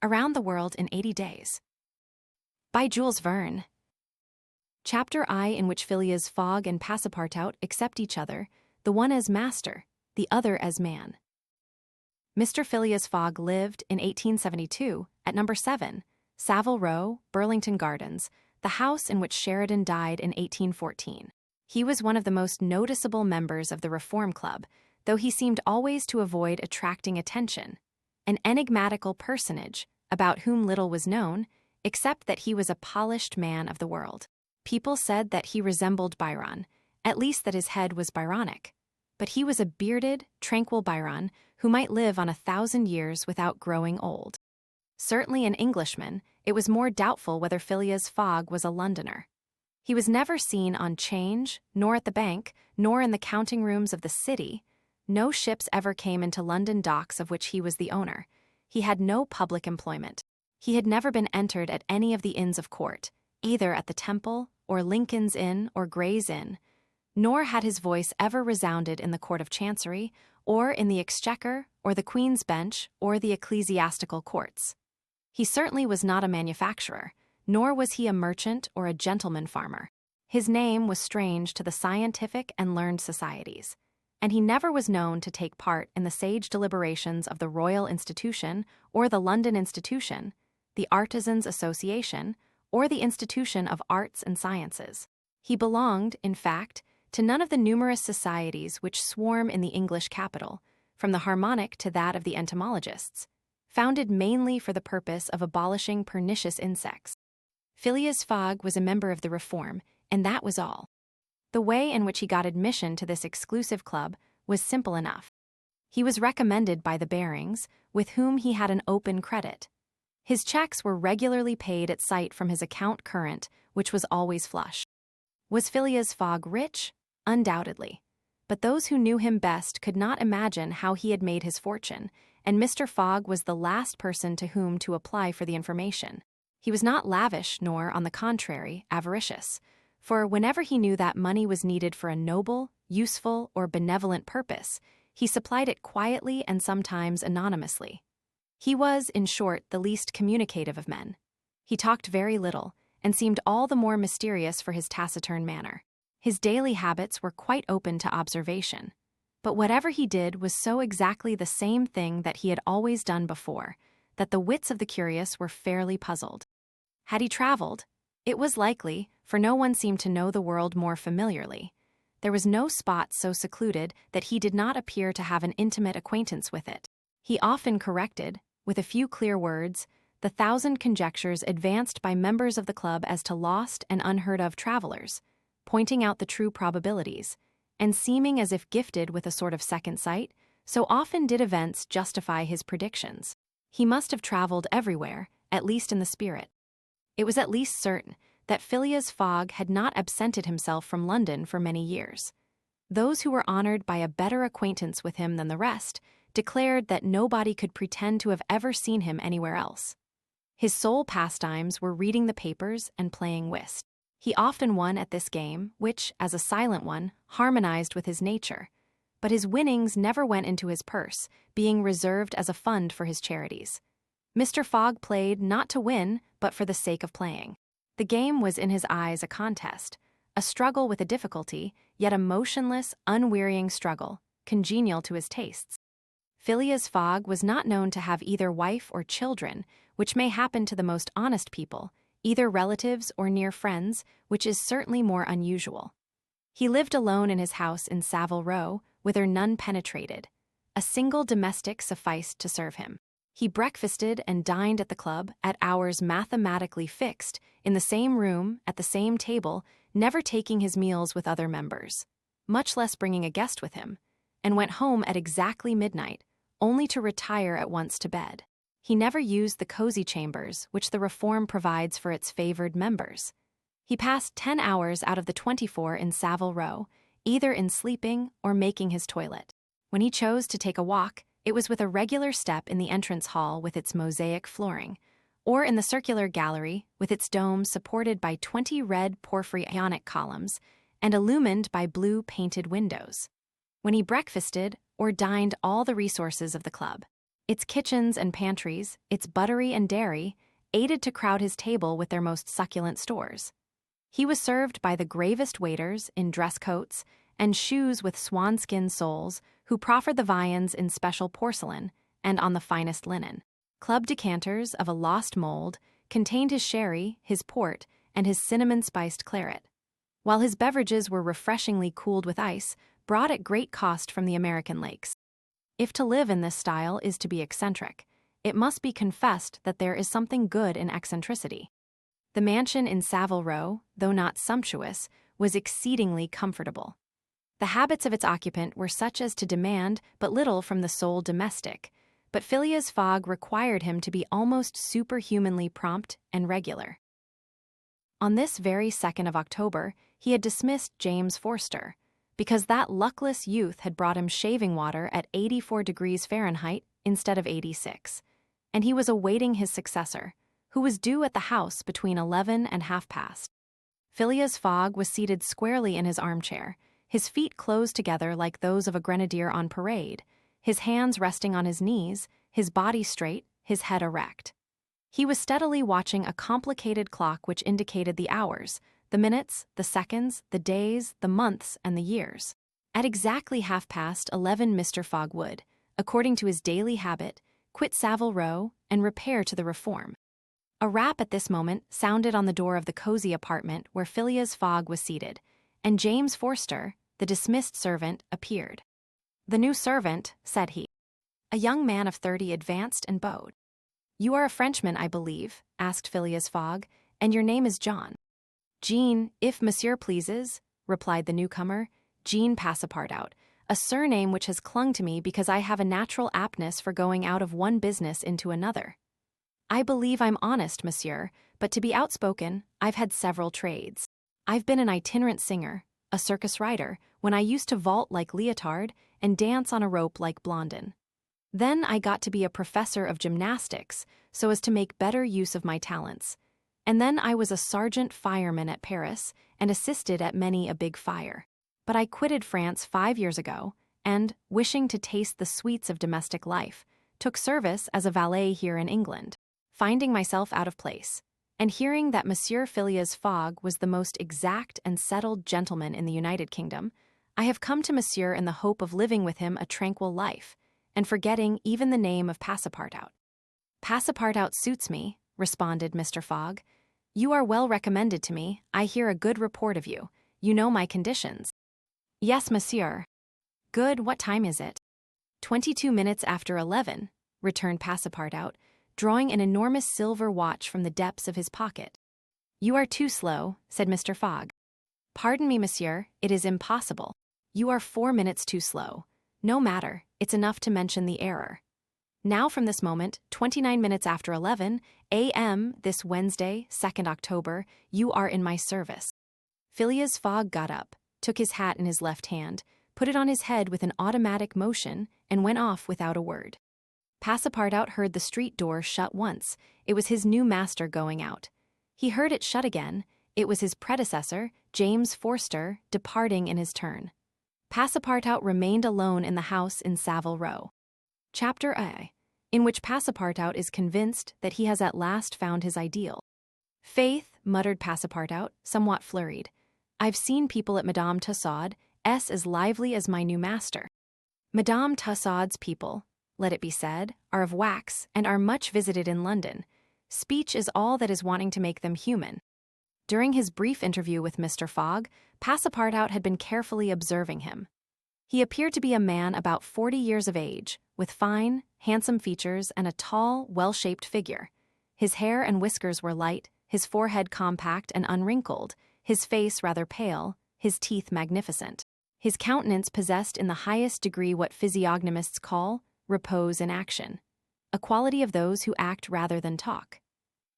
Around the World in 80 Days. By Jules Verne. Chapter I, in which Phileas Fogg and Passepartout accept each other, the one as master, the other as man. Mr. Phileas Fogg lived, in 1872, at No. 7, Savile Row, Burlington Gardens, the house in which Sheridan died in 1814. He was one of the most noticeable members of the Reform Club, though he seemed always to avoid attracting attention. An enigmatical personage, about whom little was known, except that he was a polished man of the world. People said that he resembled Byron, at least that his head was Byronic. But he was a bearded, tranquil Byron who might live on 1,000 years without growing old. Certainly an Englishman, it was more doubtful whether Phileas Fogg was a Londoner. He was never seen on 'Change, nor at the bank, nor in the counting rooms of the city. No ships ever came into London docks of which he was the owner. He had no public employment. He had never been entered at any of the Inns of Court, either at the Temple, or Lincoln's Inn, or Gray's Inn, nor had his voice ever resounded in the Court of Chancery, or in the Exchequer, or the Queen's Bench, or the ecclesiastical courts. He certainly was not a manufacturer, nor was he a merchant or a gentleman farmer. His name was strange to the scientific and learned societies, and he never was known to take part in the sage deliberations of the Royal Institution or the London Institution, the Artisans' Association, or the Institution of Arts and Sciences. He belonged, in fact, to none of the numerous societies which swarm in the English capital, from the harmonic to that of the entomologists, founded mainly for the purpose of abolishing pernicious insects. Phileas Fogg was a member of the Reform, and that was all. The way in which he got admission to this exclusive club was simple enough. He was recommended by the Barings, with whom he had an open credit. His checks were regularly paid at sight from his account current, which was always flush. Was Phileas Fogg rich? Undoubtedly. But those who knew him best could not imagine how he had made his fortune, and Mr. Fogg was the last person to whom to apply for the information. He was not lavish nor, on the contrary, avaricious, for whenever he knew that money was needed for a noble, useful, or benevolent purpose, he supplied it quietly and sometimes anonymously. He was, in short, the least communicative of men. He talked very little, and seemed all the more mysterious for his taciturn manner. His daily habits were quite open to observation, but whatever he did was so exactly the same thing that he had always done before, that the wits of the curious were fairly puzzled. Had he traveled? It was likely, for no one seemed to know the world more familiarly. There was no spot so secluded that he did not appear to have an intimate acquaintance with it. He often corrected, with a few clear words, the 1,000 conjectures advanced by members of the club as to lost and unheard-of travelers, pointing out the true probabilities, and seeming as if gifted with a sort of second sight, so often did events justify his predictions. He must have traveled everywhere, at least in the spirit. It was at least certain that Phileas Fogg had not absented himself from London for many years. Those who were honored by a better acquaintance with him than the rest declared that nobody could pretend to have ever seen him anywhere else. His sole pastimes were reading the papers and playing whist. He often won at this game, which, as a silent one, harmonized with his nature, but his winnings never went into his purse, being reserved as a fund for his charities. Mr. Fogg played not to win, but for the sake of playing. The game was in his eyes a contest, a struggle with a difficulty, yet a motionless, unwearying struggle, congenial to his tastes. Phileas Fogg was not known to have either wife or children, which may happen to the most honest people, either relatives or near friends, which is certainly more unusual. He lived alone in his house in Savile Row, whither none penetrated. A single domestic sufficed to serve him. He breakfasted and dined at the club at hours mathematically fixed, in the same room, at the same table, never taking his meals with other members, much less bringing a guest with him, and went home at exactly midnight, only to retire at once to bed. He never used the cozy chambers which the Reform provides for its favored members. He passed 10 hours out of the 24 in Savile Row, either in sleeping or making his toilet. When he chose to take a walk, it was with a regular step in the entrance hall with its mosaic flooring, or in the circular gallery with its dome supported by 20 red porphyry Ionic columns and illumined by blue painted windows. When he breakfasted or dined all the resources of the club. Its kitchens and pantries, its buttery and dairy, aided to crowd his table with their most succulent stores. He was served by the gravest waiters in dress coats and shoes with swanskin soles who proffered the viands in special porcelain and on the finest linen. Club decanters of a lost mold contained his sherry, his port, and his cinnamon-spiced claret, while his beverages were refreshingly cooled with ice, brought at great cost from the American lakes. If to live in this style is to be eccentric, it must be confessed that there is something good in eccentricity. The mansion in Savile Row, though not sumptuous, was exceedingly comfortable. The habits of its occupant were such as to demand but little from the sole domestic, but Phileas Fogg required him to be almost superhumanly prompt and regular. On this very 2nd of October, he had dismissed James Forster, because that luckless youth had brought him shaving water at 84 degrees Fahrenheit instead of 86, and he was awaiting his successor, who was due at the house between 11 and half past. Phileas Fogg was seated squarely in his armchair, his feet closed together like those of a grenadier on parade, his hands resting on his knees, his body straight, his head erect. He was steadily watching a complicated clock which indicated the hours, the minutes, the seconds, the days, the months, and the years. At exactly 11:30 Mr. Fogg would, according to his daily habit, quit Savile Row and repair to the Reform. A rap at this moment sounded on the door of the cozy apartment where Phileas Fogg was seated, and James Forster, the dismissed servant, appeared. "The new servant," said he. A young man of 30 advanced and bowed. "You are a Frenchman, I believe," asked Phileas Fogg, "and your name is John." "Jean, if monsieur pleases," replied the newcomer. "Jean Passepartout, a surname which has clung to me because I have a natural aptness for going out of one business into another. I believe I'm honest, monsieur, but to be outspoken, I've had several trades. I've been an itinerant singer, a circus rider, when I used to vault like Leotard and dance on a rope like Blondin. Then I got to be a professor of gymnastics so as to make better use of my talents. And then I was a sergeant fireman at Paris and assisted at many a big fire. But I quitted France 5 years ago and, wishing to taste the sweets of domestic life, took service as a valet here in England. Finding myself out of place, and hearing that Monsieur Phileas Fogg was the most exact and settled gentleman in the United Kingdom, I have come to Monsieur in the hope of living with him a tranquil life, and forgetting even the name of Passepartout." "Passepartout suits me," responded Mr. Fogg. "You are well recommended to me. I hear a good report of you. You know my conditions." "Yes, monsieur." "Good. What time is it?" 22 minutes after 11, returned Passepartout, drawing an enormous silver watch from the depths of his pocket. "You are too slow," said Mr. Fogg. "Pardon me, monsieur, it is impossible. You are 4 minutes too slow. No matter, it's enough to mention the error. Now from this moment, 29 minutes after 11 a.m. this Wednesday, 2nd October, you are in my service." Phileas Fogg got up, took his hat in his left hand, put it on his head with an automatic motion, and went off without a word. Passepartout heard the street door shut once. It was his new master going out. He heard it shut again. It was his predecessor, James Forster, departing in his turn. Passepartout remained alone in the house in Savile Row. Chapter A, in which Passepartout is convinced that he has at last found his ideal. "Faith," muttered Passepartout, somewhat flurried, "I've seen people at Madame Tussaud's as lively as my new master." Madame Tussaud's people, let it be said, are of wax and are much visited in London. Speech is all that is wanting to make them human. During his brief interview with Mr. Fogg, Passepartout had been carefully observing him. He appeared to be a man about 40 years of age, with fine, handsome features and a tall, well-shaped figure. His hair and whiskers were light, his forehead compact and unwrinkled, his face rather pale, his teeth magnificent. His countenance possessed in the highest degree what physiognomists call repose in action, a quality of those who act rather than talk.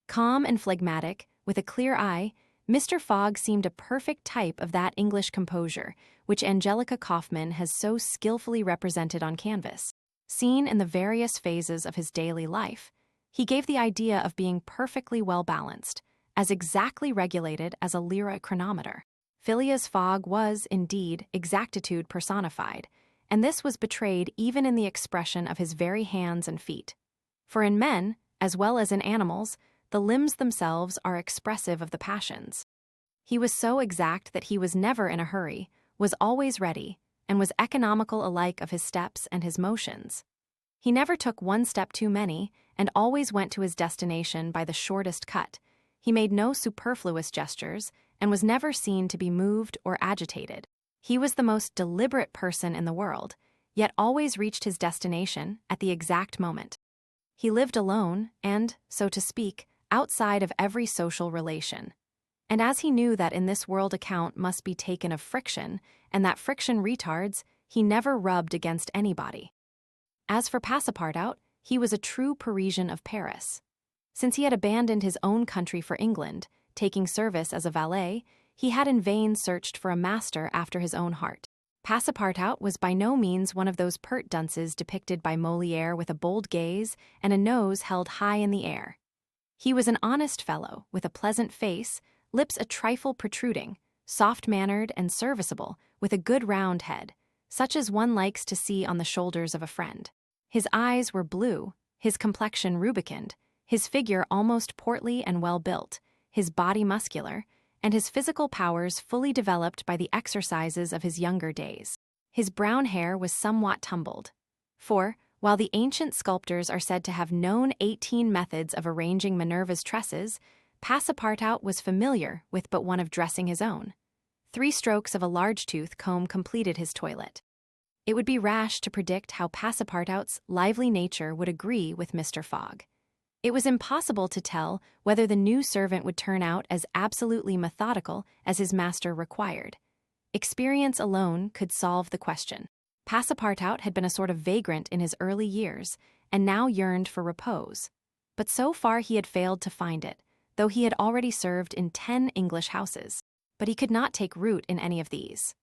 Calm and phlegmatic, with a clear eye, Mr. Fogg seemed a perfect type of that English composure which Angelica Kauffmann has so skillfully represented on canvas. Seen in the various phases of his daily life, he gave the idea of being perfectly well-balanced, as exactly regulated as a lyra chronometer. Phileas Fogg was, indeed, exactitude personified, and this was betrayed even in the expression of his very hands and feet. For in men, as well as in animals, the limbs themselves are expressive of the passions. He was so exact that he was never in a hurry, was always ready, and was economical alike of his steps and his motions. He never took one step too many, and always went to his destination by the shortest cut. He made no superfluous gestures, and was never seen to be moved or agitated. He was the most deliberate person in the world, yet always reached his destination at the exact moment. He lived alone and, so to speak, outside of every social relation. And as he knew that in this world account must be taken of friction, and that friction retards, he never rubbed against anybody. As for Passepartout, he was a true Parisian of Paris. Since he had abandoned his own country for England, taking service as a valet, he had in vain searched for a master after his own heart. Passepartout was by no means one of those pert dunces depicted by Molière with a bold gaze and a nose held high in the air. He was an honest fellow, with a pleasant face, lips a trifle protruding, soft-mannered and serviceable, with a good round head, such as one likes to see on the shoulders of a friend. His eyes were blue, his complexion rubicund, his figure almost portly and well-built, his body muscular, and his physical powers fully developed by the exercises of his younger days. His brown hair was somewhat tumbled. For, while the ancient sculptors are said to have known 18 methods of arranging Minerva's tresses, Passepartout was familiar with but one of dressing his own. 3 strokes of a large-tooth comb completed his toilet. It would be rash to predict how Passepartout's lively nature would agree with Mr. Fogg. It was impossible to tell whether the new servant would turn out as absolutely methodical as his master required. Experience alone could solve the question. Passepartout had been a sort of vagrant in his early years, and now yearned for repose. But so far he had failed to find it, though he had already served in 10 English houses. But he could not take root in any of these.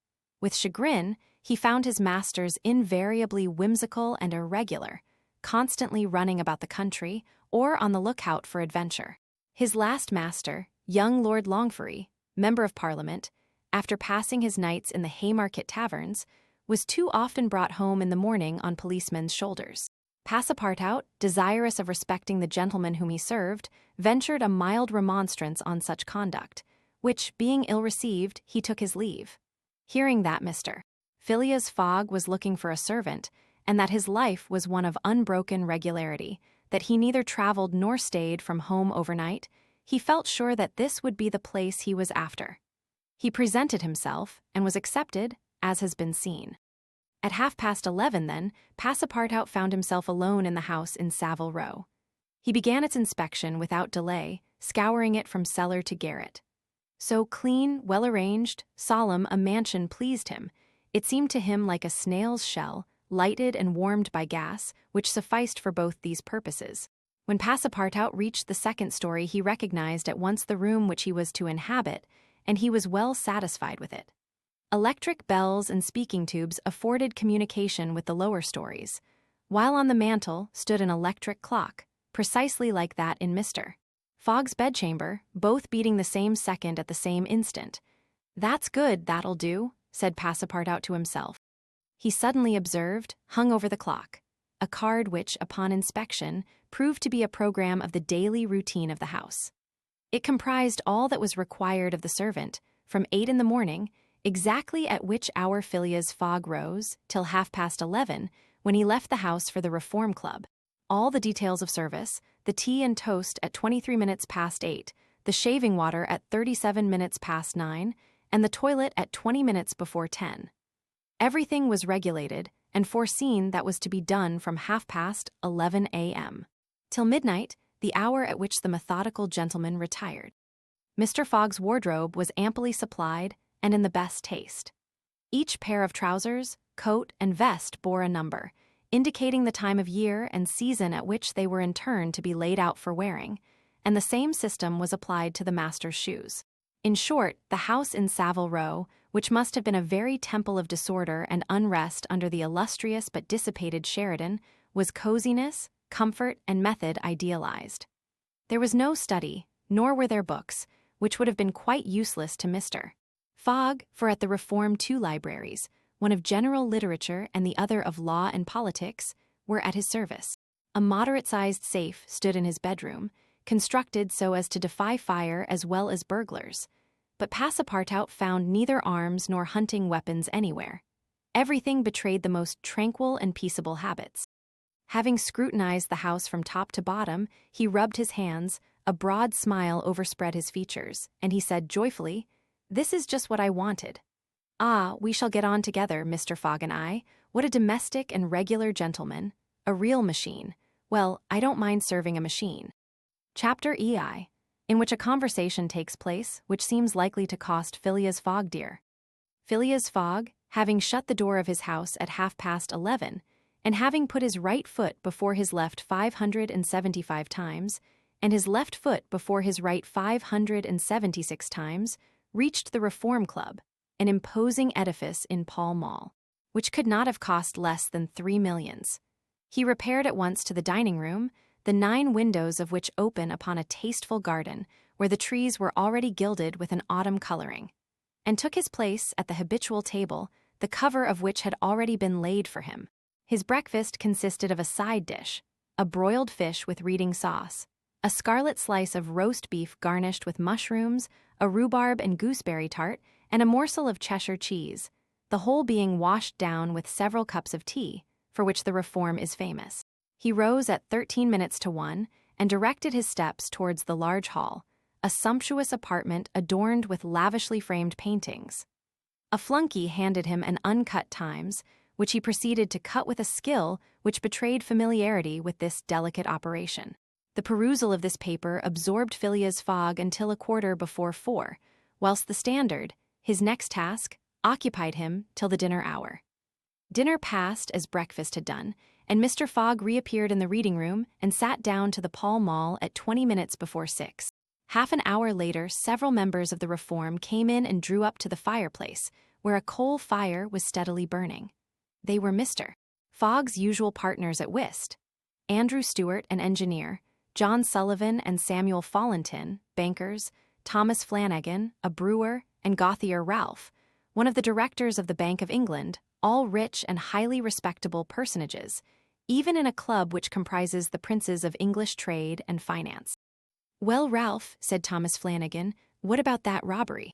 With chagrin, he found his masters invariably whimsical and irregular, constantly running about the country or on the lookout for adventure. His last master, young Lord Longferry, Member of Parliament, after passing his nights in the Haymarket taverns, was too often brought home in the morning on policemen's shoulders. Passepartout, desirous of respecting the gentleman whom he served, ventured a mild remonstrance on such conduct, which, being ill-received, he took his leave. Hearing that Mr. Phileas Fogg was looking for a servant, and that his life was one of unbroken regularity, that he neither traveled nor stayed from home overnight, he felt sure that this would be the place he was after. He presented himself, and was accepted, as has been seen. At 11:30, then, Passepartout found himself alone in the house in Savile Row. He began its inspection without delay, scouring it from cellar to garret. So clean, well-arranged, solemn a mansion pleased him. It seemed to him like a snail's shell, lighted and warmed by gas, which sufficed for both these purposes. When Passepartout reached the 2nd story, he recognized at once the room which he was to inhabit, and he was well satisfied with it. Electric bells and speaking tubes afforded communication with the lower stories, while on the mantel stood an electric clock, precisely like that in Mr. Fogg's bedchamber, both beating the same second at the same instant. "That's good, that'll do," said Passepartout to himself. He suddenly observed, hung over the clock, a card which, upon inspection, proved to be a program of the daily routine of the house. It comprised all that was required of the servant, from 8 in the morning, exactly at which hour Phileas Fogg rose, till 11:30, when he left the house for the Reform Club. All the details of service, the tea and toast at 23 minutes past 8, the shaving water at 37 minutes past 9, and the toilet at 20 minutes before 10. Everything was regulated and foreseen that was to be done from 11:30 a.m. till midnight, the hour at which the methodical gentleman retired. Mr. Fogg's wardrobe was amply supplied and in the best taste. Each pair of trousers, coat, and vest bore a number, indicating the time of year and season at which they were in turn to be laid out for wearing, and the same system was applied to the master's shoes. In short, the house in Savile Row, which must have been a very temple of disorder and unrest under the illustrious but dissipated Sheridan, was coziness, comfort, and method idealized. There was no study, nor were there books, which would have been quite useless to Mr. Fogg, for at the Reform 2 libraries, one of general literature and the other of law and politics, were at his service. A moderate-sized safe stood in his bedroom, constructed so as to defy fire as well as burglars. But Passepartout found neither arms nor hunting weapons anywhere. Everything betrayed the most tranquil and peaceable habits. Having scrutinized the house from top to bottom, he rubbed his hands, a broad smile overspread his features, and he said joyfully, "This is just what I wanted. Ah, we shall get on together, Mr. Fogg and I. What a domestic and regular gentleman. A real machine. Well, I don't mind serving a machine." Chapter EI, in which a conversation takes place which seems likely to cost Phileas Fogg dear. Phileas Fogg, having shut the door of his house at 11:30, and having put his right foot before his left 575 times, and his left foot before his right 576 times, reached the Reform Club, an imposing edifice in Pall Mall, which could not have cost less than 3 millions. He repaired at once to the dining room, the 9 windows of which open upon a tasteful garden where the trees were already gilded with an autumn coloring, and took his place at the habitual table, the cover of which had already been laid for him. His breakfast consisted of a side dish, a broiled fish with reading sauce, a scarlet slice of roast beef garnished with mushrooms, a rhubarb and gooseberry tart, and a morsel of Cheshire cheese, the whole being washed down with several cups of tea, for which the Reform is famous. He rose at 1:13 and directed his steps towards the large hall, a sumptuous apartment adorned with lavishly framed paintings. A flunky handed him an uncut Times, which he proceeded to cut with a skill which betrayed familiarity with this delicate operation. The perusal of this paper absorbed Phileas Fogg until 4:15, whilst the Standard, his next task, occupied him till the dinner hour. Dinner passed as breakfast had done, and Mr. Fogg reappeared in the reading-room and sat down to the Pall Mall at 6:20. Half an hour later, several members of the Reform came in and drew up to the fireplace, where a coal fire was steadily burning. They were Mr. Fogg's usual partners at whist, Andrew Stewart, an engineer, John Sullivan and Samuel Fallentin, bankers, Thomas Flanagan, a brewer, and Gauthier Ralph, one of the directors of the Bank of England, all rich and highly respectable personages, even in a club which comprises the princes of English trade and finance. "Well, Ralph," said Thomas Flanagan, "what about that robbery?"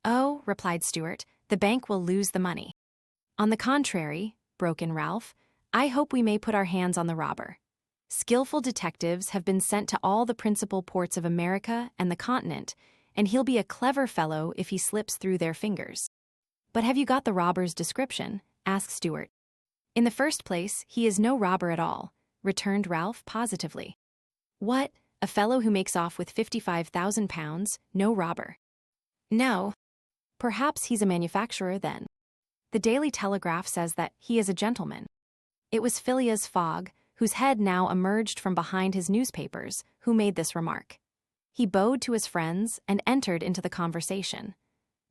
"Oh," replied Stewart, "the bank will lose the money." "On the contrary," broke in Ralph, "I hope we may put our hands on the robber. Skillful detectives have been sent to all the principal ports of America and the continent, and he'll be a clever fellow if he slips through their fingers." "But have you got the robber's description?" asked Stewart. "In the first place, he is no robber at all," returned Ralph positively. "What, a fellow who makes off with £55,000, no robber?" "No." "Perhaps he's a manufacturer, then. The Daily Telegraph says that he is a gentleman." It was Phileas Fogg, whose head now emerged from behind his newspapers, who made this remark. He bowed to his friends and entered into the conversation.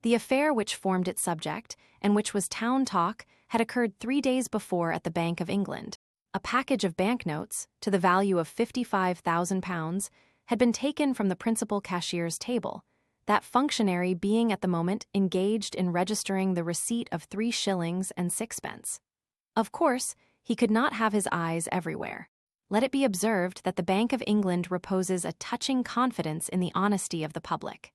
The affair which formed its subject, and which was town talk, had occurred 3 days before at the Bank of England. A package of banknotes, to the value of £55,000, had been taken from the principal cashier's table, that functionary being at the moment engaged in registering the receipt of 3 shillings and 6 pence. Of course, he could not have his eyes everywhere. Let it be observed that the Bank of England reposes a touching confidence in the honesty of the public.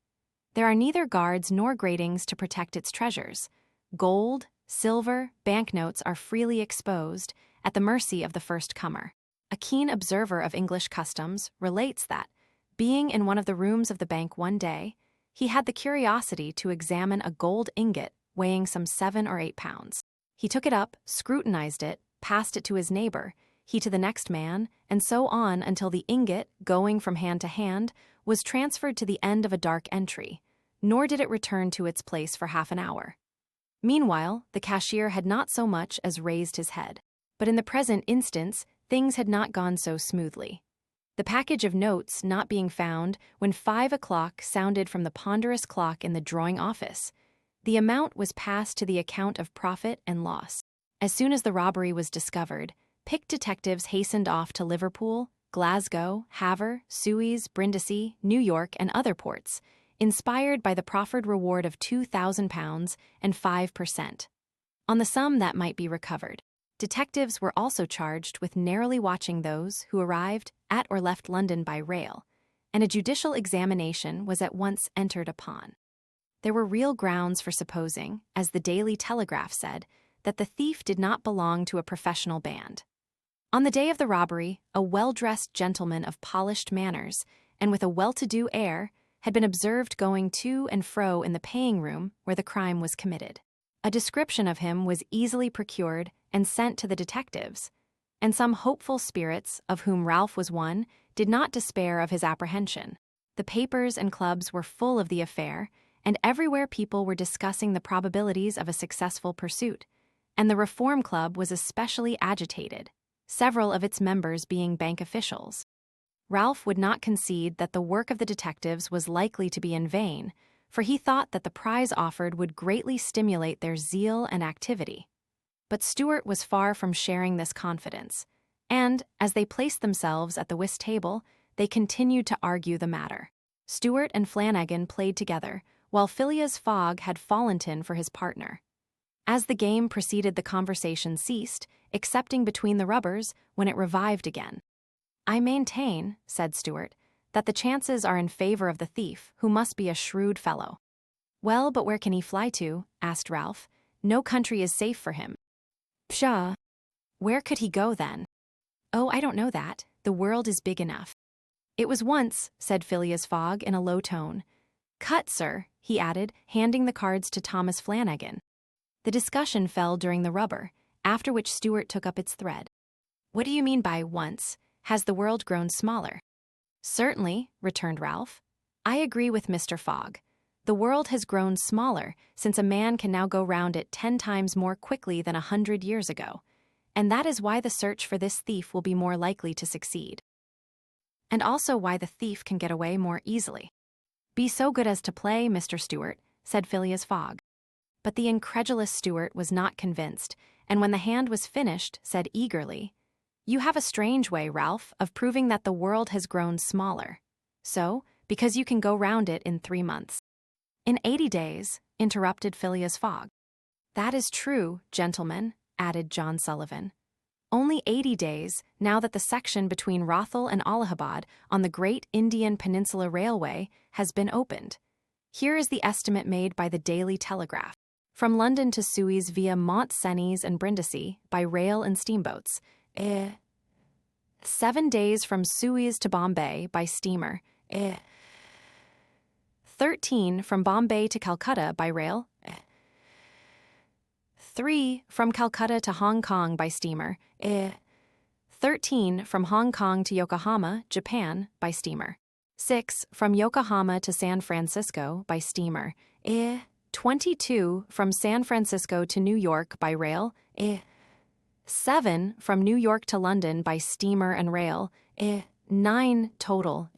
There are neither guards nor gratings to protect its treasures. Gold, silver, banknotes are freely exposed, at the mercy of the first comer. A keen observer of English customs relates that, being in one of the rooms of the bank one day, he had the curiosity to examine a gold ingot weighing some 7 or 8 pounds. He took it up, scrutinized it, passed it to his neighbor, he to the next man, and so on until the ingot, going from hand to hand, was transferred to the end of a dark entry, nor did it return to its place for half an hour. Meanwhile, the cashier had not so much as raised his head. But in the present instance, things had not gone so smoothly. The package of notes not being found when 5 o'clock sounded from the ponderous clock in the drawing office, the amount was passed to the account of profit and loss. As soon as the robbery was discovered, picked detectives hastened off to Liverpool, Glasgow, Havre, Suez, Brindisi, New York, and other ports, inspired by the proffered reward of £2,000 and 5% on the sum that might be recovered. Detectives were also charged with narrowly watching those who arrived at or left London by rail, and a judicial examination was at once entered upon. There were real grounds for supposing, as the Daily Telegraph said, that the thief did not belong to a professional band. On the day of the robbery, a well-dressed gentleman of polished manners and with a well-to-do air had been observed going to and fro in the paying room where the crime was committed. A description of him was easily procured and sent to the detectives, and some hopeful spirits, of whom Ralph was one, did not despair of his apprehension. The papers and clubs were full of the affair, and everywhere people were discussing the probabilities of a successful pursuit, and the Reform Club was especially agitated, several of its members being bank officials. Ralph would not concede that the work of the detectives was likely to be in vain, for he thought that the prize offered would greatly stimulate their zeal and activity. But Stuart was far from sharing this confidence, and, as they placed themselves at the whist table, they continued to argue the matter. Stuart and Flanagan played together, while Phileas Fogg had Fallentin for his partner. As the game proceeded, the conversation ceased, excepting between the rubbers when it revived again. "I maintain," said Stuart, "that the chances are in favor of the thief, who must be a shrewd fellow." "Well, but where can he fly to?" asked Ralph. "No country is safe for him." "Pshaw! Where could he go, then?" "Oh, I don't know that. The world is big enough." "It was once," said Phileas Fogg in a low tone. "Cut, sir," he added, handing the cards to Thomas Flanagan. The discussion fell during the rubber, after which Stuart took up its thread. "What do you mean by once? Has the world grown smaller?" "Certainly," returned Ralph. "I agree with Mr. Fogg. The world has grown smaller, since a man can now go round it 10 times more quickly than 100 years ago, and that is why the search for this thief will be more likely to succeed. And also why the thief can get away more easily." "Be so good as to play, Mr. Stuart," said Phileas Fogg. But the incredulous Stuart was not convinced, and when the hand was finished, said eagerly, "You have a strange way, Ralph, of proving that the world has grown smaller. So, because you can go round it in 3 months." "In 80 days," interrupted Phileas Fogg. "That is true, gentlemen," added John Sullivan. "Only 80 days, now that the section between Rothal and Allahabad on the Great Indian Peninsula Railway has been opened. Here is the estimate made by the Daily Telegraph. From London to Suez via Mont Cenis and Brindisi by rail and steamboats. 7 days from Suez to Bombay by steamer. 13 from Bombay to Calcutta by rail. 3 from Calcutta to Hong Kong by steamer. 13 from Hong Kong to Yokohama, Japan, by steamer. 6 from Yokohama to San Francisco by steamer. 22 from San Francisco to New York by rail. 7 from New York to London by steamer and rail. 9 total.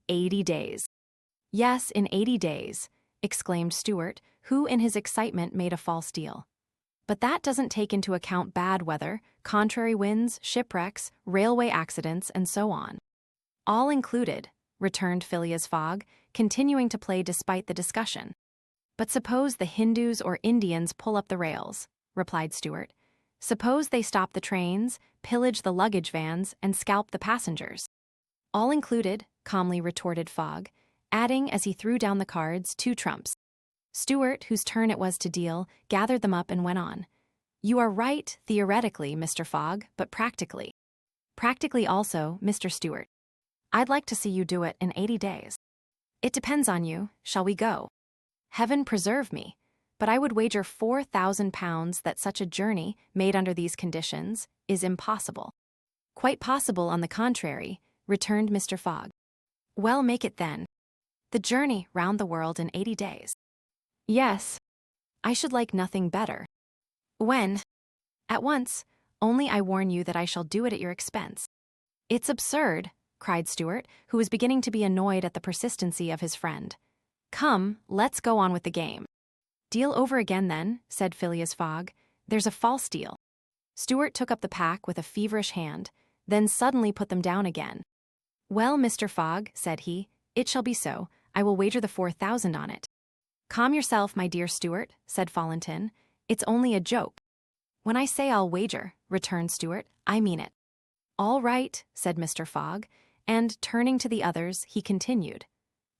80 days. "Yes, in 80 days," exclaimed Stuart, who in his excitement made a false deal. "But that doesn't take into account bad weather, contrary winds, shipwrecks, railway accidents, and so on." "All included," returned Phileas Fogg, continuing to play despite the discussion. "But suppose the Hindus or Indians pull up the rails," replied Stuart. "Suppose they stop the trains, pillage the luggage vans, and scalp the passengers." "All included," calmly retorted Fogg, adding as he threw down the cards 2 trumps. Stuart, whose turn it was to deal, gathered them up and went on. "You are right, theoretically, Mr. Fogg, but practically. Practically also, Mr. Stuart. I'd like to see you do it in 80 days. It depends on you. Shall we go?" "Heaven preserve me, but I would wager £4,000 that such a journey, made under these conditions, is impossible." "Quite possible, on the contrary," returned Mr. Fogg. "Well, make it then. The journey round the world in 80 days. "Yes. I should like nothing better." "When?" "At once, only I warn you that I shall do it at your expense." "It's absurd," cried Stuart, who was beginning to be annoyed at the persistency of his friend. "Come, let's go on with the game." "Deal over again, then," said Phileas Fogg. "There's a false deal." Stuart took up the pack with a feverish hand, then suddenly put them down again. "Well, Mr. Fogg," said he, "it shall be so. I will wager the 4,000 on it." "Calm yourself, my dear Stuart," said Fallentin. "It's only a joke." "When I say I'll wager," returned Stuart, "I mean it." "All right," said Mr. Fogg, and, turning to the others, he continued,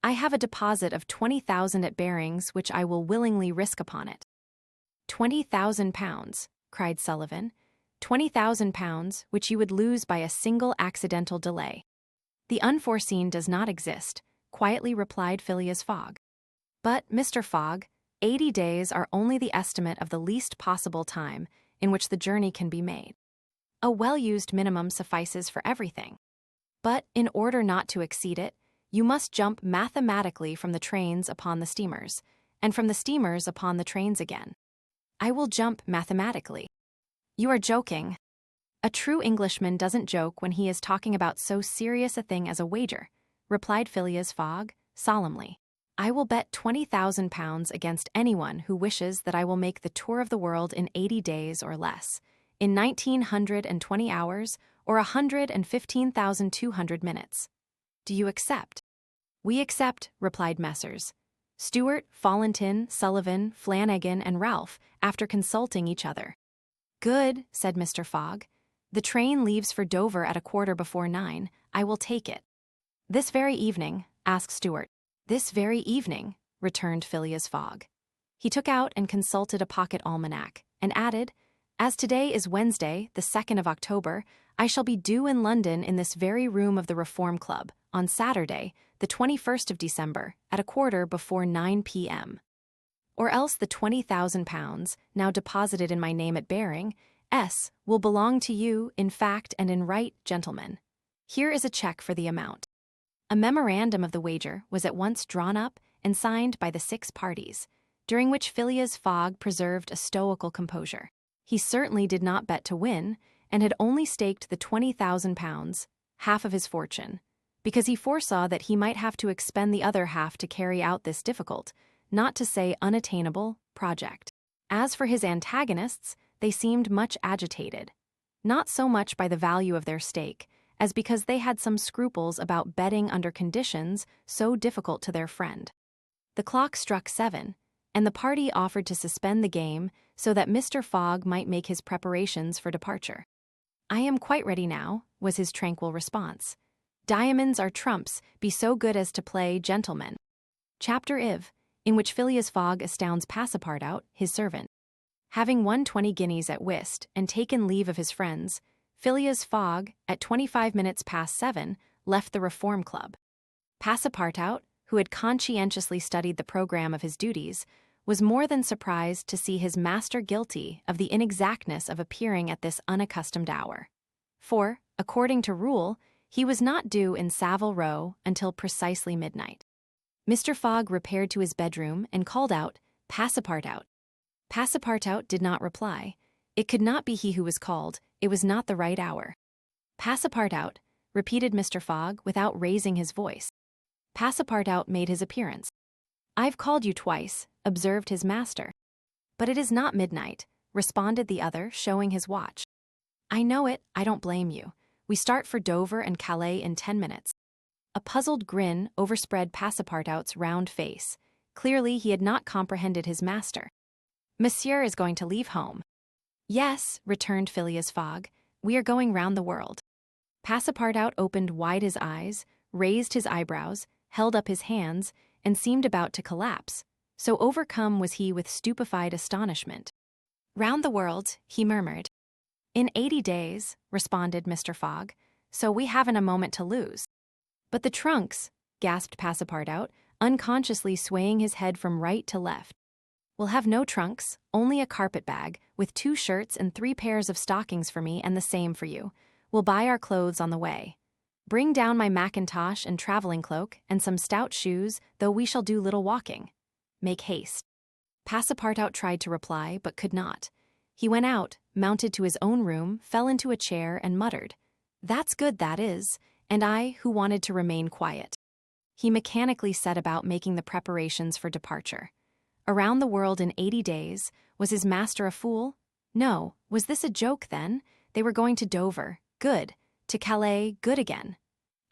"I have a deposit of 20,000 at Barings which I will willingly risk upon it." £20,000, cried Sullivan. £20,000 which you would lose by a single accidental delay. "The unforeseen does not exist," quietly replied Phileas Fogg. "But, Mr. Fogg, 80 days are only the estimate of the least possible time in which the journey can be made. A well-used minimum suffices for everything. But, in order not to exceed it, you must jump mathematically from the trains upon the steamers, and from the steamers upon the trains again." "I will jump mathematically." "You are joking." "A true Englishman doesn't joke when he is talking about so serious a thing as a wager," replied Phileas Fogg, solemnly. "I will bet £20,000 against anyone who wishes that I will make the tour of the world in 80 days or less, in 1920 hours, or 115,200 minutes. Do you accept?" "We accept," replied Messrs. Stuart, Fallentin, Sullivan, Flanagan, and Ralph, after consulting each other. "Good," said Mr. Fogg. "The train leaves for Dover at 9:15. I will take it." "This very evening?" asked Stuart. "This very evening," returned Phileas Fogg. He took out and consulted a pocket almanac, and added, "As today is Wednesday, the 2nd of October, I shall be due in London in this very room of the Reform Club, on Saturday, the 21st of December, at 9:15 p.m. Or else the £20,000, now deposited in my name at Baring, S, will belong to you, in fact and in right, gentlemen. Here is a cheque for the amount." A memorandum of the wager was at once drawn up and signed by the 6 parties, during which Phileas Fogg preserved a stoical composure. He certainly did not bet to win, and had only staked the £20,000, half of his fortune, because he foresaw that he might have to expend the other half to carry out this difficult, not to say unattainable, project. As for his antagonists, they seemed much agitated, not so much by the value of their stake, as because they had some scruples about betting under conditions so difficult to their friend. The clock struck 7, and the party offered to suspend the game so that Mr. Fogg might make his preparations for departure. "I am quite ready now," was his tranquil response. "Diamonds are trumps, be so good as to play gentlemen." Chapter IV, in which Phileas Fogg astounds Passepartout, his servant. Having won 20 guineas at whist and taken leave of his friends, Phileas Fogg, at 7:25, left the Reform Club. Passepartout, who had conscientiously studied the programme of his duties, was more than surprised to see his master guilty of the inexactness of appearing at this unaccustomed hour. For, according to rule, he was not due in Savile Row until precisely midnight. Mr. Fogg repaired to his bedroom and called out, "Passepartout." Passepartout did not reply. It could not be he who was called, it was not the right hour. "Passepartout," repeated Mr. Fogg without raising his voice. Passepartout made his appearance. "I've called you twice," observed his master. "But it is not midnight," responded the other, showing his watch. "I know it, I don't blame you. We start for Dover and Calais in 10 minutes. A puzzled grin overspread Passepartout's round face. Clearly he had not comprehended his master. "Monsieur is going to leave home." "Yes," returned Phileas Fogg, "we are going round the world." Passepartout opened wide his eyes, raised his eyebrows, held up his hands, and seemed about to collapse, so overcome was he with stupefied astonishment. "Round the world," he murmured. "In 80 days," responded Mr. Fogg, "so we haven't a moment to lose." "But the trunks," gasped Passepartout, unconsciously swaying his head from right to left. "We'll have no trunks, only a carpet-bag, with 2 shirts and 3 pairs of stockings for me and the same for you. We'll buy our clothes on the way. Bring down my mackintosh and traveling cloak and some stout shoes, though we shall do little walking. Make haste." Passepartout tried to reply, but could not. He went out, mounted to his own room, fell into a chair, and muttered, "That's good, that is, and I who wanted to remain quiet." He mechanically set about making the preparations for departure. Around the world in 80 days, was his master a fool? No, was this a joke then? They were going to Dover, good. To Calais, good again.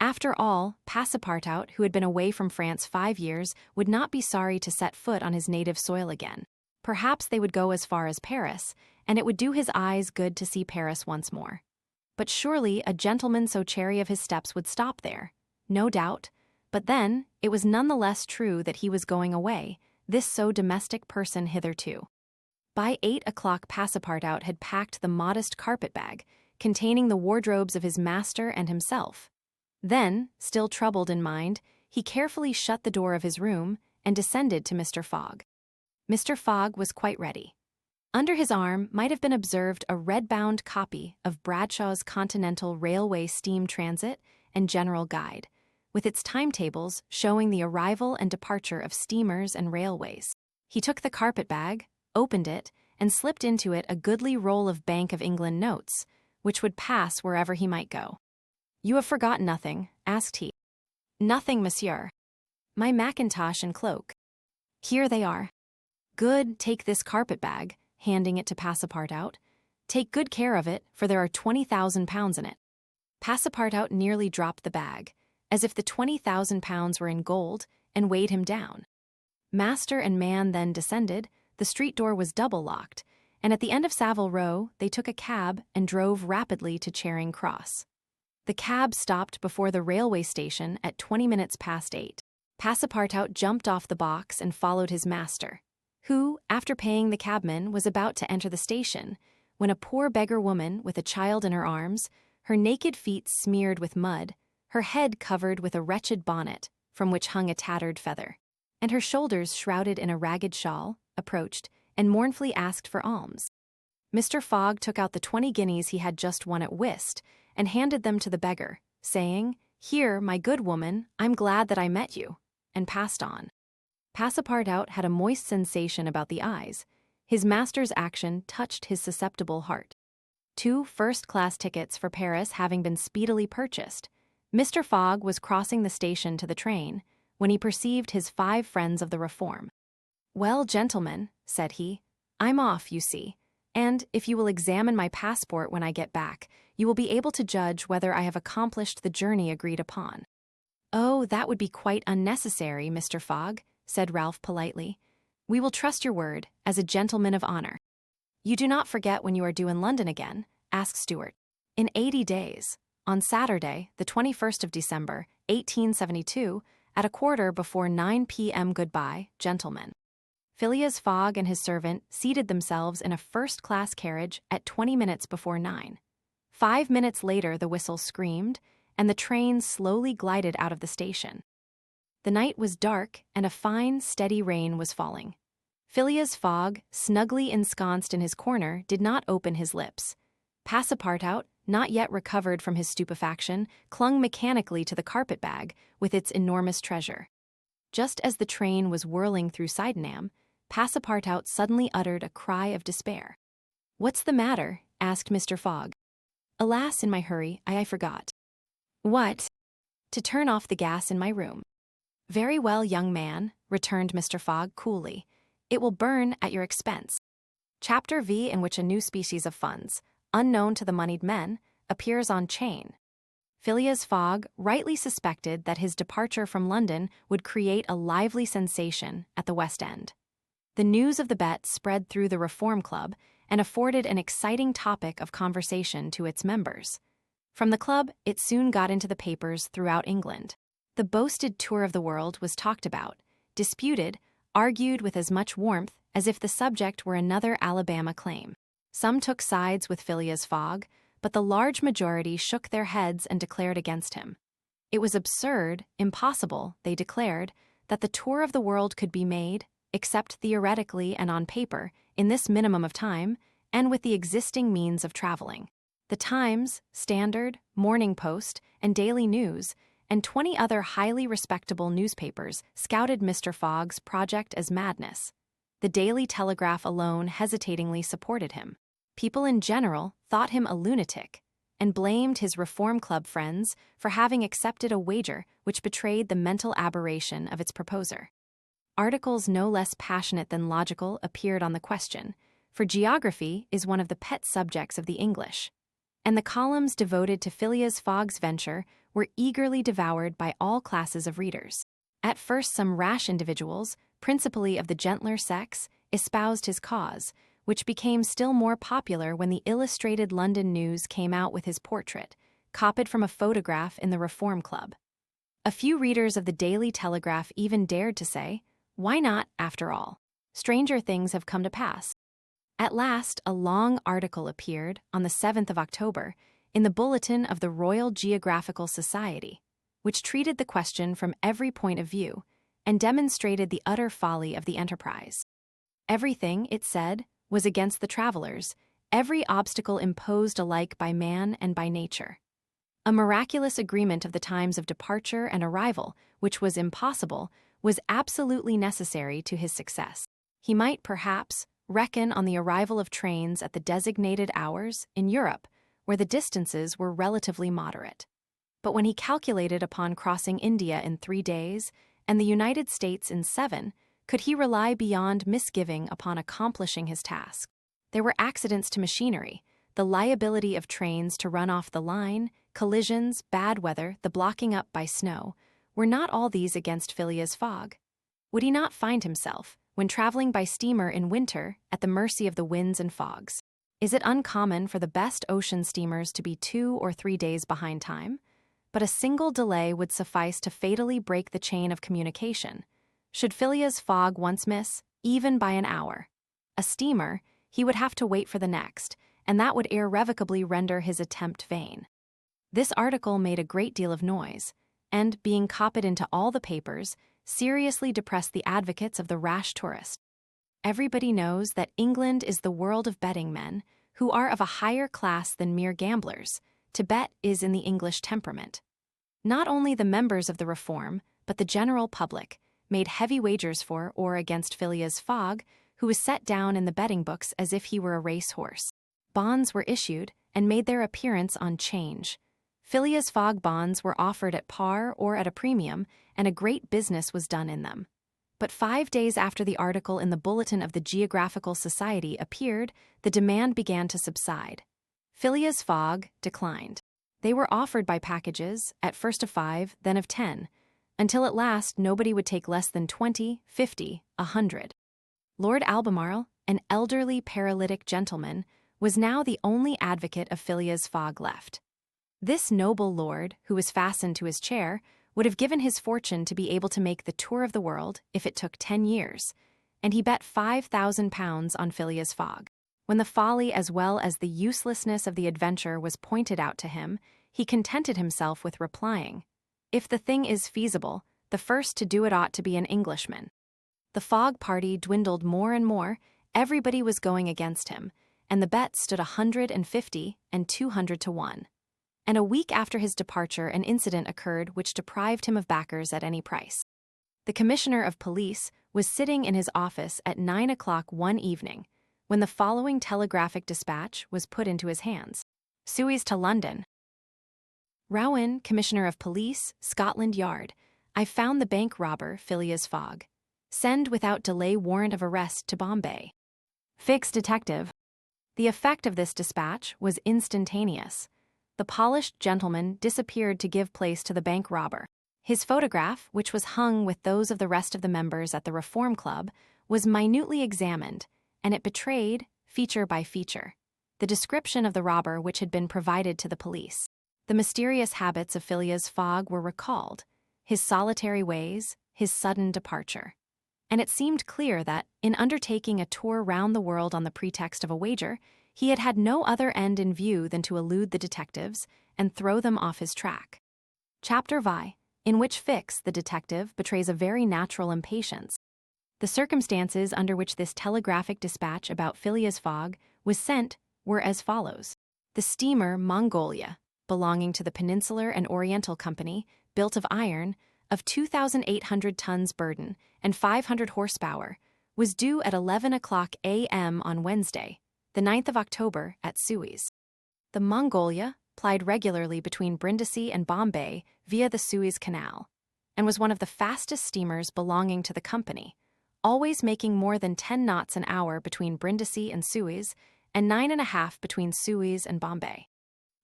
After all, Passepartout, who had been away from France 5 years, would not be sorry to set foot on his native soil again. Perhaps they would go as far as Paris, and it would do his eyes good to see Paris once more. But surely a gentleman so chary of his steps would stop there. No doubt. But then, it was none the less true that he was going away, this so domestic person hitherto. By 8 o'clock Passepartout had packed the modest carpet-bag, containing the wardrobes of his master and himself. Then, still troubled in mind, he carefully shut the door of his room and descended to Mr. Fogg. Mr. Fogg was quite ready. Under his arm might have been observed a red-bound copy of Bradshaw's Continental Railway Steam Transit and General Guide, with its timetables showing the arrival and departure of steamers and railways. He took the carpet-bag, opened it, and slipped into it a goodly roll of Bank of England notes, which would pass wherever he might go. "You have forgotten nothing?" asked he. "Nothing, monsieur. My mackintosh and cloak. Here they are." "Good, take this carpet-bag," handing it to Passepartout. "Take good care of it, for there are 20,000 pounds in it." Passepartout nearly dropped the bag, as if the 20,000 pounds were in gold, and weighed him down. Master and man then descended, the street door was double-locked, and at the end of Savile Row they took a cab and drove rapidly to Charing Cross. The cab stopped before the railway station at 20 minutes past 8. Passepartout jumped off the box and followed his master, who, after paying the cabman, was about to enter the station, when a poor beggar woman with a child in her arms, her naked feet smeared with mud, her head covered with a wretched bonnet from which hung a tattered feather, and her shoulders shrouded in a ragged shawl, approached and mournfully asked for alms. Mr. Fogg took out the 20 guineas he had just won at whist and handed them to the beggar, saying, "Here, my good woman, I'm glad that I met you," and passed on. Passepartout had a moist sensation about the eyes. His master's action touched his susceptible heart. 2 first-class tickets for Paris having been speedily purchased, Mr. Fogg was crossing the station to the train when he perceived his 5 friends of the Reform. "Well, gentlemen," said he, "I'm off, you see, and if you will examine my passport when I get back, you will be able to judge whether I have accomplished the journey agreed upon." "Oh, that would be quite unnecessary, Mr. Fogg," said Ralph politely. "We will trust your word, as a gentleman of honor." "You do not forget when you are due in London again?" asked Stewart. "In 80 days, on Saturday, the 21st of December, 1872, at 9:15 p.m. Goodbye, gentlemen." Phileas Fogg and his servant seated themselves in a first-class carriage at 20 minutes before 9. 5 minutes later the whistle screamed, and the train slowly glided out of the station. The night was dark, and a fine, steady rain was falling. Phileas Fogg, snugly ensconced in his corner, did not open his lips. Passepartout, not yet recovered from his stupefaction, clung mechanically to the carpet-bag with its enormous treasure. Just as the train was whirling through Sydenham, Passepartout suddenly uttered a cry of despair. "What's the matter?" asked Mr. Fogg. "Alas, in my hurry, I forgot." "What?" "To turn off the gas in my room." "Very well, young man," returned Mr. Fogg coolly. "It will burn at your expense." Chapter V, in which a new species of funds, unknown to the moneyed men, appears on chain. Phileas Fogg rightly suspected that his departure from London would create a lively sensation at the West End. The news of the bet spread through the Reform Club and afforded an exciting topic of conversation to its members. From the club, it soon got into the papers throughout England. The boasted tour of the world was talked about, disputed, argued with as much warmth as if the subject were another Alabama claim. Some took sides with Phileas Fogg, but the large majority shook their heads and declared against him. It was absurd, impossible, they declared, that the tour of the world could be made, except theoretically and on paper, in this minimum of time, and with the existing means of traveling. The Times, Standard, Morning Post, and Daily News, and 20 other highly respectable newspapers scouted Mr. Fogg's project as madness. The Daily Telegraph alone hesitatingly supported him. People in general thought him a lunatic, and blamed his Reform Club friends for having accepted a wager which betrayed the mental aberration of its proposer. Articles no less passionate than logical appeared on the question, for geography is one of the pet subjects of the English, and the columns devoted to Phileas Fogg's venture were eagerly devoured by all classes of readers. At first, some rash individuals, principally of the gentler sex, espoused his cause, which became still more popular when the Illustrated London News came out with his portrait, copied from a photograph in the Reform Club. A few readers of the Daily Telegraph even dared to say, "Why not, after all? Stranger things have come to pass." At last, a long article appeared, on the 7th of October, in the Bulletin of the Royal Geographical Society, which treated the question from every point of view and demonstrated the utter folly of the enterprise. Everything, it said, was against the travelers, every obstacle imposed alike by man and by nature. A miraculous agreement of the times of departure and arrival, which was impossible, was absolutely necessary to his success. He might, perhaps, reckon on the arrival of trains at the designated hours in Europe, where the distances were relatively moderate. But when he calculated upon crossing India in 3 days and the United States in 7, could he rely beyond misgiving upon accomplishing his task? There were accidents to machinery, the liability of trains to run off the line, collisions, bad weather, the blocking up by snow. Were not all these against Phileas Fogg? Would he not find himself, when traveling by steamer in winter, at the mercy of the winds and fogs? Is it uncommon for the best ocean steamers to be 2 or 3 days behind time? But a single delay would suffice to fatally break the chain of communication. Should Phileas Fogg once miss, even by an hour, a steamer, he would have to wait for the next, and that would irrevocably render his attempt vain. This article made a great deal of noise, and, being copied into all the papers, seriously depressed the advocates of the rash tourist. Everybody knows that England is the world of betting men, who are of a higher class than mere gamblers. To bet is in the English temperament. Not only the members of the Reform, but the general public, made heavy wagers for or against Phileas Fogg, who was set down in the betting books as if he were a race-horse. Bonds were issued and made their appearance on 'Change. Phileas Fogg bonds were offered at par or at a premium, and a great business was done in them. But 5 days after the article in the Bulletin of the Geographical Society appeared, the demand began to subside. Phileas Fogg declined. They were offered by packages, at first of 5, then of 10, until at last nobody would take less than 20, 50, 100. Lord Albemarle, an elderly paralytic gentleman, was now the only advocate of Phileas Fogg left. This noble lord, who was fastened to his chair, would have given his fortune to be able to make the tour of the world if it took 10 years, and he bet £5,000 on Phileas Fogg. When the folly as well as the uselessness of the adventure was pointed out to him, he contented himself with replying, "If the thing is feasible, the first to do it ought to be an Englishman." The Fogg party dwindled more and more, everybody was going against him, and the bet stood 150 and 200 to 1. And a week after his departure an incident occurred which deprived him of backers at any price. The Commissioner of Police was sitting in his office at 9 o'clock one evening, when the following telegraphic dispatch was put into his hands. "Suez to London. Rowan, Commissioner of Police, Scotland Yard. I've found the bank robber, Phileas Fogg. Send without delay warrant of arrest to Bombay. Fix detective." The effect of this dispatch was instantaneous. The polished gentleman disappeared to give place to the bank robber. His photograph, which was hung with those of the rest of the members at the Reform Club, was minutely examined, and it betrayed, feature by feature, the description of the robber which had been provided to the police. The mysterious habits of Phileas Fogg were recalled, his solitary ways, his sudden departure. And it seemed clear that, in undertaking a tour round the world on the pretext of a wager, he had had no other end in view than to elude the detectives and throw them off his track. Chapter Vi, in which Fix, the detective, betrays a very natural impatience. The circumstances under which this telegraphic dispatch about Phileas Fogg was sent were as follows. The steamer Mongolia, belonging to the Peninsular and Oriental Company, built of iron, of 2,800 tons burden and 500 horsepower, was due at 11 o'clock a.m. on Wednesday, the 9th of October, at Suez. The Mongolia plied regularly between Brindisi and Bombay via the Suez Canal, and was one of the fastest steamers belonging to the company, always making more than 10 knots an hour between Brindisi and Suez, and 9.5 between Suez and Bombay.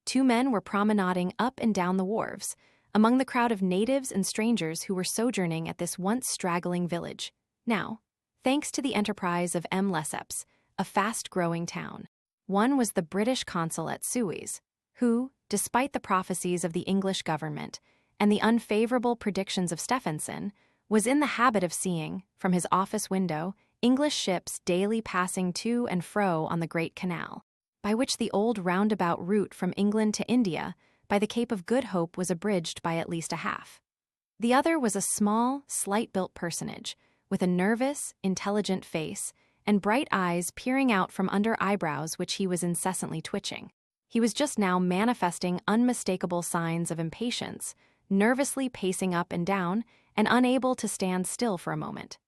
2 men were promenading up and down the wharves, among the crowd of natives and strangers who were sojourning at this once straggling village. Now, thanks to the enterprise of M. Lesseps, a fast-growing town. One was the British consul at Suez, who, despite the prophecies of the English government and the unfavorable predictions of Stephenson, was in the habit of seeing, from his office window, English ships daily passing to and fro on the Great Canal, by which the old roundabout route from England to India by the Cape of Good Hope was abridged by at least a half. The other was a small, slight-built personage, with a nervous, intelligent face and bright eyes peering out from under eyebrows which he was incessantly twitching. He was just now manifesting unmistakable signs of impatience, nervously pacing up and down, and unable to stand still for a moment.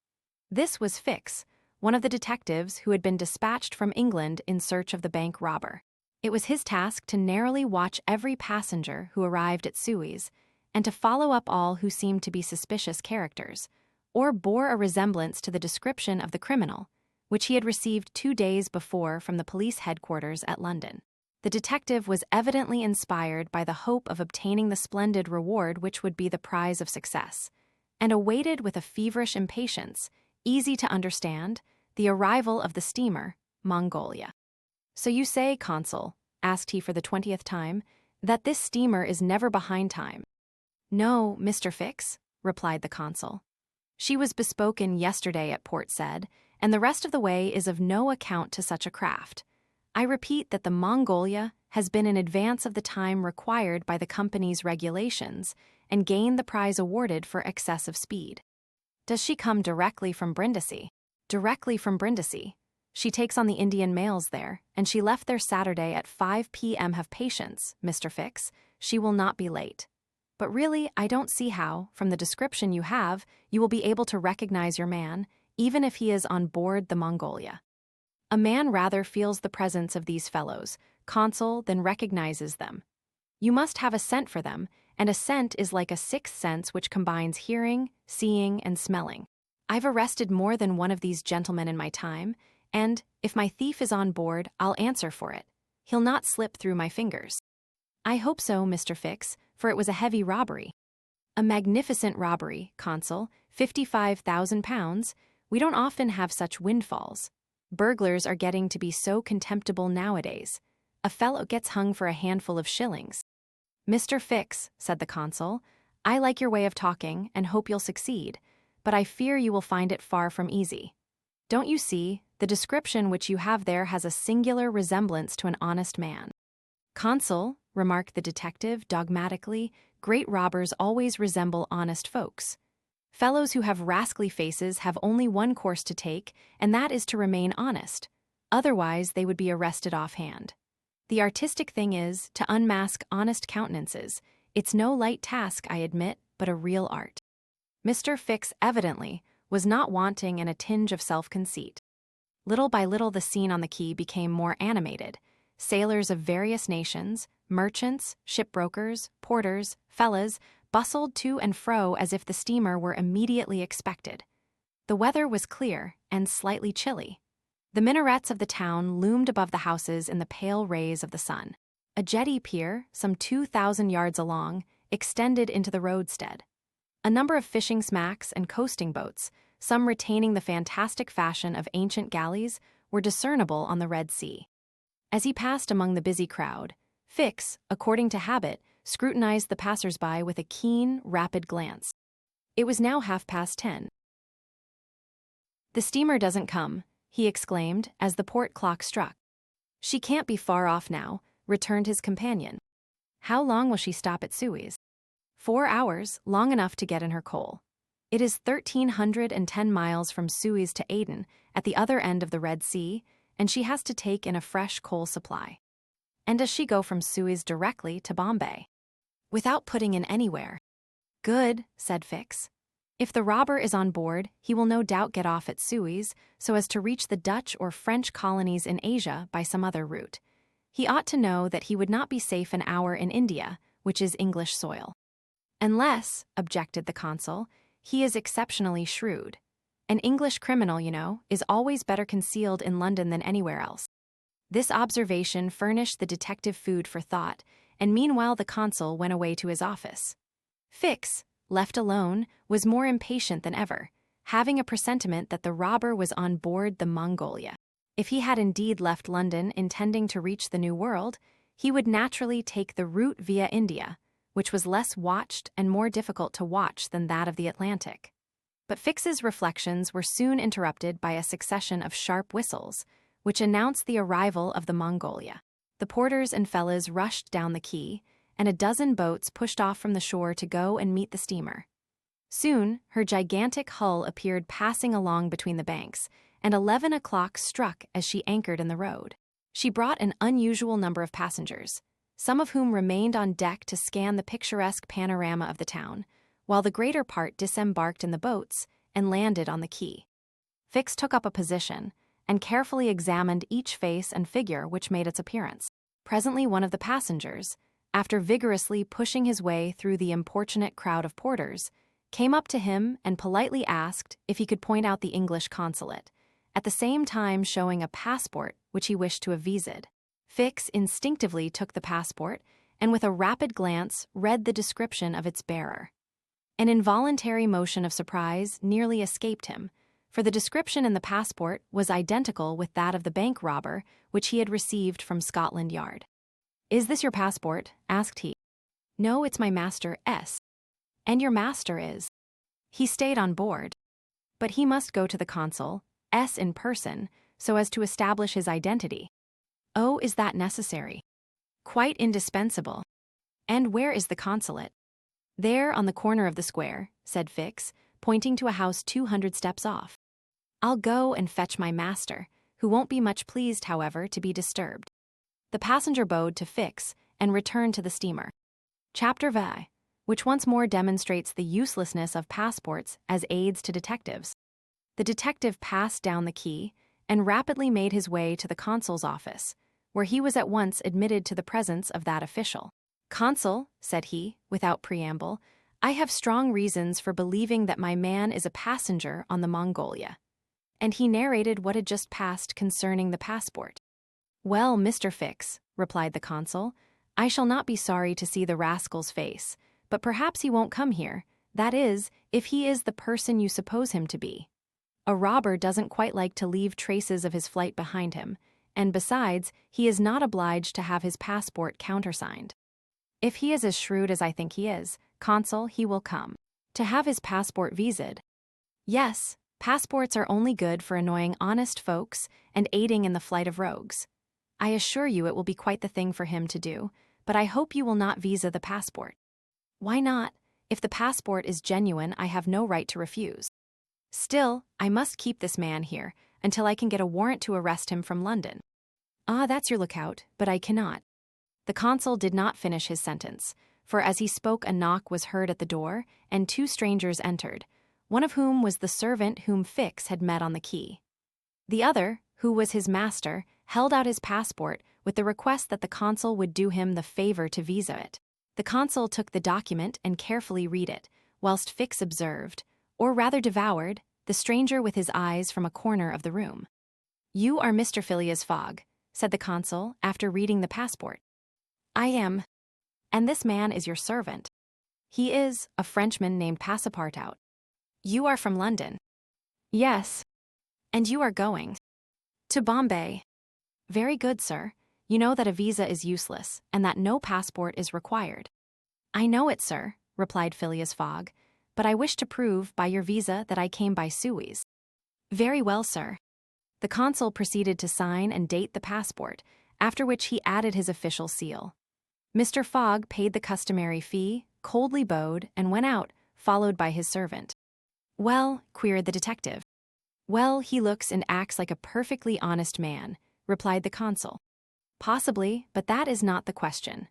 This was Fix, one of the detectives who had been dispatched from England in search of the bank robber. It was his task to narrowly watch every passenger who arrived at Suez, and to follow up all who seemed to be suspicious characters, or bore a resemblance to the description of the criminal, which he had received 2 days before from the police headquarters at London. The detective was evidently inspired by the hope of obtaining the splendid reward which would be the prize of success, and awaited with a feverish impatience, easy to understand, the arrival of the steamer, Mongolia. "So you say, Consul," asked he for the 20th time, "that this steamer is never behind time?" "No, Mr. Fix," replied the consul. "She was bespoken yesterday at Port Said, and the rest of the way is of no account to such a craft. I repeat that the Mongolia has been in advance of the time required by the company's regulations and gained the prize awarded for excessive speed." "Does she come directly from Brindisi?" "Directly from Brindisi. She takes on the Indian mails there, and she left there Saturday at 5 p.m. Have patience, Mr. Fix. She will not be late. But really, I don't see how, from the description you have, you will be able to recognize your man, even if he is on board the Mongolia." "A man rather feels the presence of these fellows, Consul, than recognizes them. You must have a scent for them, and a scent is like a sixth sense which combines hearing, seeing, and smelling. I've arrested more than one of these gentlemen in my time, and, if my thief is on board, I'll answer for it. He'll not slip through my fingers." "I hope so, Mr. Fix, for it was a heavy robbery." "A magnificent robbery, Consul, £55,000. We don't often have such windfalls. Burglars are getting to be so contemptible nowadays. A fellow gets hung for a handful of shillings." "Mr. Fix," said the consul, "I like your way of talking and hope you'll succeed, but I fear you will find it far from easy. Don't you see, the description which you have there has a singular resemblance to an honest man." "Consul," remarked the detective dogmatically, "great robbers always resemble honest folks. Fellows who have rascally faces have only one course to take, and that is to remain honest. Otherwise, they would be arrested offhand. The artistic thing is to unmask honest countenances. It's no light task, I admit, but a real art." Mr. Fix evidently was not wanting in a tinge of self-conceit. Little by little the scene on the quay became more animated. Sailors of various nations, merchants, shipbrokers, porters, fellahs, bustled to and fro as if the steamer were immediately expected. The weather was clear and slightly chilly. The minarets of the town loomed above the houses in the pale rays of the sun. A jetty pier, some 2,000 yards along, extended into the roadstead. A number of fishing smacks and coasting boats, some retaining the fantastic fashion of ancient galleys, were discernible on the Red Sea. As he passed among the busy crowd, Fix, according to habit, scrutinized the passers-by with a keen, rapid glance. It was now 10:30. "The steamer doesn't come," he exclaimed as the port clock struck. "She can't be far off now," returned his companion. "How long will she stop at Suez?" 4 hours, long enough to get in her coal. It is 1,310 miles from Suez to Aden, at the other end of the Red Sea, and she has to take in a fresh coal supply." "And does she go from Suez directly to Bombay?" "Without putting in anywhere." "Good," said Fix. "If the robber is on board, he will no doubt get off at Suez, so as to reach the Dutch or French colonies in Asia by some other route. He ought to know that he would not be safe an hour in India, which is English soil." "Unless," objected the consul, "he is exceptionally shrewd. An English criminal, you know, is always better concealed in London than anywhere else." This observation furnished the detective food for thought, and meanwhile the consul went away to his office. Fix, left alone, was more impatient than ever, having a presentiment that the robber was on board the Mongolia. If he had indeed left London intending to reach the New World, he would naturally take the route via India, which was less watched and more difficult to watch than that of the Atlantic. But Fix's reflections were soon interrupted by a succession of sharp whistles, which announced the arrival of the Mongolia. The porters and fellows rushed down the quay, and a dozen boats pushed off from the shore to go and meet the steamer. Soon, her gigantic hull appeared passing along between the banks, and 11 o'clock struck as she anchored in the road. She brought an unusual number of passengers, some of whom remained on deck to scan the picturesque panorama of the town, while the greater part disembarked in the boats and landed on the quay. Fix took up a position and carefully examined each face and figure which made its appearance. Presently one of the passengers, after vigorously pushing his way through the importunate crowd of porters, came up to him and politely asked if he could point out the English consulate, at the same time showing a passport which he wished to have visaed. Fix instinctively took the passport and with a rapid glance read the description of its bearer. An involuntary motion of surprise nearly escaped him, for the description in the passport was identical with that of the bank robber which he had received from Scotland Yard. "Is this your passport?" asked he. "No, it's my master S." "And your master is?" "He stayed on board." "But he must go to the consul, S, in person, so as to establish his identity." "Oh, is that necessary?" "Quite indispensable." "And where is the consulate?" "There, on the corner of the square," said Fix, pointing to a house 200 steps off. "I'll go and fetch my master, who won't be much pleased, however, to be disturbed." The passenger bowed to Fix and returned to the steamer. Chapter V, which once more demonstrates the uselessness of passports as aids to detectives. The detective passed down the quay and rapidly made his way to the consul's office, where he was at once admitted to the presence of that official. "Consul," said he, without preamble, "I have strong reasons for believing that my man is a passenger on the Mongolia." And he narrated what had just passed concerning the passport. "Well, Mr. Fix," replied the consul, "I shall not be sorry to see the rascal's face, but perhaps he won't come here, that is, if he is the person you suppose him to be. A robber doesn't quite like to leave traces of his flight behind him, and besides, he is not obliged to have his passport countersigned. If he is as shrewd as I think he is, consul, he will come. To have his passport visaed." "Yes, passports are only good for annoying honest folks and aiding in the flight of rogues. I assure you it will be quite the thing for him to do, but I hope you will not visa the passport." "Why not? If the passport is genuine, I have no right to refuse." "Still, I must keep this man here until I can get a warrant to arrest him from London." "Ah, that's your lookout, but I cannot." The consul did not finish his sentence, for as he spoke a knock was heard at the door, and two strangers entered, one of whom was the servant whom Fix had met on the quay. The other, who was his master, held out his passport with the request that the consul would do him the favor to visa it. The consul took the document and carefully read it, whilst Fix observed, or rather devoured, the stranger with his eyes from a corner of the room. "You are Mr. Phileas Fogg," said the consul after reading the passport. "I am." "And this man is your servant?" "He is, a Frenchman named Passepartout." "You are from London?" "Yes." "And you are going?" "To Bombay." "Very good, sir. You know that a visa is useless, and that no passport is required." "I know it, sir," replied Phileas Fogg, "but I wish to prove by your visa that I came by Suez." "Very well, sir." The consul proceeded to sign and date the passport, after which he added his official seal. Mr. Fogg paid the customary fee, coldly bowed, and went out, followed by his servant. "Well," queried the detective. "Well, he looks and acts like a perfectly honest man," replied the consul. "Possibly, but that is not the question.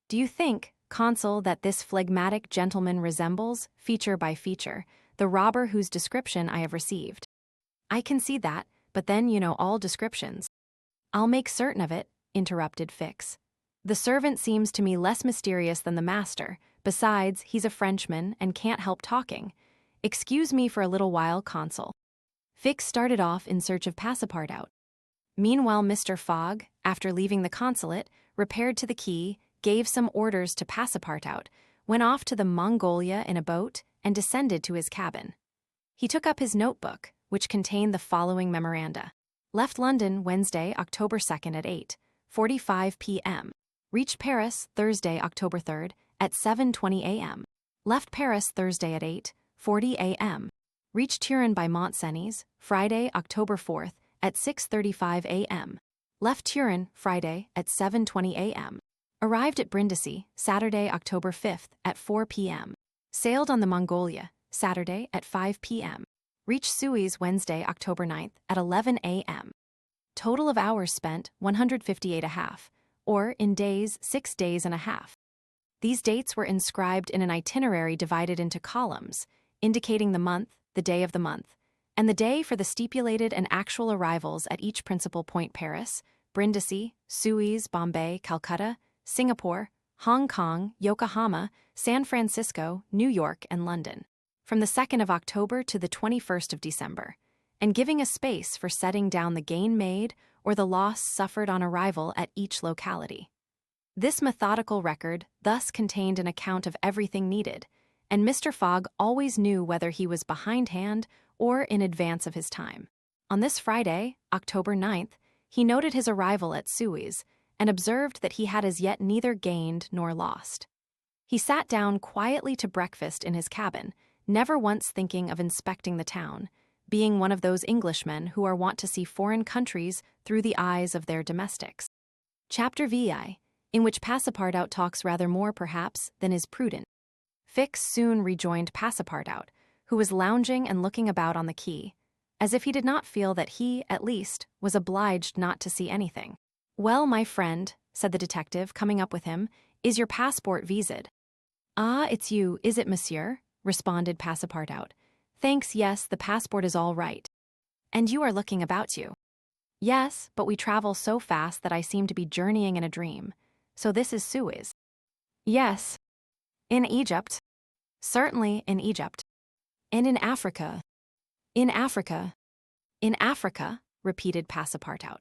Do you think, consul, that this phlegmatic gentleman resembles, feature by feature, the robber whose description I have received?" "I can see that, but then you know all descriptions." "I'll make certain of it," interrupted Fix. "The servant seems to me less mysterious than the master. Besides, he's a Frenchman and can't help talking. Excuse me for a little while, consul." Fix started off in search of Passepartout. Meanwhile, Mr. Fogg, after leaving the consulate, repaired to the quay, gave some orders to Passepartout, went off to the Mongolia in a boat, and descended to his cabin. He took up his notebook, which contained the following memoranda. Left London Wednesday, October 2nd at 8:45 p.m. Reached Paris Thursday, October 3rd at 7:20 a.m. Left Paris Thursday at 8:40 a.m. Reached Turin by Mont-Cenis Friday, October 4th at 6:35 a.m. Left Turin Friday at 7:20 a.m. Arrived at Brindisi Saturday, October 5th at 4 p.m. Sailed on the Mongolia Saturday at 5 p.m. Reached Suez Wednesday, October 9th at 11 a.m. Total of hours spent 158.5, or in days 6 days and a half. These dates were inscribed in an itinerary divided into columns, indicating the month, the day of the month, and the day for the stipulated and actual arrivals at each principal point: Paris, Brindisi, Suez, Bombay, Calcutta, Singapore, Hong Kong, Yokohama, San Francisco, New York, and London, from the 2nd of October to the 21st of December, and giving a space for setting down the gain made or the loss suffered on arrival at each locality. This methodical record thus contained an account of everything needed, and Mr. Fogg always knew whether he was behindhand or in advance of his time. On this Friday, October 9th, he noted his arrival at Suez and observed that he had as yet neither gained nor lost. He sat down quietly to breakfast in his cabin, never once thinking of inspecting the town, being one of those Englishmen who are wont to see foreign countries through the eyes of their domestics. Chapter VI, in which Passepartout talks rather more, perhaps, than is prudent. Fix soon rejoined Passepartout, who was lounging and looking about on the quay, as if he did not feel that he, at least, was obliged not to see anything. "Well, my friend," said the detective, coming up with him, "is your passport visaed?" "Ah, it's you, is it, monsieur?" responded Passepartout. "Thanks, yes, the passport is all right." "And you are looking about you?" "Yes, but we travel so fast that I seem to be journeying in a dream. So this is Suez?" "Yes." "In Egypt?" "Certainly, in Egypt." "And in Africa?" "In Africa." "In Africa?" repeated Passepartout.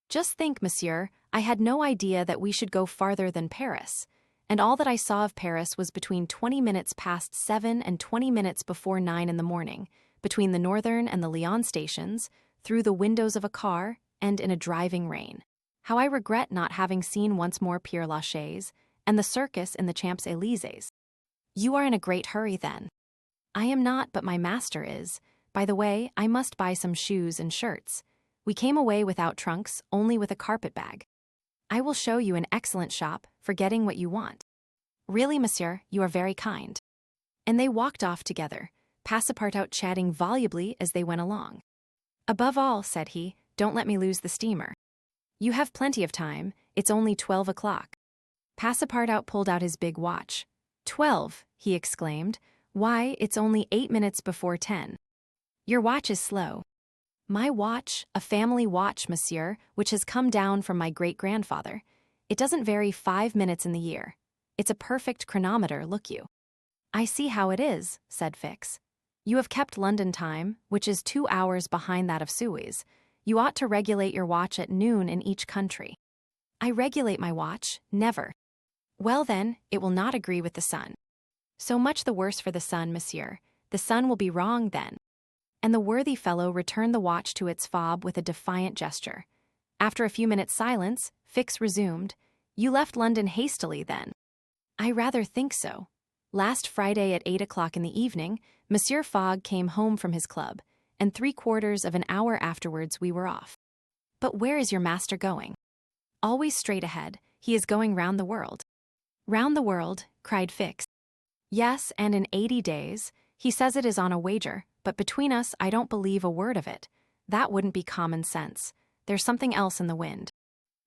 "Just think, monsieur, I had no idea that we should go farther than Paris, and all that I saw of Paris was between 20 minutes past 7 and 20 minutes before 9 in the morning, between the Northern and the Lyon stations, through the windows of a car, and in a driving rain. How I regret not having seen once more Père Lachaise and the circus in the Champs-Élysées." "You are in a great hurry, then." "I am not, but my master is. By the way, I must buy some shoes and shirts. We came away without trunks, only with a carpet-bag. I will show you an excellent shop for getting what you want." "Really, monsieur, you are very kind." And they walked off together, Passepartout chatting volubly as they went along. "Above all," said he, "don't let me lose the steamer." "You have plenty of time, it's only 12 o'clock." Passepartout pulled out his big watch. "12," he exclaimed. "Why, it's only 8 minutes before 10. Your watch is slow." "My watch, a family watch, monsieur, which has come down from my great-grandfather. It doesn't vary 5 minutes in the year. It's a perfect chronometer, look you." "I see how it is," said Fix. "You have kept London time, which is 2 hours behind that of Suez. You ought to regulate your watch at noon in each country." "I regulate my watch, never." "Well then, it will not agree with the sun." "So much the worse for the sun, monsieur. The sun will be wrong then." And the worthy fellow returned the watch to its fob with a defiant gesture. After a few minutes' silence, Fix resumed, "You left London hastily, then?" "I rather think so. Last Friday at 8 o'clock in the evening, Monsieur Fogg came home from his club, and 3/4 of an hour afterwards we were off." "But where is your master going?" "Always straight ahead. He is going round the world." "Round the world?" cried Fix. "Yes, and in 80 days. He says it is on a wager, but between us I don't believe a word of it. That wouldn't be common sense. There's something else in the wind."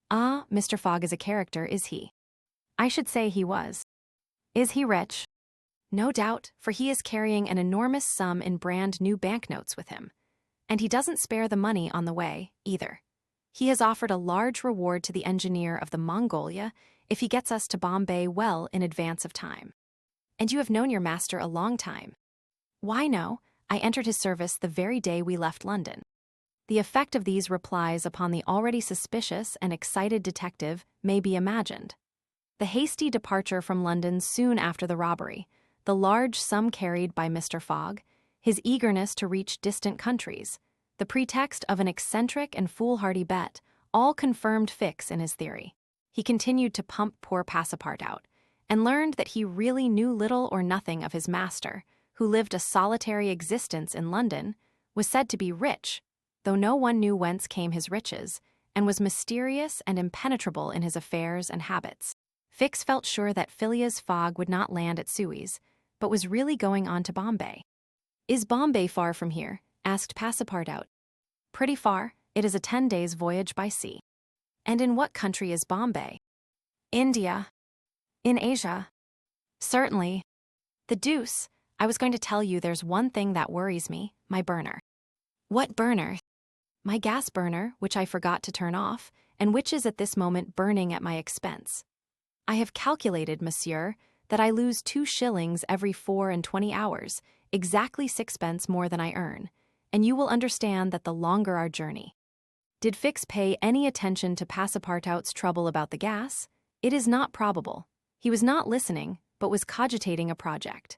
"Ah, Mr. Fogg is a character, is he?" "I should say he was." "Is he rich?" "No doubt, for he is carrying an enormous sum in brand-new banknotes with him. And he doesn't spare the money on the way, either. He has offered a large reward to the engineer of the Mongolia if he gets us to Bombay well in advance of time." "And you have known your master a long time?" "Why, no. I entered his service the very day we left London." The effect of these replies upon the already suspicious and excited detective may be imagined. The hasty departure from London soon after the robbery, the large sum carried by Mr. Fogg, his eagerness to reach distant countries, the pretext of an eccentric and foolhardy bet, all confirmed Fix in his theory. He continued to pump poor Passepartout out, and learned that he really knew little or nothing of his master, who lived a solitary existence in London, was said to be rich, though no one knew whence came his riches, and was mysterious and impenetrable in his affairs and habits. Fix felt sure that Phileas Fogg would not land at Suez, but was really going on to Bombay. "Is Bombay far from here?" asked Passepartout. "Pretty far. It is a 10 days' voyage by sea." "And in what country is Bombay?" "India." "In Asia?" "Certainly." "The deuce! I was going to tell you there's one thing that worries me, my burner." "What burner?" "My gas burner, which I forgot to turn off, and which is at this moment burning at my expense. I have calculated, monsieur, that I lose 2 shillings every 24 hours, exactly 6 pence more than I earn, and you will understand that the longer our journey." Did Fix pay any attention to Passepartout's trouble about the gas? It is not probable. He was not listening, but was cogitating a project.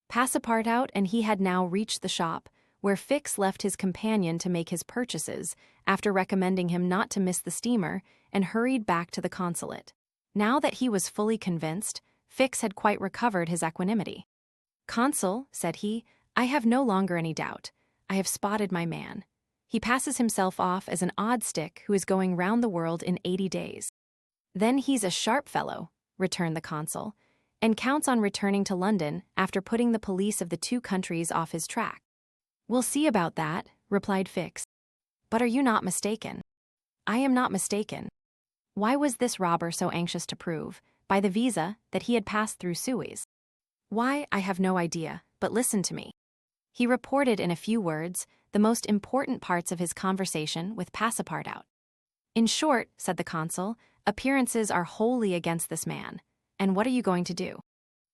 Passepartout and he had now reached the shop, where Fix left his companion to make his purchases, after recommending him not to miss the steamer, and hurried back to the consulate. Now that he was fully convinced, Fix had quite recovered his equanimity. "Consul," said he, "I have no longer any doubt. I have spotted my man. He passes himself off as an odd stick who is going round the world in 80 days. "Then he's a sharp fellow," returned the consul, "and counts on returning to London after putting the police of the 2 countries off his track." "We'll see about that," replied Fix. "But are you not mistaken?" "I am not mistaken." Why was this robber so anxious to prove, by the visa, that he had passed through Suez? Why, I have no idea, but listen to me. He reported in a few words the most important parts of his conversation with Passepartout. "In short," said the consul, "appearances are wholly against this man. And what are you going to do?"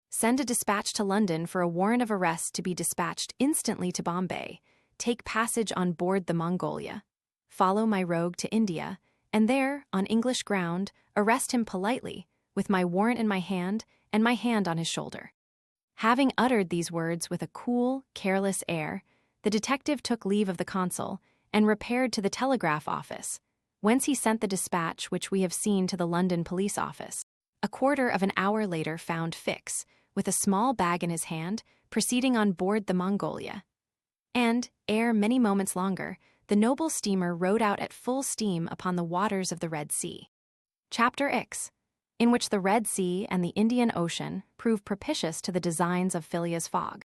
"Send a dispatch to London for a warrant of arrest to be dispatched instantly to Bombay, take passage on board the Mongolia, follow my rogue to India, and there, on English ground, arrest him politely, with my warrant in my hand and my hand on his shoulder." Having uttered these words with a cool, careless air, the detective took leave of the consul and repaired to the telegraph office, whence he sent the dispatch which we have seen to the London police office. A quarter of an hour later found Fix, with a small bag in his hand, proceeding on board the Mongolia. And, ere many moments longer, the noble steamer rode out at full steam upon the waters of the Red Sea. Chapter X, in which the Red Sea and the Indian Ocean prove propitious to the designs of Phileas Fogg.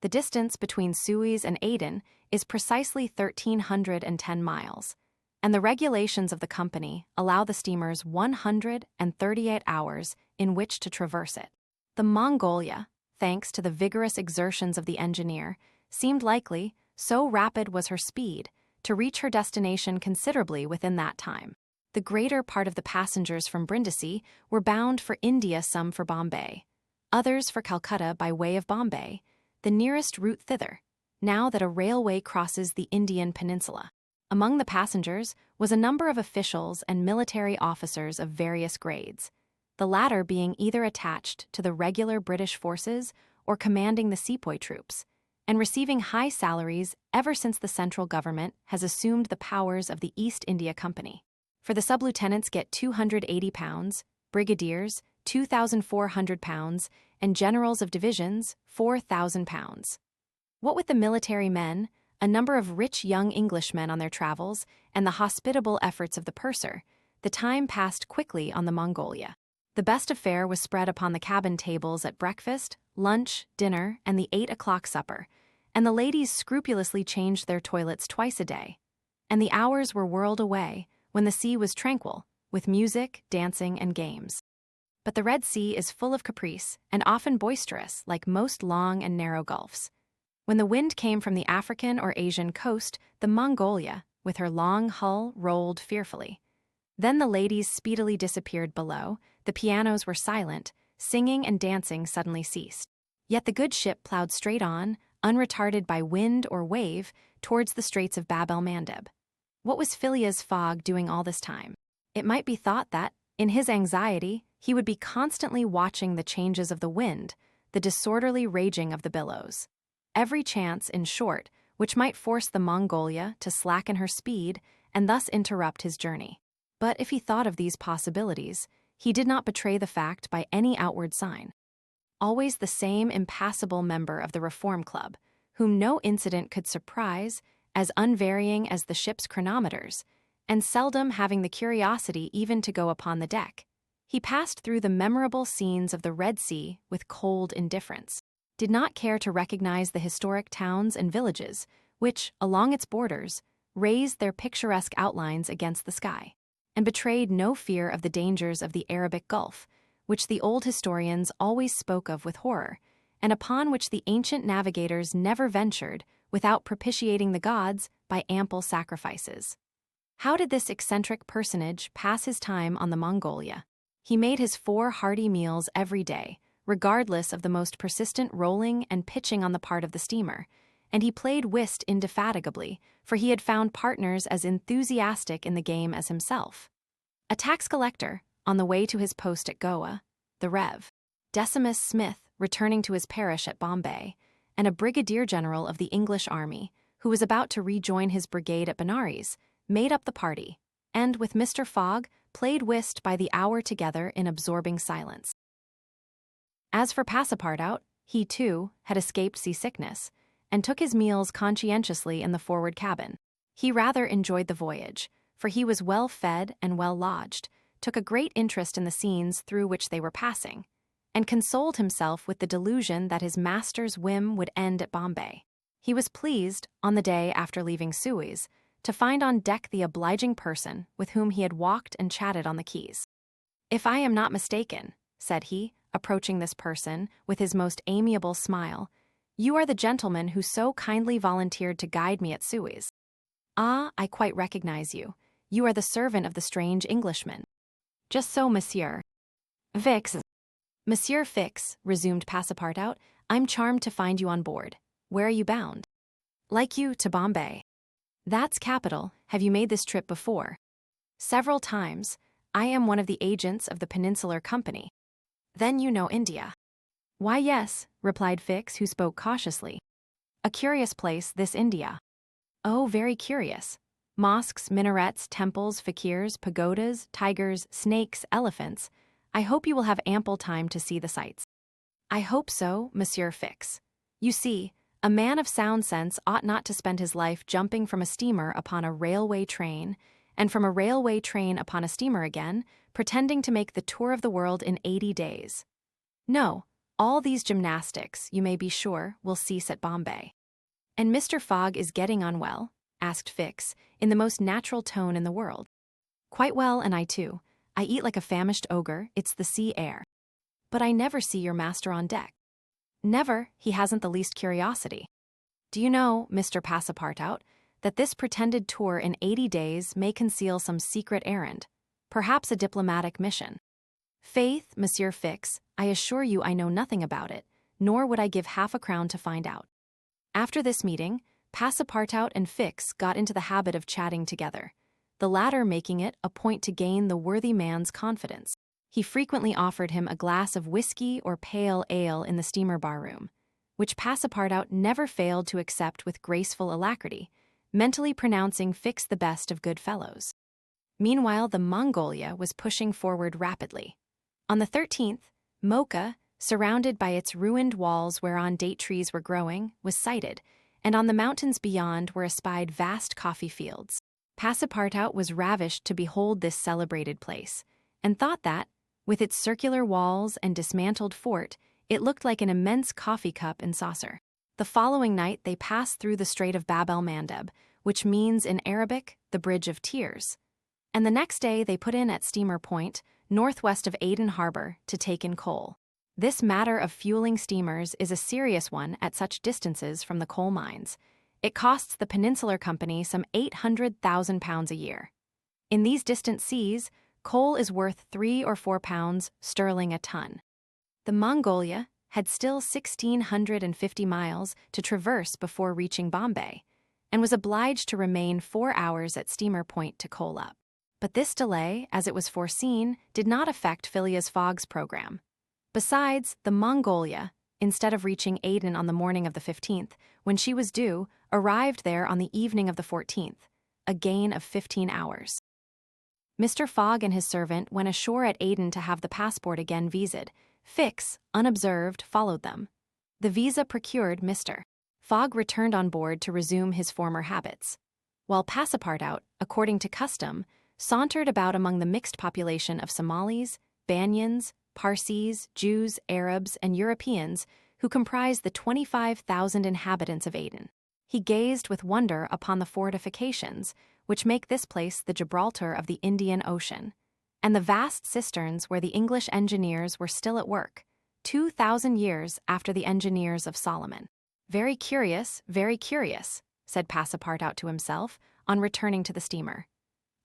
The distance between Suez and Aden is precisely 1,310 miles, and the regulations of the company allow the steamers 138 hours in which to traverse it. The Mongolia, thanks to the vigorous exertions of the engineer, seemed likely, so rapid was her speed, to reach her destination considerably within that time. The greater part of the passengers from Brindisi were bound for India, some for Bombay, others for Calcutta by way of Bombay, the nearest route thither, now that a railway crosses the Indian peninsula. Among the passengers was a number of officials and military officers of various grades, the latter being either attached to the regular British forces or commanding the sepoy troops, and receiving high salaries ever since the central government has assumed the powers of the East India Company. For the sub-lieutenants get £280, brigadiers £2,400, and generals of divisions £4,000. What with the military men, a number of rich young Englishmen on their travels, and the hospitable efforts of the purser, the time passed quickly on the Mongolia. The best of fare was spread upon the cabin tables at breakfast, lunch, dinner, and the 8 o'clock supper, and the ladies scrupulously changed their toilets twice a day. And the hours were whirled away, when the sea was tranquil, with music, dancing, and games. But the Red Sea is full of caprice, and often boisterous, like most long and narrow gulfs. When the wind came from the African or Asian coast, the Mongolia, with her long hull, rolled fearfully. Then the ladies speedily disappeared below, the pianos were silent, singing and dancing suddenly ceased. Yet the good ship ploughed straight on, unretarded by wind or wave, towards the Straits of Bab el-Mandeb. What was Phileas Fogg doing all this time? It might be thought that, in his anxiety, He would be constantly watching the changes of the wind, the disorderly raging of the billows. Every chance, in short, which might force the Mongolia to slacken her speed and thus interrupt his journey. But if he thought of these possibilities, he did not betray the fact by any outward sign. Always the same impassible member of the Reform Club, whom no incident could surprise, as unvarying as the ship's chronometers, and seldom having the curiosity even to go upon the deck, he passed through the memorable scenes of the Red Sea with cold indifference, did not care to recognize the historic towns and villages which, along its borders, raised their picturesque outlines against the sky, and betrayed no fear of the dangers of the Arabic Gulf, which the old historians always spoke of with horror, and upon which the ancient navigators never ventured without propitiating the gods by ample sacrifices. How did this eccentric personage pass his time on the Mongolia? He made his 4 hearty meals every day, regardless of the most persistent rolling and pitching on the part of the steamer, and he played whist indefatigably, for he had found partners as enthusiastic in the game as himself. A tax collector, on the way to his post at Goa, the Rev. Decimus Smith, returning to his parish at Bombay, and a brigadier general of the English army, who was about to rejoin his brigade at Benares, made up the party, and, with Mr. Fogg, played whist by the hour together in absorbing silence. As for Passepartout, he, too, had escaped seasickness, and took his meals conscientiously in the forward cabin. He rather enjoyed the voyage, for he was well fed and well lodged, took a great interest in the scenes through which they were passing, and consoled himself with the delusion that his master's whim would end at Bombay. He was pleased, on the day after leaving Suez, to find on deck the obliging person with whom he had walked and chatted on the quays. "If I am not mistaken," said he, approaching this person with his most amiable smile, "you are the gentleman who so kindly volunteered to guide me at Suez. Ah, I quite recognize you. You are the servant of the strange Englishman." "Just so, monsieur." "Fix." "Monsieur Fix," resumed Passepartout, "I'm charmed to find you on board. Where are you bound?" "Like you, to Bombay." "That's capital. Have you made this trip before?" "Several times. I am one of the agents of the Peninsular Company." "Then you know India." "Why, yes," replied Fix, who spoke cautiously. "A curious place, this India." "Oh, very curious. Mosques, minarets, temples, fakirs, pagodas, tigers, snakes, elephants. I hope you will have ample time to see the sights." "I hope so, Monsieur Fix. You see, a man of sound sense ought not to spend his life jumping from a steamer upon a railway train, and from a railway train upon a steamer again, pretending to make the tour of the world in 80 days. No, all these gymnastics, you may be sure, will cease at Bombay." "And Mr. Fogg is getting on well?" asked Fix, in the most natural tone in the world. "Quite well, and I too. I eat like a famished ogre, it's the sea air." "But I never see your master on deck." "Never, he hasn't the least curiosity. Do you know, Mr. Passepartout, that this pretended tour in 80 days may conceal some secret errand, perhaps a diplomatic mission?" "Faith, Monsieur Fix, I assure you I know nothing about it, nor would I give half a crown to find out." After this meeting, Passepartout and Fix got into the habit of chatting together, the latter making it a point to gain the worthy man's confidence. He frequently offered him a glass of whiskey or pale ale in the steamer bar-room, which Passepartout never failed to accept with graceful alacrity, mentally pronouncing Fix the best of good fellows. Meanwhile, the Mongolia was pushing forward rapidly. On the 13th, Mocha, surrounded by its ruined walls whereon date trees were growing, was sighted, and on the mountains beyond were espied vast coffee fields. Passepartout was ravished to behold this celebrated place, and thought that, with its circular walls and dismantled fort, it looked like an immense coffee cup and saucer. The following night they passed through the Strait of Bab el-Mandeb, which means in Arabic, the Bridge of Tears, and the next day they put in at Steamer Point, northwest of Aden Harbor, to take in coal. This matter of fueling steamers is a serious one at such distances from the coal mines. It costs the Peninsular Company some £800,000 a year. In these distant seas, coal is worth £3 or £4 sterling a ton. The Mongolia had still 1,650 miles to traverse before reaching Bombay, and was obliged to remain 4 hours at Steamer Point to coal up. But this delay, as it was foreseen, did not affect Phileas Fogg's program. Besides, the Mongolia, instead of reaching Aden on the morning of the 15th, when she was due, arrived there on the evening of the 14th, a gain of 15 hours. Mr. Fogg and his servant went ashore at Aden to have the passport again visaed. Fix, unobserved, followed them. The visa procured, Mr. Fogg returned on board to resume his former habits, while Passepartout, according to custom, sauntered about among the mixed population of Somalis, Banyans, Parsees, Jews, Arabs, and Europeans who comprise the 25,000 inhabitants of Aden. He gazed with wonder upon the fortifications, which make this place the Gibraltar of the Indian Ocean, and the vast cisterns where the English engineers were still at work, 2,000 years after the engineers of Solomon. Very curious, said Passepartout to himself on returning to the steamer.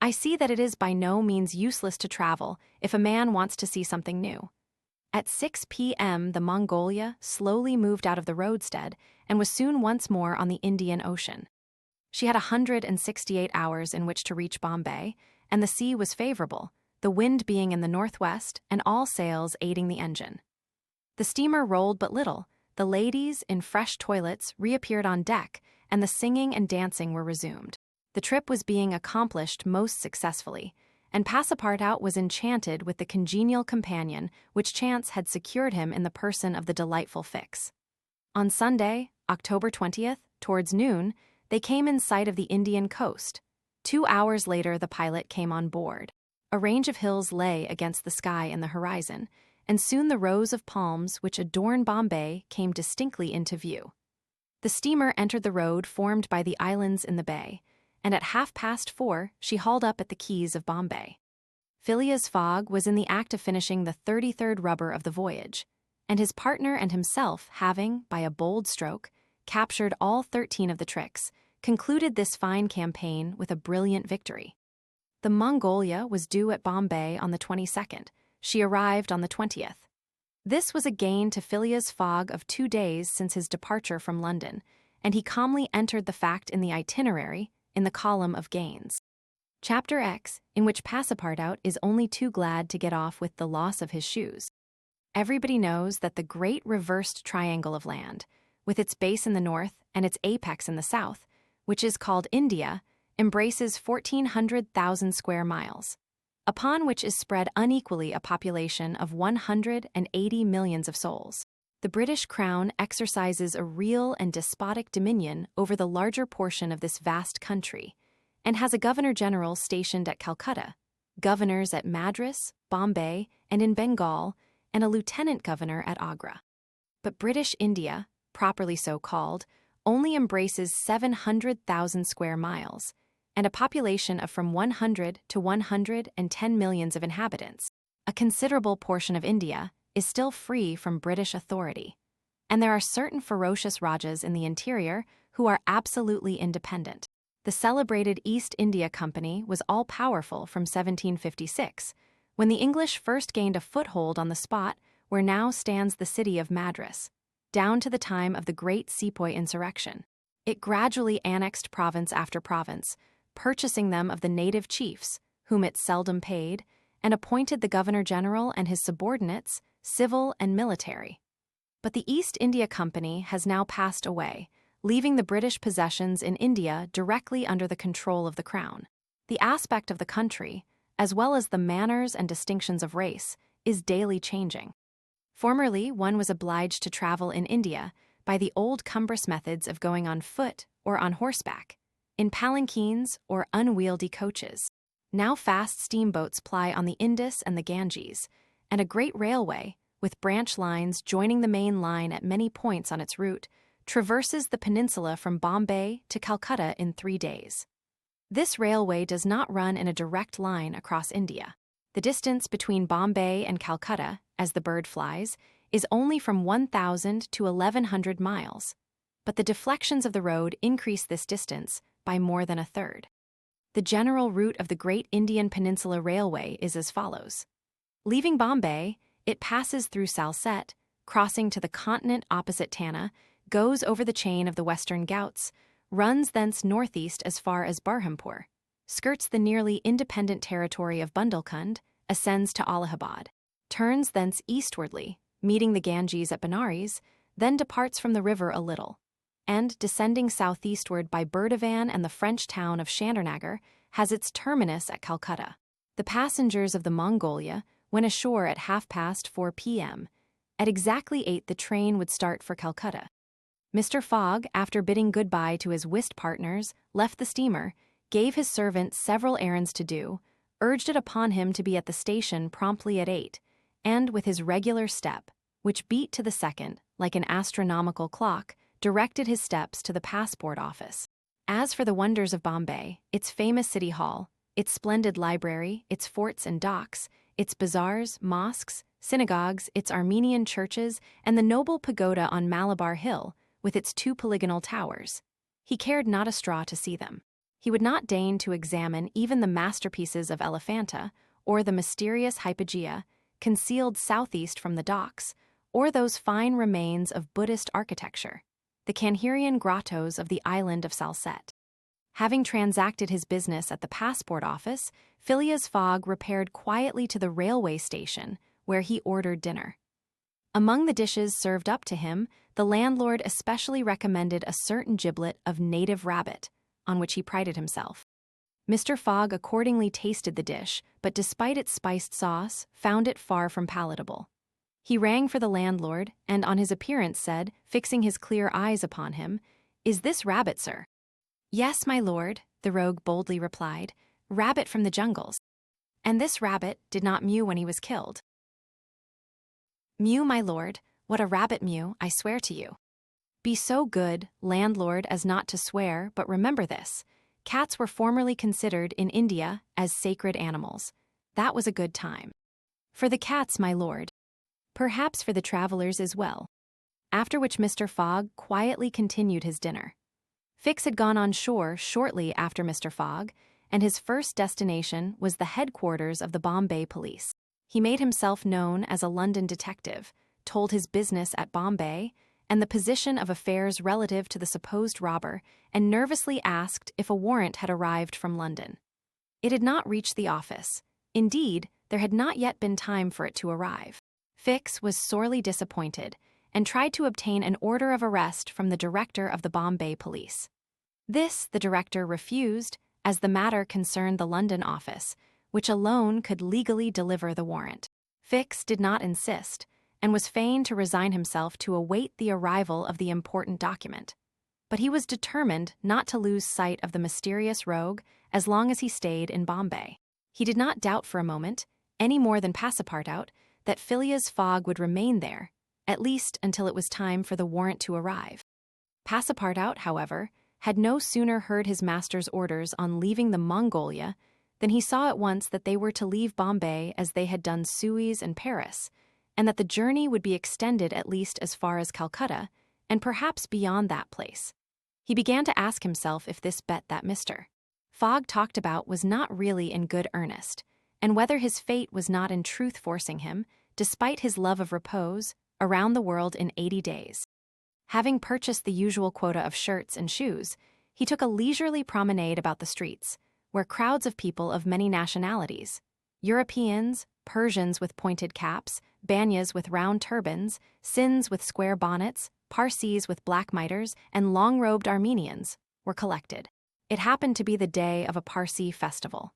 I see that it is by no means useless to travel if a man wants to see something new. At 6 p.m. the Mongolia slowly moved out of the roadstead and was soon once more on the Indian Ocean. She had 168 hours in which to reach Bombay, and the sea was favorable, the wind being in the northwest and all sails aiding the engine. The steamer rolled but little, the ladies, in fresh toilets, reappeared on deck, and the singing and dancing were resumed. The trip was being accomplished most successfully, and Passepartout was enchanted with the congenial companion which chance had secured him in the person of the delightful Fix. On Sunday, October 20th, towards noon, they came in sight of the Indian coast. 2 hours later the pilot came on board. A range of hills lay against the sky in the horizon, and soon the rows of palms which adorn Bombay came distinctly into view. The steamer entered the road formed by the islands in the bay, and at 4:30 she hauled up at the quays of Bombay. Phileas Fogg was in the act of finishing the 33rd rubber of the voyage, and his partner and himself having, by a bold stroke, captured all 13 of the tricks, concluded this fine campaign with a brilliant victory. The Mongolia was due at Bombay on the 22nd. She arrived on the 20th. This was a gain to Phileas Fogg of 2 days since his departure from London, and he calmly entered the fact in the itinerary in the column of gains. Chapter X, in which Passepartout is only too glad to get off with the loss of his shoes. Everybody knows that the great reversed triangle of land, with its base in the north and its apex in the south, which is called India, embraces 1,400,000 square miles, upon which is spread unequally a population of 180 millions of souls. The British Crown exercises a real and despotic dominion over the larger portion of this vast country, and has a Governor-General stationed at Calcutta, governors at Madras, Bombay, and in Bengal, and a lieutenant governor at Agra. But British India, properly so called, only embraces 700,000 square miles, and a population of from 100 to 110 millions of inhabitants. A considerable portion of India is still free from British authority, and there are certain ferocious Rajas in the interior who are absolutely independent. The celebrated East India Company was all-powerful from 1756, when the English first gained a foothold on the spot where now stands the city of Madras, down to the time of the great Sepoy insurrection. It gradually annexed province after province, purchasing them of the native chiefs, whom it seldom paid, and appointed the Governor-General and his subordinates, civil and military. But the East India Company has now passed away, leaving the British possessions in India directly under the control of the Crown. The aspect of the country, as well as the manners and distinctions of race, is daily changing. Formerly, one was obliged to travel in India by the old cumbrous methods of going on foot or on horseback, in palanquins or unwieldy coaches. Now fast steamboats ply on the Indus and the Ganges, and a great railway, with branch lines joining the main line at many points on its route, traverses the peninsula from Bombay to Calcutta in 3 days. This railway does not run in a direct line across India. The distance between Bombay and Calcutta, as the bird flies, is only from 1,000 to 1,100 miles, but the deflections of the road increase this distance by more than a third. The general route of the Great Indian Peninsula Railway is as follows. Leaving Bombay, it passes through Salsette, crossing to the continent opposite Tanna, goes over the chain of the Western Ghauts, runs thence northeast as far as Barhampur, skirts the nearly independent territory of Bundelkhand, ascends to Allahabad, turns thence eastwardly, meeting the Ganges at Benares, then departs from the river a little, and, descending southeastward by Burdivan and the French town of Chandernagor, has its terminus at Calcutta. The passengers of the Mongolia went ashore at 4:30 p.m. At exactly 8 the train would start for Calcutta. Mr. Fogg, after bidding goodbye to his whist partners, left the steamer, gave his servant several errands to do, urged it upon him to be at the station promptly at 8, and with his regular step, which beat to the second, like an astronomical clock, directed his steps to the passport office. As for the wonders of Bombay, its famous city hall, its splendid library, its forts and docks, its bazaars, mosques, synagogues, its Armenian churches, and the noble pagoda on Malabar Hill, with its 2 polygonal towers, he cared not a straw to see them. He would not deign to examine even the masterpieces of Elephanta, or the mysterious Hypageia, concealed southeast from the docks, or those fine remains of Buddhist architecture, the Kanherian grottos of the island of Salsette. Having transacted his business at the passport office, Phileas Fogg repaired quietly to the railway station, where he ordered dinner. Among the dishes served up to him, the landlord especially recommended a certain giblet of native rabbit, on which he prided himself. Mr. Fogg accordingly tasted the dish, but despite its spiced sauce, found it far from palatable. He rang for the landlord, and on his appearance said, fixing his clear eyes upon him, "Is this rabbit, sir?" "Yes, my lord," the rogue boldly replied, "rabbit from the jungles. And this rabbit did not mew when he was killed." "Mew, my lord, what a rabbit mew, I swear to you." "Be so good, landlord, as not to swear, but remember this. Cats were formerly considered in India as sacred animals. That was a good time. For the cats, my lord. Perhaps for the travelers as well." After which Mr. Fogg quietly continued his dinner. Fix had gone on shore shortly after Mr. Fogg, and his first destination was the headquarters of the Bombay police. He made himself known as a London detective, told his business at Bombay, and the position of affairs relative to the supposed robber, and nervously asked if a warrant had arrived from London. It had not reached the office. Indeed, there had not yet been time for it to arrive. Fix was sorely disappointed, and tried to obtain an order of arrest from the director of the Bombay police. This the director refused, as the matter concerned the London office, which alone could legally deliver the warrant. Fix did not insist, and was fain to resign himself to await the arrival of the important document. But he was determined not to lose sight of the mysterious rogue as long as he stayed in Bombay. He did not doubt for a moment, any more than Passepartout, that Phileas Fogg would remain there, at least until it was time for the warrant to arrive. Passepartout, however, had no sooner heard his master's orders on leaving the Mongolia than he saw at once that they were to leave Bombay as they had done Suez and Paris, and that the journey would be extended at least as far as Calcutta, and perhaps beyond that place. He began to ask himself if this bet that Mr. Fogg talked about was not really in good earnest, and whether his fate was not in truth forcing him, despite his love of repose, around the world in 80 days. Having purchased the usual quota of shirts and shoes, he took a leisurely promenade about the streets, where crowds of people of many nationalities, Europeans, Persians with pointed caps, Banyas with round turbans, Sinds with square bonnets, Parsees with black mitres, and long-robed Armenians, were collected. It happened to be the day of a Parsee festival.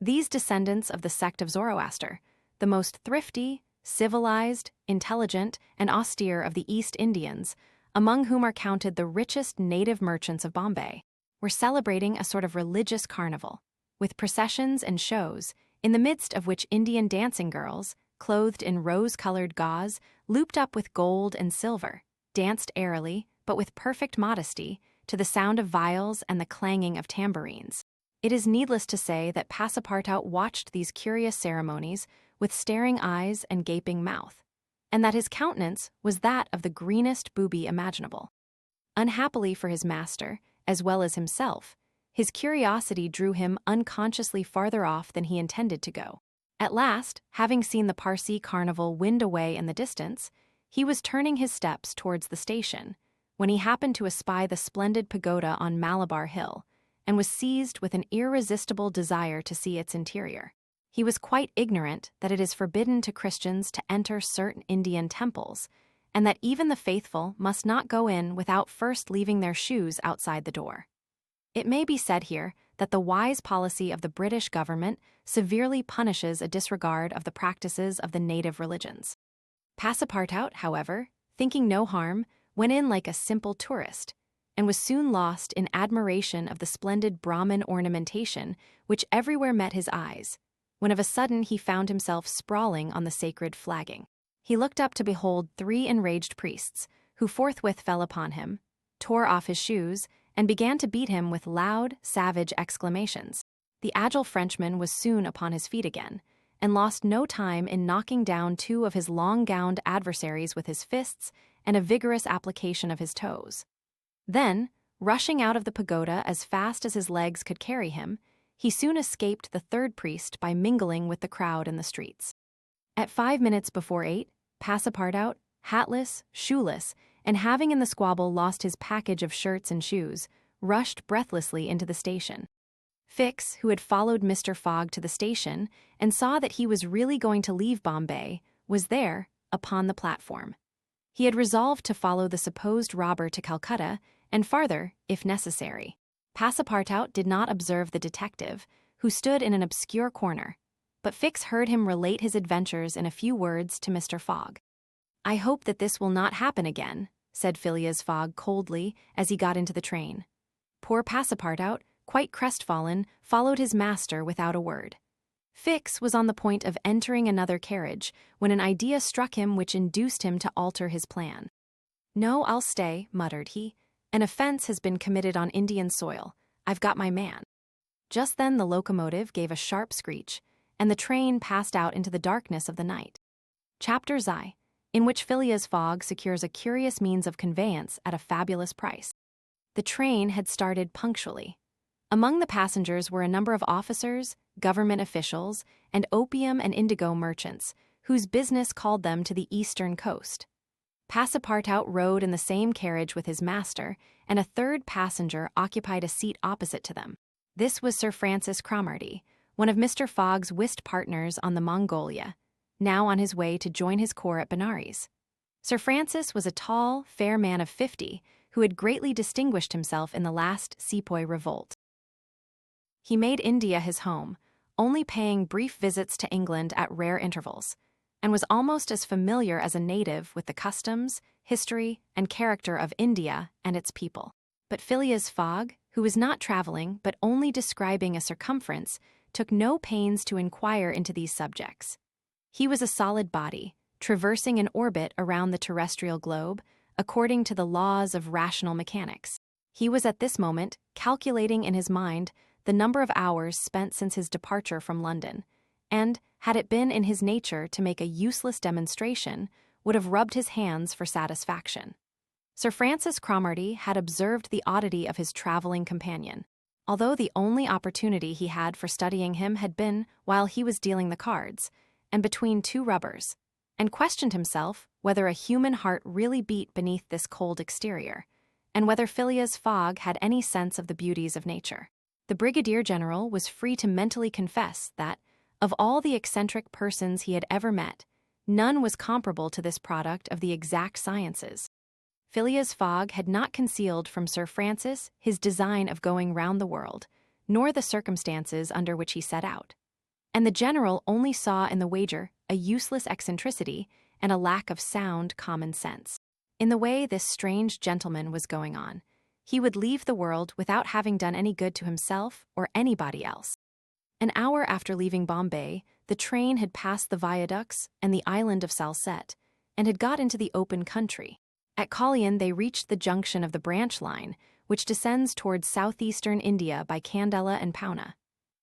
These descendants of the sect of Zoroaster, the most thrifty, civilized, intelligent, and austere of the East Indians, among whom are counted the richest native merchants of Bombay, were celebrating a sort of religious carnival, with processions and shows, in the midst of which Indian dancing girls, clothed in rose-colored gauze, looped up with gold and silver, danced airily, but with perfect modesty, to the sound of viols and the clanging of tambourines. It is needless to say that Passepartout watched these curious ceremonies with staring eyes and gaping mouth, and that his countenance was that of the greenest booby imaginable. Unhappily for his master, as well as himself, his curiosity drew him unconsciously farther off than he intended to go. At last, having seen the Parsee carnival wind away in the distance, he was turning his steps towards the station, when he happened to espy the splendid pagoda on Malabar Hill, and was seized with an irresistible desire to see its interior. He was quite ignorant that it is forbidden to Christians to enter certain Indian temples, and that even the faithful must not go in without first leaving their shoes outside the door. It may be said here that the wise policy of the British government severely punishes a disregard of the practices of the native religions. Passepartout, however, thinking no harm, went in like a simple tourist, and was soon lost in admiration of the splendid Brahmin ornamentation which everywhere met his eyes, when of a sudden he found himself sprawling on the sacred flagging. He looked up to behold 3 enraged priests, who forthwith fell upon him, tore off his shoes, and began to beat him with loud, savage exclamations. The agile Frenchman was soon upon his feet again, and lost no time in knocking down 2 of his long-gowned adversaries with his fists and a vigorous application of his toes. Then, rushing out of the pagoda as fast as his legs could carry him, he soon escaped the 3rd priest by mingling with the crowd in the streets. At 5 minutes before 8, Passepartout, hatless, shoeless, and having in the squabble lost his package of shirts and shoes, rushed breathlessly into the station. Fix, who had followed Mr. Fogg to the station and saw that he was really going to leave Bombay, was there, upon the platform. He had resolved to follow the supposed robber to Calcutta, and farther, if necessary. Passepartout did not observe the detective, who stood in an obscure corner, but Fix heard him relate his adventures in a few words to Mr. Fogg. "I hope that this will not happen again," said Phileas Fogg coldly as he got into the train. Poor Passepartout, quite crestfallen, followed his master without a word. Fix was on the point of entering another carriage when an idea struck him which induced him to alter his plan. "No, I'll stay," muttered he. "An offense has been committed on Indian soil. I've got my man." Just then the locomotive gave a sharp screech, and the train passed out into the darkness of the night. Chapter XI, in which Phileas Fogg secures a curious means of conveyance at a fabulous price. The train had started punctually. Among the passengers were a number of officers, government officials, and opium and indigo merchants, whose business called them to the eastern coast. Passepartout rode in the same carriage with his master, and a 3rd passenger occupied a seat opposite to them. This was Sir Francis Cromarty, one of Mr. Fogg's whist partners on the Mongolia, now on his way to join his corps at Benares. Sir Francis was a tall, fair man of 50, who had greatly distinguished himself in the last Sepoy revolt. He made India his home, only paying brief visits to England at rare intervals, and was almost as familiar as a native with the customs, history, and character of India and its people. But Phileas Fogg, who was not traveling but only describing a circumference, took no pains to inquire into these subjects. He was a solid body, traversing an orbit around the terrestrial globe, according to the laws of rational mechanics. He was at this moment calculating in his mind the number of hours spent since his departure from London, and, had it been in his nature to make a useless demonstration, would have rubbed his hands for satisfaction. Sir Francis Cromarty had observed the oddity of his traveling companion, although the only opportunity he had for studying him had been while he was dealing the cards, and between 2 rubbers, and questioned himself whether a human heart really beat beneath this cold exterior, and whether Phileas Fogg had any sense of the beauties of nature. The Brigadier General was free to mentally confess that, of all the eccentric persons he had ever met, none was comparable to this product of the exact sciences. Phileas Fogg had not concealed from Sir Francis his design of going round the world, nor the circumstances under which he set out, and the General only saw in the wager a useless eccentricity and a lack of sound common sense. In the way this strange gentleman was going on, he would leave the world without having done any good to himself or anybody else. An hour after leaving Bombay, the train had passed the viaducts and the island of Salsette, and had got into the open country. At Kalyan they reached the junction of the branch line, which descends towards southeastern India by Kandela and Poona.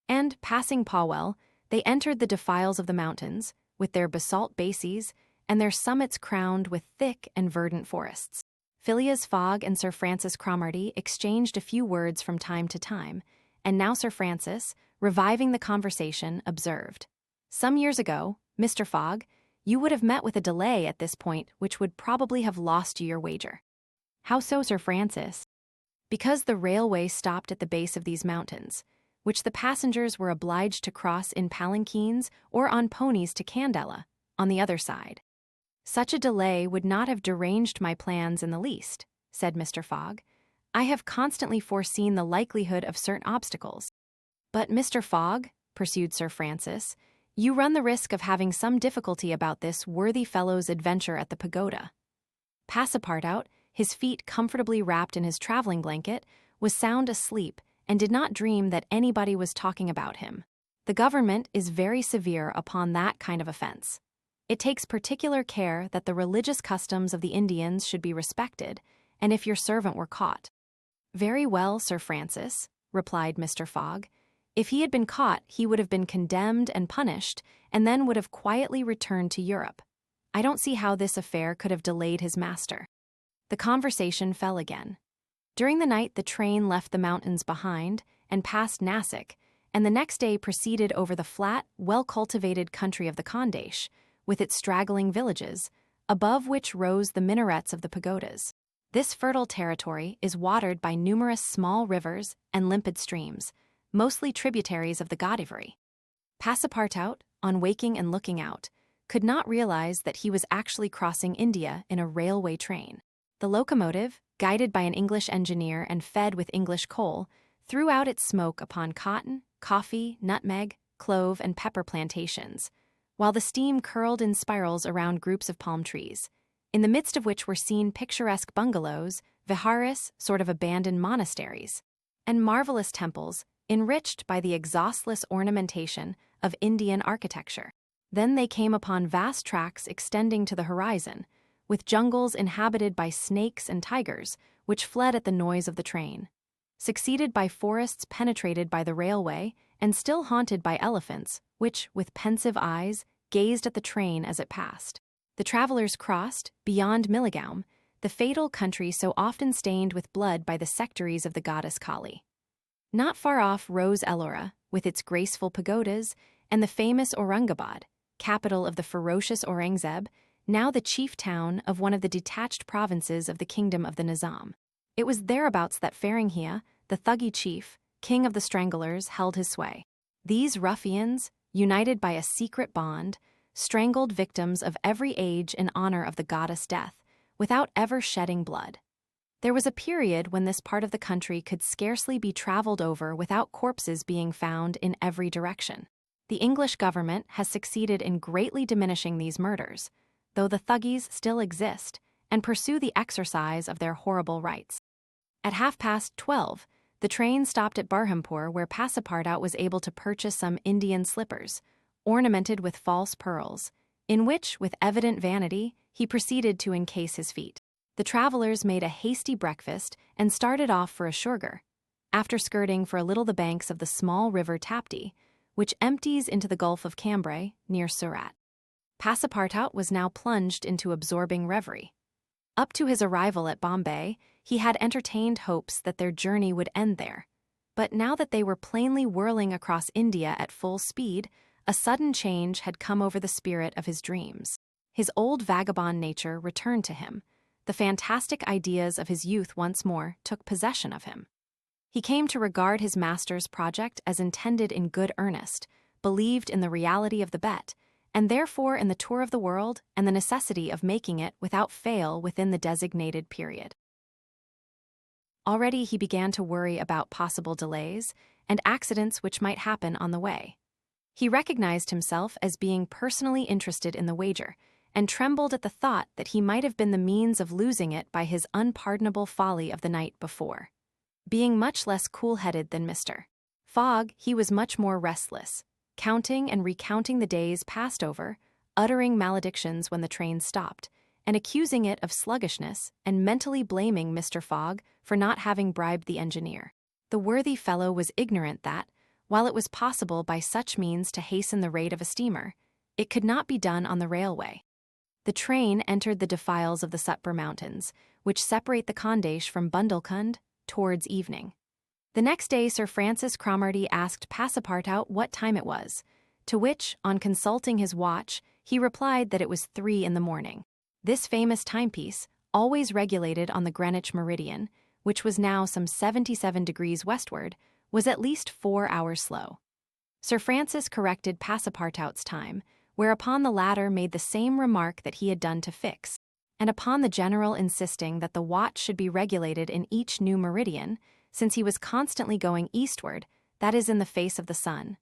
And, passing Pawel, they entered the defiles of the mountains, with their basalt bases, and their summits crowned with thick and verdant forests. Phileas Fogg and Sir Francis Cromarty exchanged a few words from time to time, and now Sir Francis, reviving the conversation, observed, "Some years ago, Mr. Fogg, you would have met with a delay at this point which would probably have lost you your wager." "How so, Sir Francis?" Because the railway stopped at the base of these mountains, which the passengers were obliged to cross in palanquins or on ponies to Candela, on the other side. Such a delay would not have deranged my plans in the least, said Mr. Fogg. I have constantly foreseen the likelihood of certain obstacles. But, Mr. Fogg, pursued Sir Francis, you run the risk of having some difficulty about this worthy fellow's adventure at the pagoda. Passepartout, his feet comfortably wrapped in his traveling blanket, was sound asleep and did not dream that anybody was talking about him. The government is very severe upon that kind of offense. It takes particular care that the religious customs of the Indians should be respected, and if your servant were caught. Very well, Sir Francis, replied Mr. Fogg. If he had been caught, he would have been condemned and punished, and then would have quietly returned to Europe. I don't see how this affair could have delayed his master. The conversation fell again. During the night, the train left the mountains behind and passed Nasik, and the next day proceeded over the flat, well-cultivated country of the Khandesh, with its straggling villages, above which rose the minarets of the pagodas. This fertile territory is watered by numerous small rivers and limpid streams, mostly tributaries of the Godavari. Passepartout, on waking and looking out, could not realize that he was actually crossing India in a railway train. The locomotive, guided by an English engineer and fed with English coal, threw out its smoke upon cotton, coffee, nutmeg, clove, and pepper plantations, while the steam curled in spirals around groups of palm trees, in the midst of which were seen picturesque bungalows, viharas, sort of abandoned monasteries, and marvelous temples, enriched by the exhaustless ornamentation of Indian architecture. Then they came upon vast tracts extending to the horizon, with jungles inhabited by snakes and tigers, which fled at the noise of the train, succeeded by forests penetrated by the railway and still haunted by elephants, which, with pensive eyes, gazed at the train as it passed. The travelers crossed, beyond Milligaum, the fatal country so often stained with blood by the sectaries of the goddess Kali. Not far off rose Ellora, with its graceful pagodas, and the famous Aurangabad, capital of the ferocious Aurangzeb, now the chief town of one of the detached provinces of the kingdom of the Nizam. It was thereabouts that Faringhia, the Thuggee chief, king of the Stranglers, held his sway. These ruffians, united by a secret bond, strangled victims of every age in honor of the goddess Death, without ever shedding blood. There was a period when this part of the country could scarcely be traveled over without corpses being found in every direction. The English government has succeeded in greatly diminishing these murders, though the Thuggees still exist and pursue the exercise of their horrible rights. At 12:30, the train stopped at Barhampur, where Passepartout was able to purchase some Indian slippers, ornamented with false pearls, in which, with evident vanity, he proceeded to encase his feet. The travelers made a hasty breakfast and started off for Ashurgar, after skirting for a little the banks of the small river Tapti, which empties into the Gulf of Cambrai near Surat. Passepartout was now plunged into absorbing reverie. Up to his arrival at Bombay, he had entertained hopes that their journey would end there, but now that they were plainly whirling across India at full speed, a sudden change had come over the spirit of his dreams. His old vagabond nature returned to him. The fantastic ideas of his youth once more took possession of him. He came to regard his master's project as intended in good earnest, believed in the reality of the bet, and therefore in the tour of the world and the necessity of making it without fail within the designated period. Already he began to worry about possible delays and accidents which might happen on the way. He recognized himself as being personally interested in the wager, and trembled at the thought that he might have been the means of losing it by his unpardonable folly of the night before. Being much less cool-headed than Mr. Fogg, he was much more restless, counting and recounting the days passed over, uttering maledictions when the train stopped, and accusing it of sluggishness and mentally blaming Mr. Fogg for not having bribed the engineer. The worthy fellow was ignorant that, while it was possible by such means to hasten the rate of a steamer, it could not be done on the railway. The train entered the defiles of the Sutpur Mountains, which separate the Khandesh from Bundelkund, towards evening. The next day Sir Francis Cromarty asked Passepartout what time it was, to which, on consulting his watch, he replied that it was 3 in the morning. This famous timepiece, always regulated on the Greenwich meridian, which was now some 77 degrees westward, was at least 4 hours slow. Sir Francis corrected Passepartout's time, whereupon the latter made the same remark that he had done to Fix, and upon the general insisting that the watch should be regulated in each new meridian, since he was constantly going eastward, that is in the face of the sun,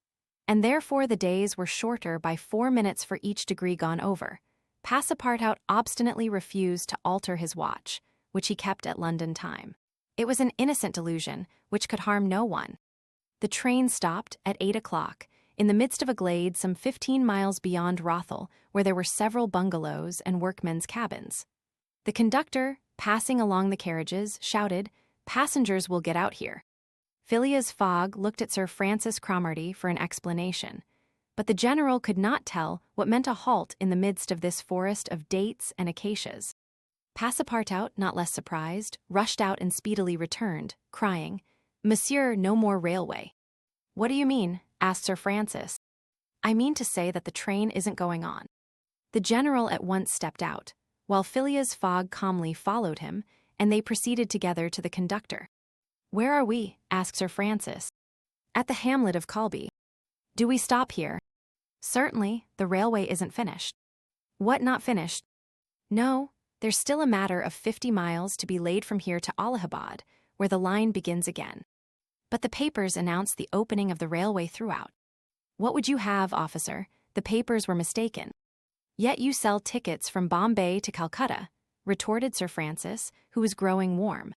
and therefore the days were shorter by 4 minutes for each degree gone over, Passepartout obstinately refused to alter his watch, which he kept at London time. It was an innocent delusion, which could harm no one. The train stopped at 8 o'clock, in the midst of a glade some 15 miles beyond Rothal, where there were several bungalows and workmen's cabins. The conductor, passing along the carriages, shouted, "Passengers will get out here." Phileas Fogg looked at Sir Francis Cromarty for an explanation, but the general could not tell what meant a halt in the midst of this forest of dates and acacias. Passepartout, not less surprised, rushed out and speedily returned, crying, "Monsieur, no more railway." "What do you mean?" asked Sir Francis. "I mean to say that the train isn't going on." The general at once stepped out, while Phileas Fogg calmly followed him, and they proceeded together to the conductor. "Where are we?" asked Sir Francis. "At the hamlet of Calby." "Do we stop here?" "Certainly, the railway isn't finished." "What not finished?" "No, there's still a matter of 50 miles to be laid from here to Allahabad, where the line begins again. But the papers announced the opening of the railway throughout." "What would you have, officer? The papers were mistaken." "Yet you sell tickets from Bombay to Calcutta," retorted Sir Francis, who was growing warm.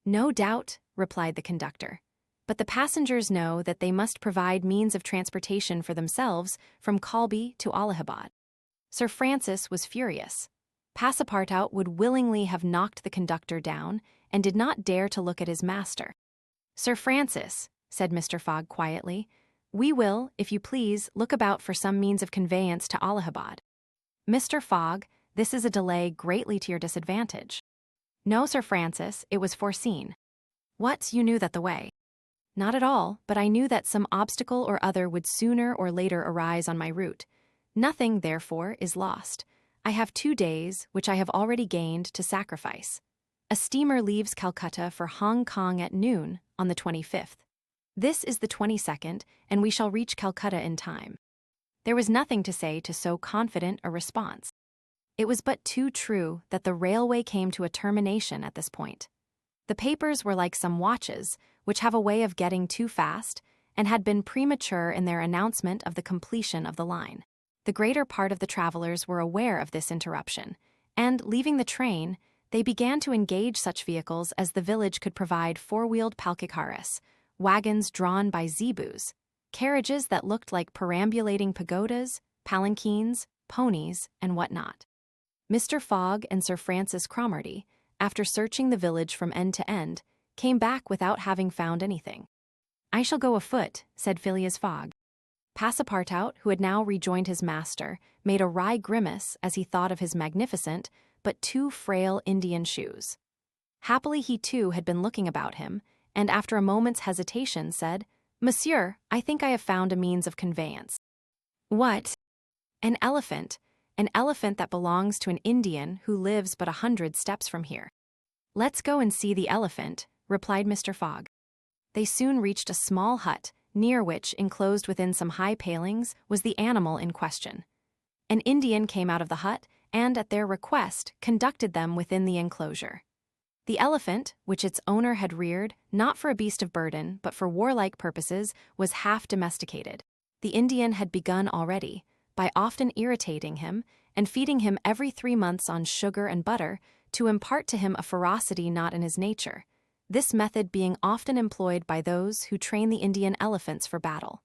"No doubt," replied the conductor. "But the passengers know that they must provide means of transportation for themselves from Calby to Allahabad." Sir Francis was furious. Passepartout would willingly have knocked the conductor down and did not dare to look at his master. "Sir Francis," said Mr. Fogg quietly, "we will, if you please, look about for some means of conveyance to Allahabad." "Mr. Fogg, this is a delay greatly to your disadvantage." "No, Sir Francis, it was foreseen." "What, you knew that the way?" "Not at all, but I knew that some obstacle or other would sooner or later arise on my route. Nothing, therefore, is lost. I have 2 days, which I have already gained, to sacrifice. A steamer leaves Calcutta for Hong Kong at noon on the 25th. This is the 22nd, and we shall reach Calcutta in time." There was nothing to say to so confident a response. It was but too true that the railway came to a termination at this point. The papers were like some watches, which have a way of getting too fast, and had been premature in their announcement of the completion of the line. The greater part of the travelers were aware of this interruption, and, leaving the train, they began to engage such vehicles as the village could provide: 4-wheeled palkikaras, wagons drawn by zebus, carriages that looked like perambulating pagodas, palanquins, ponies, and what not. Mr. Fogg and Sir Francis Cromarty, after searching the village from end to end, came back without having found anything. "I shall go afoot," said Phileas Fogg. Passepartout, who had now rejoined his master, made a wry grimace as he thought of his magnificent, but too frail Indian shoes. Happily he too had been looking about him, and after a moment's hesitation said, "Monsieur, I think I have found a means of conveyance." "What?" "An elephant that belongs to an Indian who lives but 100 steps from here." "Let's go and see the elephant," replied Mr. Fogg. They soon reached a small hut, near which, enclosed within some high palings, was the animal in question. An Indian came out of the hut, and, at their request, conducted them within the enclosure. The elephant, which its owner had reared, not for a beast of burden, but for warlike purposes, was half domesticated. The Indian had begun already, by often irritating him, and feeding him every 3 months on sugar and butter, to impart to him a ferocity not in his nature, this method being often employed by those who train the Indian elephants for battle.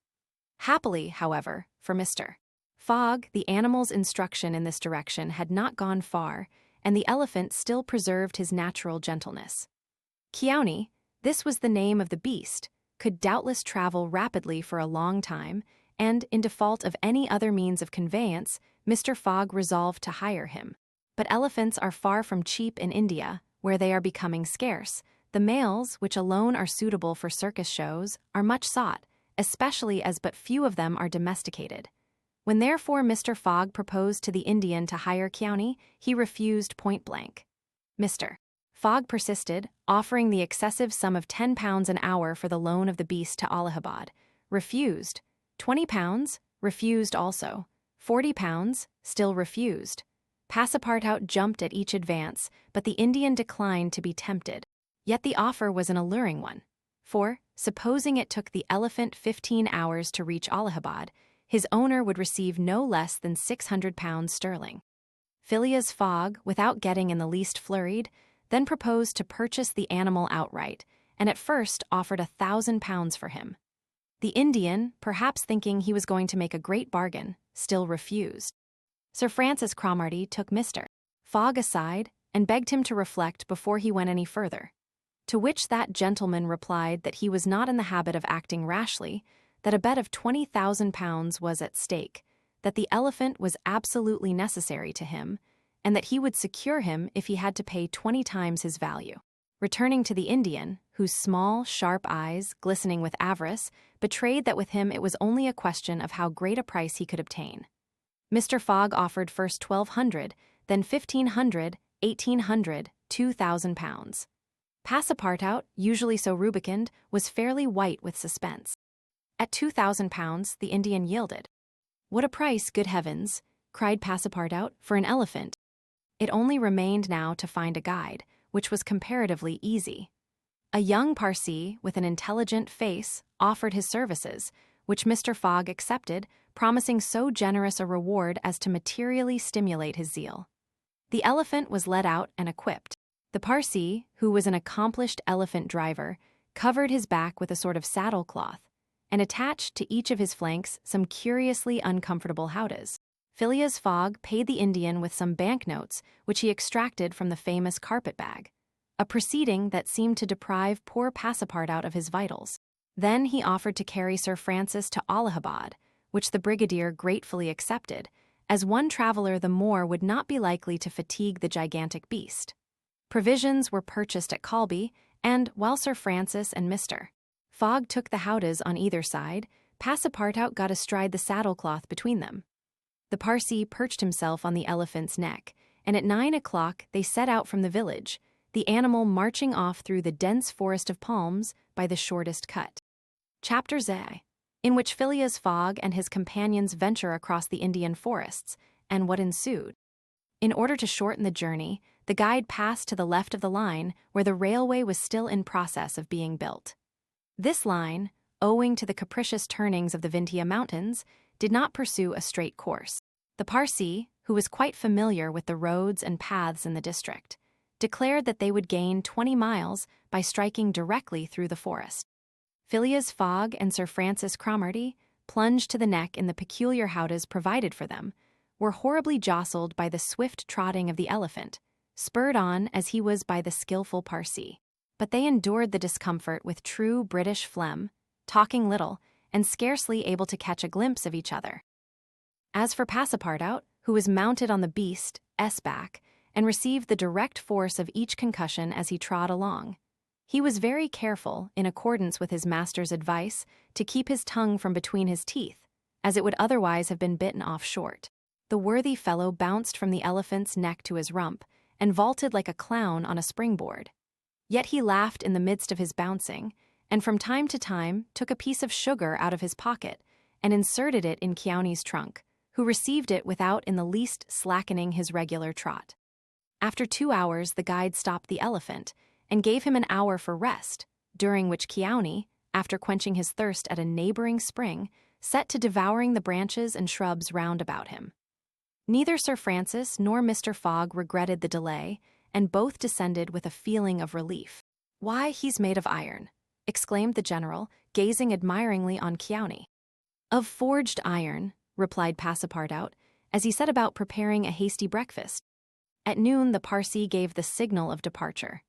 Happily, however, for Mr. Fogg, the animal's instruction in this direction had not gone far, and the elephant still preserved his natural gentleness. Kiauni, this was the name of the beast, could doubtless travel rapidly for a long time, and, in default of any other means of conveyance, Mr. Fogg resolved to hire him. But elephants are far from cheap in India, where they are becoming scarce. The males, which alone are suitable for circus shows, are much sought, especially as but few of them are domesticated. When therefore Mr. Fogg proposed to the Indian to hire Kiauni, he refused point-blank. Mr. Fogg persisted, offering the excessive sum of £10 an hour for the loan of the beast to Allahabad. Refused. £20? Refused also. £40? Still refused. Passepartout jumped at each advance, but the Indian declined to be tempted. Yet the offer was an alluring one. For, supposing it took the elephant 15 hours to reach Allahabad, his owner would receive no less than £600 sterling. Phileas Fogg, without getting in the least flurried, then proposed to purchase the animal outright, and at first offered £1,000 for him. The Indian, perhaps thinking he was going to make a great bargain, still refused. Sir Francis Cromarty took Mr. Fogg aside and begged him to reflect before he went any further, to which that gentleman replied that he was not in the habit of acting rashly, that a bet of £20,000 was at stake, that the elephant was absolutely necessary to him, and that he would secure him if he had to pay 20 times his value. Returning to the Indian, whose small, sharp eyes, glistening with avarice, betrayed that with him it was only a question of how great a price he could obtain. Mr. Fogg offered first £1,200, then £1,500, £1,800, £2,000. Passepartout, usually so rubicund, was fairly white with suspense. At £2,000, the Indian yielded. "What a price, good heavens!" cried Passepartout, "for an elephant." It only remained now to find a guide, which was comparatively easy. A young Parsee with an intelligent face offered his services, which Mr. Fogg accepted, promising so generous a reward as to materially stimulate his zeal. The elephant was led out and equipped. The Parsee, who was an accomplished elephant driver, covered his back with a sort of saddle-cloth, and attached to each of his flanks some curiously uncomfortable howdahs. Phileas Fogg paid the Indian with some banknotes which he extracted from the famous carpet-bag, a proceeding that seemed to deprive poor Passepartout of his vitals. Then he offered to carry Sir Francis to Allahabad, which the brigadier gratefully accepted, as one traveler the more would not be likely to fatigue the gigantic beast. Provisions were purchased at Calby, and, while Sir Francis and Mr. Fogg took the howdahs on either side, Passepartout got astride the saddle-cloth between them. The Parsee perched himself on the elephant's neck, and at 9 o'clock they set out from the village, the animal marching off through the dense forest of palms by the shortest cut. Chapter Z, in which Phileas Fogg and his companions venture across the Indian forests, and what ensued. In order to shorten the journey, the guide passed to the left of the line where the railway was still in process of being built. This line, owing to the capricious turnings of the Vintia Mountains, did not pursue a straight course. The Parsee, who was quite familiar with the roads and paths in the district, declared that they would gain 20 miles by striking directly through the forest. Phileas Fogg and Sir Francis Cromarty, plunged to the neck in the peculiar howdahs provided for them, were horribly jostled by the swift trotting of the elephant, spurred on as he was by the skillful Parsee. But they endured the discomfort with true British phlegm, talking little, and scarcely able to catch a glimpse of each other. As for Passepartout, who was mounted on the beast's back, and received the direct force of each concussion as he trod along, he was very careful, in accordance with his master's advice, to keep his tongue from between his teeth, as it would otherwise have been bitten off short. The worthy fellow bounced from the elephant's neck to his rump, and vaulted like a clown on a springboard. Yet he laughed in the midst of his bouncing, and from time to time took a piece of sugar out of his pocket and inserted it in Chiauni's trunk, who received it without in the least slackening his regular trot. After 2 hours the guide stopped the elephant, and gave him an hour for rest, during which Chiauni, after quenching his thirst at a neighboring spring, set to devouring the branches and shrubs round about him. Neither Sir Francis nor Mr. Fogg regretted the delay, and both descended with a feeling of relief. "Why, he's made of iron," exclaimed the general, gazing admiringly on Chiauni. "Of forged iron," replied Passepartout, as he set about preparing a hasty breakfast. At noon the Parsee gave the signal of departure.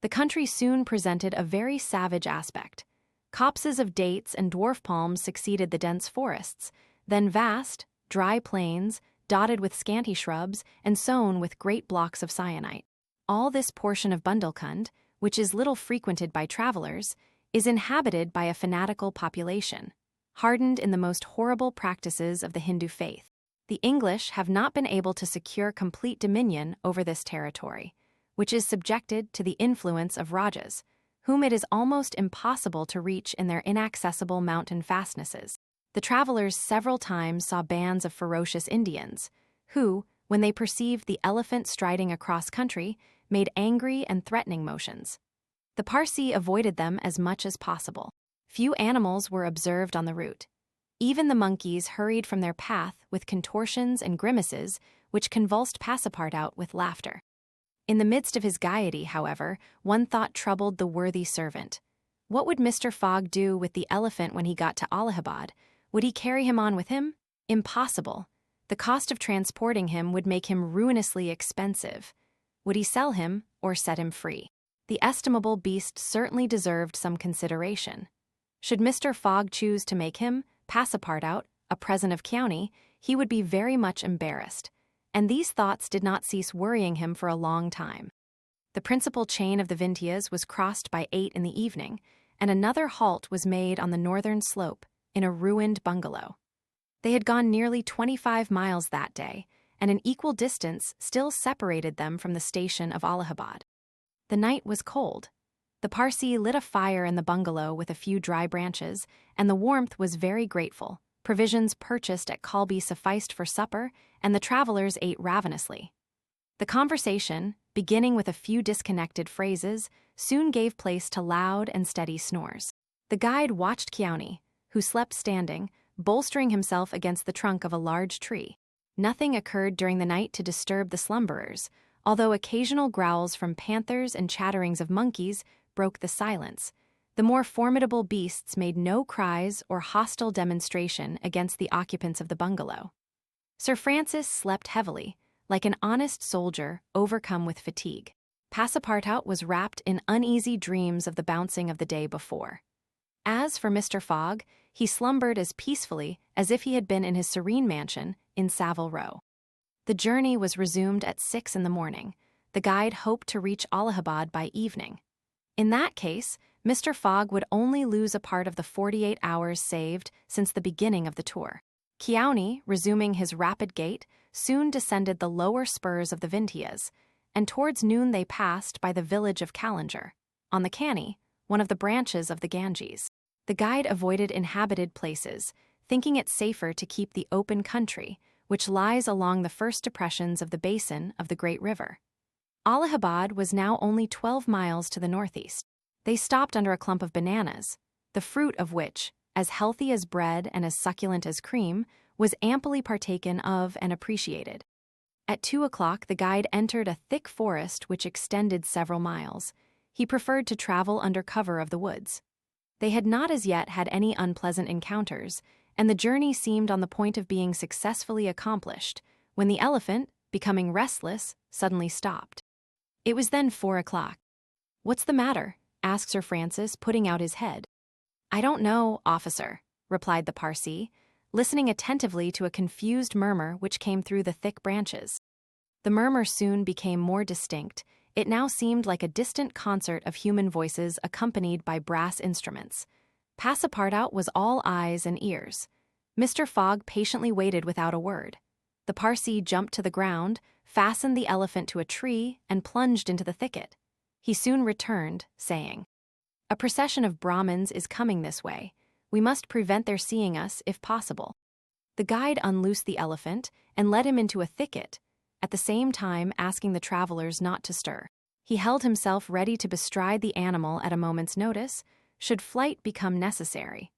The country soon presented a very savage aspect. Copses of dates and dwarf palms succeeded the dense forests, then vast, dry plains, dotted with scanty shrubs and sown with great blocks of syenite. All this portion of Bundelkund, which is little frequented by travelers, is inhabited by a fanatical population, hardened in the most horrible practices of the Hindu faith. The English have not been able to secure complete dominion over this territory, which is subjected to the influence of Rajas, whom it is almost impossible to reach in their inaccessible mountain fastnesses. The travelers several times saw bands of ferocious Indians, who, when they perceived the elephant striding across country, made angry and threatening motions. The Parsi avoided them as much as possible. Few animals were observed on the route. Even the monkeys hurried from their path with contortions and grimaces which convulsed Passepartout with laughter. In the midst of his gaiety, however, one thought troubled the worthy servant. What would Mr. Fogg do with the elephant when he got to Allahabad? Would he carry him on with him? Impossible. The cost of transporting him would make him ruinously expensive. Would he sell him or set him free? The estimable beast certainly deserved some consideration. Should Mr. Fogg choose to make him, Passepartout, a present of Chiauni, he would be very much embarrassed, and these thoughts did not cease worrying him for a long time. The principal chain of the Vindhyas was crossed by 8 in the evening, and another halt was made on the northern slope, in a ruined bungalow. They had gone nearly 25 miles that day, and an equal distance still separated them from the station of Allahabad. The night was cold. The Parsi lit a fire in the bungalow with a few dry branches, and the warmth was very grateful. Provisions purchased at Kalbi sufficed for supper, and the travelers ate ravenously. The conversation, beginning with a few disconnected phrases, soon gave place to loud and steady snores. The guide watched Chiauni, who slept standing, bolstering himself against the trunk of a large tree. Nothing occurred during the night to disturb the slumberers, although occasional growls from panthers and chatterings of monkeys broke the silence. The more formidable beasts made no cries or hostile demonstration against the occupants of the bungalow. Sir Francis slept heavily, like an honest soldier overcome with fatigue. Passepartout was wrapped in uneasy dreams of the bouncing of the day before. As for Mr. Fogg, he slumbered as peacefully as if he had been in his serene mansion in Savile Row. The journey was resumed at 6 in the morning. The guide hoped to reach Allahabad by evening. In that case, Mr. Fogg would only lose a part of the 48 hours saved since the beginning of the tour. Chiauni, resuming his rapid gait, soon descended the lower spurs of the Vindhyas, and towards noon they passed by the village of Callinger, on the Cani, one of the branches of the Ganges. The guide avoided inhabited places, thinking it safer to keep the open country, which lies along the first depressions of the basin of the great river. Allahabad was now only 12 miles to the northeast. They stopped under a clump of bananas, the fruit of which, as healthy as bread and as succulent as cream, was amply partaken of and appreciated. At 2 o'clock, the guide entered a thick forest which extended several miles. He preferred to travel under cover of the woods. They had not as yet had any unpleasant encounters, and the journey seemed on the point of being successfully accomplished, when the elephant, becoming restless, suddenly stopped. It was then 4 o'clock. "What's the matter?" asked Sir Francis, putting out his head. "I don't know, officer," replied the Parsi, listening attentively to a confused murmur which came through the thick branches. The murmur soon became more distinct. It now seemed like a distant concert of human voices accompanied by brass instruments. Passepartout was all eyes and ears. Mr. Fogg patiently waited without a word. The Parsi jumped to the ground, fastened the elephant to a tree, and plunged into the thicket. He soon returned, saying, "A procession of Brahmins is coming this way. We must prevent their seeing us, if possible." The guide unloosed the elephant and led him into a thicket, at the same time asking the travelers not to stir. He held himself ready to bestride the animal at a moment's notice, should flight become necessary.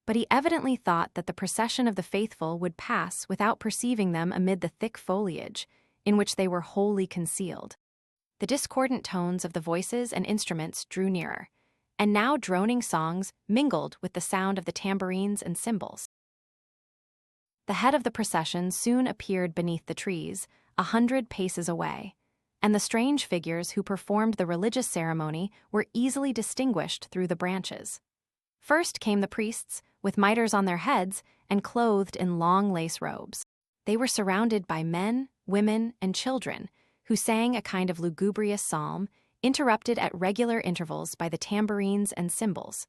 But he evidently thought that the procession of the faithful would pass without perceiving them amid the thick foliage, in which they were wholly concealed. The discordant tones of the voices and instruments drew nearer, and now droning songs mingled with the sound of the tambourines and cymbals. The head of the procession soon appeared beneath the trees, 100 paces away, and the strange figures who performed the religious ceremony were easily distinguished through the branches. First came the priests, with mitres on their heads and clothed in long lace robes. They were surrounded by men, women, and children, who sang a kind of lugubrious psalm, interrupted at regular intervals by the tambourines and cymbals,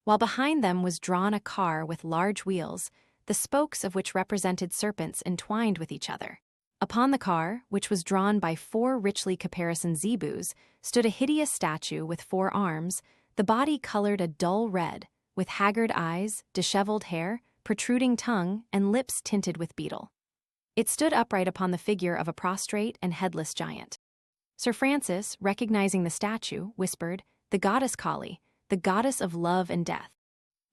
while behind them was drawn a car with large wheels, the spokes of which represented serpents entwined with each other. Upon the car, which was drawn by 4 richly caparisoned zebus, stood a hideous statue with 4 arms, the body colored a dull red, with haggard eyes, disheveled hair, protruding tongue, and lips tinted with beetle. It stood upright upon the figure of a prostrate and headless giant. Sir Francis, recognizing the statue, whispered, "The goddess Kali, the goddess of love and death."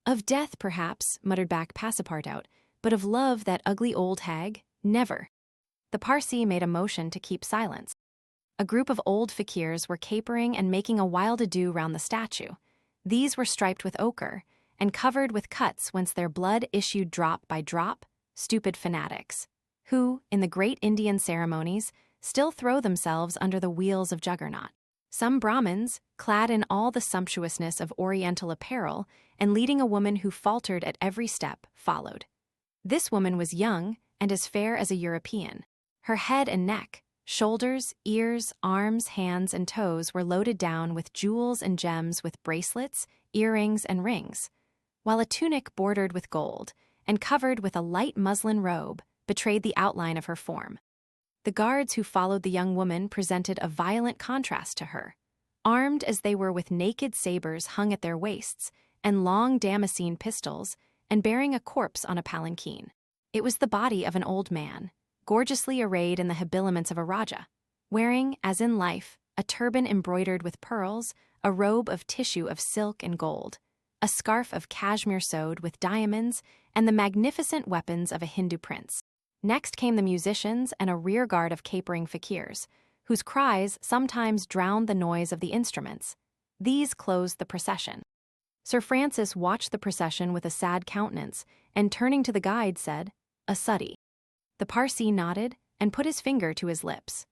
"Of death, perhaps," muttered back Passepartout, "but of love, that ugly old hag, never." The Parsee made a motion to keep silence. A group of old fakirs were capering and making a wild ado round the statue. These were striped with ochre, and covered with cuts whence their blood issued drop by drop, stupid fanatics, who, in the great Indian ceremonies, still throw themselves under the wheels of Juggernaut. Some Brahmins, clad in all the sumptuousness of Oriental apparel, and leading a woman who faltered at every step, followed. This woman was young and as fair as a European. Her head and neck, shoulders, ears, arms, hands, and toes were loaded down with jewels and gems, with bracelets, earrings, and rings, while a tunic bordered with gold and covered with a light muslin robe betrayed the outline of her form. The guards who followed the young woman presented a violent contrast to her, armed as they were with naked sabers hung at their waists and long damascene pistols, and bearing a corpse on a palanquin. It was the body of an old man, gorgeously arrayed in the habiliments of a Raja, wearing, as in life, a turban embroidered with pearls, a robe of tissue of silk and gold, a scarf of cashmere sewed with diamonds, and the magnificent weapons of a Hindu prince. Next came the musicians and a rearguard of capering fakirs, whose cries sometimes drowned the noise of the instruments. These closed the procession. Sir Francis watched the procession with a sad countenance, and turning to the guide said, "A sutty." The Parsee nodded and put his finger to his lips.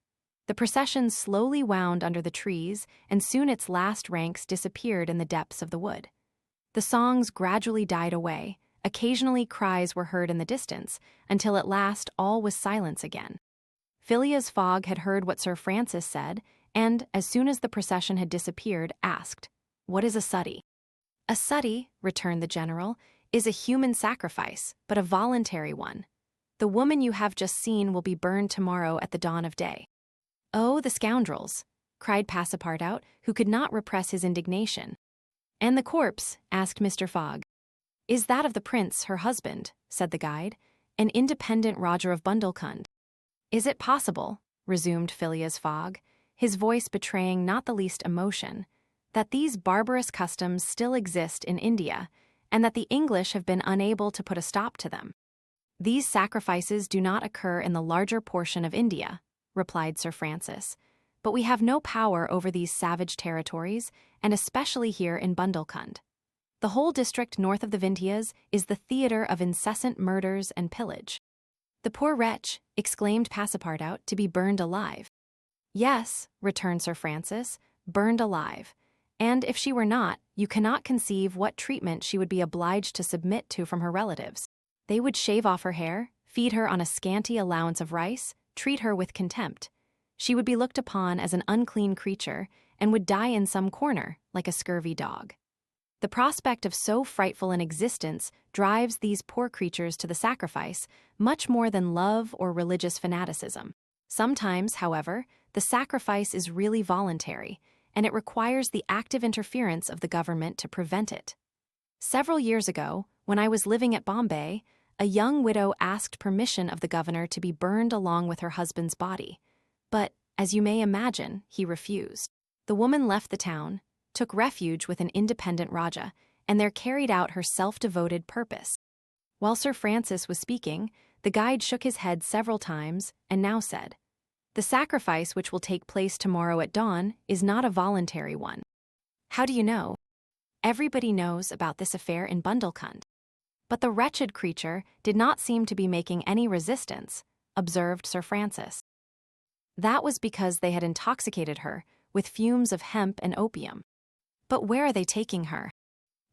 The procession slowly wound under the trees, and soon its last ranks disappeared in the depths of the wood. The songs gradually died away. Occasionally cries were heard in the distance, until at last all was silence again. Phileas Fogg had heard what Sir Francis said, and, as soon as the procession had disappeared, asked, "What is a sutty?" "A sutty," returned the general, "is a human sacrifice, but a voluntary one. The woman you have just seen will be burned tomorrow at the dawn of day." "Oh, the scoundrels!" cried Passepartout, who could not repress his indignation. "And the corpse?" asked Mr. Fogg. "Is that of the prince, her husband," said the guide, "an independent Roger of Bundelkund." "Is it possible," resumed Phileas Fogg, his voice betraying not the least emotion, "that these barbarous customs still exist in India, and that the English have been unable to put a stop to them?" "These sacrifices do not occur in the larger portion of India," replied Sir Francis, "but we have no power over these savage territories, and especially here in Bundelkund. The whole district north of the Vindhyas is the theater of incessant murders and pillage." "The poor wretch," exclaimed Passepartout, "to be burned alive." "Yes," returned Sir Francis, "burned alive. And if she were not, you cannot conceive what treatment she would be obliged to submit to from her relatives. They would shave off her hair, feed her on a scanty allowance of rice, treat her with contempt. She would be looked upon as an unclean creature, and would die in some corner, like a scurvy dog. The prospect of so frightful an existence drives these poor creatures to the sacrifice, much more than love or religious fanaticism. Sometimes, however, the sacrifice is really voluntary, and it requires the active interference of the government to prevent it. Several years ago, when I was living at Bombay, a young widow asked permission of the governor to be burned along with her husband's body. But, as you may imagine, he refused. The woman left the town, took refuge with an independent Raja, and there carried out her self-devoted purpose. While Sir Francis was speaking, the guide shook his head several times and now said, "The sacrifice which will take place tomorrow at dawn is not a voluntary one." "How do you know?" "Everybody knows about this affair in Bundelkund." "But the wretched creature did not seem to be making any resistance," observed Sir Francis. "That was because they had intoxicated her with fumes of hemp and opium." "But where are they taking her?"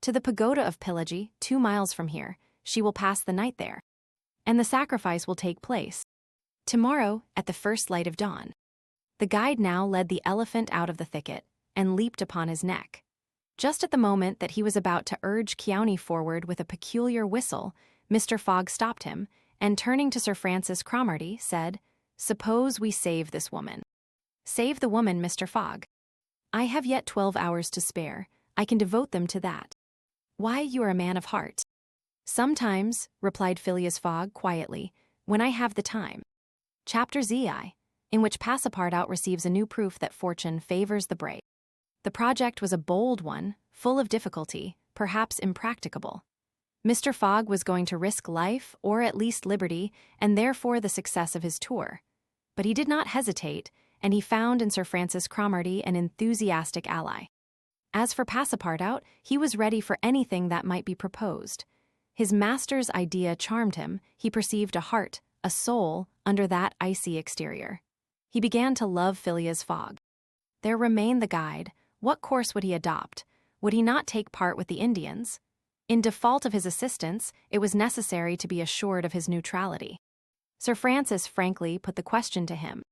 "To the pagoda of Pillaji, 2 miles from here. She will pass the night there. And the sacrifice will take place tomorrow at the first light of dawn." The guide now led the elephant out of the thicket and leaped upon his neck. Just at the moment that he was about to urge Kiauni forward with a peculiar whistle, Mr. Fogg stopped him, and turning to Sir Francis Cromarty, said, Suppose we save this woman. Save the woman, Mr. Fogg. I have yet 12 hours to spare. I can devote them to that. Why, you are a man of heart. Sometimes, replied Phileas Fogg quietly, when I have the time. Chapter ZI, in which Passepartout receives a new proof that fortune favors the brave. The project was a bold one, full of difficulty, perhaps impracticable. Mr. Fogg was going to risk life, or at least liberty, and therefore the success of his tour. But he did not hesitate, and he found in Sir Francis Cromarty an enthusiastic ally. As for Passepartout, he was ready for anything that might be proposed. His master's idea charmed him. He perceived a heart, a soul, under that icy exterior. He began to love Phileas Fogg. There remained the guide. What course would he adopt? Would he not take part with the Indians? In default of his assistance, it was necessary to be assured of his neutrality. Sir Francis frankly put the question to him.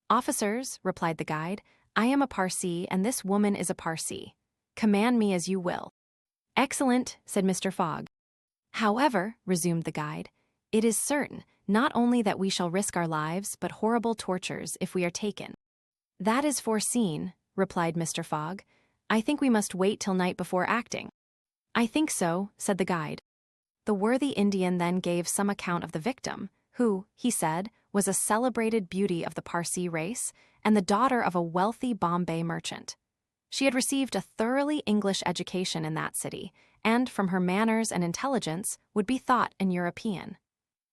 Officers, replied the guide, I am a Parsee and this woman is a Parsee. Command me as you will. Excellent, said Mr. Fogg. However, resumed the guide, it is certain not only that we shall risk our lives, but horrible tortures if we are taken. That is foreseen, replied Mr. Fogg. I think we must wait till night before acting. I think so, said the guide. The worthy Indian then gave some account of the victim, who, he said, was a celebrated beauty of the Parsee race and the daughter of a wealthy Bombay merchant. She had received a thoroughly English education in that city, and from her manners and intelligence would be thought an European.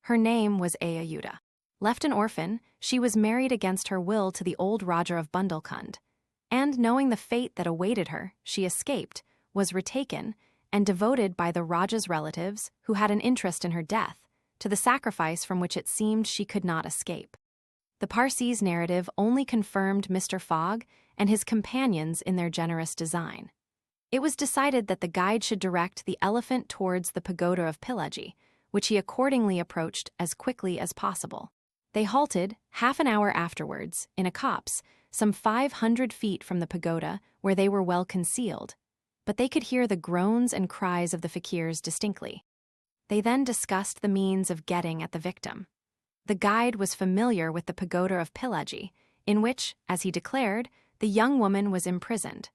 Her name was Ayuda. Left an orphan, she was married against her will to the old Raja of Bundelkund, and knowing the fate that awaited her, she escaped, was retaken, and devoted by the Raja's relatives, who had an interest in her death, to the sacrifice from which it seemed she could not escape. The Parsee's narrative only confirmed Mr. Fogg and his companions in their generous design. It was decided that the guide should direct the elephant towards the pagoda of Pillaji, which he accordingly approached as quickly as possible. They halted, half an hour afterwards, in a copse, some 500 feet from the pagoda, where they were well concealed, but they could hear the groans and cries of the fakirs distinctly. They then discussed the means of getting at the victim. The guide was familiar with the pagoda of Pillaji, in which, as he declared, the young woman was imprisoned.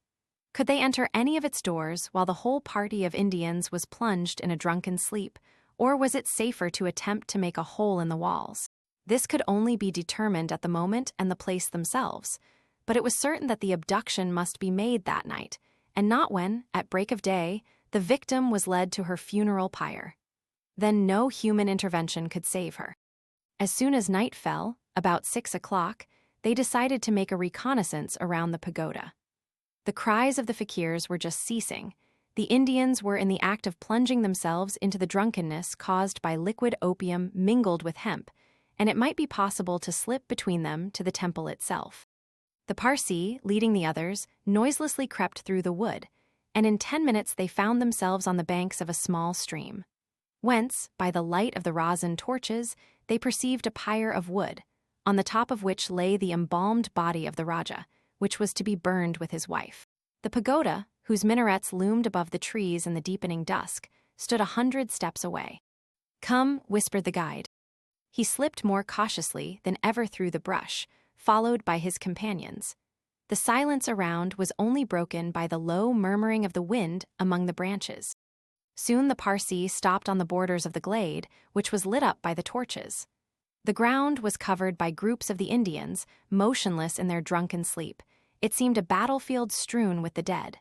Could they enter any of its doors while the whole party of Indians was plunged in a drunken sleep, or was it safer to attempt to make a hole in the walls? This could only be determined at the moment and the place themselves, but it was certain that the abduction must be made that night, and not when, at break of day, the victim was led to her funeral pyre. Then no human intervention could save her. As soon as night fell, about 6 o'clock, they decided to make a reconnaissance around the pagoda. The cries of the fakirs were just ceasing. The Indians were in the act of plunging themselves into the drunkenness caused by liquid opium mingled with hemp, and it might be possible to slip between them to the temple itself. The Parsee, leading the others, noiselessly crept through the wood, and in 10 minutes they found themselves on the banks of a small stream, whence, by the light of the rosin torches, they perceived a pyre of wood, on the top of which lay the embalmed body of the Raja, which was to be burned with his wife. The pagoda, whose minarets loomed above the trees in the deepening dusk, stood 100 steps away. Come, whispered the guide. He slipped more cautiously than ever through the brush, followed by his companions. The silence around was only broken by the low murmuring of the wind among the branches. Soon the Parsee stopped on the borders of the glade, which was lit up by the torches. The ground was covered by groups of the Indians, motionless in their drunken sleep. It seemed a battlefield strewn with the dead.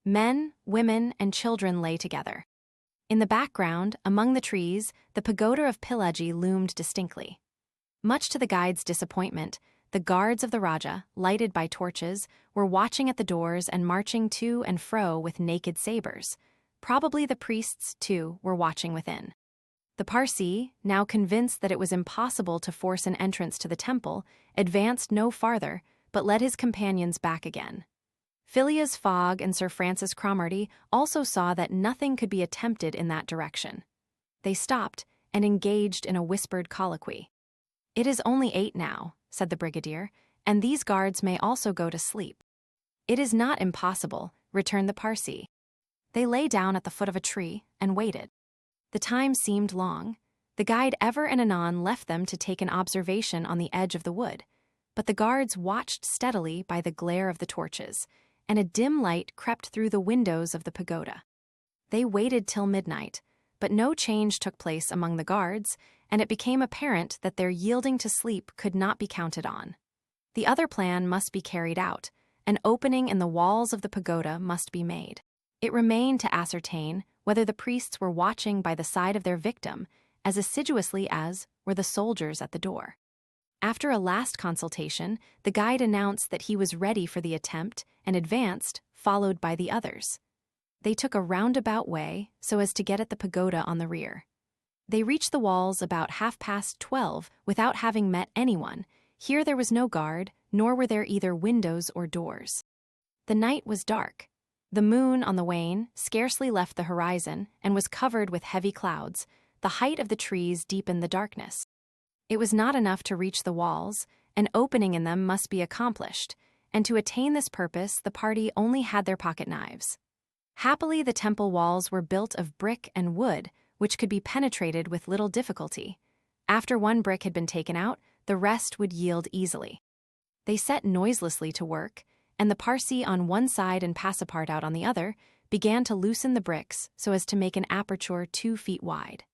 Men, women, and children lay together. In the background, among the trees, the pagoda of Pillaji loomed distinctly. Much to the guide's disappointment, the guards of the Raja, lighted by torches, were watching at the doors and marching to and fro with naked sabers. Probably the priests, too, were watching within. The Parsee, now convinced that it was impossible to force an entrance to the temple, advanced no farther, but led his companions back again. Phileas Fogg and Sir Francis Cromarty also saw that nothing could be attempted in that direction. They stopped and engaged in a whispered colloquy. "It is only 8 now," said the brigadier, "and these guards may also go to sleep." "It is not impossible," returned the Parsee. They lay down at the foot of a tree and waited. The time seemed long. The guide ever and anon left them to take an observation on the edge of the wood, but the guards watched steadily by the glare of the torches, and a dim light crept through the windows of the pagoda. They waited till midnight, but no change took place among the guards, and it became apparent that their yielding to sleep could not be counted on. The other plan must be carried out. An opening in the walls of the pagoda must be made. It remained to ascertain whether the priests were watching by the side of their victim as assiduously as were the soldiers at the door. After a last consultation, the guide announced that he was ready for the attempt and advanced, followed by the others. They took a roundabout way so as to get at the pagoda on the rear. They reached the walls about 12:30 without having met anyone. Here there was no guard, nor were there either windows or doors. The night was dark. The moon on the wane scarcely left the horizon and was covered with heavy clouds. The height of the trees deepened the darkness. It was not enough to reach the walls. An opening in them must be accomplished, and to attain this purpose the party only had their pocket knives. Happily, the temple walls were built of brick and wood, which could be penetrated with little difficulty. After one brick had been taken out, the rest would yield easily. They set noiselessly to work, and the Parsi on one side and Passepartout on the other began to loosen the bricks so as to make an aperture 2 feet wide.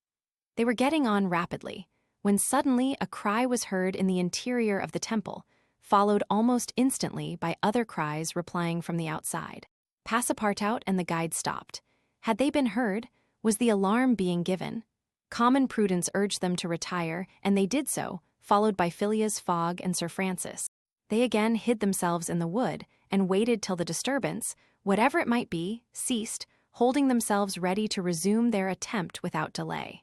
They were getting on rapidly, when suddenly a cry was heard in the interior of the temple, followed almost instantly by other cries replying from the outside. Passepartout and the guide stopped. Had they been heard? Was the alarm being given? Common prudence urged them to retire, and they did so, followed by Phileas Fogg and Sir Francis. They again hid themselves in the wood and waited till the disturbance, whatever it might be, ceased, holding themselves ready to resume their attempt without delay.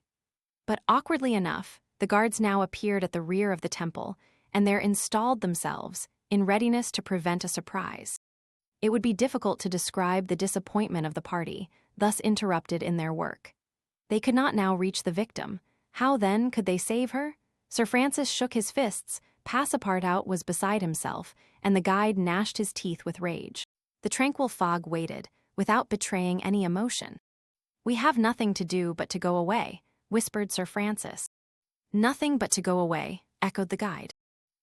But awkwardly enough, the guards now appeared at the rear of the temple, and there installed themselves, in readiness to prevent a surprise. It would be difficult to describe the disappointment of the party, thus interrupted in their work. They could not now reach the victim. How, then, could they save her? Sir Francis shook his fists, Passepartout was beside himself, and the guide gnashed his teeth with rage. The tranquil Fogg waited, without betraying any emotion. "We have nothing to do but to go away," whispered Sir Francis. "Nothing but to go away," echoed the guide.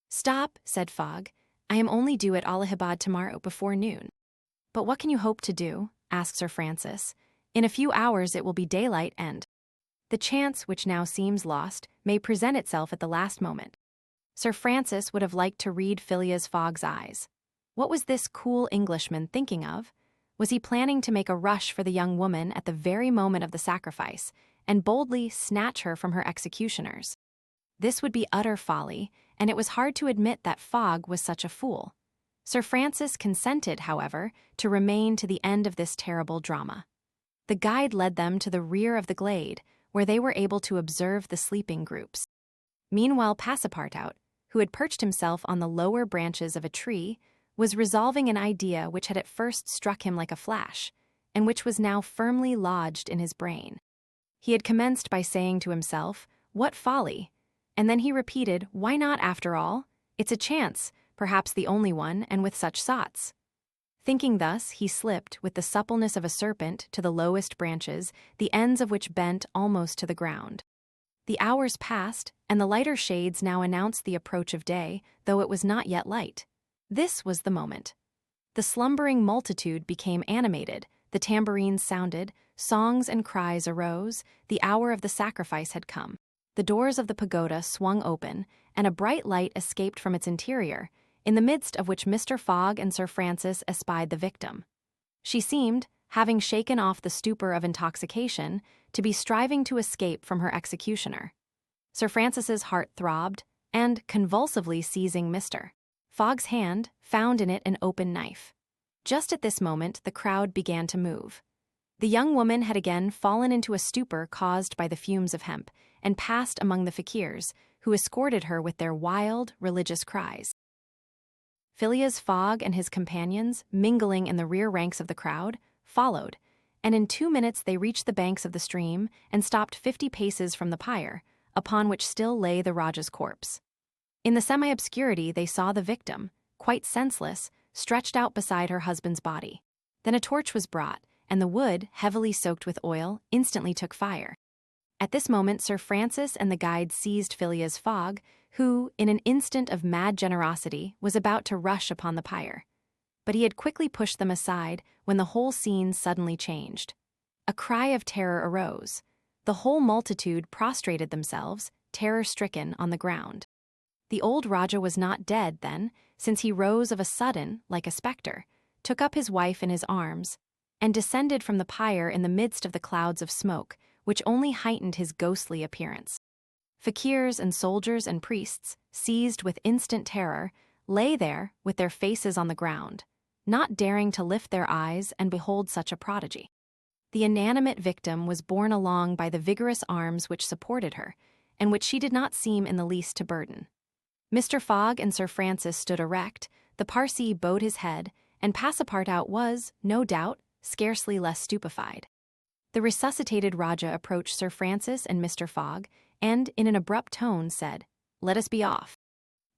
"Stop," said Fogg. "I am only due at Allahabad tomorrow before noon." "But what can you hope to do?" asked Sir Francis. "In a few hours it will be daylight and—" "The chance, which now seems lost, may present itself at the last moment." Sir Francis would have liked to read Phileas Fogg's eyes. What was this cool Englishman thinking of? Was he planning to make a rush for the young woman at the very moment of the sacrifice, and boldly snatch her from her executioners? This would be utter folly, and it was hard to admit that Fogg was such a fool. Sir Francis consented, however, to remain to the end of this terrible drama. The guide led them to the rear of the glade, where they were able to observe the sleeping groups. Meanwhile, Passepartout, who had perched himself on the lower branches of a tree, was resolving an idea which had at first struck him like a flash, and which was now firmly lodged in his brain. He had commenced by saying to himself, "What folly!" And then he repeated, "Why not, after all? It's a chance, perhaps the only one, and with such sots." Thinking thus, he slipped, with the suppleness of a serpent, to the lowest branches, the ends of which bent almost to the ground. The hours passed, and the lighter shades now announced the approach of day, though it was not yet light. This was the moment. The slumbering multitude became animated, the tambourines sounded, songs and cries arose, the hour of the sacrifice had come. The doors of the pagoda swung open, and a bright light escaped from its interior, in the midst of which Mr. Fogg and Sir Francis espied the victim. She seemed, having shaken off the stupor of intoxication, to be striving to escape from her executioner. Sir Francis's heart throbbed, and, convulsively seizing Mr. Fogg's hand, found in it an open knife. Just at this moment the crowd began to move. The young woman had again fallen into a stupor caused by the fumes of hemp, and passed among the fakirs, who escorted her with their wild, religious cries. Phileas Fogg and his companions, mingling in the rear ranks of the crowd, followed, and in 2 minutes they reached the banks of the stream and stopped 50 paces from the pyre, upon which still lay the Rajah's corpse. In the semi-obscurity they saw the victim, quite senseless, stretched out beside her husband's body. Then a torch was brought, and the wood, heavily soaked with oil, instantly took fire. At this moment, Sir Francis and the guide seized Phileas Fogg, who, in an instant of mad generosity, was about to rush upon the pyre. But he had quickly pushed them aside when the whole scene suddenly changed. A cry of terror arose. The whole multitude prostrated themselves, terror-stricken, on the ground. The old Raja was not dead, then, since he rose of a sudden, like a spectre, took up his wife in his arms, and descended from the pyre in the midst of the clouds of smoke, which only heightened his ghostly appearance. Fakirs and soldiers and priests, seized with instant terror, lay there with their faces on the ground, not daring to lift their eyes and behold such a prodigy. The inanimate victim was borne along by the vigorous arms which supported her, and which she did not seem in the least to burden. Mr. Fogg and Sir Francis stood erect, the Parsee bowed his head, and Passepartout was, no doubt, scarcely less stupefied. The resuscitated Raja approached Sir Francis and Mr. Fogg, and, in an abrupt tone, said, "Let us be off."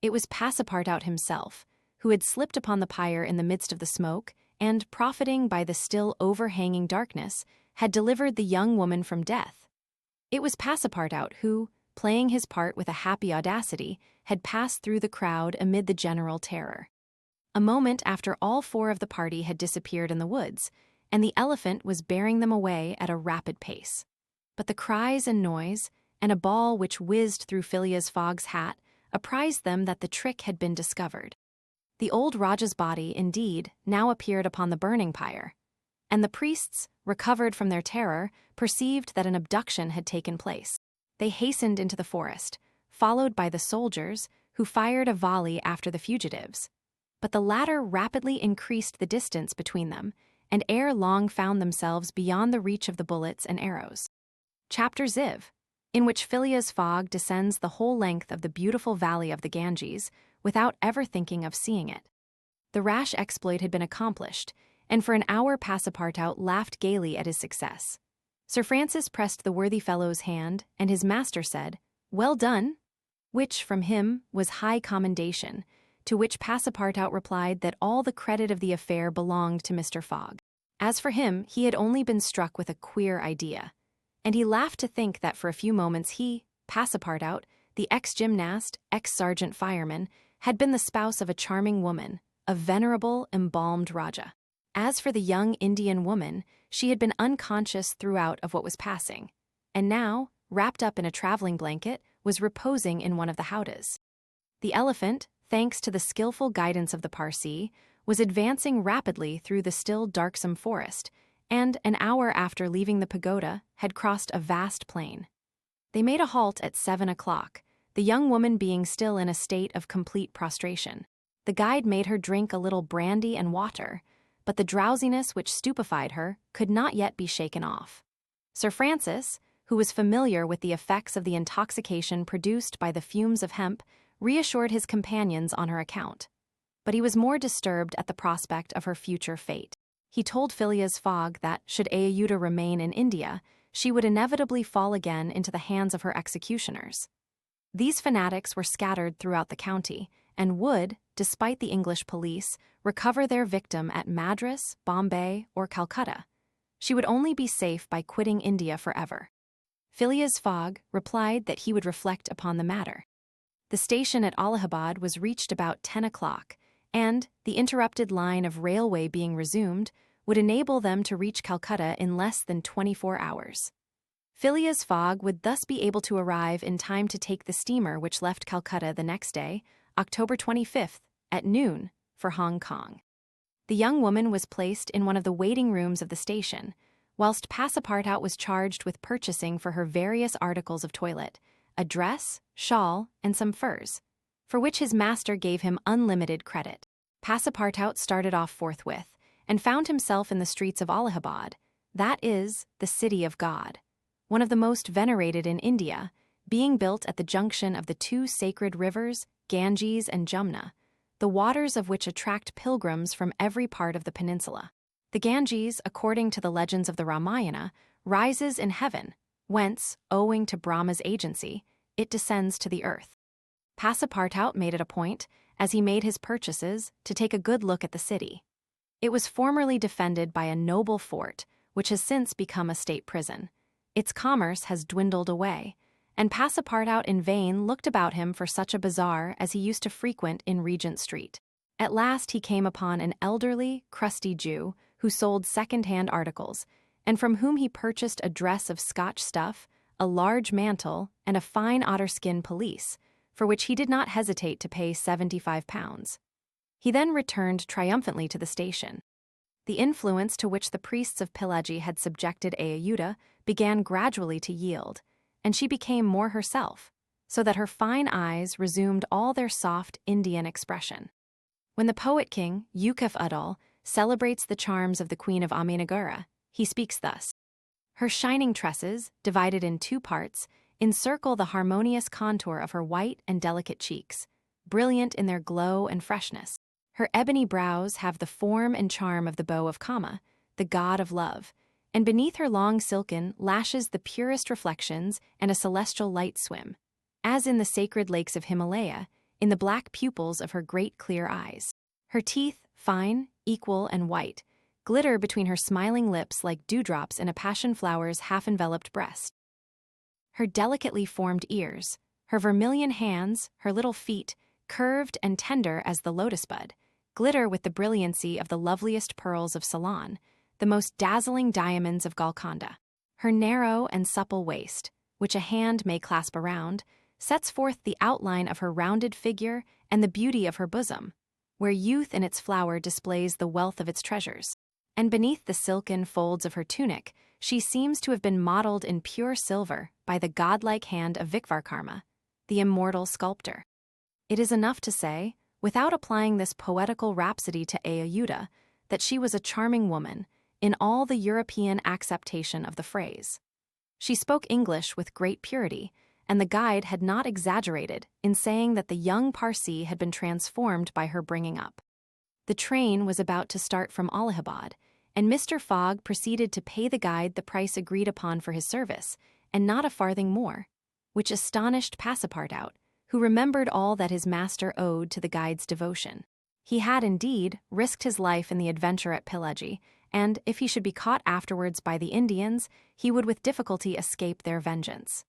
It was Passepartout himself, who had slipped upon the pyre in the midst of the smoke, and, profiting by the still overhanging darkness, had delivered the young woman from death. It was Passepartout who, playing his part with a happy audacity, had passed through the crowd amid the general terror. A moment after all four of the party had disappeared in the woods, and the elephant was bearing them away at a rapid pace. But the cries and noise, and a ball which whizzed through Phileas Fogg's hat, apprised them that the trick had been discovered. The old Raja's body, indeed, now appeared upon the burning pyre, and the priests, recovered from their terror, perceived that an abduction had taken place. They hastened into the forest, followed by the soldiers, who fired a volley after the fugitives. But the latter rapidly increased the distance between them, and ere long found themselves beyond the reach of the bullets and arrows. Chapter Ziv, in which Phileas Fogg descends the whole length of the beautiful valley of the Ganges without ever thinking of seeing it. The rash exploit had been accomplished, and for an hour Passepartout laughed gaily at his success. Sir Francis pressed the worthy fellow's hand, and his master said, "Well done," which, from him, was high commendation, to which Passepartout replied that all the credit of the affair belonged to Mr. Fogg. As for him, he had only been struck with a queer idea, and he laughed to think that for a few moments he, Passepartout, the ex-gymnast, ex-sergeant fireman, had been the spouse of a charming woman, a venerable, embalmed Raja. As for the young Indian woman, she had been unconscious throughout of what was passing, and now, wrapped up in a traveling blanket, was reposing in one of the howdahs. The elephant, thanks to the skillful guidance of the Parsee, was advancing rapidly through the still darksome forest, and, an hour after leaving the pagoda, had crossed a vast plain. They made a halt at 7 o'clock, the young woman being still in a state of complete prostration. The guide made her drink a little brandy and water, but the drowsiness which stupefied her could not yet be shaken off. Sir Francis, who was familiar with the effects of the intoxication produced by the fumes of hemp, reassured his companions on her account. But he was more disturbed at the prospect of her future fate. He told Phileas Fogg that, should Ayuda remain in India, she would inevitably fall again into the hands of her executioners. These fanatics were scattered throughout the county, and would, despite the English police, recover their victim at Madras, Bombay, or Calcutta. She would only be safe by quitting India forever. Phileas Fogg replied that he would reflect upon the matter. The station at Allahabad was reached about 10 o'clock, and, the interrupted line of railway being resumed, would enable them to reach Calcutta in less than 24 hours. Phileas Fogg would thus be able to arrive in time to take the steamer which left Calcutta the next day, October 25th, at noon, for Hong Kong. The young woman was placed in one of the waiting rooms of the station, whilst Passepartout was charged with purchasing for her various articles of toilet, a dress, shawl, and some furs, for which his master gave him unlimited credit. Passepartout started off forthwith, and found himself in the streets of Allahabad, that is, the City of God, one of the most venerated in India, being built at the junction of the two sacred rivers, Ganges and Jumna, the waters of which attract pilgrims from every part of the peninsula. The Ganges, according to the legends of the Ramayana, rises in heaven, whence, owing to Brahma's agency, it descends to the earth. Passepartout made it a point, as he made his purchases, to take a good look at the city. It was formerly defended by a noble fort, which has since become a state prison, Its commerce has dwindled away, and Passepartout in vain looked about him for such a bazaar as he used to frequent in Regent Street. At last he came upon an elderly, crusty Jew who sold second-hand articles, and from whom he purchased a dress of Scotch stuff, a large mantle, and a fine otter-skin pelisse, for which he did not hesitate to pay £75. He then returned triumphantly to the station. The influence to which the priests of Pilagi had subjected Ayuda began gradually to yield, and she became more herself, so that her fine eyes resumed all their soft Indian expression. When the poet-king, Yukef Uddal, celebrates the charms of the Queen of Aminagara, he speaks thus. Her shining tresses, divided in two parts, encircle the harmonious contour of her white and delicate cheeks, brilliant in their glow and freshness. Her ebony brows have the form and charm of the bow of Kama, the god of love, and beneath her long silken lashes the purest reflections and a celestial light swim, as in the sacred lakes of Himalaya, in the black pupils of her great clear eyes. Her teeth, fine, equal, and white, glitter between her smiling lips like dewdrops in a passion flower's half-enveloped breast. Her delicately formed ears, her vermilion hands, her little feet, curved and tender as the lotus bud, glitter with the brilliancy of the loveliest pearls of Ceylon, the most dazzling diamonds of Golconda. Her narrow and supple waist, which a hand may clasp around, sets forth the outline of her rounded figure and the beauty of her bosom, where youth in its flower displays the wealth of its treasures. And beneath the silken folds of her tunic, she seems to have been modeled in pure silver by the godlike hand of Vikvarkarma, the immortal sculptor. It is enough to say, without applying this poetical rhapsody to Ayuda, that she was a charming woman, in all the European acceptation of the phrase. She spoke English with great purity, and the guide had not exaggerated in saying that the young Parsee had been transformed by her bringing up. The train was about to start from Allahabad, and Mr. Fogg proceeded to pay the guide the price agreed upon for his service, and not a farthing more, which astonished Passepartout, who remembered all that his master owed to the guide's devotion. He had, indeed, risked his life in the adventure at Pilagi, and, if he should be caught afterwards by the Indians, he would with difficulty escape their vengeance.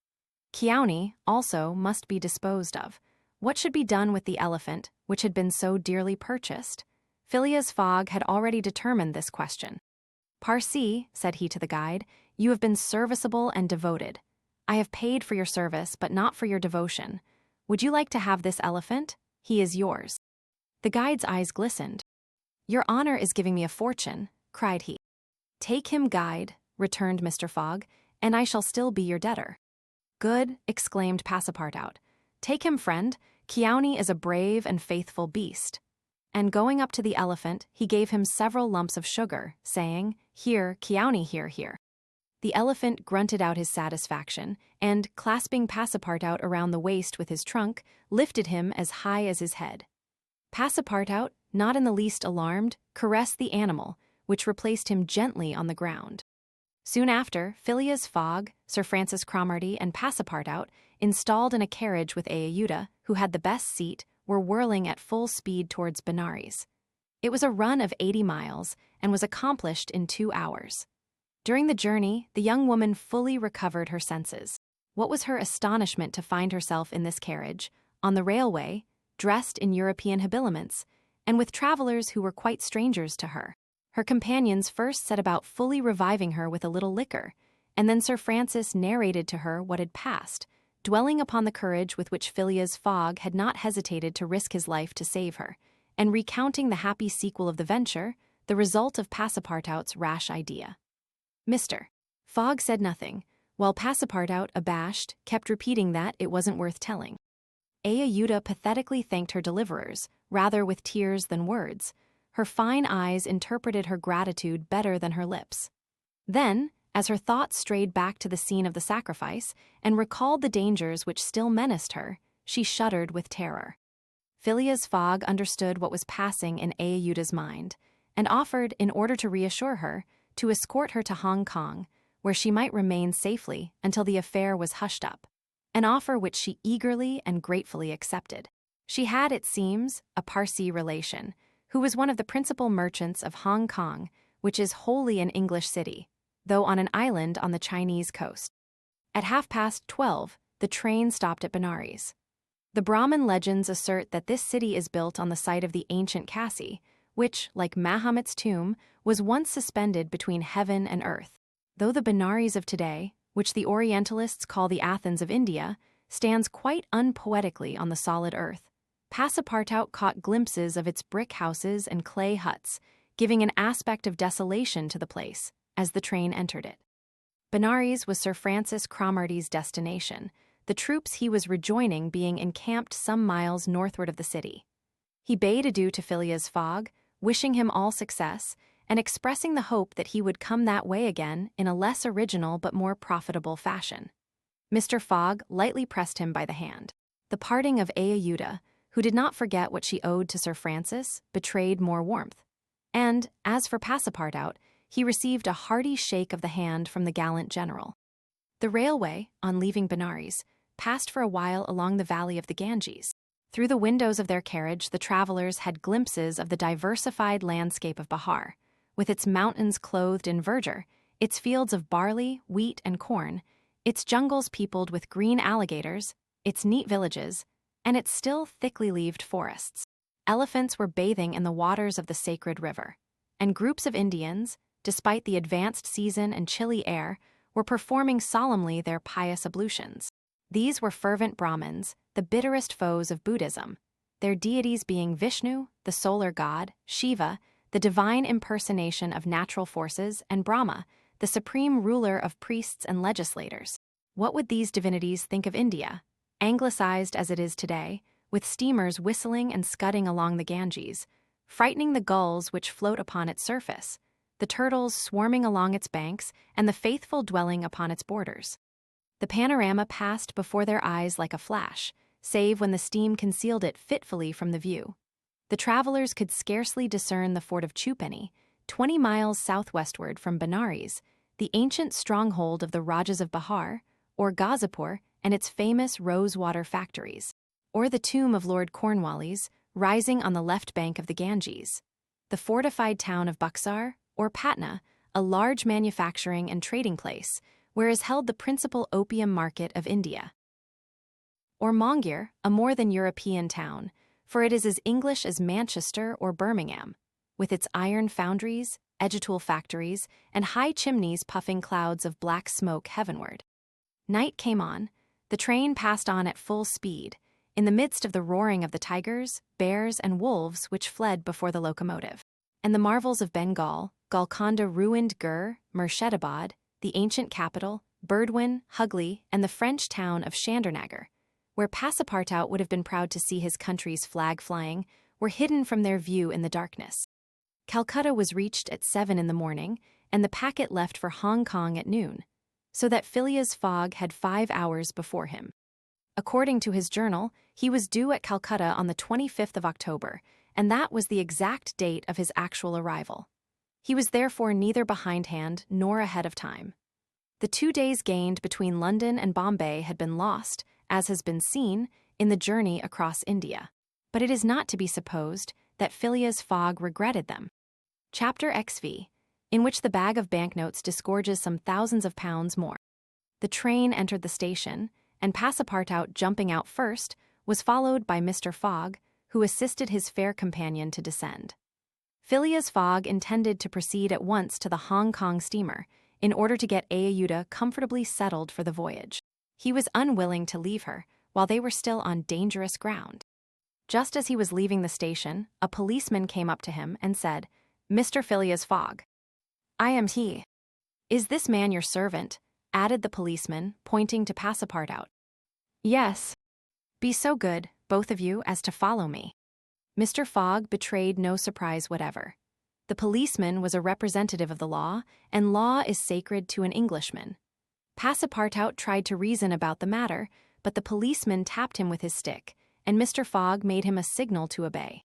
Kiauni, also, must be disposed of. What should be done with the elephant, which had been so dearly purchased? Phileas Fogg had already determined this question. Parsee, said he to the guide, you have been serviceable and devoted. I have paid for your service, but not for your devotion. Would you like to have this elephant? He is yours. The guide's eyes glistened. Your honor is giving me a fortune, cried he. Take him, guide, returned Mr. Fogg, and I shall still be your debtor. Good, exclaimed Passepartout. Take him, friend. Kiauni is a brave and faithful beast. And going up to the elephant, he gave him several lumps of sugar, saying, Here, Kiauni, here, here. The elephant grunted out his satisfaction, and, clasping Passepartout around the waist with his trunk, lifted him as high as his head. Passepartout, not in the least alarmed, caressed the animal, which replaced him gently on the ground. Soon after, Phileas Fogg, Sir Francis Cromarty, and Passepartout, installed in a carriage with Ayuda, who had the best seat, were whirling at full speed towards Benares. It was a run of 80 miles, and was accomplished in 2 hours. During the journey, the young woman fully recovered her senses. What was her astonishment to find herself in this carriage, on the railway, dressed in European habiliments, and with travelers who were quite strangers to her. Her companions first set about fully reviving her with a little liquor, and then Sir Francis narrated to her what had passed, dwelling upon the courage with which Phileas Fogg had not hesitated to risk his life to save her, and recounting the happy sequel of the venture, the result of Passepartout's rash idea. Mr. Fogg said nothing, while Passepartout, abashed, kept repeating that it wasn't worth telling. Ayuda pathetically thanked her deliverers, rather with tears than words. Her fine eyes interpreted her gratitude better than her lips. Then, as her thoughts strayed back to the scene of the sacrifice and recalled the dangers which still menaced her, she shuddered with terror. Phileas Fogg understood what was passing in Ayuda's mind, and offered, in order to reassure her, to escort her to Hong Kong, where she might remain safely until the affair was hushed up, an offer which she eagerly and gratefully accepted. She had, it seems, a Parsee relation, who was one of the principal merchants of Hong Kong, which is wholly an English city. though on an island on the Chinese coast. At 12:30, the train stopped at Benares. The Brahmin legends assert that this city is built on the site of the ancient Kasi, which, like Mahomet's tomb, was once suspended between heaven and earth. Though the Benares of today, which the Orientalists call the Athens of India, stands quite unpoetically on the solid earth, Passepartout caught glimpses of its brick houses and clay huts, giving an aspect of desolation to the place as the train entered it. Benares was Sir Francis Cromarty's destination, the troops he was rejoining being encamped some miles northward of the city. He bade adieu to Phileas Fogg, wishing him all success, and expressing the hope that he would come that way again in a less original but more profitable fashion. Mr. Fogg lightly pressed him by the hand. The parting of Ayuda, who did not forget what she owed to Sir Francis, betrayed more warmth. And, as for Passepartout, he received a hearty shake of the hand from the gallant general. The railway, on leaving Benares, passed for a while along the valley of the Ganges. Through the windows of their carriage, the travelers had glimpses of the diversified landscape of Bahar, with its mountains clothed in verdure, its fields of barley, wheat, and corn, its jungles peopled with green alligators, its neat villages, and its still thickly leaved forests. Elephants were bathing in the waters of the sacred river, and groups of Indians, despite the advanced season and chilly air, were performing solemnly their pious ablutions. These were fervent Brahmins, the bitterest foes of Buddhism, their deities being Vishnu, the solar god, Shiva, the divine impersonation of natural forces, and Brahma, the supreme ruler of priests and legislators. What would these divinities think of India, anglicized as it is today, with steamers whistling and scudding along the Ganges, frightening the gulls which float upon its surface, the turtles swarming along its banks, and the faithful dwelling upon its borders? The panorama passed before their eyes like a flash, save when the steam concealed it fitfully from the view. The travelers could scarcely discern the fort of Chupani, 20 miles southwestward from Benares, the ancient stronghold of the Rajas of Bahar, or Gazipur and its famous rosewater factories, or the tomb of Lord Cornwallis, rising on the left bank of the Ganges, the fortified town of Buxar, or Patna, a large manufacturing and trading place, where is held the principal opium market of India. Or Mongir, a more than European town, for it is as English as Manchester or Birmingham, with its iron foundries, edgetool factories, and high chimneys puffing clouds of black smoke heavenward. Night came on, the train passed on at full speed, in the midst of the roaring of the tigers, bears, and wolves which fled before the locomotive. And the marvels of Bengal, Golconda ruined Gur, Murshidabad, the ancient capital, Burdwan, Hugli, and the French town of Chandernagor, where Passepartout would have been proud to see his country's flag flying, were hidden from their view in the darkness. Calcutta was reached at 7 in the morning, and the packet left for Hong Kong at noon, so that Phileas Fogg had 5 hours before him. According to his journal, he was due at Calcutta on the 25th of October, and that was the exact date of his actual arrival. He was therefore neither behindhand nor ahead of time. The 2 days gained between London and Bombay had been lost, as has been seen, in the journey across India. But it is not to be supposed that Phileas Fogg regretted them. Chapter XV, in which the bag of banknotes disgorges some thousands of pounds more. The train entered the station, and Passepartout, jumping out first, was followed by Mr. Fogg, who assisted his fair companion to descend. Phileas Fogg intended to proceed at once to the Hong Kong steamer, in order to get Ayuda comfortably settled for the voyage. He was unwilling to leave her while they were still on dangerous ground. Just as he was leaving the station, a policeman came up to him and said, "Mr. Phileas Fogg." "I am he." "Is this man your servant?" added the policeman, pointing to Passepartout. "Yes." "Be so good, both of you, as to follow me." Mr. Fogg betrayed no surprise whatever. The policeman was a representative of the law, and law is sacred to an Englishman. Passepartout tried to reason about the matter, but the policeman tapped him with his stick, and Mr. Fogg made him a signal to obey.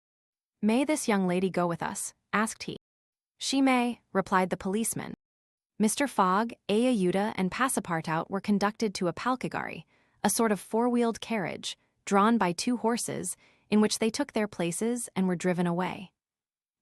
"May this young lady go with us?" asked he. "She may," replied the policeman. Mr. Fogg, Ayuda, and Passepartout were conducted to a palkigari, a sort of four-wheeled carriage, drawn by 2 horses, in which they took their places and were driven away.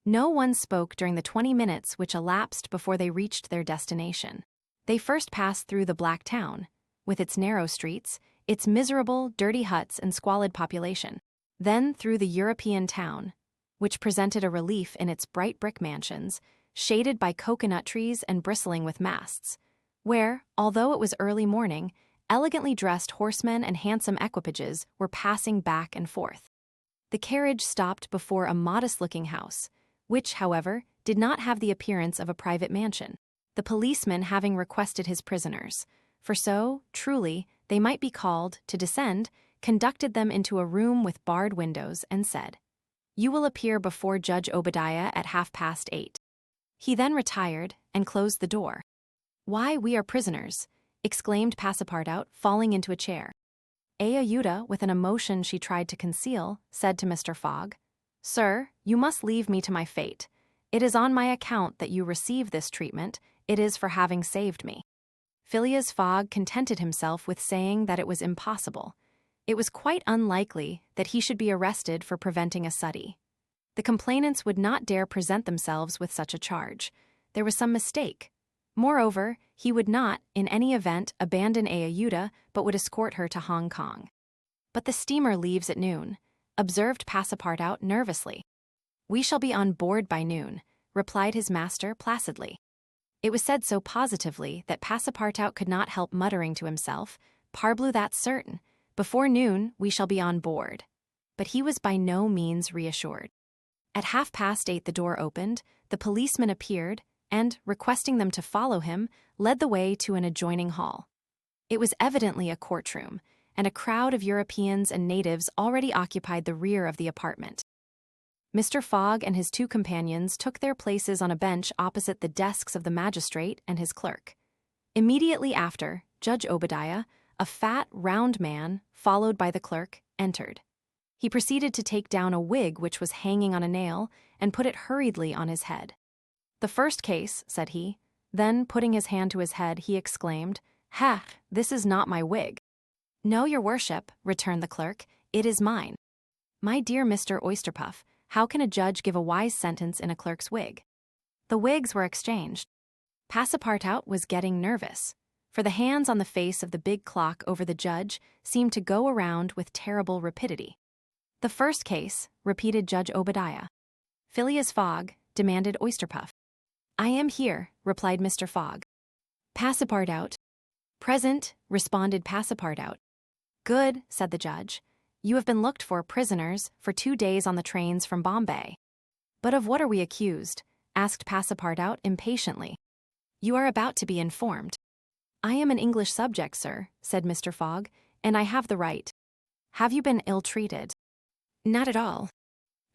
No one spoke during the 20 minutes which elapsed before they reached their destination. They first passed through the Black Town, with its narrow streets, its miserable, dirty huts and squalid population. Then through the European town, which presented a relief in its bright brick mansions, shaded by coconut trees and bristling with masts, where, although it was early morning, elegantly dressed horsemen and handsome equipages were passing back and forth. The carriage stopped before a modest-looking house, which, however, did not have the appearance of a private mansion, the policeman having requested his prisoners, for so, truly, they might be called, to descend, conducted them into a room with barred windows, and said, "You will appear before Judge Obadiah at 8:30. He then retired and closed the door. "Why, we are prisoners," exclaimed Passepartout, falling into a chair. Ayuda, with an emotion she tried to conceal, said to Mr. Fogg, "Sir, you must leave me to my fate. It is on my account that you receive this treatment, it is for having saved me." Phileas Fogg contented himself with saying that it was impossible. It was quite unlikely that he should be arrested for preventing a suttee. The complainants would not dare present themselves with such a charge. There was some mistake. Moreover, he would not, in any event, abandon Ayuda, but would escort her to Hong Kong. "But the steamer leaves at noon," observed Passepartout nervously. "We shall be on board by noon," replied his master placidly. It was said so positively that Passepartout could not help muttering to himself, "Parbleu, that's certain. Before noon we shall be on board." But he was by no means reassured. At 8:30 the door opened, the policeman appeared, and, requesting them to follow him, led the way to an adjoining hall. It was evidently a courtroom, and a crowd of Europeans and natives already occupied the rear of the apartment. Mr. Fogg and his two companions took their places on a bench opposite the desks of the magistrate and his clerk. Immediately after, Judge Obadiah, a fat, round man, followed by the clerk, entered. He proceeded to take down a wig which was hanging on a nail and put it hurriedly on his head. "The first case," said he. Then, putting his hand to his head, he exclaimed, "Ha! This is not my wig." "No, your worship," returned the clerk, "it is mine." "My dear Mr. Oysterpuff, how can a judge give a wise sentence in a clerk's wig?" The wigs were exchanged. Passepartout was getting nervous, for the hands on the face of the big clock over the judge seemed to go around with terrible rapidity. "The first case," repeated Judge Obadiah. "Phileas Fogg," demanded Oysterpuff. "I am here," replied Mr. Fogg. "Passepartout." "Present," responded Passepartout. "Good," said the judge. "You have been looked for prisoners for 2 days on the trains from Bombay." "But of what are we accused?" asked Passepartout impatiently. "You are about to be informed." "I am an English subject, sir," said Mr. Fogg, "and I have the right." "Have you been ill-treated?" "Not at all."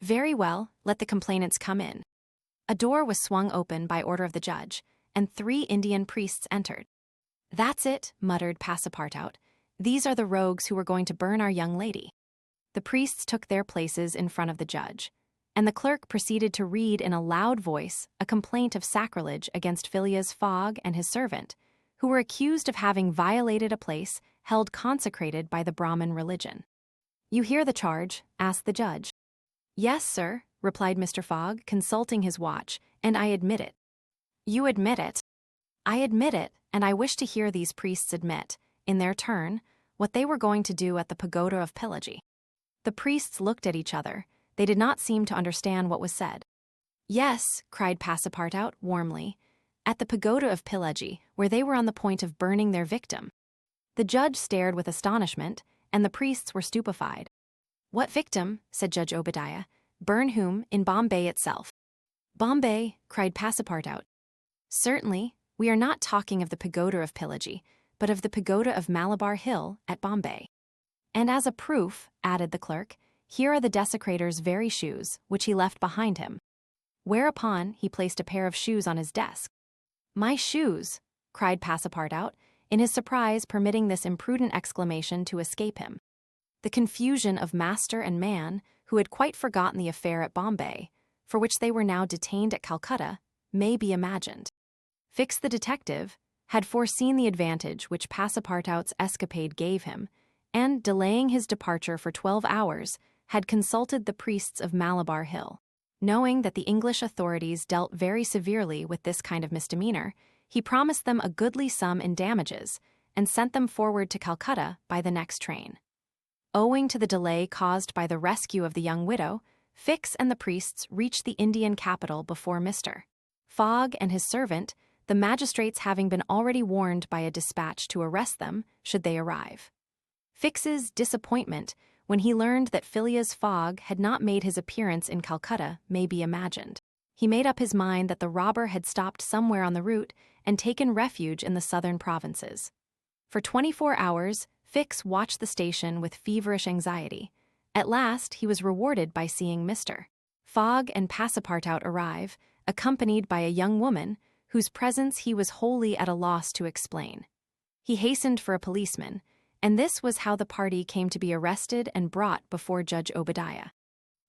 "Very well, let the complainants come in." A door was swung open by order of the judge, and 3 Indian priests entered. "That's it," muttered Passepartout. "These are the rogues who were going to burn our young lady." The priests took their places in front of the judge, and the clerk proceeded to read in a loud voice a complaint of sacrilege against Phileas Fogg and his servant, who were accused of having violated a place held consecrated by the Brahmin religion. "You hear the charge?" asked the judge. "Yes, sir," replied Mr. Fogg, consulting his watch, "and I admit it." "You admit it?" "I admit it, and I wish to hear these priests admit, in their turn, what they were going to do at the pagoda of Pillaji." The priests looked at each other. They did not seem to understand what was said. "Yes," cried Passepartout warmly, "at the pagoda of Pillaji, where they were on the point of burning their victim." The judge stared with astonishment, and the priests were stupefied. "What victim?" said Judge Obadiah. "Burn whom? In Bombay itself." "Bombay," cried Passepartout. "Certainly, we are not talking of the pagoda of Pillaji, but of the pagoda of Malabar Hill at Bombay." "And as a proof," added the clerk, "here are the desecrator's very shoes, which he left behind him." Whereupon he placed a pair of shoes on his desk. "My shoes!" cried Passepartout, in his surprise permitting this imprudent exclamation to escape him. The confusion of master and man, who had quite forgotten the affair at Bombay, for which they were now detained at Calcutta, may be imagined. Fix the detective had foreseen the advantage which Passepartout's escapade gave him, and, delaying his departure for 12 hours, had consulted the priests of Malabar Hill. Knowing that the English authorities dealt very severely with this kind of misdemeanor, he promised them a goodly sum in damages and sent them forward to Calcutta by the next train. Owing to the delay caused by the rescue of the young widow, Fix and the priests reached the Indian capital before Mr. Fogg and his servant, the magistrates having been already warned by a dispatch to arrest them should they arrive. Fix's disappointment when he learned that Phileas Fogg had not made his appearance in Calcutta may be imagined. He made up his mind that the robber had stopped somewhere on the route and taken refuge in the southern provinces. For 24 hours, Fix watched the station with feverish anxiety. At last, he was rewarded by seeing Mr. Fogg and Passepartout arrive, accompanied by a young woman, whose presence he was wholly at a loss to explain. He hastened for a policeman, and this was how the party came to be arrested and brought before Judge Obadiah.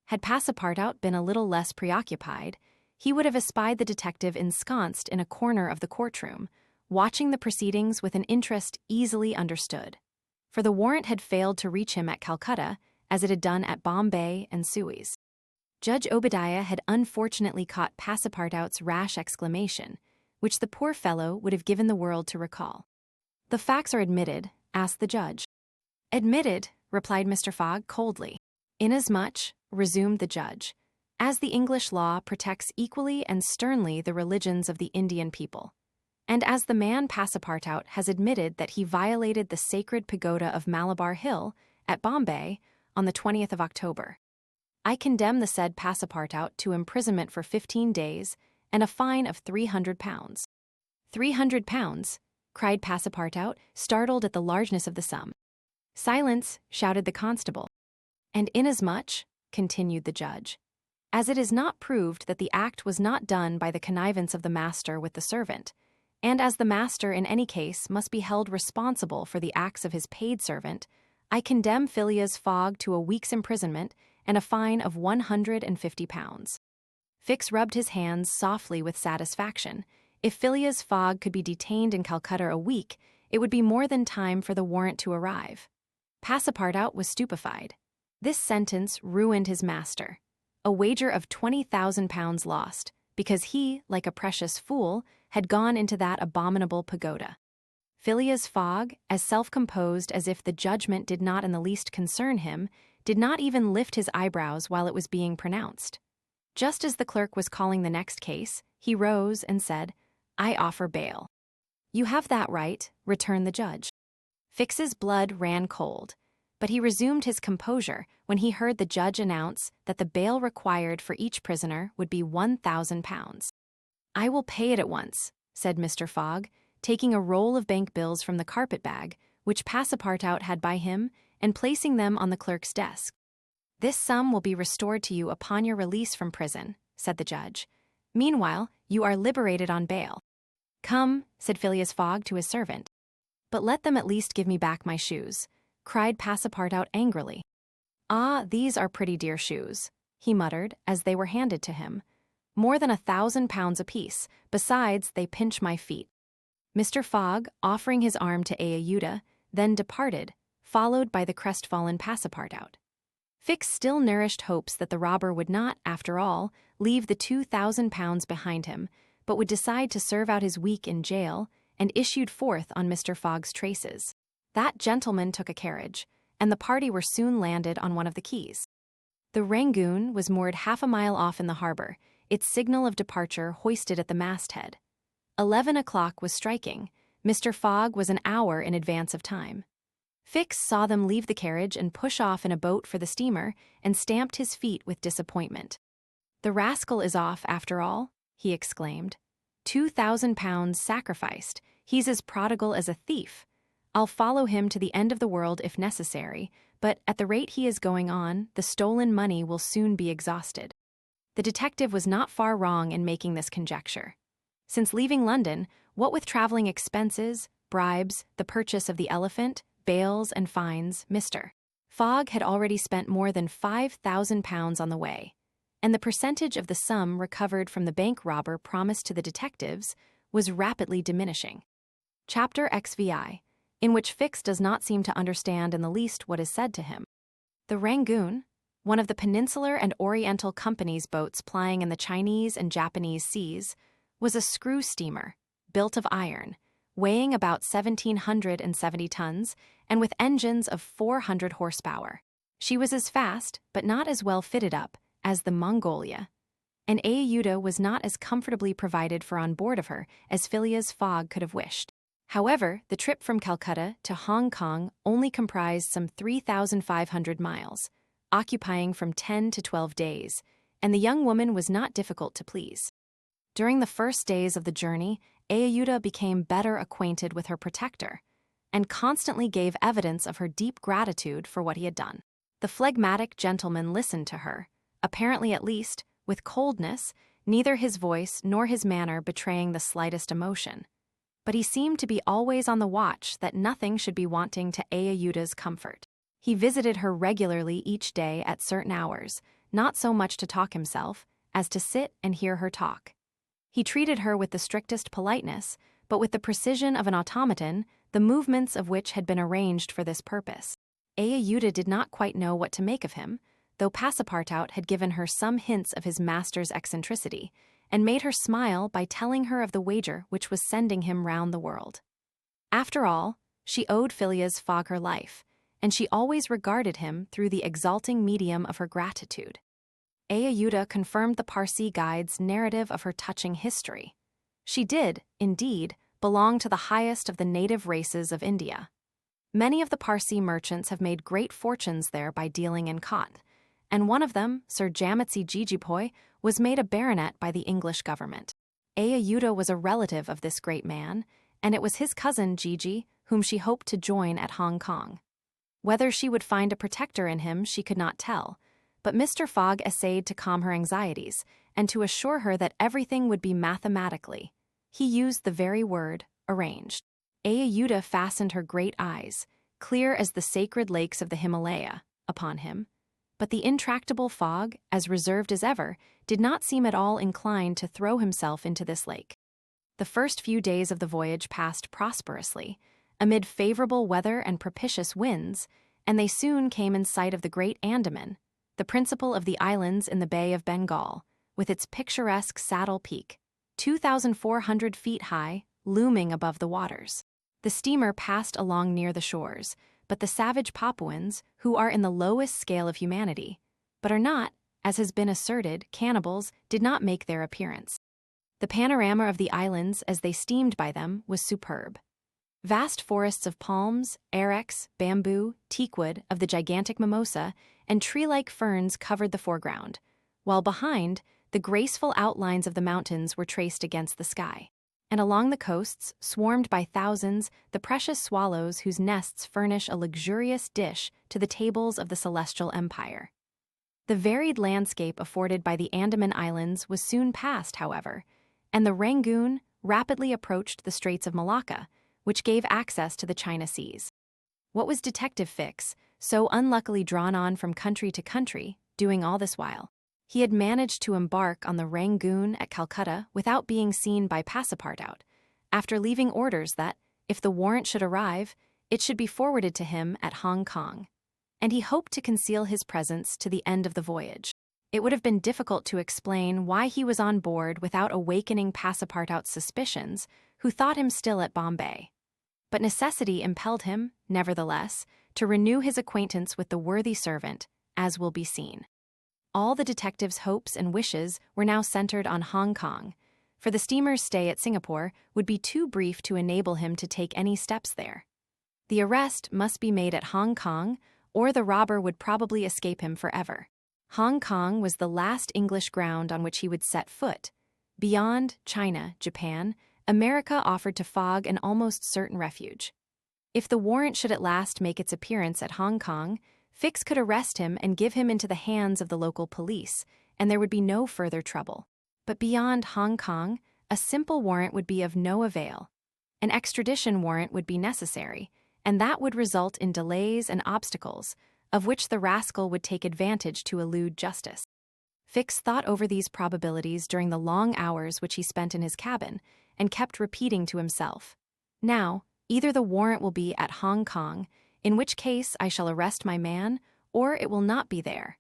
Had Passepartout been a little less preoccupied, he would have espied the detective ensconced in a corner of the courtroom, watching the proceedings with an interest easily understood. For the warrant had failed to reach him at Calcutta, as it had done at Bombay and Suez. Judge Obadiah had unfortunately caught Passepartout's rash exclamation, which the poor fellow would have given the world to recall. "The facts are admitted?" asked the judge. "Admitted," replied Mr. Fogg coldly. "Inasmuch," resumed the judge, "as the English law protects equally and sternly the religions of the Indian people, and as the man Passepartout has admitted that he violated the sacred pagoda of Malabar Hill at Bombay on the 20th of October, I condemn the said Passepartout to imprisonment for 15 days and a fine of £300. £300, cried Passepartout, startled at the largeness of the sum. "Silence," shouted the constable. "And inasmuch," continued the judge, "as it is not proved that the act was not done by the connivance of the master with the servant, and as the master in any case must be held responsible for the acts of his paid servant, I condemn Phileas Fogg to a week's imprisonment and a fine of £150. Fix rubbed his hands softly with satisfaction. If Phileas Fogg could be detained in Calcutta a week, it would be more than time for the warrant to arrive. Passepartout was stupefied. This sentence ruined his master. A wager of £20,000 lost, because he, like a precious fool, had gone into that abominable pagoda. Phileas Fogg, as self-composed as if the judgment did not in the least concern him, did not even lift his eyebrows while it was being pronounced. Just as the clerk was calling the next case, he rose and said, "I offer bail." "You have that right," returned the judge. Fix's blood ran cold, but he resumed his composure when he heard the judge announce that the bail required for each prisoner would be £1,000. "I will pay it at once," said Mr. Fogg, taking a roll of bank bills from the carpet-bag, which Passepartout had by him, and placing them on the clerk's desk. "This sum will be restored to you upon your release from prison," said the judge. "Meanwhile, you are liberated on bail." "Come," said Phileas Fogg to his servant. "But let them at least give me back my shoes," cried Passepartout angrily. "Ah, these are pretty dear shoes," he muttered as they were handed to him. "More than £1,000 apiece, besides they pinch my feet." Mr. Fogg, offering his arm to Ayuda, then departed, followed by the crestfallen Passepartout. Fix still nourished hopes that the robber would not, after all, leave the £2,000 behind him, but would decide to serve out his week in jail, and issued forth on Mr. Fogg's traces. That gentleman took a carriage, and the party were soon landed on one of the quays. The Rangoon was moored half a mile off in the harbor, its signal of departure hoisted at the masthead. 11 o'clock was striking. Mr. Fogg was an hour in advance of time. Fix saw them leave the carriage and push off in a boat for the steamer, and stamped his feet with disappointment. "The rascal is off, after all," he exclaimed. £2,000 sacrificed. He's as prodigal as a thief. I'll follow him to the end of the world if necessary, but at the rate he is going on, the stolen money will soon be exhausted. The detective was not far wrong in making this conjecture. Since leaving London, what with traveling expenses, bribes, the purchase of the elephant, bails and fines, Mr. Fogg had already spent more than £5,000 on the way, and the percentage of the sum recovered from the bank robber promised to the detectives was rapidly diminishing. Chapter XVI, in which Fix does not seem to understand in the least what is said to him. The Rangoon? one of the Peninsular and Oriental Company's boats plying in the Chinese and Japanese seas, was a screw steamer, built of iron, weighing about 1,770 tons and with engines of 400 horsepower. She was as fast, but not as well fitted up, as the Mongolia, and Ayuda was not as comfortably provided for on board of her as Phileas Fogg could have wished. However, the trip from Calcutta to Hong Kong only comprised some 3,500 miles, occupying from 10 to 12 days, and the young woman was not difficult to please. During the first days of the journey, Ayuda became better acquainted with her protector, and constantly gave evidence of her deep gratitude for what he had done. The phlegmatic gentleman listened to her, apparently at least, with coldness, neither his voice nor his manner betraying the slightest emotion. But he seemed to be always on the watch that nothing should be wanting to Ayuda's comfort. He visited her regularly each day at certain hours, not so much to talk himself, as to sit and hear her talk. He treated her with the strictest politeness, but with the precision of an automaton, the movements of which had been arranged for this purpose. Ayuda did not quite know what to make of him, though Passepartout had given her some hints of his master's eccentricity, and made her smile by telling her of the wager which was sending him round the world. After all, she owed Phileas Fogg her life, and she always regarded him through the exalting medium of her gratitude. Ayuda confirmed the Parsi guide's narrative of her touching history. She did, indeed, belong to the highest of the native races of India. Many of the Parsi merchants have made great fortunes there by dealing in cotton, and one of them, Sir Jametsi Jejeebhoy, was made a baronet by the English government. Ayuda was a relative of this great man, and it was his cousin Jeejee whom she hoped to join at Hong Kong. Whether she would find a protector in him she could not tell, but Mr. Fogg essayed to calm her anxieties and to assure her that everything would be mathematically, he used the very word, arranged. Ayuda fastened her great eyes, clear as the sacred lakes of the Himalaya, upon him, but the intractable Fogg, as reserved as ever, did not seem at all inclined to throw himself into this lake. The first few days of the voyage passed prosperously, amid favorable weather and propitious winds, and they soon came in sight of the great Andaman, the principal of the islands in the Bay of Bengal, with its picturesque Saddle Peak, 2,400 feet high, looming above the waters. The steamer passed along near the shores, but the savage Papuans, who are in the lowest scale of humanity, but are not, as has been asserted, cannibals, did not make their appearance. The panorama of the islands as they steamed by them was superb. Vast forests of palms, arex, bamboo, teakwood, of the gigantic mimosa, and tree-like ferns covered the foreground, while behind, the graceful outlines of the mountains were traced against the sky. And along the coasts, swarmed by thousands, the precious swallows whose nests furnish a luxurious dish to the tables of the celestial empire. The varied landscape afforded by the Andaman Islands was soon passed, however, and the Rangoon rapidly approached the Straits of Malacca, which gave access to the China Seas. What was Detective Fix, so unluckily drawn on from country to country, doing all this while? He had managed to embark on the Rangoon at Calcutta without being seen by Passepartout, after leaving orders that, if the warrant should arrive, it should be forwarded to him at Hong Kong, and he hoped to conceal his presence to the end of the voyage. It would have been difficult to explain why he was on board without awakening Passepartout's suspicions, who thought him still at Bombay. But necessity impelled him, nevertheless, to renew his acquaintance with the worthy servant, as will be seen. All the detective's hopes and wishes were now centered on Hong Kong, for the steamer's stay at Singapore would be too brief to enable him to take any steps there. The arrest must be made at Hong Kong, or the robber would probably escape him forever. Hong Kong was the last English ground on which he would set foot. Beyond China, Japan, America offered to Fogg an almost certain refuge. If the warrant should at last make its appearance at Hong Kong, Fix could arrest him and give him into the hands of the local police, and there would be no further trouble. But beyond Hong Kong, a simple warrant would be of no avail. An extradition warrant would be necessary, and that would result in delays and obstacles, of which the rascal would take advantage to elude justice. Fix thought over these probabilities during the long hours which he spent in his cabin, and kept repeating to himself, "Now, either the warrant will be at Hong Kong, in which case I shall arrest my man, or it will not be there.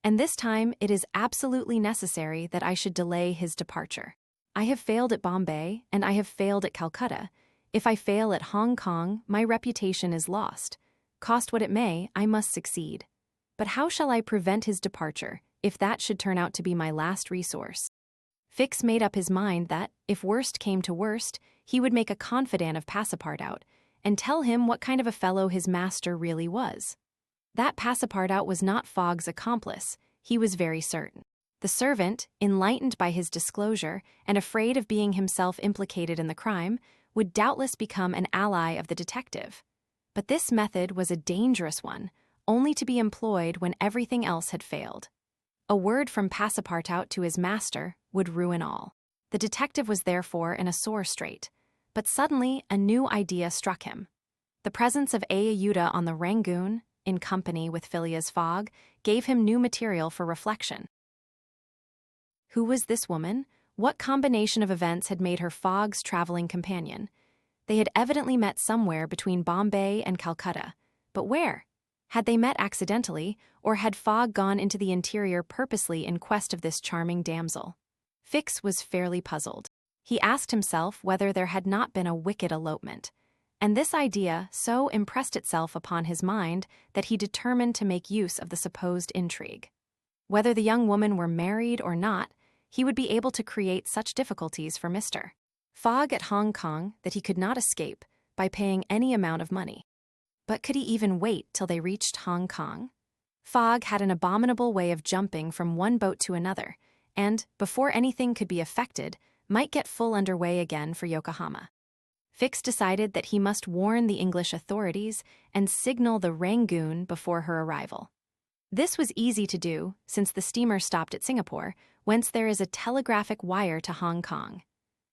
And this time it is absolutely necessary that I should delay his departure. I have failed at Bombay, and I have failed at Calcutta. If I fail at Hong Kong, my reputation is lost. Cost what it may, I must succeed. But how shall I prevent his departure, if that should turn out to be my last resource? Fix made up his mind that, if worst came to worst, he would make a confidant of Passepartout, and tell him what kind of a fellow his master really was. That Passepartout was not Fogg's accomplice, he was very certain. The servant, enlightened by his disclosure and afraid of being himself implicated in the crime, would doubtless become an ally of the detective. But this method was a dangerous one, only to be employed when everything else had failed. A word from Passepartout to his master would ruin all. The detective was therefore in a sore strait, but suddenly a new idea struck him. The presence of Ayuda on the Rangoon, in company with Phileas Fogg, gave him new material for reflection. Who was this woman? What combination of events had made her Fogg's traveling companion? They had evidently met somewhere between Bombay and Calcutta. But where? Had they met accidentally, or had Fogg gone into the interior purposely in quest of this charming damsel? Fix was fairly puzzled. He asked himself whether there had not been a wicked elopement, and this idea so impressed itself upon his mind that he determined to make use of the supposed intrigue. Whether the young woman were married or not, he would be able to create such difficulties for Mr. Fogg at Hong Kong that he could not escape by paying any amount of money. But could he even wait till they reached Hong Kong? Fogg had an abominable way of jumping from one boat to another, and, before anything could be effected, might get full under way again for Yokohama. Fix decided that he must warn the English authorities and signal the Rangoon before her arrival. This was easy to do, since the steamer stopped at Singapore, whence there is a telegraphic wire to Hong Kong.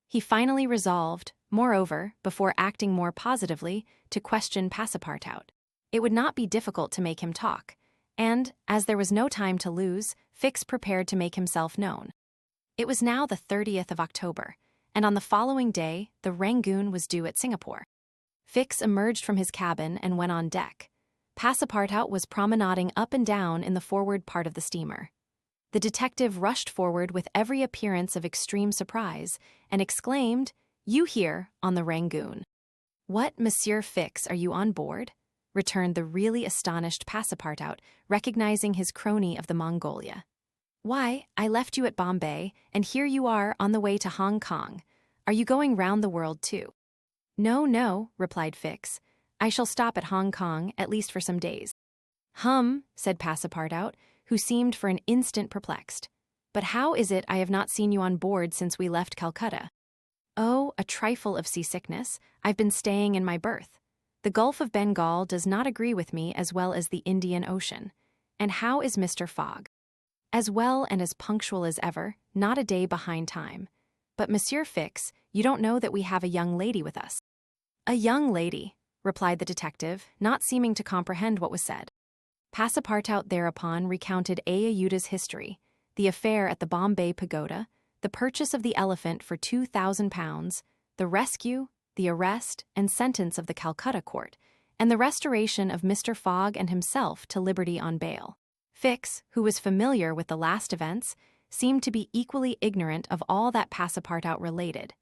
He finally resolved, moreover, before acting more positively, to question Passepartout. It would not be difficult to make him talk, and, as there was no time to lose, Fix prepared to make himself known. It was now the 30th of October, and on the following day, the Rangoon was due at Singapore. Fix emerged from his cabin and went on deck. Passepartout was promenading up and down in the forward part of the steamer. The detective rushed forward with every appearance of extreme surprise and exclaimed, "You here, on the Rangoon?" "What, Monsieur Fix, are you on board?" returned the really astonished Passepartout, recognizing his crony of the Mongolia. "Why, I left you at Bombay, and here you are on the way to Hong Kong. Are you going round the world too?" "No, no," replied Fix. "I shall stop at Hong Kong, at least for some days." "Hum," said Passepartout, who seemed for an instant perplexed. "But how is it I have not seen you on board since we left Calcutta?" "Oh, a trifle of seasickness. I've been staying in my berth. The Gulf of Bengal does not agree with me as well as the Indian Ocean. And how is Mr. Fogg?" "As well and as punctual as ever, not a day behind time. But, Monsieur Fix, you don't know that we have a young lady with us." "A young lady," replied the detective, not seeming to comprehend what was said. Passepartout thereupon recounted Ayuda's history, the affair at the Bombay Pagoda, the purchase of the elephant for £2,000, the rescue, the arrest and sentence of the Calcutta court, and the restoration of Mr. Fogg and himself to liberty on bail. Fix, who was familiar with the last events, seemed to be equally ignorant of all that Passepartout related,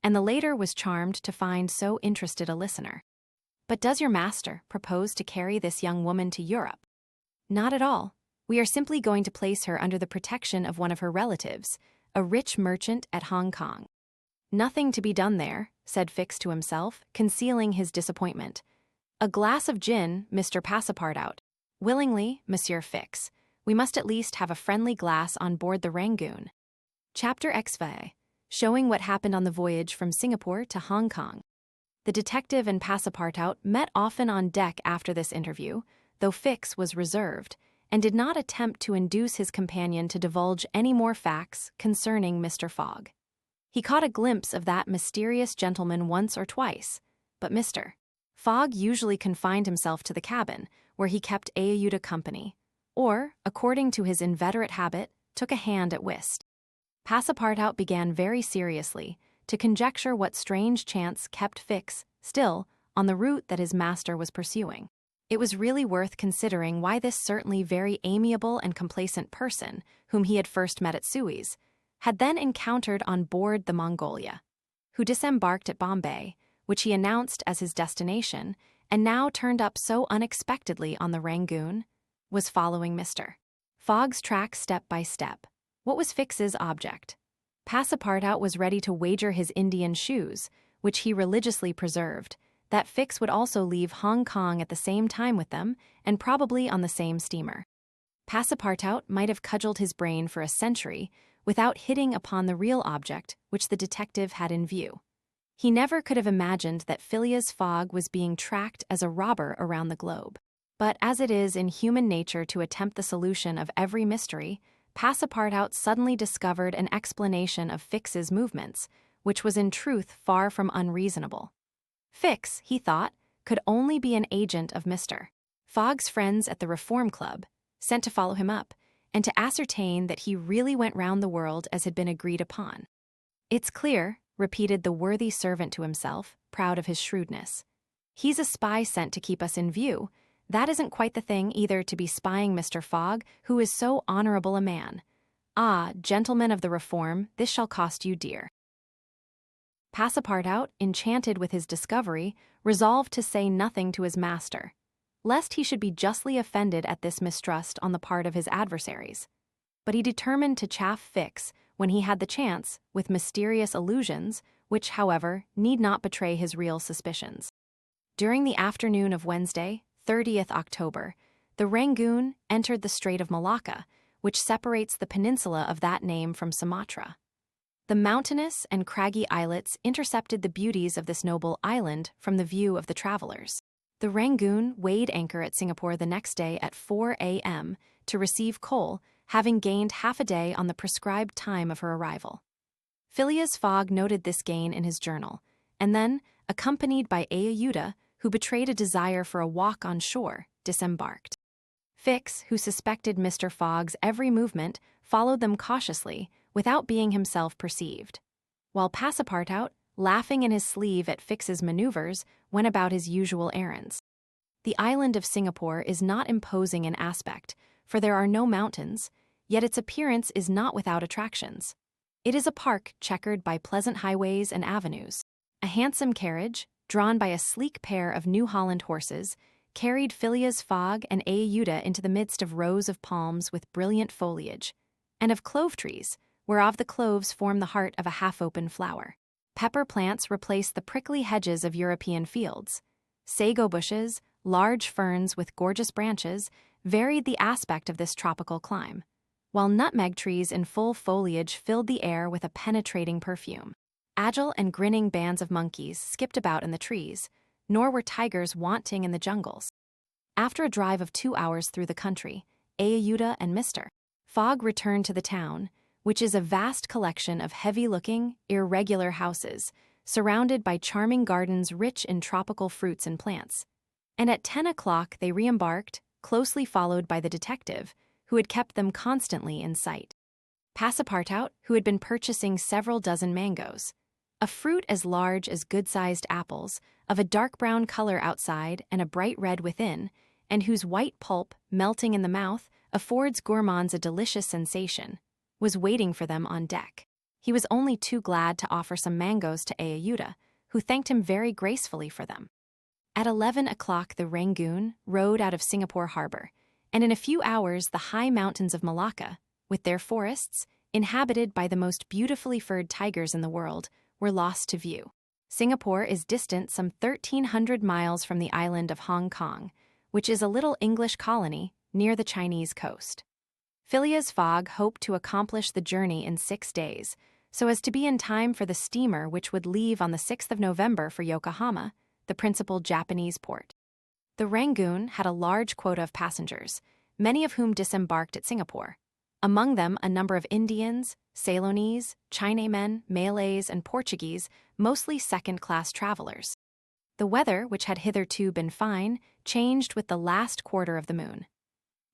and the later was charmed to find so interested a listener. "But does your master propose to carry this young woman to Europe?" "Not at all. We are simply going to place her under the protection of one of her relatives, a rich merchant at Hong Kong." "Nothing to be done there," said Fix to himself, concealing his disappointment. "A glass of gin, Mr. Passepartout." "Willingly, Monsieur Fix. We must at least have a friendly glass on board the Rangoon." Chapter XV, showing what happened on the voyage from Singapore to Hong Kong. The detective and Passepartout met often on deck after this interview, though Fix was reserved, and did not attempt to induce his companion to divulge any more facts concerning Mr. Fogg. He caught a glimpse of that mysterious gentleman once or twice, but Mr. Fogg usually confined himself to the cabin, where he kept Ayuda company, or, according to his inveterate habit, took a hand at whist. Passepartout began very seriously to conjecture what strange chance kept Fix, still, on the route that his master was pursuing. It was really worth considering why this certainly very amiable and complacent person, whom he had first met at Suez, had then encountered on board the Mongolia, who disembarked at Bombay, which he announced as his destination, and now turned up so unexpectedly on the Rangoon, was following Mr. Fogg's track step by step. What was Fix's object? Passepartout was ready to wager his Indian shoes, which he religiously preserved, that Fix would also leave Hong Kong at the same time with them and probably on the same steamer. Passepartout might have cudgeled his brain for a century without hitting upon the real object which the detective had in view. He never could have imagined that Phileas Fogg was being tracked as a robber around the globe. But as it is in human nature to attempt the solution of every mystery, Passepartout suddenly discovered an explanation of Fix's movements, which was in truth far from unreasonable. Fix, he thought, could only be an agent of Mr. Fogg's friends at the Reform Club, sent to follow him up, and to ascertain that he really went round the world as had been agreed upon. "It's clear," repeated the worthy servant to himself, proud of his shrewdness. "He's a spy sent to keep us in view. That isn't quite the thing either to be spying Mr. Fogg, who is so honorable a man. Ah, gentlemen of the Reform, this shall cost you dear." Passepartout, enchanted with his discovery, resolved to say nothing to his master, lest he should be justly offended at this mistrust on the part of his adversaries. But he determined to chaff Fix when he had the chance with mysterious allusions, which, however, need not betray his real suspicions. During the afternoon of Wednesday, 30th October, the Rangoon entered the Strait of Malacca, which separates the peninsula of that name from Sumatra. The mountainous and craggy islets intercepted the beauties of this noble island from the view of the travelers. The Rangoon weighed anchor at Singapore the next day at 4 a.m. to receive coal, having gained half a day on the prescribed time of her arrival. Phileas Fogg noted this gain in his journal, and then, accompanied by Ayuda, who betrayed a desire for a walk on shore, disembarked. Fix, who suspected Mr. Fogg's every movement, followed them cautiously, without being himself perceived, while Passepartout, laughing in his sleeve at Fix's maneuvers, went about his usual errands. The island of Singapore is not imposing in aspect, for there are no mountains, yet its appearance is not without attractions. It is a park checkered by pleasant highways and avenues. A handsome carriage, drawn by a sleek pair of New Holland horses, carried Phileas Fogg and Ayuda into the midst of rows of palms with brilliant foliage, and of clove trees, whereof the cloves form the heart of a half-open flower. Pepper plants replace the prickly hedges of European fields. Sago bushes, large ferns with gorgeous branches, varied the aspect of this tropical clime, while nutmeg trees in full foliage filled the air with a penetrating perfume. Agile and grinning bands of monkeys skipped about in the trees, nor were tigers wanting in the jungles. After a drive of 2 hours through the country, Ayuda and Mr. Fogg returned to the town, which is a vast collection of heavy-looking, irregular houses, surrounded by charming gardens rich in tropical fruits and plants. And at 10 o'clock they re-embarked, closely followed by the detective, who had kept them constantly in sight. Passepartout, who had been purchasing several dozen mangoes, a fruit as large as good-sized apples, of a dark brown color outside and a bright red within, and whose white pulp, melting in the mouth, affords gourmands a delicious sensation, was waiting for them on deck. He was only too glad to offer some mangoes to Ayuda, who thanked him very gracefully for them. At 11 o'clock the Rangoon rode out of Singapore harbor, and in a few hours the high mountains of Malacca, with their forests, inhabited by the most beautifully furred tigers in the world, were lost to view. Singapore is distant some 1,300 miles from the island of Hong Kong, which is a little English colony near the Chinese coast. Phileas Fogg hoped to accomplish the journey in 6 days, so as to be in time for the steamer which would leave on the 6th of November for Yokohama, the principal Japanese port. The Rangoon had a large quota of passengers, many of whom disembarked at Singapore, among them a number of Indians, Ceylonese, Chinamen, Malays, and Portuguese, mostly second-class travelers. The weather, which had hitherto been fine, changed with the last quarter of the moon.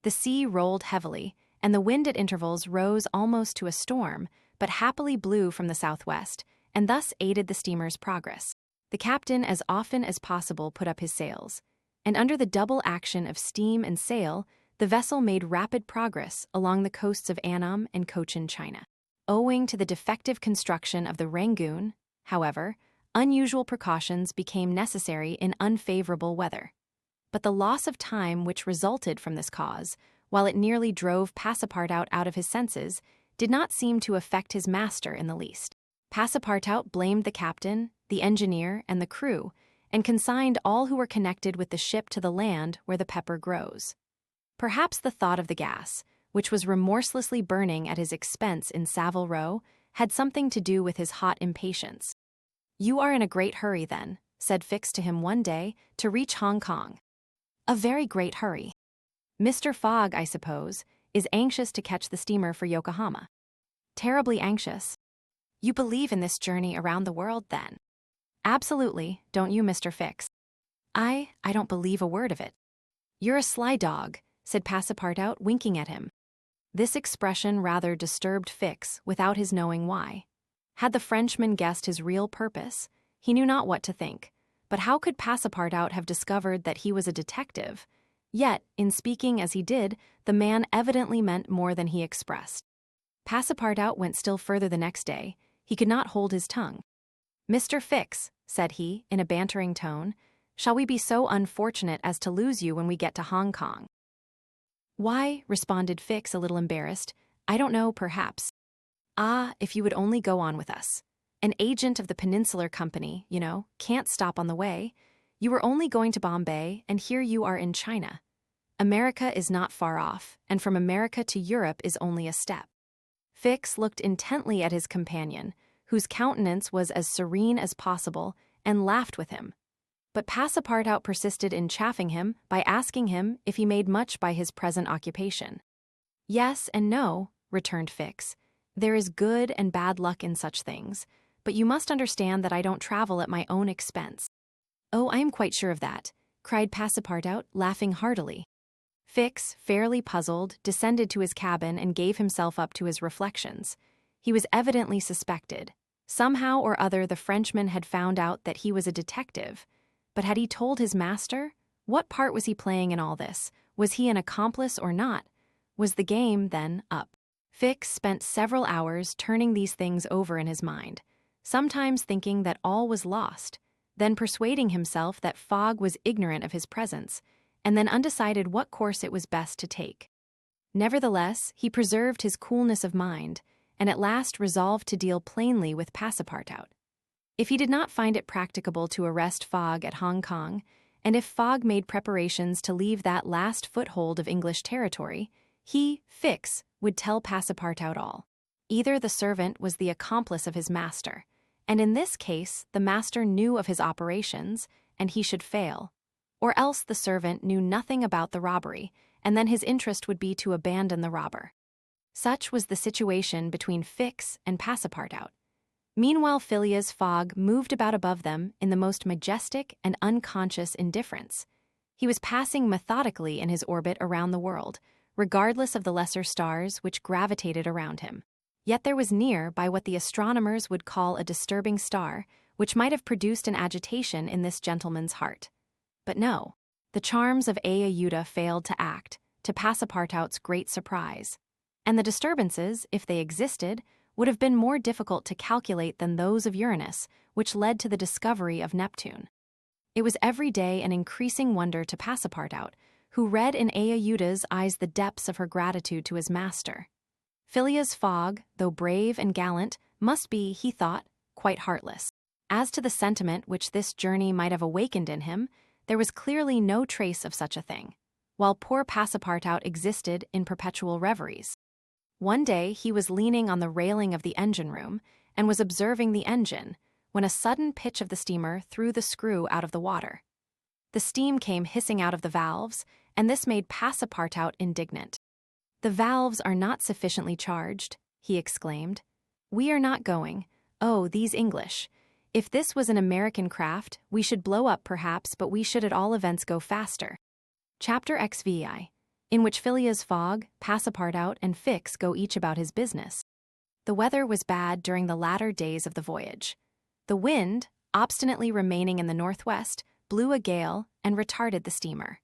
The sea rolled heavily, and the wind at intervals rose almost to a storm, but happily blew from the southwest, and thus aided the steamer's progress. The captain as often as possible put up his sails. and under the double action of steam and sail, the vessel made rapid progress along the coasts of Annam and Cochin China. Owing to the defective construction of the Rangoon, however, unusual precautions became necessary in unfavorable weather. But the loss of time which resulted from this cause, while it nearly drove Passepartout out of his senses, did not seem to affect his master in the least. Passepartout blamed the captain, the engineer, and the crew, and consigned all who were connected with the ship to the land where the pepper grows. Perhaps the thought of the gas, which was remorselessly burning at his expense in Savile Row, had something to do with his hot impatience. "You are in a great hurry, then," said Fix to him one day, "to reach Hong Kong." "A very great hurry." "Mr. Fogg, I suppose, is anxious to catch the steamer for Yokohama." "Terribly anxious." "You believe in this journey around the world, then?" "Absolutely, don't you, Mr. Fix?" I don't believe a word of it." "You're a sly dog," said Passepartout, winking at him. This expression rather disturbed Fix, without his knowing why. Had the Frenchman guessed his real purpose? He knew not what to think. But how could Passepartout have discovered that he was a detective? Yet, in speaking as he did, the man evidently meant more than he expressed. Passepartout went still further the next day. He could not hold his tongue. "Mr. Fix," said he, in a bantering tone, "shall we be so unfortunate as to lose you when we get to Hong Kong?" "Why," responded Fix, a little embarrassed, "I don't know, perhaps." "Ah, if you would only go on with us. An agent of the Peninsular Company, you know, can't stop on the way. You were only going to Bombay, and here you are in China. America is not far off, and from America to Europe is only a step." Fix looked intently at his companion, whose countenance was as serene as possible, and laughed with him. But Passepartout persisted in chaffing him by asking him if he made much by his present occupation. "Yes and no," returned Fix. "There is good and bad luck in such things, but you must understand that I don't travel at my own expense." "Oh, I am quite sure of that," cried Passepartout, laughing heartily. Fix, fairly puzzled, descended to his cabin and gave himself up to his reflections. He was evidently suspected. Somehow or other the Frenchman had found out that he was a detective. But had he told his master? What part was he playing in all this? Was he an accomplice or not? Was the game, then, up? Fix spent several hours turning these things over in his mind, sometimes thinking that all was lost, then persuading himself that Fogg was ignorant of his presence, and then undecided what course it was best to take. Nevertheless, he preserved his coolness of mind, and at last resolved to deal plainly with Passepartout. If he did not find it practicable to arrest Fogg at Hong Kong, and if Fogg made preparations to leave that last foothold of English territory, he, Fix, would tell Passepartout all. Either the servant was the accomplice of his master, and in this case the master knew of his operations, and he should fail, or else the servant knew nothing about the robbery, and then his interest would be to abandon the robber. Such was the situation between Fix and Passepartout. Meanwhile Phileas Fogg moved about above them in the most majestic and unconscious indifference. He was passing methodically in his orbit around the world, regardless of the lesser stars which gravitated around him. Yet there was near by what the astronomers would call a disturbing star, which might have produced an agitation in this gentleman's heart. But no, the charms of Ayuda failed to act, to Passepartout's great surprise. And the disturbances, if they existed, would have been more difficult to calculate than those of Uranus, which led to the discovery of Neptune. It was every day an increasing wonder to Passepartout, who read in Ayuda's eyes the depths of her gratitude to his master. Phileas Fogg, though brave and gallant, must be, he thought, quite heartless. As to the sentiment which this journey might have awakened in him, there was clearly no trace of such a thing, while poor Passepartout existed in perpetual reveries. One day he was leaning on the railing of the engine-room and was observing the engine, when a sudden pitch of the steamer threw the screw out of the water. The steam came hissing out of the valves, and this made Passepartout indignant. "The valves are not sufficiently charged," he exclaimed. "We are not going. Oh, these English! If this was an American craft, we should blow up perhaps, but we should at all events go faster." Chapter XVI, in which Phileas Fogg, Passepartout, and Fix go each about his business. The weather was bad during the latter days of the voyage. The wind, obstinately remaining in the northwest, blew a gale and retarded the steamer.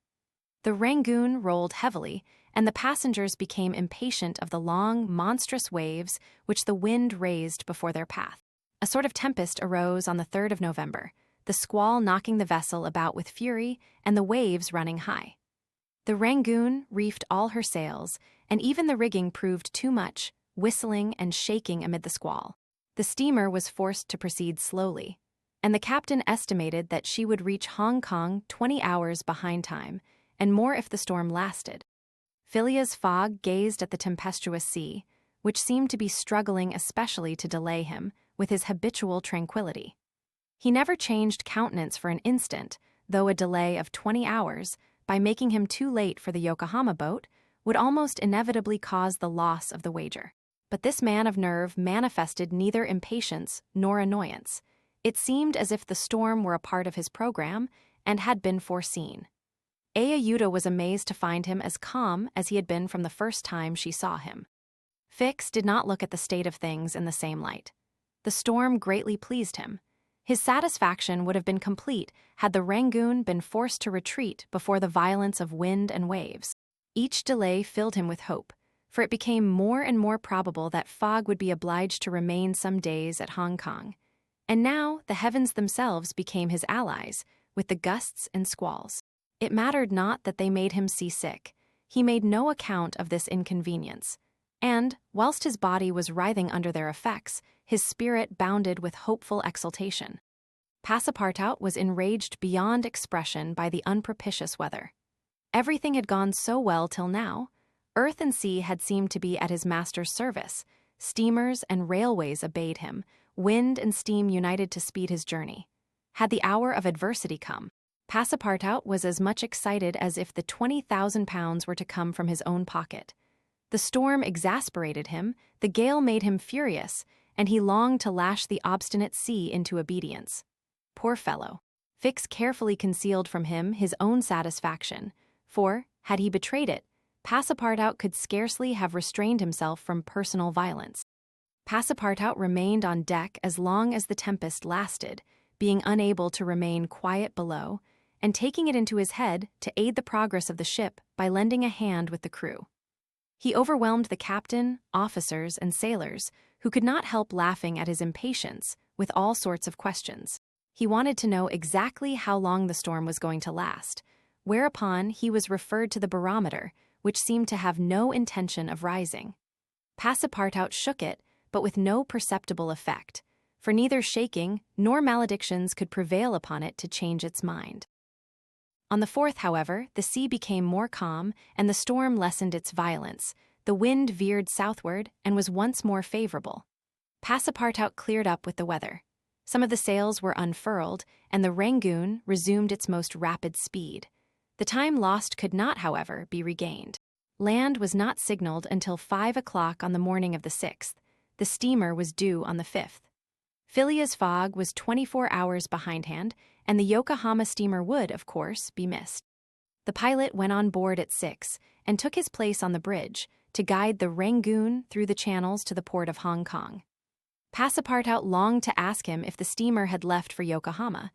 The Rangoon rolled heavily, and the passengers became impatient of the long, monstrous waves which the wind raised before their path. A sort of tempest arose on the 3rd of November, the squall knocking the vessel about with fury and the waves running high. The Rangoon reefed all her sails, and even the rigging proved too much, whistling and shaking amid the squall. The steamer was forced to proceed slowly, and the captain estimated that she would reach Hong Kong 20 hours behind time, and more if the storm lasted. Phileas Fogg gazed at the tempestuous sea, which seemed to be struggling especially to delay him, with his habitual tranquility. He never changed countenance for an instant, though a delay of 20 hours, by making him too late for the Yokohama boat, would almost inevitably cause the loss of the wager. But this man of nerve manifested neither impatience nor annoyance. It seemed as if the storm were a part of his program and had been foreseen. Ayuda was amazed to find him as calm as he had been from the first time she saw him. Fix did not look at the state of things in the same light. The storm greatly pleased him. His satisfaction would have been complete had the Rangoon been forced to retreat before the violence of wind and waves. Each delay filled him with hope, for it became more and more probable that Fogg would be obliged to remain some days at Hong Kong. And now the heavens themselves became his allies, with the gusts and squalls. It mattered not that they made him seasick. He made no account of this inconvenience. And, whilst his body was writhing under their effects, his spirit bounded with hopeful exultation. Passepartout was enraged beyond expression by the unpropitious weather. Everything had gone so well till now. Earth and sea had seemed to be at his master's service. Steamers and railways obeyed him. Wind and steam united to speed his journey. Had the hour of adversity come, Passepartout was as much excited as if the £20,000 were to come from his own pocket. The storm exasperated him, the gale made him furious, and he longed to lash the obstinate sea into obedience. Poor fellow! Fix carefully concealed from him his own satisfaction, for, had he betrayed it, Passepartout could scarcely have restrained himself from personal violence. Passepartout remained on deck as long as the tempest lasted, being unable to remain quiet below, and taking it into his head to aid the progress of the ship by lending a hand with the crew. He overwhelmed the captain, officers, and sailors, who could not help laughing at his impatience, with all sorts of questions. He wanted to know exactly how long the storm was going to last, whereupon he was referred to the barometer, which seemed to have no intention of rising. Passepartout shook it, but with no perceptible effect, for neither shaking nor maledictions could prevail upon it to change its mind. On the 4th, however, the sea became more calm, and the storm lessened its violence. The wind veered southward and was once more favorable. Passepartout cleared up with the weather. Some of the sails were unfurled, and the Rangoon resumed its most rapid speed. The time lost could not, however, be regained. Land was not signaled until 5 o'clock on the morning of the 6th. The steamer was due on the 5th. Phileas Fogg was 24 hours behindhand, and the Yokohama steamer would, of course, be missed. The pilot went on board at 6 and took his place on the bridge to guide the Rangoon through the channels to the port of Hong Kong. Passepartout longed to ask him if the steamer had left for Yokohama,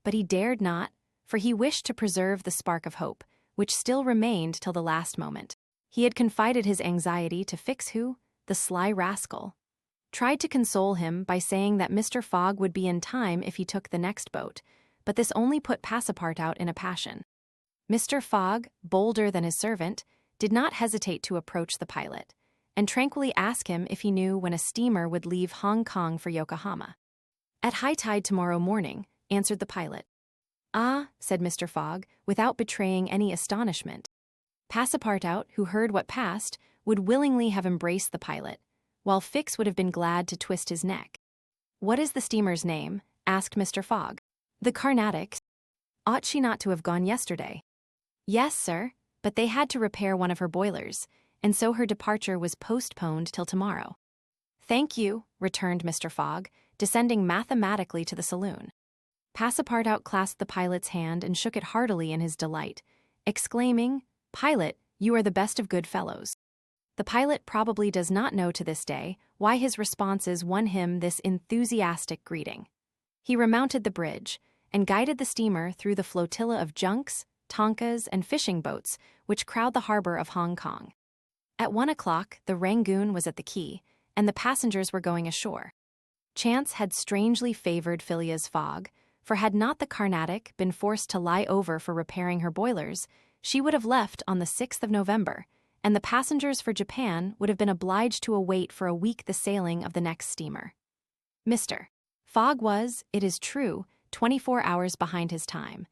but he dared not, for he wished to preserve the spark of hope, which still remained till the last moment. He had confided his anxiety to Fix, who, the sly rascal, tried to console him by saying that Mr. Fogg would be in time if he took the next boat, but this only put Passepartout in a passion. Mr. Fogg, bolder than his servant, did not hesitate to approach the pilot, and tranquilly ask him if he knew when a steamer would leave Hong Kong for Yokohama. "At high tide tomorrow morning," answered the pilot. "Ah," said Mr. Fogg, without betraying any astonishment. Passepartout, who heard what passed, would willingly have embraced the pilot, while Fix would have been glad to twist his neck. "What is the steamer's name?" asked Mr. Fogg. "The Carnatic. Ought she not to have gone yesterday?" "Yes, sir, but they had to repair one of her boilers, and so her departure was postponed till tomorrow." "Thank you," returned Mr. Fogg, descending mathematically to the saloon. Passepartout clasped the pilot's hand and shook it heartily in his delight, exclaiming, "Pilot, you are the best of good fellows." The pilot probably does not know to this day why his responses won him this enthusiastic greeting. He remounted the bridge, and guided the steamer through the flotilla of junks, tonkas, and fishing boats which crowd the harbor of Hong Kong. At 1 o'clock, the Rangoon was at the quay, and the passengers were going ashore. Chance had strangely favored Phileas Fogg, for had not the Carnatic been forced to lie over for repairing her boilers, she would have left on the 6th of November, and the passengers for Japan would have been obliged to await for a week the sailing of the next steamer. Mr. Fogg was, it is true, 24 hours behind his time,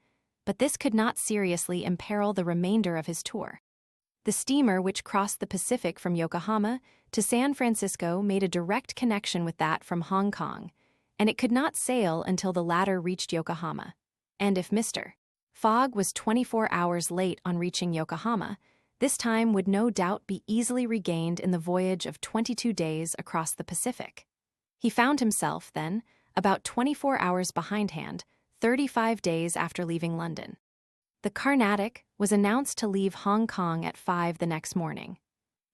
but this could not seriously imperil the remainder of his tour. The steamer which crossed the Pacific from Yokohama to San Francisco made a direct connection with that from Hong Kong, and it could not sail until the latter reached Yokohama. And if Mr. Fogg was 24 hours late on reaching Yokohama, this time would no doubt be easily regained in the voyage of 22 days across the Pacific. He found himself, then, about 24 hours behindhand, 35 days after leaving London. The Carnatic was announced to leave Hong Kong at 5 the next morning.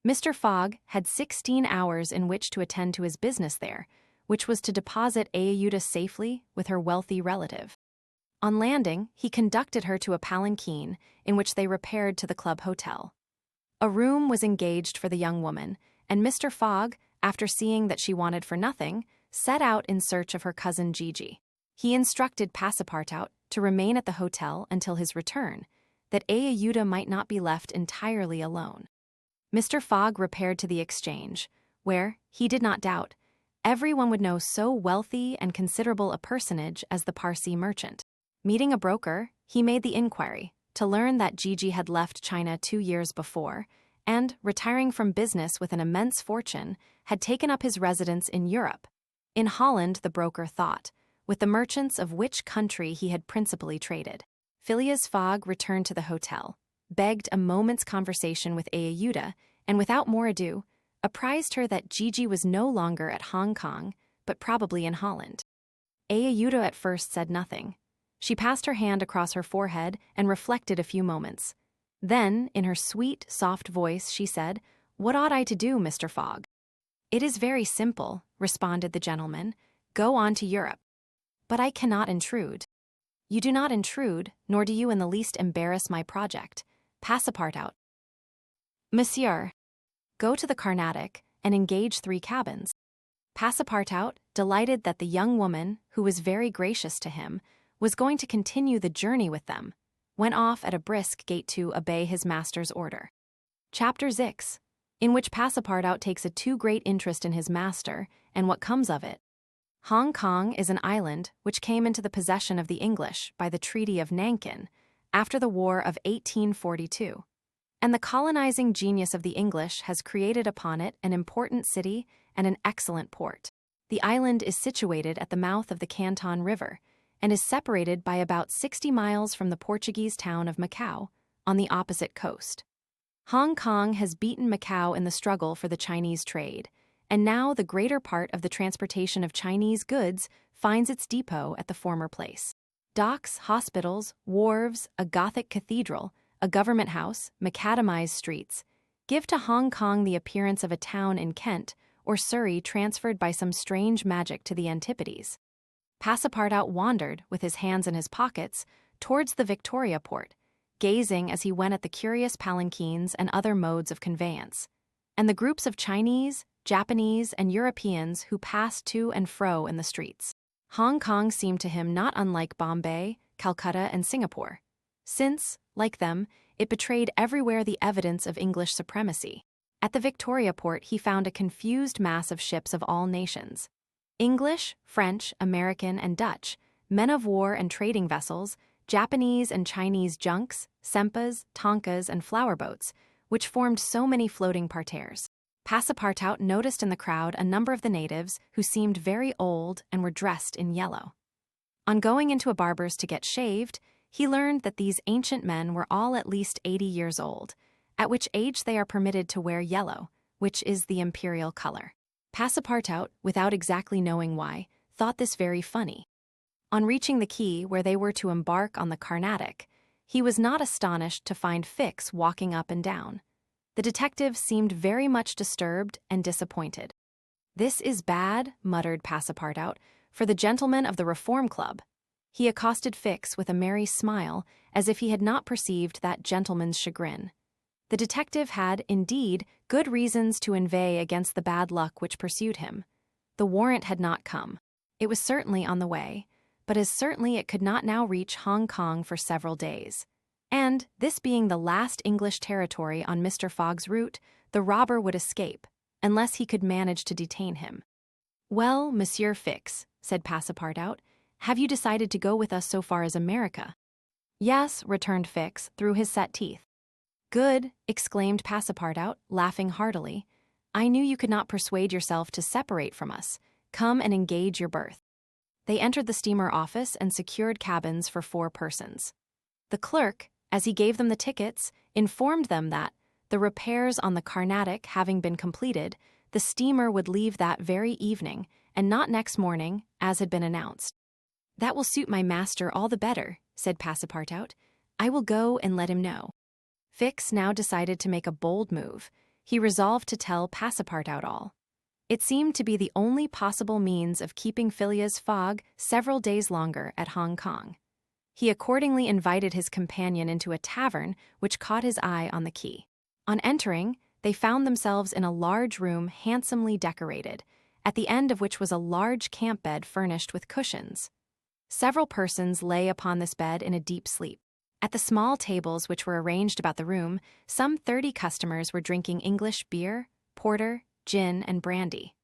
Mr. Fogg had 16 hours in which to attend to his business there, which was to deposit Aeuta safely with her wealthy relative. On landing, he conducted her to a palanquin in which they repaired to the club hotel. A room was engaged for the young woman, and Mr. Fogg, after seeing that she wanted for nothing, set out in search of her cousin Gigi. He instructed Passepartout to remain at the hotel until his return, that Aeuta might not be left entirely alone. Mr. Fogg repaired to the exchange, where, he did not doubt, everyone would know so wealthy and considerable a personage as the Parsi merchant. Meeting a broker, he made the inquiry, to learn that Gigi had left China 2 years before, and, retiring from business with an immense fortune, had taken up his residence in Europe. In Holland, the broker thought, with the merchants of which country he had principally traded. Phileas Fogg returned to the hotel, begged a moment's conversation with Aeuta, and without more ado, apprised her that Gigi was no longer at Hong Kong, but probably in Holland. Aeuta at first said nothing. She passed her hand across her forehead and reflected a few moments. Then, in her sweet, soft voice, she said, "What ought I to do, Mr. Fogg?" "It is very simple," responded the gentleman. "Go on to Europe." "But I cannot intrude." "You do not intrude, nor do you in the least embarrass my project. Passepartout." "Monsieur." "Go to the Carnatic and engage 3 cabins." Passepartout, delighted that the young woman, who was very gracious to him, was going to continue the journey with them, went off at a brisk gait to obey his master's order. Chapter 6, in which Passepartout takes a too great interest in his master, and what comes of it. Hong Kong is an island which came into the possession of the English by the Treaty of Nankin after the War of 1842, and the colonizing genius of the English has created upon it an important city and an excellent port. The island is situated at the mouth of the Canton River and is separated by about 60 miles from the Portuguese town of Macau on the opposite coast. Hong Kong has beaten Macau in the struggle for the Chinese trade, and now the greater part of the transportation of Chinese goods finds its depot at the former place. Docks, hospitals, wharves, a Gothic cathedral, a government house, macadamized streets, give to Hong Kong the appearance of a town in Kent or Surrey transferred by some strange magic to the Antipodes. Passepartout wandered, with his hands in his pockets, towards the Victoria port, gazing as he went at the curious palanquins and other modes of conveyance, and the groups of Chinese, Japanese, and Europeans who passed to and fro in the streets. Hong Kong seemed to him not unlike Bombay, Calcutta, and Singapore, since, like them, it betrayed everywhere the evidence of English supremacy. At the Victoria port he found a confused mass of ships of all nations. English, French, American, and Dutch, men of war and trading vessels, Japanese and Chinese junks, sempas, tonkas, and flower boats, which formed so many floating parterres. Passepartout noticed in the crowd a number of the natives who seemed very old and were dressed in yellow. On going into a barber's to get shaved, he learned that these ancient men were all at least 80 years old, at which age they are permitted to wear yellow, which is the imperial color. Passepartout, without exactly knowing why, thought this very funny. On reaching the quay where they were to embark on the Carnatic, he was not astonished to find Fix walking up and down. The detective seemed very much disturbed and disappointed. "This is bad," muttered Passepartout, "for the gentlemen of the Reform Club." He accosted Fix with a merry smile, as if he had not perceived that gentleman's chagrin. The detective had, indeed, good reasons to inveigh against the bad luck which pursued him. The warrant had not come. It was certainly on the way, but as certainly it could not now reach Hong Kong for several days. And, this being the last English territory on Mr. Fogg's route, the robber would escape, unless he could manage to detain him. "Well, Monsieur Fix," said Passepartout, "have you decided to go with us so far as America?" "Yes," returned Fix, through his set teeth. "Good," exclaimed Passepartout, laughing heartily. "I knew you could not persuade yourself to separate from us. Come and engage your berth." They entered the steamer office and secured cabins for 4 persons. The clerk, as he gave them the tickets, informed them that, the repairs on the Carnatic having been completed, the steamer would leave that very evening, and not next morning, as had been announced. "That will suit my master all the better," said Passepartout. "I will go and let him know." Fix now decided to make a bold move. He resolved to tell Passepartout all. It seemed to be the only possible means of keeping Phileas Fogg several days longer at Hong Kong. He accordingly invited his companion into a tavern which caught his eye on the quay. On entering, they found themselves in a large room handsomely decorated, at the end of which was a large camp bed furnished with cushions. Several persons lay upon this bed in a deep sleep. At the small tables which were arranged about the room, some 30 customers were drinking English beer, porter, gin, and brandy.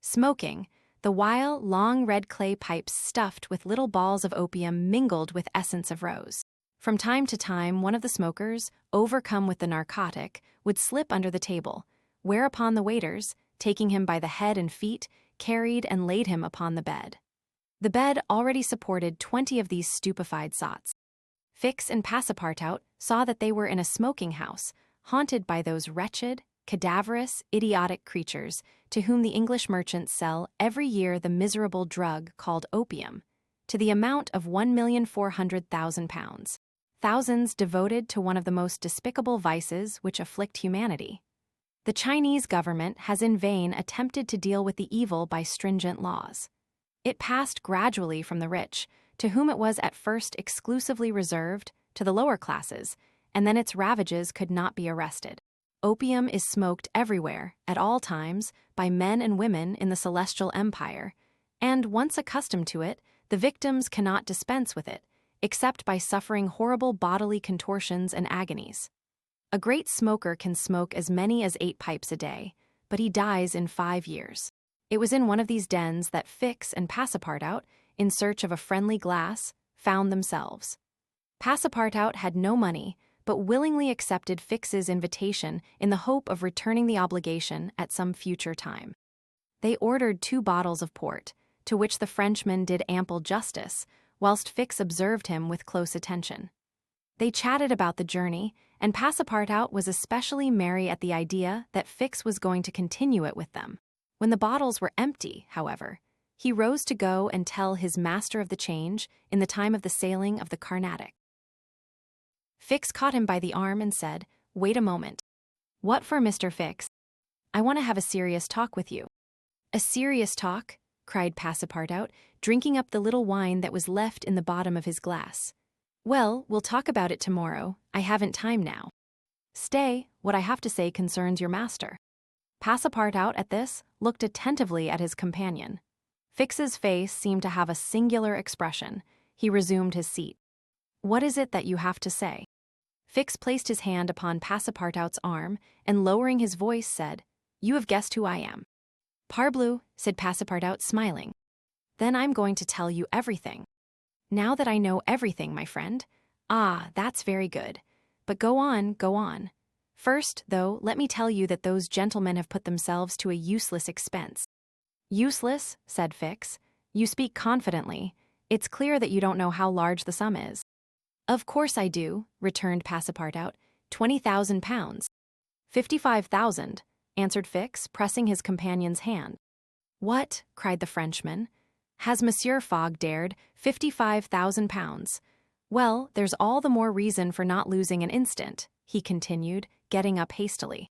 Smoking, the while long red clay pipes stuffed with little balls of opium mingled with essence of rose. From time to time, one of the smokers, overcome with the narcotic, would slip under the table, whereupon the waiters, taking him by the head and feet, carried and laid him upon the bed. The bed already supported 20 of these stupefied sots. Fix and Passepartout saw that they were in a smoking house, haunted by those wretched, cadaverous, idiotic creatures to whom the English merchants sell every year the miserable drug called opium, to the amount of £1,400,000. Thousands devoted to one of the most despicable vices which afflict humanity. The Chinese government has in vain attempted to deal with the evil by stringent laws. It passed gradually from the rich, to whom it was at first exclusively reserved, to the lower classes, and then its ravages could not be arrested. Opium is smoked everywhere, at all times, by men and women in the Celestial Empire, and once accustomed to it, the victims cannot dispense with it, except by suffering horrible bodily contortions and agonies. A great smoker can smoke as many as 8 pipes a day, but he dies in 5 years. It was in one of these dens that Fix and Passepartout, in search of a friendly glass, found themselves. Passepartout had no money, but willingly accepted Fix's invitation in the hope of returning the obligation at some future time. They ordered 2 bottles of port, to which the Frenchman did ample justice, whilst Fix observed him with close attention. They chatted about the journey, and Passepartout was especially merry at the idea that Fix was going to continue it with them. When the bottles were empty, however, he rose to go and tell his master of the change in the time of the sailing of the Carnatic. Fix caught him by the arm and said, "Wait a moment." "What for, Mr. Fix?" "I want to have a serious talk with you." "A serious talk?" cried Passepartout, drinking up the little wine that was left in the bottom of his glass. "Well, we'll talk about it tomorrow. I haven't time now." "Stay, what I have to say concerns your master." Passepartout, at this, looked attentively at his companion. Fix's face seemed to have a singular expression. He resumed his seat. "What is it that you have to say?" Fix placed his hand upon Passepartout's arm, and lowering his voice said, "You have guessed who I am." "Parbleu," said Passepartout, smiling. "Then I'm going to tell you everything." "Now that I know everything, my friend." "Ah, that's very good. But go on, go on. First, though, let me tell you that those gentlemen have put themselves to a useless expense." "Useless?" said Fix. "You speak confidently. It's clear that you don't know how large the sum is." "Of course I do," returned Passepartout. £20,000. "55,000, answered Fix, pressing his companion's hand. "What?" cried the Frenchman. "Has Monsieur Fogg dared £55,000? Well, there's all the more reason for not losing an instant," he continued, getting up hastily.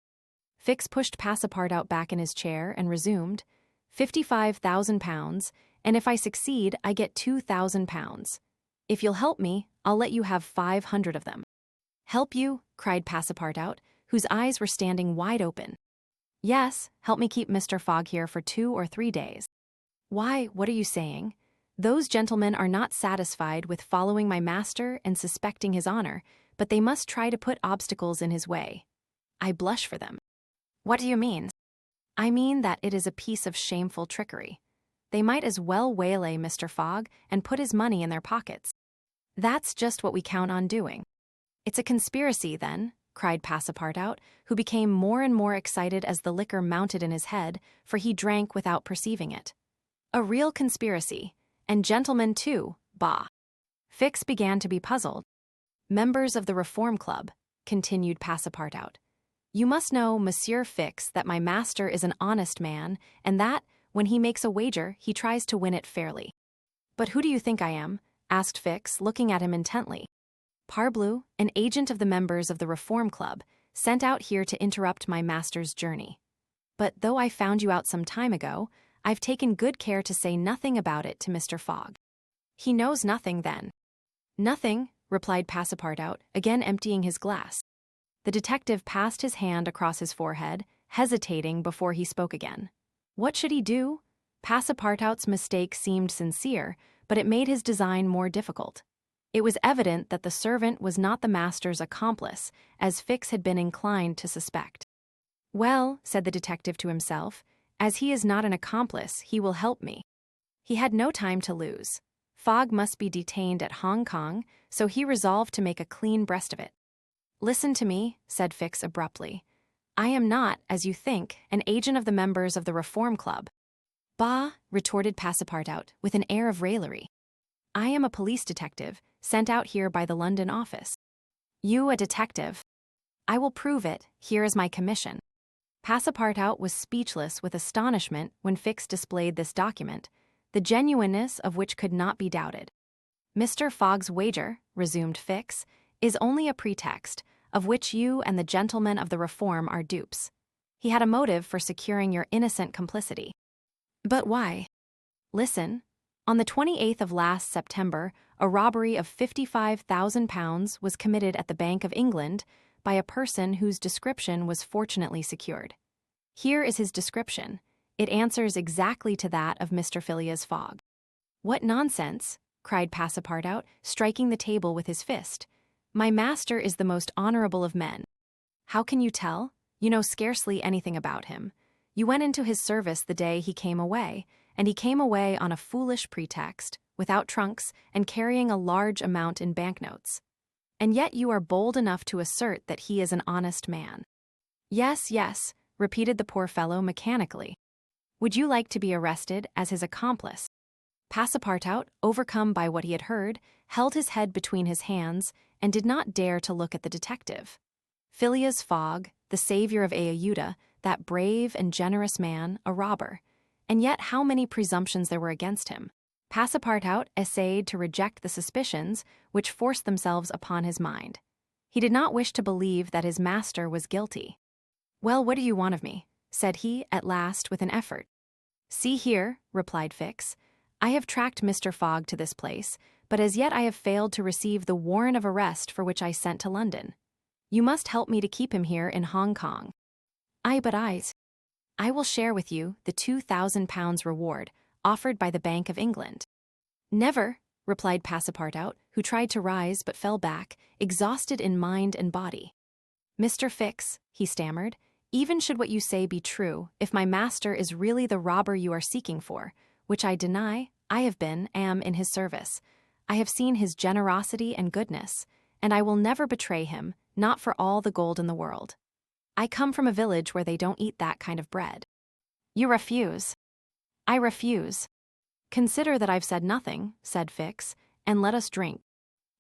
Fix pushed Passepartout back in his chair and resumed, £55,000, and if I succeed, I get £2,000. If you'll help me, I'll let you have 500 of them. Help you? Cried Passepartout, whose eyes were standing wide open. Yes, help me keep Mr. Fogg here for 2 or 3 days. Why, what are you saying? Those gentlemen are not satisfied with following my master and suspecting his honor, but they must try to put obstacles in his way. I blush for them. What do you mean? I mean that it is a piece of shameful trickery. They might as well waylay Mr. Fogg and put his money in their pockets. That's just what we count on doing. It's a conspiracy, then, cried Passepartout, who became more and more excited as the liquor mounted in his head, for he drank without perceiving it. A real conspiracy, and gentlemen too, bah. Fix began to be puzzled. Members of the Reform Club, continued Passepartout, you must know, Monsieur Fix, that my master is an honest man, and that, when he makes a wager, he tries to win it fairly. But who do you think I am? Asked Fix, looking at him intently. Parbleu, an agent of the members of the Reform Club, sent out here to interrupt my master's journey. But though I found you out some time ago, I've taken good care to say nothing about it to Mr. Fogg. He knows nothing, then. Nothing, replied Passepartout, again emptying his glass. The detective passed his hand across his forehead, hesitating before he spoke again. What should he do? Passepartout's mistake seemed sincere, but it made his design more difficult. It was evident that the servant was not the master's accomplice, as Fix had been inclined to suspect. Well, said the detective to himself, as he is not an accomplice, he will help me. He had no time to lose. Fogg must be detained at Hong Kong, so he resolved to make a clean breast of it. Listen to me, said Fix abruptly. I am not, as you think, an agent of the members of the Reform Club. Bah, retorted Passepartout, with an air of raillery. I am a police detective, sent out here by the London office. You a detective? I will prove it. Here is my commission. Passepartout was speechless with astonishment when Fix displayed this document, the genuineness of which could not be doubted. Mr. Fogg's wager, resumed Fix, is only a pretext, of which you and the gentlemen of the Reform are dupes. He had a motive for securing your innocent complicity. But why? Listen. On the 28th of last September, a robbery of £55,000 was committed at the Bank of England by a person whose description was fortunately secured. Here is his description. It answers exactly to that of Mr. Phileas Fogg. What nonsense, cried Passepartout, striking the table with his fist. My master is the most honorable of men. How can you tell? You know scarcely anything about him. You went into his service the day he came away, and he came away on a foolish pretext, without trunks, and carrying a large amount in banknotes. And yet you are bold enough to assert that he is an honest man. Yes, yes, repeated the poor fellow mechanically. Would you like to be arrested as his accomplice? Passepartout, overcome by what he had heard, held his head between his hands and did not dare to look at the detective. Phileas Fogg, the savior of Ayuda, that brave and generous man, a robber. And yet how many presumptions there were against him. Passepartout essayed to reject the suspicions which forced themselves upon his mind. He did not wish to believe that his master was guilty. Well, what do you want of me? Said he, at last, with an effort. See here, replied Fix. I have tracked Mr. Fogg to this place, but as yet I have failed to receive the warrant of arrest for which I sent to London. You must help me to keep him here in Hong Kong. I will share with you the £2,000 reward offered by the Bank of England. Never, replied Passepartout, who tried to rise but fell back, exhausted in mind and body. Mr. Fix, he stammered, even should what you say be true, if my master is really the robber you are seeking for, which I deny, I am in his service. I have seen his generosity and goodness, and I will never betray him, not for all the gold in the world. I come from a village where they don't eat that kind of bread. You refuse. I refuse. Consider that I've said nothing, said Fix, and let us drink.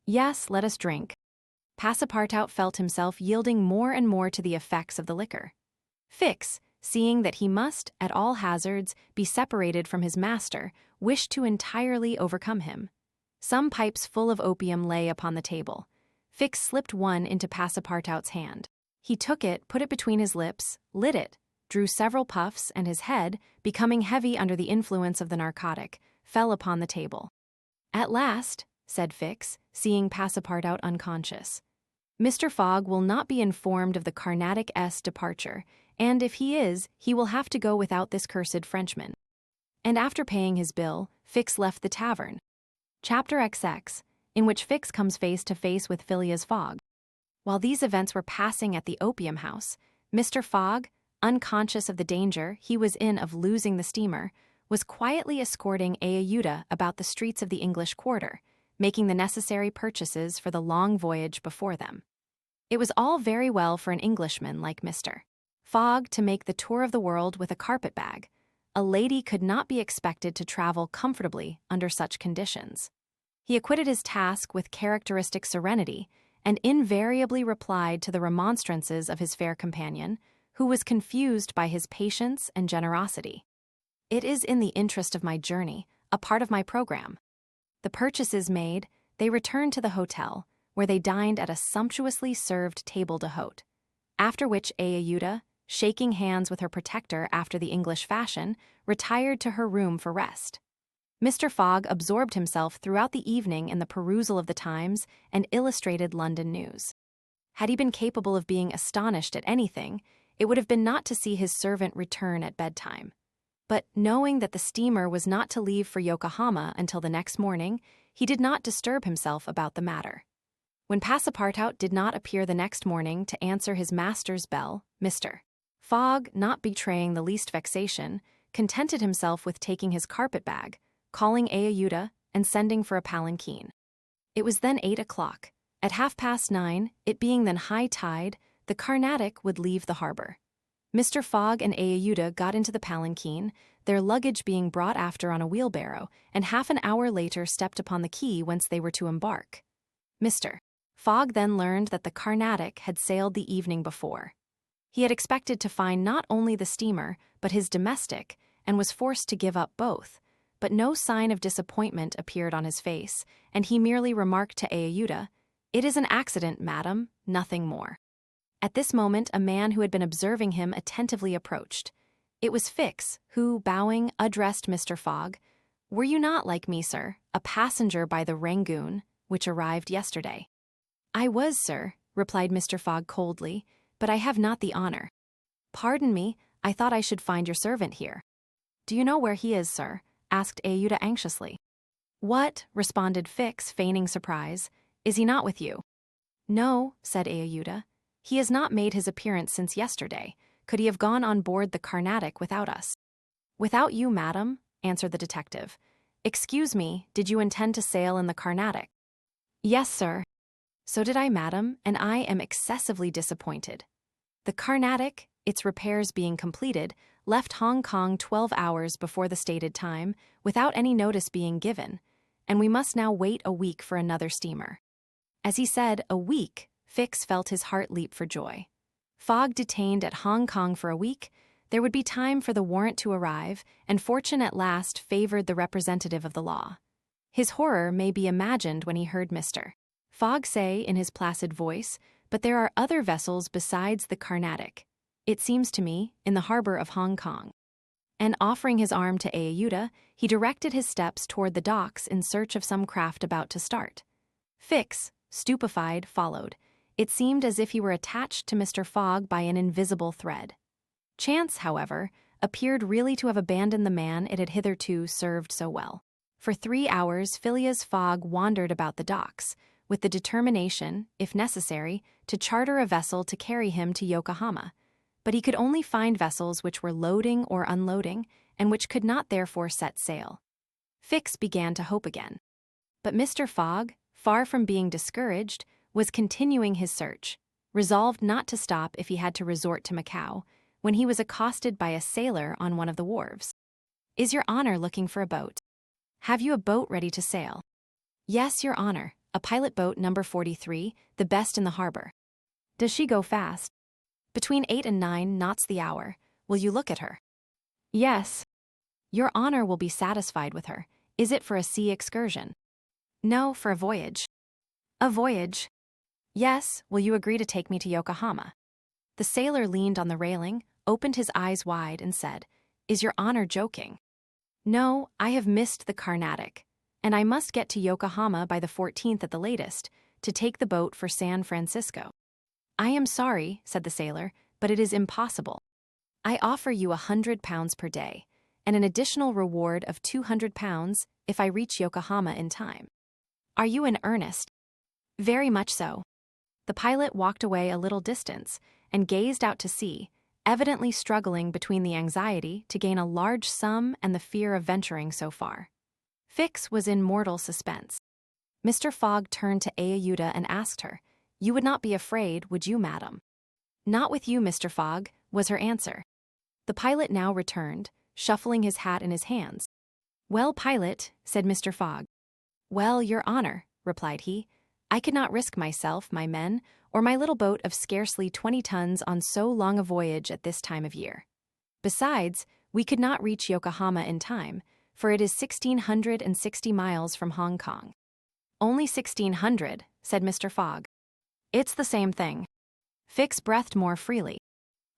Yes, let us drink. Passepartout felt himself yielding more and more to the effects of the liquor. Fix, seeing that he must, at all hazards, be separated from his master, wished to entirely overcome him. Some pipes full of opium lay upon the table. Fix slipped one into Passepartout's hand. He took it, put it between his lips, lit it, drew several puffs, and his head, becoming heavy under the influence of the narcotic, fell upon the table. At last, said Fix, seeing Passepartout unconscious. Mr. Fogg will not be informed of the Carnatic's departure, and if he is, he will have to go without this cursed Frenchman. And after paying his bill, Fix left the tavern. Chapter XX, in which Fix comes face to face with Phileas Fogg. While these events were passing at the opium house, Mr. Fogg, unconscious of the danger he was in of losing the steamer, was quietly escorting Aehuda about the streets of the English quarter, making the necessary purchases for the long voyage before them. It was all very well for an Englishman like Mr. Fogg to make the tour of the world with a carpet-bag. A lady could not be expected to travel comfortably under such conditions. He acquitted his task with characteristic serenity, and invariably replied to the remonstrances of his fair companion, who was confused by his patience and generosity. "It is in the interest of my journey, a part of my program." The purchases made, they returned to the hotel, where they dined at a sumptuously served table d'hôte, after which Aehuda, shaking hands with her protector after the English fashion, retired to her room for rest. Mr. Fogg absorbed himself throughout the evening in the perusal of the Times and Illustrated London News. Had he been capable of being astonished at anything, it would have been not to see his servant return at bedtime. But knowing that the steamer was not to leave for Yokohama until the next morning, he did not disturb himself about the matter. When Passepartout did not appear the next morning to answer his master's bell, Mr. Fogg, not betraying the least vexation, contented himself with taking his carpet-bag, calling Aehuda, and sending for a palanquin. It was then 8 o'clock. At 9:30, it being then high tide, the Carnatic would leave the harbor. Mr. Fogg and Aehuda got into the palanquin, their luggage being brought after on a wheelbarrow, and half an hour later stepped upon the quay whence they were to embark. Mr. Fogg then learned that the Carnatic had sailed the evening before. He had expected to find not only the steamer, but his domestic, and was forced to give up both, but no sign of disappointment appeared on his face, and he merely remarked to Aehuda, "It is an accident, madam, nothing more." At this moment a man who had been observing him attentively approached. It was Fix, who, bowing, addressed Mr. Fogg. "Were you not, like me, sir, a passenger by the Rangoon, which arrived yesterday?" "I was, sir," replied Mr. Fogg coldly, "but I have not the honor." "Pardon me, I thought I should find your servant here." "Do you know where he is, sir?" asked Aehuda anxiously. "What?" responded Fix, feigning surprise. "Is he not with you?" "No," said Aehuda. "He has not made his appearance since yesterday. Could he have gone on board the Carnatic without us?" "Without you, madam," answered the detective. "Excuse me, did you intend to sail in the Carnatic?" "Yes, sir." "So did I, madam, and I am excessively disappointed. The Carnatic, its repairs being completed, left Hong Kong 12 hours before the stated time, without any notice being given, and we must now wait a week for another steamer." As he said, "a week," Fix felt his heart leap for joy. Fogg detained at Hong Kong for a week, there would be time for the warrant to arrive, and fortune at last favored the representative of the law. His horror may be imagined when he heard Mr. Fogg say in his placid voice, "But there are other vessels besides the Carnatic, it seems to me, in the harbor of Hong Kong." And offering his arm to Aehuda, he directed his steps toward the docks in search of some craft about to start. Fix, stupefied, followed. It seemed as if he were attached to Mr. Fogg by an invisible thread. Chance, however, appeared really to have abandoned the man it had hitherto served so well. For 3 hours Phileas Fogg wandered about the docks, with the determination, if necessary, to charter a vessel to carry him to Yokohama, but he could only find vessels which were loading or unloading, and which could not therefore set sail. Fix began to hope again. But Mr. Fogg, far from being discouraged, was continuing his search, resolved not to stop if he had to resort to Macao, when he was accosted by a sailor on one of the wharves. "Is your honor looking for a boat? Have you a boat ready to sail?" "Yes, your honor, a pilot boat number 43, the best in the harbor." "Does she go fast?" "Between 8 and 9 knots the hour. Will you look at her?" "Yes." "Your honor will be satisfied with her. Is it for a sea excursion?" "No, for a voyage." "A voyage?" "Yes. Will you agree to take me to Yokohama?" The sailor leaned on the railing, opened his eyes wide, and said, "Is your honor joking?" "No, I have missed the Carnatic. and I must get to Yokohama by the 14th at the latest, to take the boat for San Francisco." "I am sorry," said the sailor, "but it is impossible. I offer you £100 per day, and an additional reward of £200 if I reach Yokohama in time." "Are you in earnest?" "Very much so." The pilot walked away a little distance and gazed out to sea, evidently struggling between the anxiety to gain a large sum and the fear of venturing so far. Fix was in mortal suspense. Mr. Fogg turned to Ayuda and asked her, "You would not be afraid, would you, madam?" "Not with you, Mr. Fogg," was her answer. The pilot now returned, shuffling his hat in his hands. "Well, pilot," said Mr. Fogg. "Well, your honor," replied he, "I could not risk myself, my men, or my little boat of scarcely 20 tons on so long a voyage at this time of year. Besides, we could not reach Yokohama in time, for it is 1,660 miles from Hong Kong." "Only 1,600, said Mr. Fogg. "It's the same thing." Fix breathed more freely.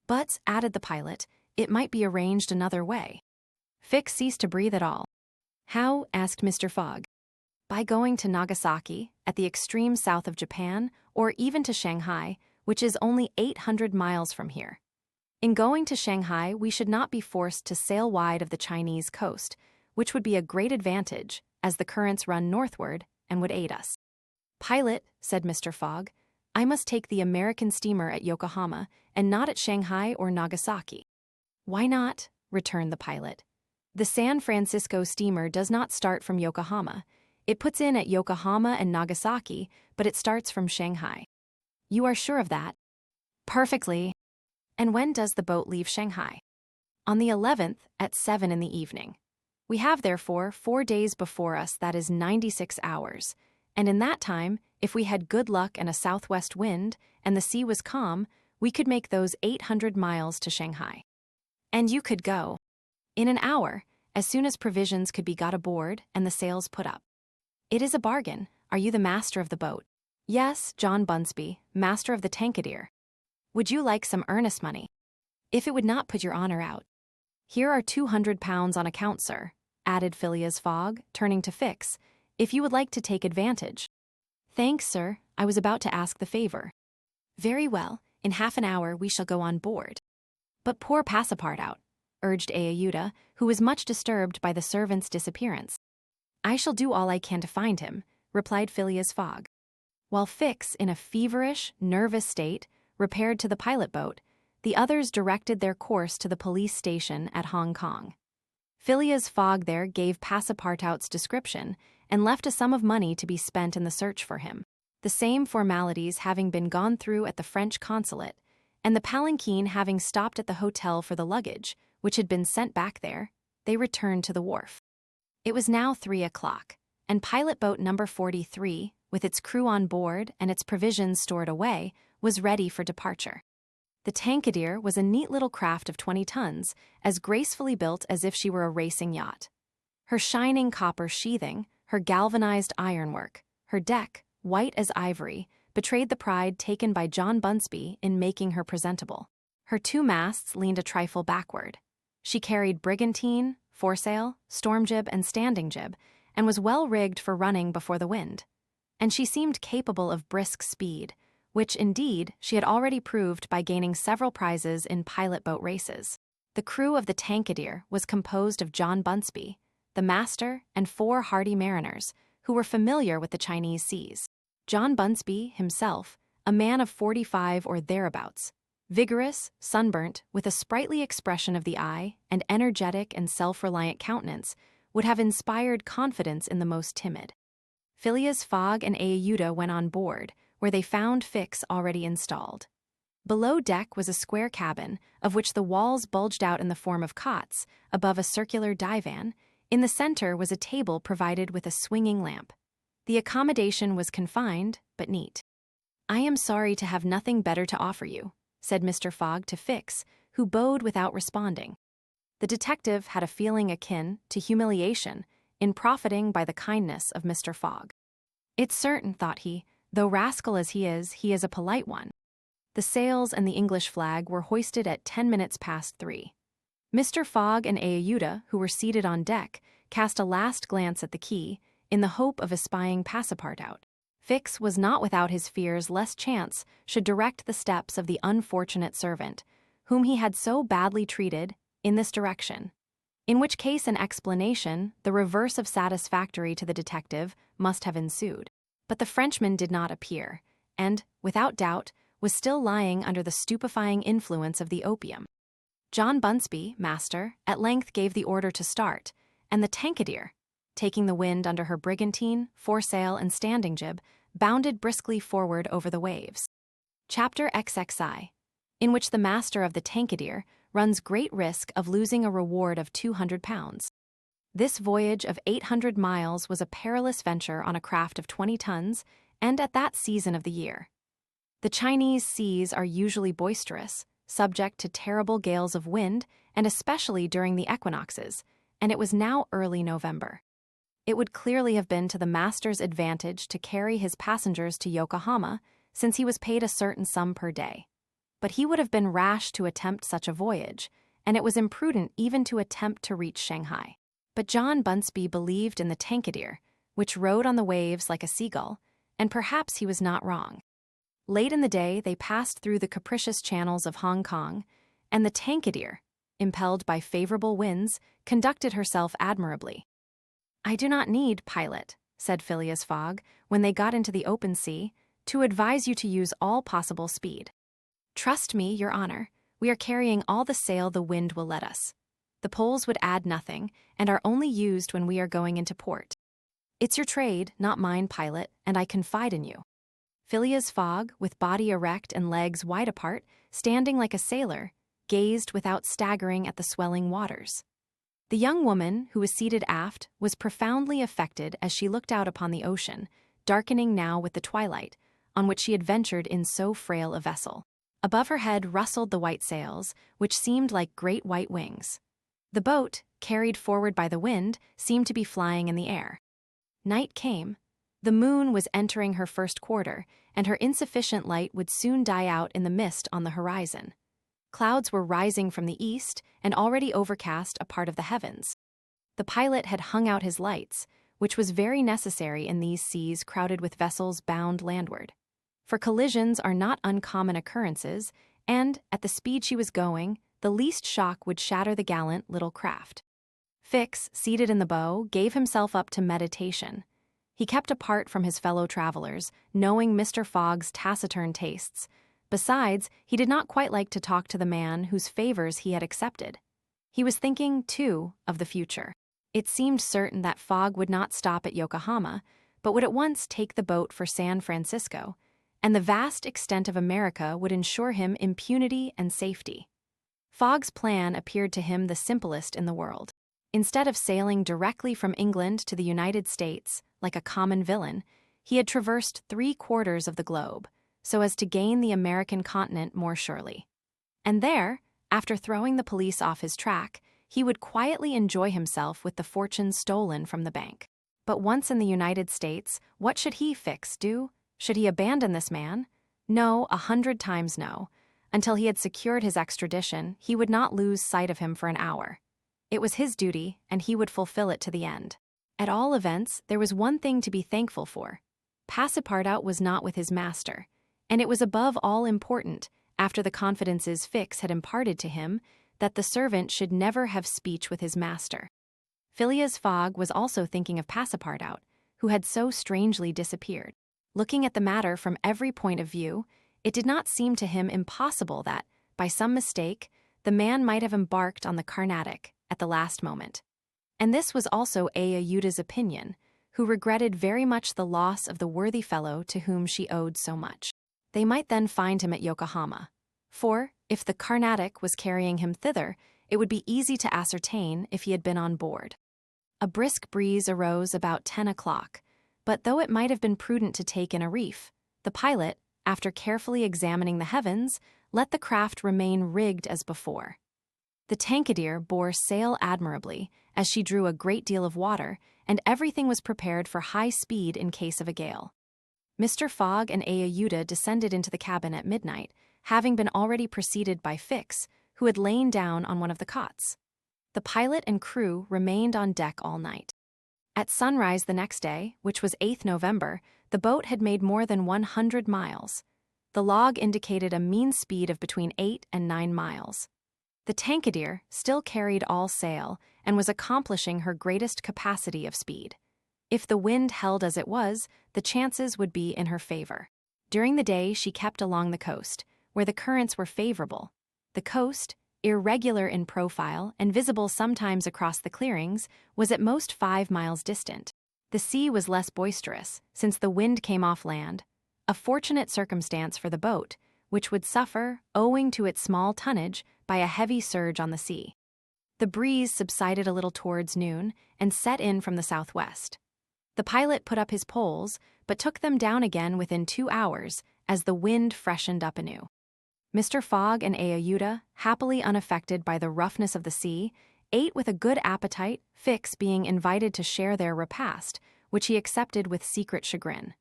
"But," added the pilot, "it might be arranged another way." Fix ceased to breathe at all. "How?" asked Mr. Fogg. "By going to Nagasaki, at the extreme south of Japan, or even to Shanghai, which is only 800 miles from here. In going to Shanghai, we should not be forced to sail wide of the Chinese coast, which would be a great advantage, as the currents run northward and would aid us." "Pilot," said Mr. Fogg, "I must take the American steamer at Yokohama, and not at Shanghai or Nagasaki." "Why not?" returned the pilot. "The San Francisco steamer does not start from Yokohama. It puts in at Yokohama and Nagasaki, but it starts from Shanghai." "You are sure of that?" "Perfectly." "And when does the boat leave Shanghai?" "On the 11th at 7 in the evening. We have, therefore, 4 days before us, that is 96 hours, and in that time, if we had good luck and a southwest wind, and the sea was calm, we could make those 800 miles to Shanghai." "And you could go?" "In an hour, as soon as provisions could be got aboard and the sails put up." "It is a bargain. Are you the master of the boat?" "Yes, John Bunsby, master of the Tankadere." "Would you like some earnest money?" "If it would not put your honor out." "Here are £200 on account, sir," added Phileas Fogg, turning to Fix, "if you would like to take advantage." "Thanks, sir. I was about to ask the favor." "Very well. In half an hour we shall go on board." "But poor Passepartout," urged Ayuda, who was much disturbed by the servant's disappearance. "I shall do all I can to find him," replied Phileas Fogg. While Fix, in a feverish, nervous state, repaired to the pilot boat, the others directed their course to the police station at Hong Kong. Phileas Fogg there gave Passepartout's description and left a sum of money to be spent in the search for him. The same formalities having been gone through at the French consulate, and the palanquin having stopped at the hotel for the luggage, which had been sent back there, they returned to the wharf. It was now 3 o'clock, and pilot boat number 43, with its crew on board and its provisions stored away, was ready for departure. The Tankadere was a neat little craft of 20 tons, as gracefully built as if she were a racing yacht. Her shining copper sheathing, her galvanized ironwork, her deck, white as ivory, betrayed the pride taken by John Bunsby in making her presentable. Her 2 masts leaned a trifle backward. She carried brigantine, foresail, storm-jib, and standing-jib, and was well rigged for running before the wind. And she seemed capable of brisk speed, which, indeed, she had already proved by gaining several prizes in pilot boat races. The crew of the Tankadere was composed of John Bunsby, the master, and 4 hardy mariners, who were familiar with the Chinese seas. John Bunsby, himself, a man of 45 or thereabouts, vigorous, sunburnt, with a sprightly expression of the eye and energetic and self-reliant countenance, would have inspired confidence in the most timid. Phileas Fogg and Ayuda went on board, where they found Fix already installed. Below deck was a square cabin, of which the walls bulged out in the form of cots, above a circular divan. In the center was a table provided with a swinging lamp. The accommodation was confined, but neat. "I am sorry to have nothing better to offer you," said Mr. Fogg to Fix, who bowed without responding. The detective had a feeling akin to humiliation in profiting by the kindness of Mr. Fogg. "It's certain," thought he, "though rascal as he is a polite one." The sails and the English flag were hoisted at 10 minutes past 3. Mr. Fogg and Ayuda, who were seated on deck, cast a last glance at the key, in the hope of espying Passepartout. Fix was not without his fears lest chance should direct the steps of the unfortunate servant, whom he had so badly treated, in this direction. In which case an explanation, the reverse of satisfactory to the detective, must have ensued. But the Frenchman did not appear, and, without doubt, was still lying under the stupefying influence of the opium. John Bunsby, master, at length gave the order to start, and the Tankadere, taking the wind under her brigantine, foresail, and standing jib, bounded briskly forward over the waves. Chapter XXI, in which the master of the Tankadere runs great risk of losing a reward of £200. This voyage of 800 miles was a perilous venture on a craft of 20 tons, and at that season of the year. The Chinese seas are usually boisterous, subject to terrible gales of wind, and especially during the equinoxes, and it was now early November. It would clearly have been to the master's advantage to carry his passengers to Yokohama, since he was paid a certain sum per day. But he would have been rash to attempt such a voyage, and it was imprudent even to attempt to reach Shanghai. But John Bunsby believed in the Tankadere, which rode on the waves like a seagull, and perhaps he was not wrong. Late in the day they passed through the capricious channels of Hong Kong, and the Tankadere, impelled by favorable winds, conducted herself admirably. "I do not need, pilot," said Phileas Fogg, when they got into the open sea, "to advise you to use all possible speed. Trust me, your honor, we are carrying all the sail the wind will let us. The poles would add nothing, and are only used when we are going into port. It's your trade, not mine, pilot, and I confide in you." Phileas Fogg, with body erect and legs wide apart, standing like a sailor, gazed without staggering at the swelling waters. The young woman, who was seated aft, was profoundly affected as she looked out upon the ocean, darkening now with the twilight, on which she had ventured in so frail a vessel. Above her head rustled the white sails, which seemed like great white wings. The boat, carried forward by the wind, seemed to be flying in the air. Night came. The moon was entering her first quarter, and her insufficient light would soon die out in the mist on the horizon. Clouds were rising from the east and already overcast a part of the heavens. The pilot had hung out his lights, which was very necessary in these seas crowded with vessels bound landward. For collisions are not uncommon occurrences, and, at the speed she was going, the least shock would shatter the gallant little craft. Fix, seated in the bow, gave himself up to meditation. He kept apart from his fellow travelers, knowing Mr. Fogg's taciturn tastes. Besides, he did not quite like to talk to the man whose favors he had accepted. He was thinking, too, of the future. It seemed certain that Fogg would not stop at Yokohama, but would at once take the boat for San Francisco, and the vast extent of America would ensure him impunity and safety. Fogg's plan appeared to him the simplest in the world. Instead of sailing directly from England to the United States, like a common villain, he had traversed 3/4 of the globe, so as to gain the American continent more surely. And there, after throwing the police off his track, he would quietly enjoy himself with the fortune stolen from the bank. But once in the United States, what should he, Fix, do? Should he abandon this man? No, 100 times no. Until he had secured his extradition, he would not lose sight of him for an hour. It was his duty, and he would fulfill it to the end. At all events, there was one thing to be thankful for. Passepartout was not with his master, and it was above all important, after the confidences Fix had imparted to him, that the servant should never have speech with his master. Phileas Fogg was also thinking of Passepartout, who had so strangely disappeared. Looking at the matter from every point of view, it did not seem to him impossible that, by some mistake, the man might have embarked on the Carnatic at the last moment. And this was also Ayuda's opinion, who regretted very much the loss of the worthy fellow to whom she owed so much. They might then find him at Yokohama, for, if the Carnatic was carrying him thither, it would be easy to ascertain if he had been on board. A brisk breeze arose about 10 o'clock, but though it might have been prudent to take in a reef, the pilot, after carefully examining the heavens, let the craft remain rigged as before. The Tankadere bore sail admirably, as she drew a great deal of water, and everything was prepared for high speed in case of a gale. Mr. Fogg and Ayuda descended into the cabin at midnight, having been already preceded by Fix, who had lain down on one of the cots. The pilot and crew remained on deck all night. At sunrise the next day, which was 8th November, the boat had made more than 100 miles. The log indicated a mean speed of between 8 and 9 miles. The Tankadier still carried all sail and was accomplishing her greatest capacity of speed. If the wind held as it was, the chances would be in her favor. During the day she kept along the coast, where the currents were favorable. The coast, irregular in profile and visible sometimes across the clearings, was at most 5 miles distant. The sea was less boisterous, since the wind came off land, a fortunate circumstance for the boat, which would suffer, owing to its small tonnage, by a heavy surge on the sea. The breeze subsided a little towards noon and set in from the southwest. The pilot put up his poles, but took them down again within 2 hours, as the wind freshened up anew. Mr. Fogg and Ayuda, happily unaffected by the roughness of the sea, ate with a good appetite, Fix being invited to share their repast, which he accepted with secret chagrin.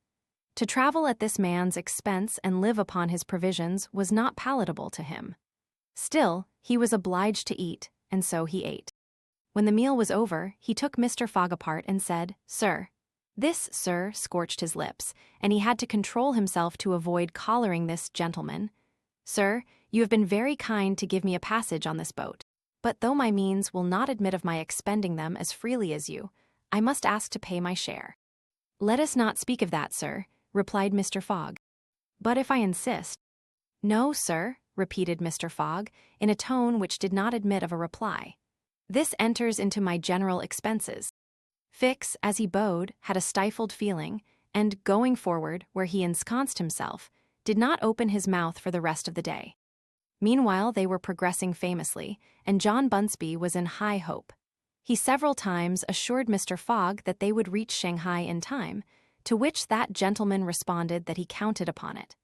To travel at this man's expense and live upon his provisions was not palatable to him. Still, he was obliged to eat, and so he ate. When the meal was over, he took Mr. Fogg apart and said, "Sir." This "sir" scorched his lips, and he had to control himself to avoid collaring this gentleman. "Sir, you have been very kind to give me a passage on this boat, but though my means will not admit of my expending them as freely as you, I must ask to pay my share." "Let us not speak of that, sir," replied Mr. Fogg. "But if I insist—" "No, sir," repeated Mr. Fogg, in a tone which did not admit of a reply. "This enters into my general expenses." Fix, as he bowed, had a stifled feeling, and, going forward, where he ensconced himself, did not open his mouth for the rest of the day. Meanwhile they were progressing famously, and John Bunsby was in high hope. He several times assured Mr. Fogg that they would reach Shanghai in time, to which that gentleman responded that he counted upon it.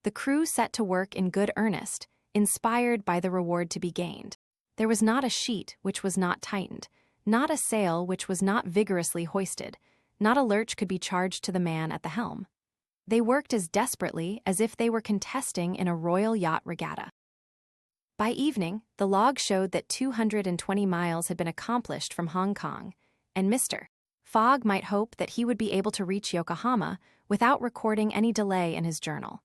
The crew set to work in good earnest, inspired by the reward to be gained. There was not a sheet which was not tightened, not a sail which was not vigorously hoisted, not a lurch could be charged to the man at the helm. They worked as desperately as if they were contesting in a royal yacht regatta. By evening, the log showed that 220 miles had been accomplished from Hong Kong, and Mr. Fogg might hope that he would be able to reach Yokohama without recording any delay in his journal.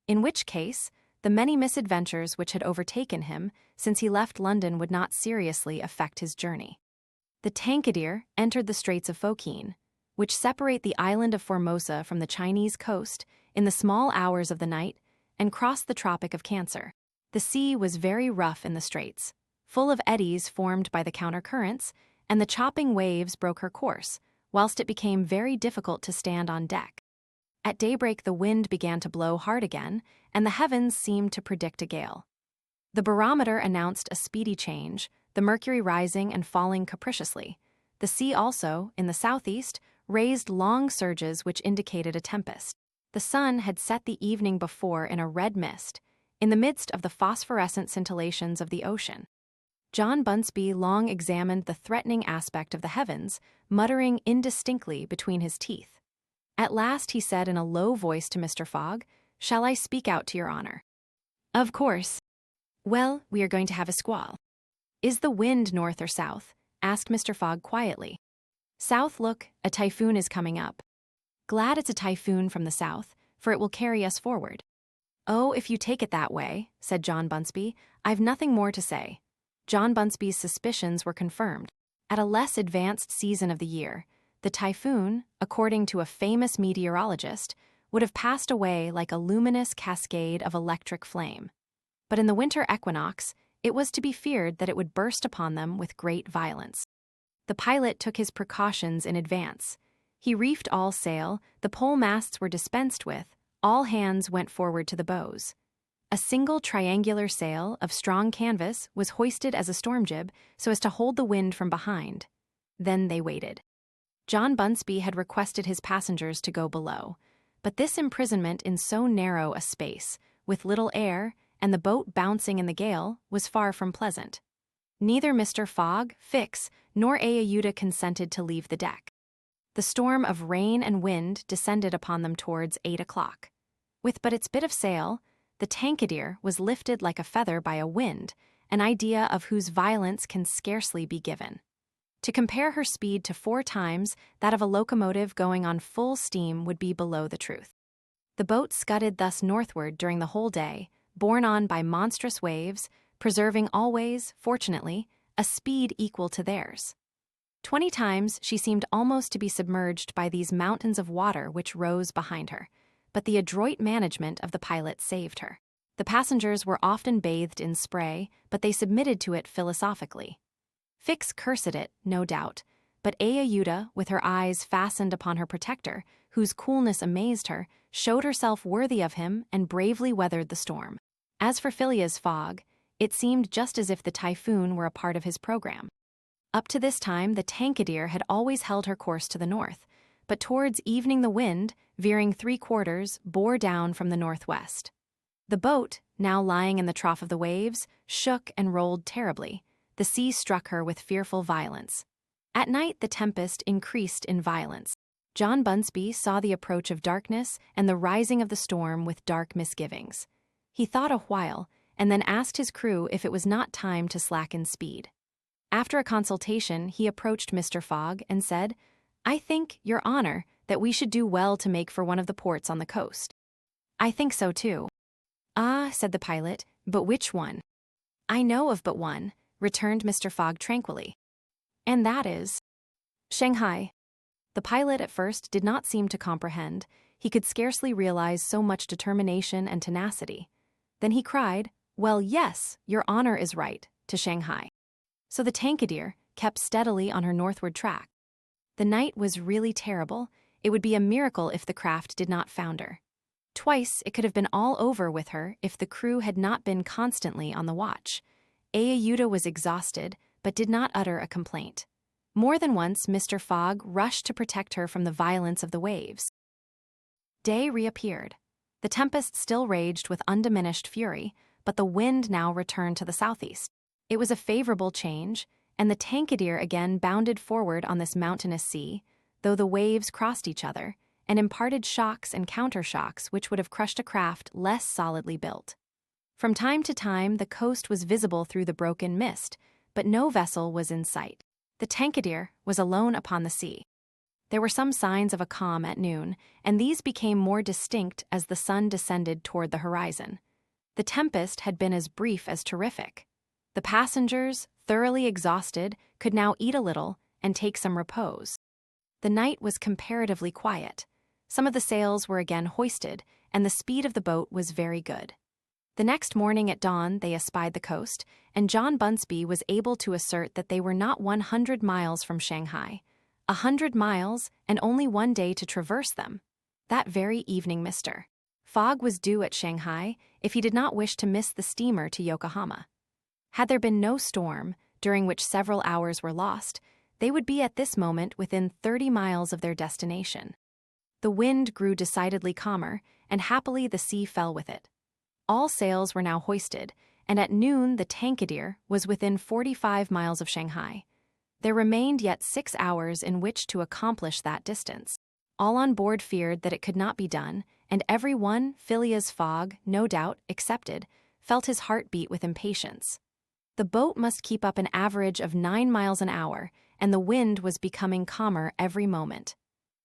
In which case, the many misadventures which had overtaken him since he left London would not seriously affect his journey. The Tankadier entered the Straits of Fokien, which separate the island of Formosa from the Chinese coast, in the small hours of the night, and crossed the Tropic of Cancer. The sea was very rough in the straits, full of eddies formed by the counter-currents, and the chopping waves broke her course, whilst it became very difficult to stand on deck. At daybreak the wind began to blow hard again, and the heavens seemed to predict a gale. The barometer announced a speedy change, the mercury rising and falling capriciously. The sea also, in the southeast, raised long surges which indicated a tempest. The sun had set the evening before in a red mist, in the midst of the phosphorescent scintillations of the ocean. John Bunsby long examined the threatening aspect of the heavens, muttering indistinctly between his teeth. At last he said in a low voice to Mr. Fogg, "Shall I speak out to your honor?" "Of course." "Well, we are going to have a squall." "Is the wind north or south?" asked Mr. Fogg quietly. "South, look, a typhoon is coming up." "Glad it's a typhoon from the south, for it will carry us forward." "Oh, if you take it that way," said John Bunsby, "I've nothing more to say." John Bunsby's suspicions were confirmed. At a less advanced season of the year, the typhoon, according to a famous meteorologist, would have passed away like a luminous cascade of electric flame. But in the winter equinox, it was to be feared that it would burst upon them with great violence. The pilot took his precautions in advance. He reefed all sail, the pole masts were dispensed with, all hands went forward to the bows. A single triangular sail of strong canvas was hoisted as a storm jib so as to hold the wind from behind. Then they waited. John Bunsby had requested his passengers to go below, but this imprisonment in so narrow a space, with little air, and the boat bouncing in the gale, was far from pleasant. Neither Mr. Fogg, Fix, nor Ayuda consented to leave the deck. The storm of rain and wind descended upon them towards 8 o'clock. With but its bit of sail, the Tankadier was lifted like a feather by a wind, an idea of whose violence can scarcely be given. To compare her speed to 4 times that of a locomotive going on full steam would be below the truth. The boat scudded thus northward during the whole day, borne on by monstrous waves, preserving always, fortunately, a speed equal to theirs. 20 times she seemed almost to be submerged by these mountains of water which rose behind her, but the adroit management of the pilot saved her. The passengers were often bathed in spray, but they submitted to it philosophically. Fix cursed it, no doubt, but Ayuda, with her eyes fastened upon her protector, whose coolness amazed her, showed herself worthy of him and bravely weathered the storm. As for Phileas Fogg, it seemed just as if the typhoon were a part of his program. Up to this time, the Tankadeer had always held her course to the north, but towards evening the wind, veering 3/4, bore down from the northwest. The boat, now lying in the trough of the waves, shook and rolled terribly. The sea struck her with fearful violence. At night the tempest increased in violence. John Bunsby saw the approach of darkness and the rising of the storm with dark misgivings. He thought a while, and then asked his crew if it was not time to slacken speed. After a consultation, he approached Mr. Fogg and said, "I think, Your Honor, that we should do well to make for one of the ports on the coast." "I think so too." "Ah," said the pilot, "but which one?" "I know of but one," returned Mr. Fogg tranquilly. "And that is?" "Shanghai." The pilot at first did not seem to comprehend. He could scarcely realize so much determination and tenacity. Then he cried, "Well, yes, Your Honor is right, to Shanghai." So the Tankadeer kept steadily on her northward track. The night was really terrible. It would be a miracle if the craft did not founder. Twice it could have been all over with her if the crew had not been constantly on the watch. Ayuda was exhausted, but did not utter a complaint. More than once Mr. Fogg rushed to protect her from the violence of the waves. Day reappeared. The tempest still raged with undiminished fury, but the wind now returned to the southeast. It was a favorable change, and the Tankadeer again bounded forward on this mountainous sea, though the waves crossed each other, and imparted shocks and countershocks which would have crushed a craft less solidly built. From time to time the coast was visible through the broken mist, but no vessel was in sight. The Tankadeer was alone upon the sea. There were some signs of a calm at noon, and these became more distinct as the sun descended toward the horizon. The tempest had been as brief as terrific. The passengers, thoroughly exhausted, could now eat a little and take some repose. The night was comparatively quiet. Some of the sails were again hoisted, and the speed of the boat was very good. The next morning at dawn they espied the coast, and John Bunsby was able to assert that they were not 100 miles from Shanghai. 100 miles, and only 1 day to traverse them. That very evening Mr. Fogg was due at Shanghai if he did not wish to miss the steamer to Yokohama. Had there been no storm, during which several hours were lost, they would be at this moment within 30 miles of their destination. The wind grew decidedly calmer, and happily the sea fell with it. All sails were now hoisted, and at noon the Tankadeer was within 45 miles of Shanghai. There remained yet 6 hours in which to accomplish that distance. All on board feared that it could not be done, and every one, Phileas Fogg, no doubt, excepted, felt his heart beat with impatience. The boat must keep up an average of 9 miles an hour, and the wind was becoming calmer every moment.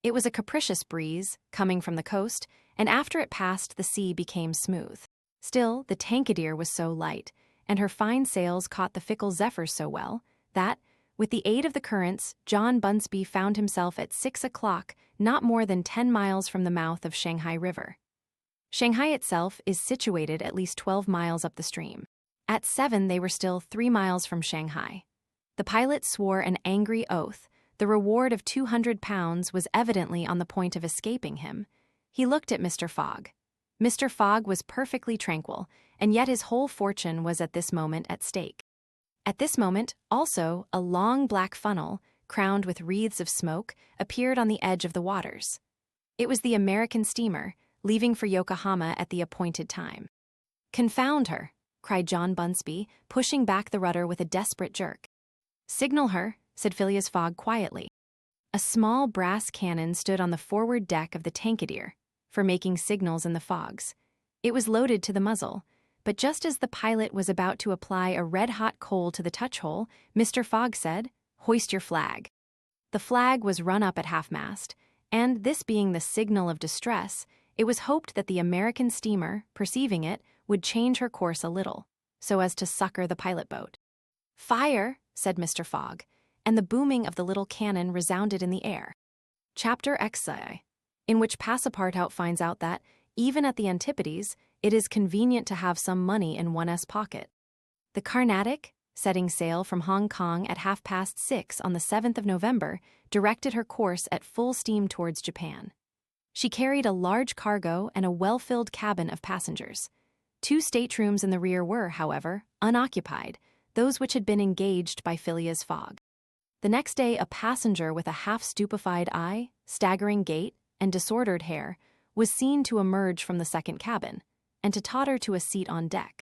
It was a capricious breeze, coming from the coast, and after it passed the sea became smooth. Still, the Tankadeer was so light, and her fine sails caught the fickle zephyrs so well, that, with the aid of the currents, John Bunsby found himself at 6 o'clock, not more than 10 miles from the mouth of Shanghai River. Shanghai itself is situated at least 12 miles up the stream. At 7 they were still 3 miles from Shanghai. The pilot swore an angry oath. The reward of £200 was evidently on the point of escaping him. He looked at Mr. Fogg. Mr. Fogg was perfectly tranquil, and yet his whole fortune was at this moment at stake. At this moment, also, a long black funnel, crowned with wreaths of smoke, appeared on the edge of the waters. It was the American steamer, leaving for Yokohama at the appointed time. "Confound her!" cried John Bunsby, pushing back the rudder with a desperate jerk. "Signal her," said Phileas Fogg quietly. A small brass cannon stood on the forward deck of the Tankadeer, for making signals in the fogs. It was loaded to the muzzle, but just as the pilot was about to apply a red-hot coal to the touch-hole, Mr. Fogg said, "Hoist your flag." The flag was run up at half-mast, and this being the signal of distress, it was hoped that the American steamer, perceiving it, would change her course a little, so as to succor the pilot boat. "Fire!" said Mr. Fogg, and the booming of the little cannon resounded in the air. Chapter XI, in which Passepartout finds out that, even at the Antipodes, it is convenient to have some money in one's pocket. The Carnatic, setting sail from Hong Kong at 6:30 on the 7th of November, directed her course at full steam towards Japan. She carried a large cargo and a well-filled cabin of passengers. 2 staterooms in the rear were, however, unoccupied, those which had been engaged by Phileas Fogg. The next day a passenger with a half-stupefied eye, staggering gait, and disordered hair was seen to emerge from the second cabin, and to totter to a seat on deck.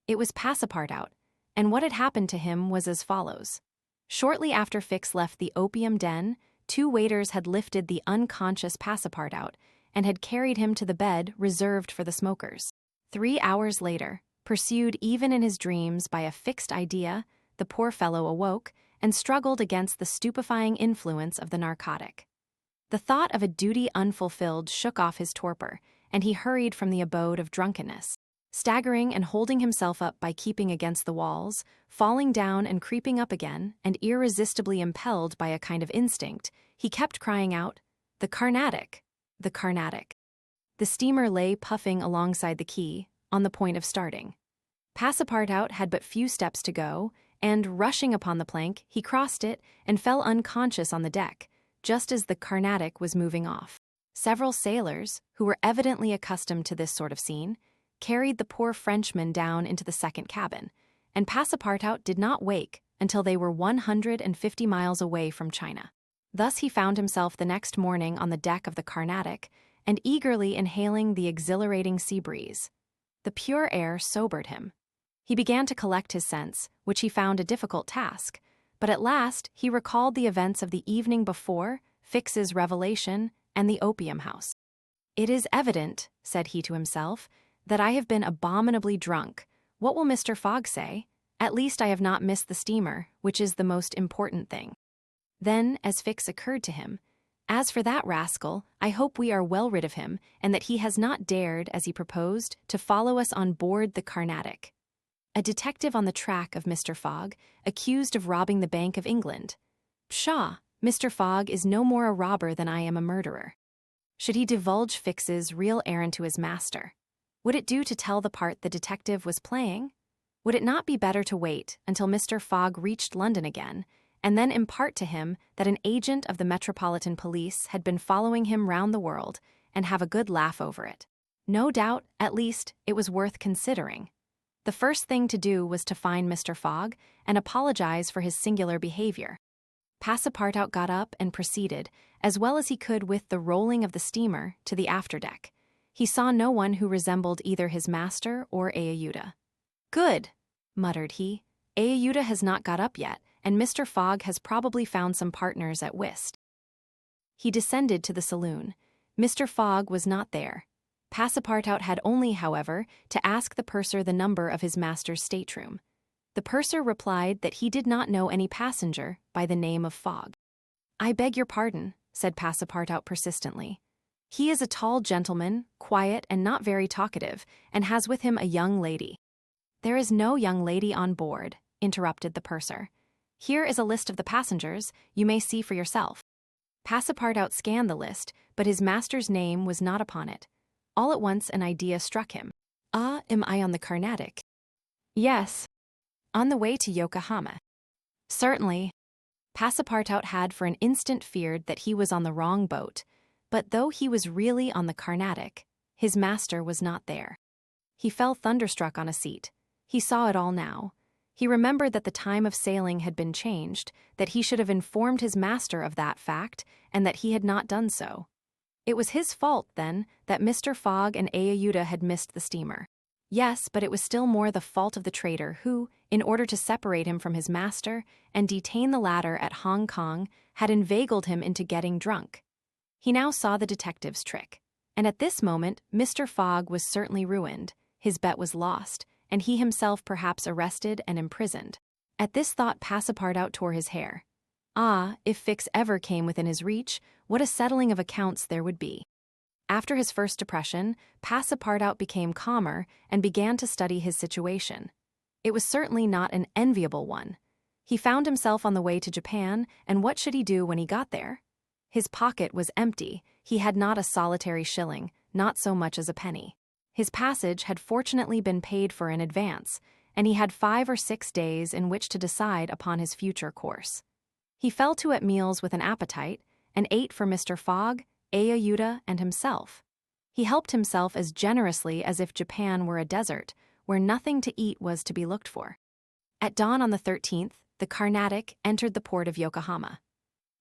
It was Passepartout, and what had happened to him was as follows. Shortly after Fix left the opium den, 2 waiters had lifted the unconscious Passepartout and had carried him to the bed reserved for the smokers. 3 hours later, pursued even in his dreams by a fixed idea, the poor fellow awoke and struggled against the stupefying influence of the narcotic. The thought of a duty unfulfilled shook off his torpor, and he hurried from the abode of drunkenness. Staggering and holding himself up by keeping against the walls, falling down and creeping up again, and irresistibly impelled by a kind of instinct, he kept crying out, "The Carnatic! The Carnatic!" The steamer lay puffing alongside the quay, on the point of starting. Passepartout had but few steps to go, and, rushing upon the plank, he crossed it and fell unconscious on the deck, just as the Carnatic was moving off. Several sailors, who were evidently accustomed to this sort of scene, carried the poor Frenchman down into the second cabin, and Passepartout did not wake until they were 150 miles away from China. Thus he found himself the next morning on the deck of the Carnatic, and eagerly inhaling the exhilarating sea breeze. The pure air sobered him. He began to collect his sense, which he found a difficult task, but at last he recalled the events of the evening before, Fix's revelation, and the opium house. "It is evident," said he to himself, "that I have been abominably drunk. What will Mr. Fogg say? At least I have not missed the steamer, which is the most important thing." Then, as Fix occurred to him, "As for that rascal, I hope we are well rid of him, and that he has not dared, as he proposed, to follow us on board the Carnatic." A detective on the track of Mr. Fogg, accused of robbing the Bank of England. Pshaw, Mr. Fogg is no more a robber than I am a murderer. Should he divulge Fix's real errand to his master? Would it do to tell the part the detective was playing? Would it not be better to wait until Mr. Fogg reached London again, and then impart to him that an agent of the Metropolitan Police had been following him round the world, and have a good laugh over it? No doubt, at least, it was worth considering. The first thing to do was to find Mr. Fogg and apologize for his singular behavior. Passepartout got up and proceeded, as well as he could with the rolling of the steamer, to the afterdeck. He saw no one who resembled either his master or Aehuda. "Good," muttered he. "Aehuda has not got up yet, and Mr. Fogg has probably found some partners at whist." He descended to the saloon. Mr. Fogg was not there. Passepartout had only, however, to ask the purser the number of his master's stateroom. The purser replied that he did not know any passenger by the name of Fogg. "I beg your pardon," said Passepartout persistently. "He is a tall gentleman, quiet and not very talkative, and has with him a young lady." "There is no young lady on board," interrupted the purser. "Here is a list of the passengers, you may see for yourself." Passepartout scanned the list, but his master's name was not upon it. All at once an idea struck him. "Ah, am I on the Carnatic?" "Yes." "On the way to Yokohama?" "Certainly." Passepartout had for an instant feared that he was on the wrong boat, but though he was really on the Carnatic, his master was not there. He fell thunderstruck on a seat. He saw it all now. He remembered that the time of sailing had been changed, that he should have informed his master of that fact, and that he had not done so. It was his fault, then, that Mr. Fogg and Aehuda had missed the steamer. Yes, but it was still more the fault of the traitor who, in order to separate him from his master and detain the latter at Hong Kong, had inveigled him into getting drunk. He now saw the detective's trick, and at this moment Mr. Fogg was certainly ruined, his bet was lost, and he himself perhaps arrested and imprisoned. At this thought Passepartout tore his hair. Ah, if fix ever came within his reach, what a settling of accounts there would be. After his first depression, Passepartout became calmer and began to study his situation. It was certainly not an enviable one. He found himself on the way to Japan, and what should he do when he got there? His pocket was empty. He had not a solitary shilling, not so much as a penny. His passage had fortunately been paid for in advance, and he had 5 or 6 days in which to decide upon his future course. He fell to at meals with an appetite, and ate for Mr. Fogg, Ayuda, and himself. He helped himself as generously as if Japan were a desert, where nothing to eat was to be looked for. At dawn on the 13th, the Carnatic entered the port of Yokohama.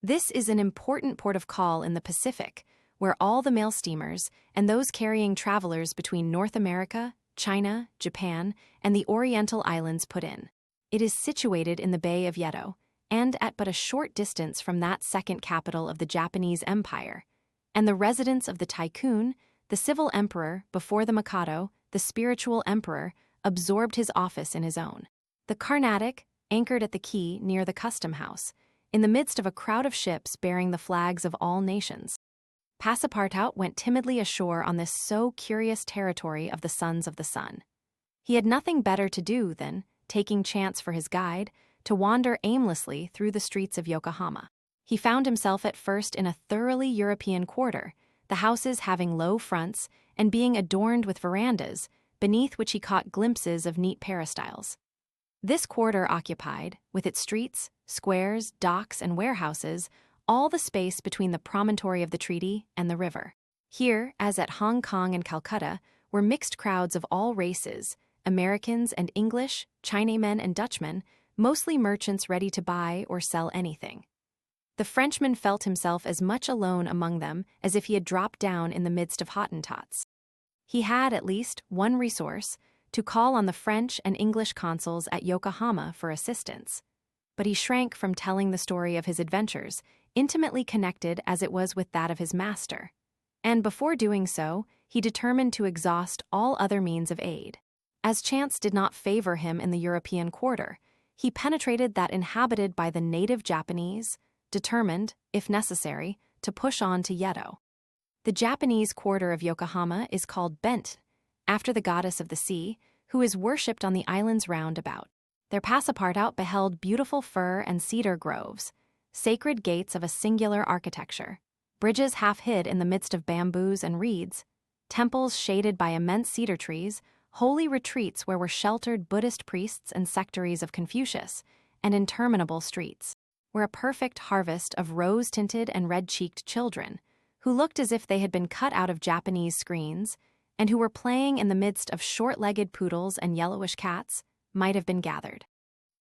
This is an important port of call in the Pacific, where all the mail steamers and those carrying travelers between North America, China, Japan, and the Oriental Islands put in. It is situated in the Bay of Yedo, and at but a short distance from that second capital of the Japanese Empire, and the residence of the tycoon, the civil emperor, before the Mikado, the spiritual emperor, absorbed his office in his own. The Carnatic anchored at the quay near the custom house, in the midst of a crowd of ships bearing the flags of all nations. Passepartout went timidly ashore on this so curious territory of the Sons of the Sun. He had nothing better to do than, taking chance for his guide, to wander aimlessly through the streets of Yokohama. He found himself at first in a thoroughly European quarter, the houses having low fronts and being adorned with verandas, beneath which he caught glimpses of neat peristyles. This quarter occupied, with its streets, squares, docks, and warehouses, all the space between the promontory of the treaty and the river. Here, as at Hong Kong and Calcutta, were mixed crowds of all races, Americans and English, Chinamen and Dutchmen, mostly merchants ready to buy or sell anything. The Frenchman felt himself as much alone among them as if he had dropped down in the midst of Hottentots. He had, at least, one resource, to call on the French and English consuls at Yokohama for assistance. But he shrank from telling the story of his adventures, intimately connected as it was with that of his master. And before doing so, he determined to exhaust all other means of aid. As chance did not favor him in the European quarter, he penetrated that inhabited by the native Japanese, determined, if necessary, to push on to Yedo. The Japanese quarter of Yokohama is called Bent, after the goddess of the sea, who is worshipped on the islands round about. Their Passepartout beheld beautiful fir and cedar groves, sacred gates of a singular architecture, bridges half hid in the midst of bamboos and reeds, temples shaded by immense cedar trees, holy retreats where were sheltered Buddhist priests and sectaries of Confucius, and interminable streets, where a perfect harvest of rose-tinted and red-cheeked children, who looked as if they had been cut out of Japanese screens, and who were playing in the midst of short-legged poodles and yellowish cats, might have been gathered.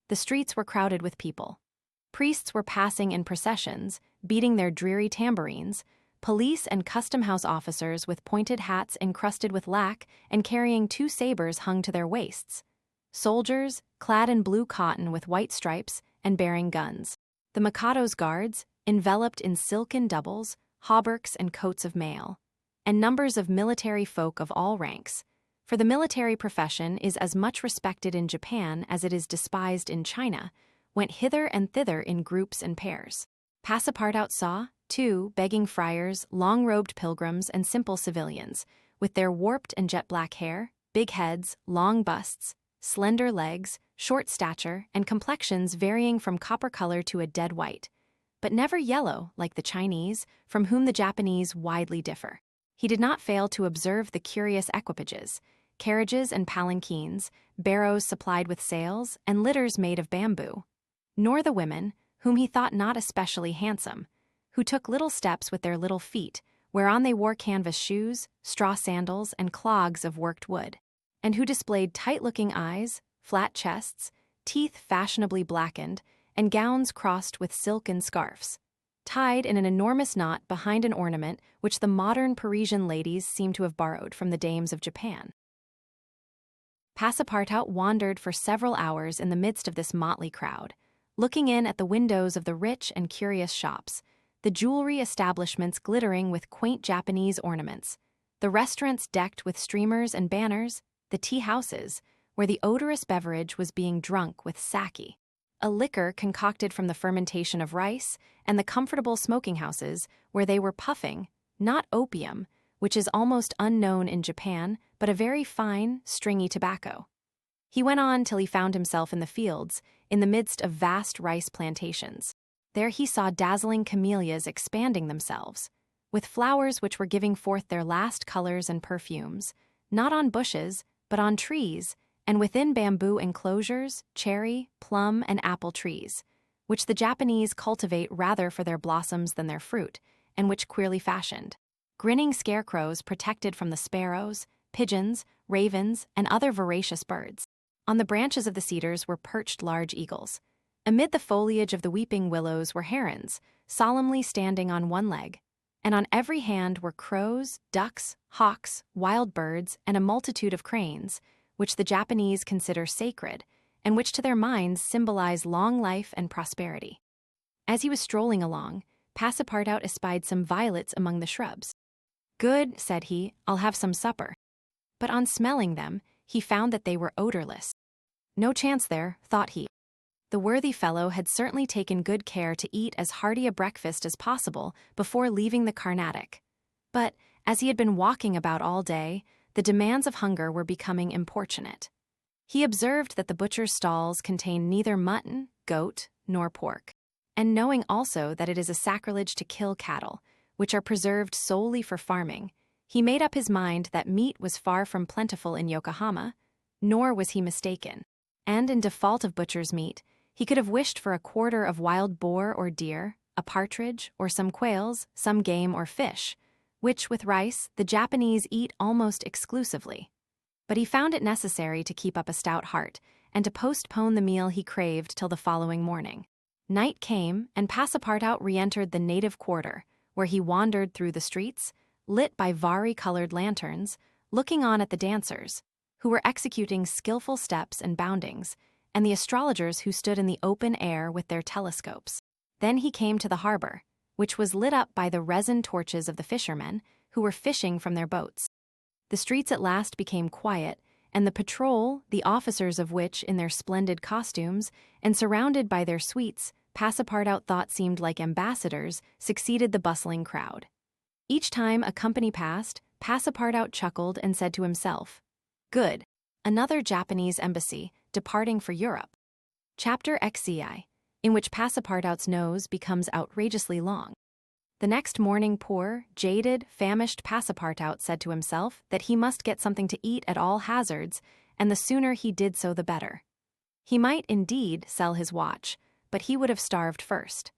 The streets were crowded with people. Priests were passing in processions, beating their dreary tambourines, police and custom-house officers with pointed hats encrusted with lac and carrying 2 sabers hung to their waists, soldiers, clad in blue cotton with white stripes and bearing guns, the Mikado's guards, enveloped in silken doubles, hauberks and coats of mail, and numbers of military folk of all ranks, for the military profession is as much respected in Japan as it is despised in China, went hither and thither in groups and pairs. Passepartout saw, too, begging friars, long-robed pilgrims, and simple civilians, with their warped and jet-black hair, big heads, long busts, slender legs, short stature, and complexions varying from copper color to a dead white, but never yellow like the Chinese, from whom the Japanese widely differ. He did not fail to observe the curious equipages, carriages and palanquins, barrows supplied with sails, and litters made of bamboo, nor the women, whom he thought not especially handsome, who took little steps with their little feet, whereon they wore canvas shoes, straw sandals, and clogs of worked wood, and who displayed tight-looking eyes, flat chests, teeth fashionably blackened, and gowns crossed with silken scarfs, tied in an enormous knot behind an ornament which the modern Parisian ladies seem to have borrowed from the dames of Japan. Passepartout wandered for several hours in the midst of this motley crowd, looking in at the windows of the rich and curious shops, the jewelry establishments glittering with quaint Japanese ornaments, the restaurants decked with streamers and banners, the tea houses, where the odorous beverage was being drunk with sake. a liquor concocted from the fermentation of rice, and the comfortable smoking houses where they were puffing, not opium, which is almost unknown in Japan, but a very fine, stringy tobacco. He went on till he found himself in the fields, in the midst of vast rice plantations. There he saw dazzling camellias expanding themselves, with flowers which were giving forth their last colors and perfumes, not on bushes, but on trees, and within bamboo enclosures, cherry, plum, and apple trees, which the Japanese cultivate rather for their blossoms than their fruit, and which queerly fashioned. Grinning scarecrows protected from the sparrows, pigeons, ravens, and other voracious birds. On the branches of the cedars were perched large eagles. Amid the foliage of the weeping willows were herons, solemnly standing on one leg, and on every hand were crows, ducks, hawks, wild birds, and a multitude of cranes, which the Japanese consider sacred, and which to their minds symbolize long life and prosperity. As he was strolling along, Passepartout espied some violets among the shrubs. "Good," said he, "I'll have some supper." But on smelling them, he found that they were odorless. No chance there, thought he. The worthy fellow had certainly taken good care to eat as hearty a breakfast as possible before leaving the Carnatic. But, as he had been walking about all day, the demands of hunger were becoming importunate. He observed that the butcher's stalls contained neither mutton, goat, nor pork. And knowing also that it is a sacrilege to kill cattle, which are preserved solely for farming, he made up his mind that meat was far from plentiful in Yokohama, nor was he mistaken. And in default of butcher's meat, he could have wished for a quarter of wild boar or deer, a partridge, or some quails, some game or fish, which, with rice, the Japanese eat almost exclusively. But he found it necessary to keep up a stout heart, and to postpone the meal he craved till the following morning. Night came, and Passepartout re-entered the native quarter, where he wandered through the streets, lit by vari-colored lanterns, looking on at the dancers, who were executing skillful steps and boundings, and the astrologers who stood in the open air with their telescopes. Then he came to the harbor, which was lit up by the resin torches of the fishermen, who were fishing from their boats. The streets at last became quiet, and the patrol, the officers of which, in their splendid costumes, and surrounded by their suites, Passepartout thought seemed like ambassadors, succeeded the bustling crowd. Each time a company passed, Passepartout chuckled and said to himself, "Good, another Japanese embassy, departing for Europe." Chapter XCI, in which Passepartout's nose becomes outrageously long. The next morning poor, jaded, famished Passepartout said to himself that he must get something to eat at all hazards, and the sooner he did so the better. He might, indeed, sell his watch, but he would have starved first.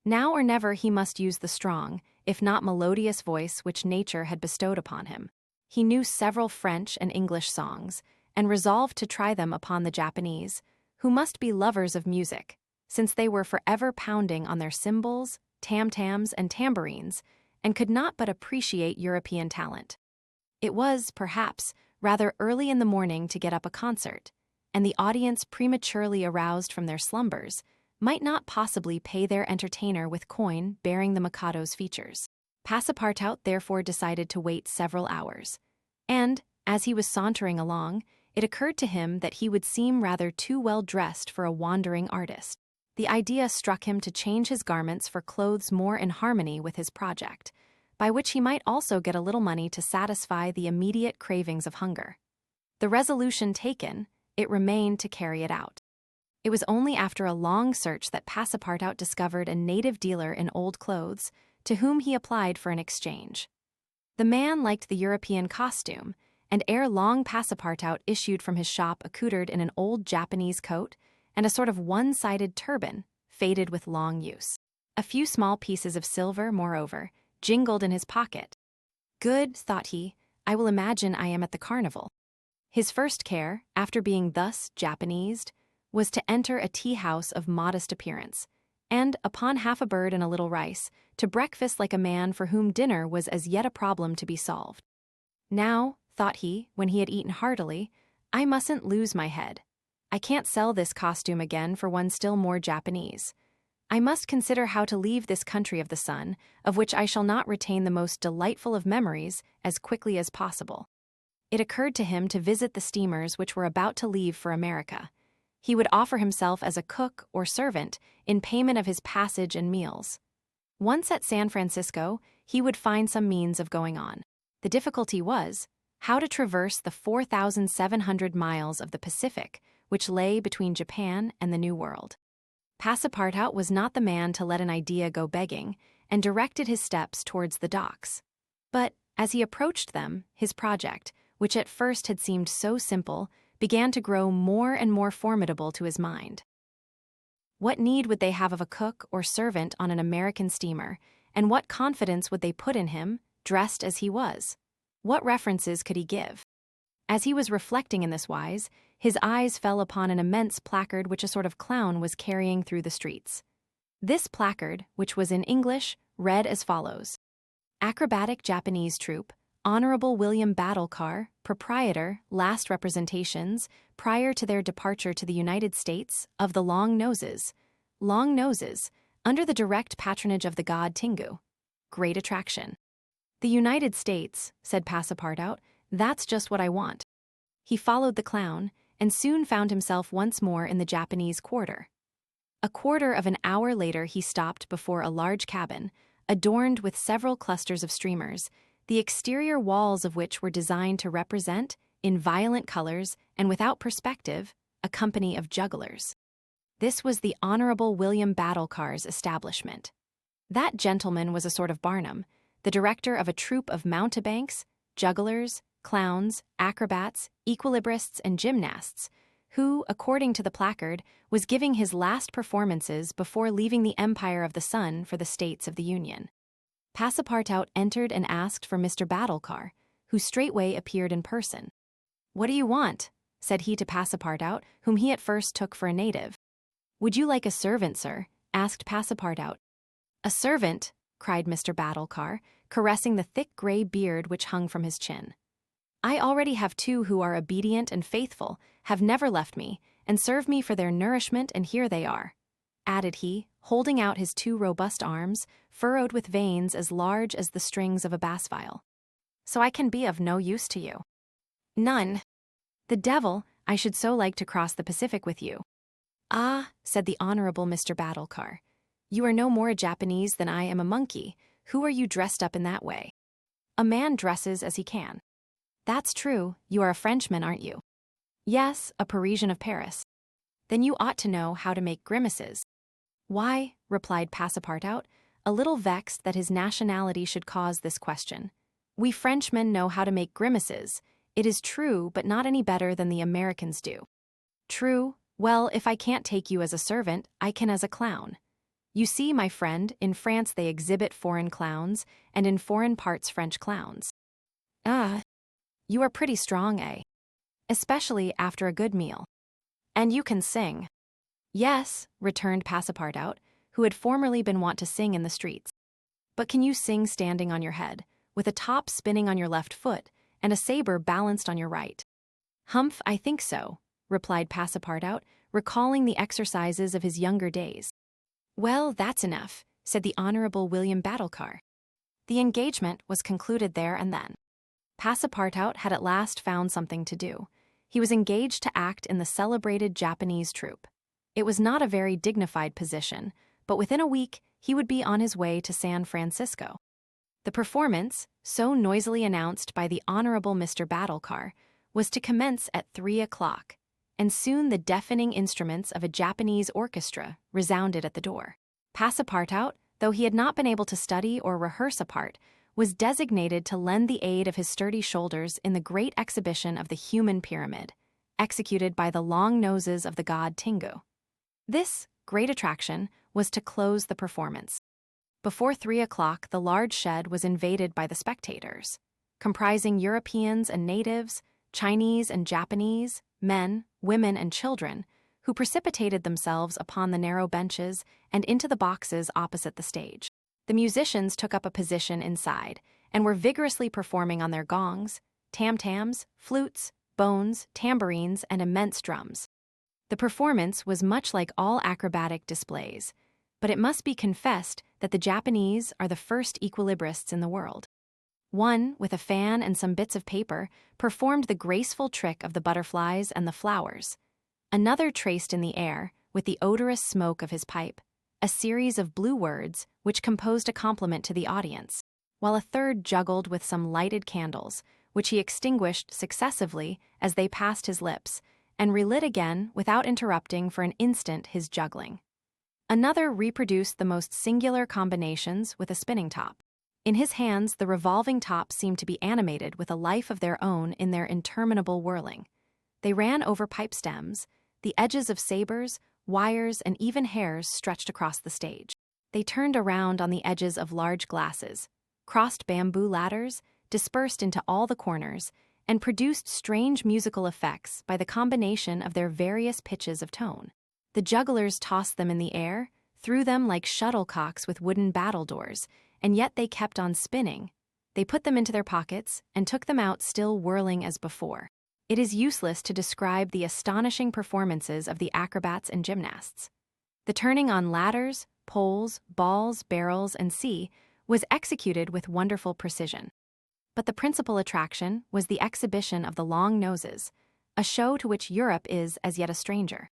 Now or never he must use the strong, if not melodious voice which nature had bestowed upon him. He knew several French and English songs, and resolved to try them upon the Japanese, who must be lovers of music, since they were forever pounding on their cymbals, tam-tams, and tambourines, and could not but appreciate European talent. It was, perhaps, rather early in the morning to get up a concert, and the audience, prematurely aroused from their slumbers, might not possibly pay their entertainer with coin bearing the Mikado's features. Passepartout therefore decided to wait several hours, and, as he was sauntering along, it occurred to him that he would seem rather too well dressed for a wandering artist. The idea struck him to change his garments for clothes more in harmony with his project, by which he might also get a little money to satisfy the immediate cravings of hunger. The resolution taken, it remained to carry it out. It was only after a long search that Passepartout discovered a native dealer in old clothes, to whom he applied for an exchange. The man liked the European costume, and ere long Passepartout issued from his shop accoutred in an old Japanese coat and a sort of one-sided turban, faded with long use. A few small pieces of silver, moreover, jingled in his pocket. "Good," thought he, "I will imagine I am at the carnival." His first care, after being thus Japanesed, was to enter a tea-house of modest appearance, and, upon half a bird and a little rice, to breakfast like a man for whom dinner was as yet a problem to be solved. "Now," thought he, when he had eaten heartily, "I mustn't lose my head. I can't sell this costume again for one still more Japanese. I must consider how to leave this country of the sun, of which I shall not retain the most delightful of memories, as quickly as possible." It occurred to him to visit the steamers which were about to leave for America, He would offer himself as a cook or servant in payment of his passage and meals. Once at San Francisco, he would find some means of going on. The difficulty was how to traverse the 4,700 miles of the Pacific, which lay between Japan and the New World. Passepartout was not the man to let an idea go begging, and directed his steps towards the docks. But, as he approached them, his project, which at first had seemed so simple, began to grow more and more formidable to his mind. What need would they have of a cook or servant on an American steamer, and what confidence would they put in him, dressed as he was? What references could he give? As he was reflecting in this wise, his eyes fell upon an immense placard which a sort of clown was carrying through the streets. This placard, which was in English, read as follows: Acrobatic Japanese Troupe, Honorable William Battle-Carr, Proprietor, Last Representations, prior to their departure to the United States, of the Long Noses, under the direct patronage of the god Tingu. Great attraction. The United States, said Passepartout, that's just what I want. He followed the clown, and soon found himself once more in the Japanese quarter. A quarter of an hour later he stopped before a large cabin, adorned with several clusters of streamers, the exterior walls of which were designed to represent, in violent colors and without perspective, a company of jugglers. This was the Honorable William Battle-Carr's establishment. That gentleman was a sort of Barnum, the director of a troupe of mountebanks, jugglers, clowns, acrobats, equilibrists, and gymnasts, who, according to the placard, was giving his last performances before leaving the Empire of the Sun for the States of the Union. Passepartout entered and asked for Mr. Battle-Carr, who straightway appeared in person. "What do you want?" said he to Passepartout, whom he at first took for a native. "Would you like a servant, sir?" asked Passepartout. "A servant?" cried Mr. Battle-Carr, caressing the thick gray beard which hung from his chin. "I already have two who are obedient and faithful, have never left me, and serve me for their nourishment, and here they are," added he, holding out his two robust arms, furrowed with veins as large as the strings of a bass viol. "So I can be of no use to you." "None." "The devil, I should so like to cross the Pacific with you." "Ah," said the Honorable Mr. Battle-Carr, "you are no more a Japanese than I am a monkey. Who are you dressed up in that way?" "A man dresses as he can." "That's true. You are a Frenchman, aren't you?" "Yes, a Parisian of Paris." "Then you ought to know how to make grimaces." "Why," replied Passepartout, a little vexed that his nationality should cause this question, "we Frenchmen know how to make grimaces. It is true, but not any better than the Americans do." "True? Well, if I can't take you as a servant, I can as a clown. You see, my friend, in France they exhibit foreign clowns, and in foreign parts French clowns." "Ah, you are pretty strong, eh? Especially after a good meal. And you can sing." "Yes," returned Passepartout, who had formerly been wont to sing in the streets. "But can you sing standing on your head, with a top spinning on your left foot, and a saber balanced on your right?" "Humph, I think so," replied Passepartout, recalling the exercises of his younger days. "Well, that's enough," said the Honorable William Battle-Carr. The engagement was concluded there and then. Passepartout had at last found something to do. He was engaged to act in the celebrated Japanese troupe. It was not a very dignified position, but within a week he would be on his way to San Francisco. The performance, so noisily announced by the Honorable Mr. Battle-Carr, was to commence at 3 o'clock, and soon the deafening instruments of a Japanese orchestra resounded at the door. Passepartout, though he had not been able to study or rehearse a part, was designated to lend the aid of his sturdy shoulders in the great exhibition of the human pyramid, executed by the long noses of the god Tingu. This great attraction was to close the performance. Before 3 o'clock, the large shed was invaded by the spectators, comprising Europeans and natives, Chinese and Japanese, men, women, and children, who precipitated themselves upon the narrow benches and into the boxes opposite the stage. The musicians took up a position inside and were vigorously performing on their gongs, tam-tams, flutes, bones, tambourines, and immense drums. The performance was much like all acrobatic displays, but it must be confessed that the Japanese are the first equilibrists in the world. One, with a fan and some bits of paper, performed the graceful trick of the butterflies and the flowers. Another traced in the air, with the odorous smoke of his pipe, a series of blue words which composed a compliment to the audience, while a third juggled with some lighted candles, which he extinguished successively as they passed his lips, and relit again without interrupting for an instant his juggling. Another reproduced the most singular combinations with a spinning top. In his hands, the revolving tops seemed to be animated with a life of their own in their interminable whirling. They ran over pipe stems, the edges of sabers, wires, and even hairs stretched across the stage. They turned around on the edges of large glasses, crossed bamboo ladders, dispersed into all the corners, and produced strange musical effects by the combination of their various pitches of tone. The jugglers tossed them in the air, threw them like shuttlecocks with wooden battledores, and yet they kept on spinning. They put them into their pockets and took them out still whirling as before. It is useless to describe the astonishing performances of the acrobats and gymnasts. The turning on ladders, poles, balls, barrels, and sea was executed with wonderful precision. But the principal attraction was the exhibition of the long noses, a show to which Europe is as yet a stranger.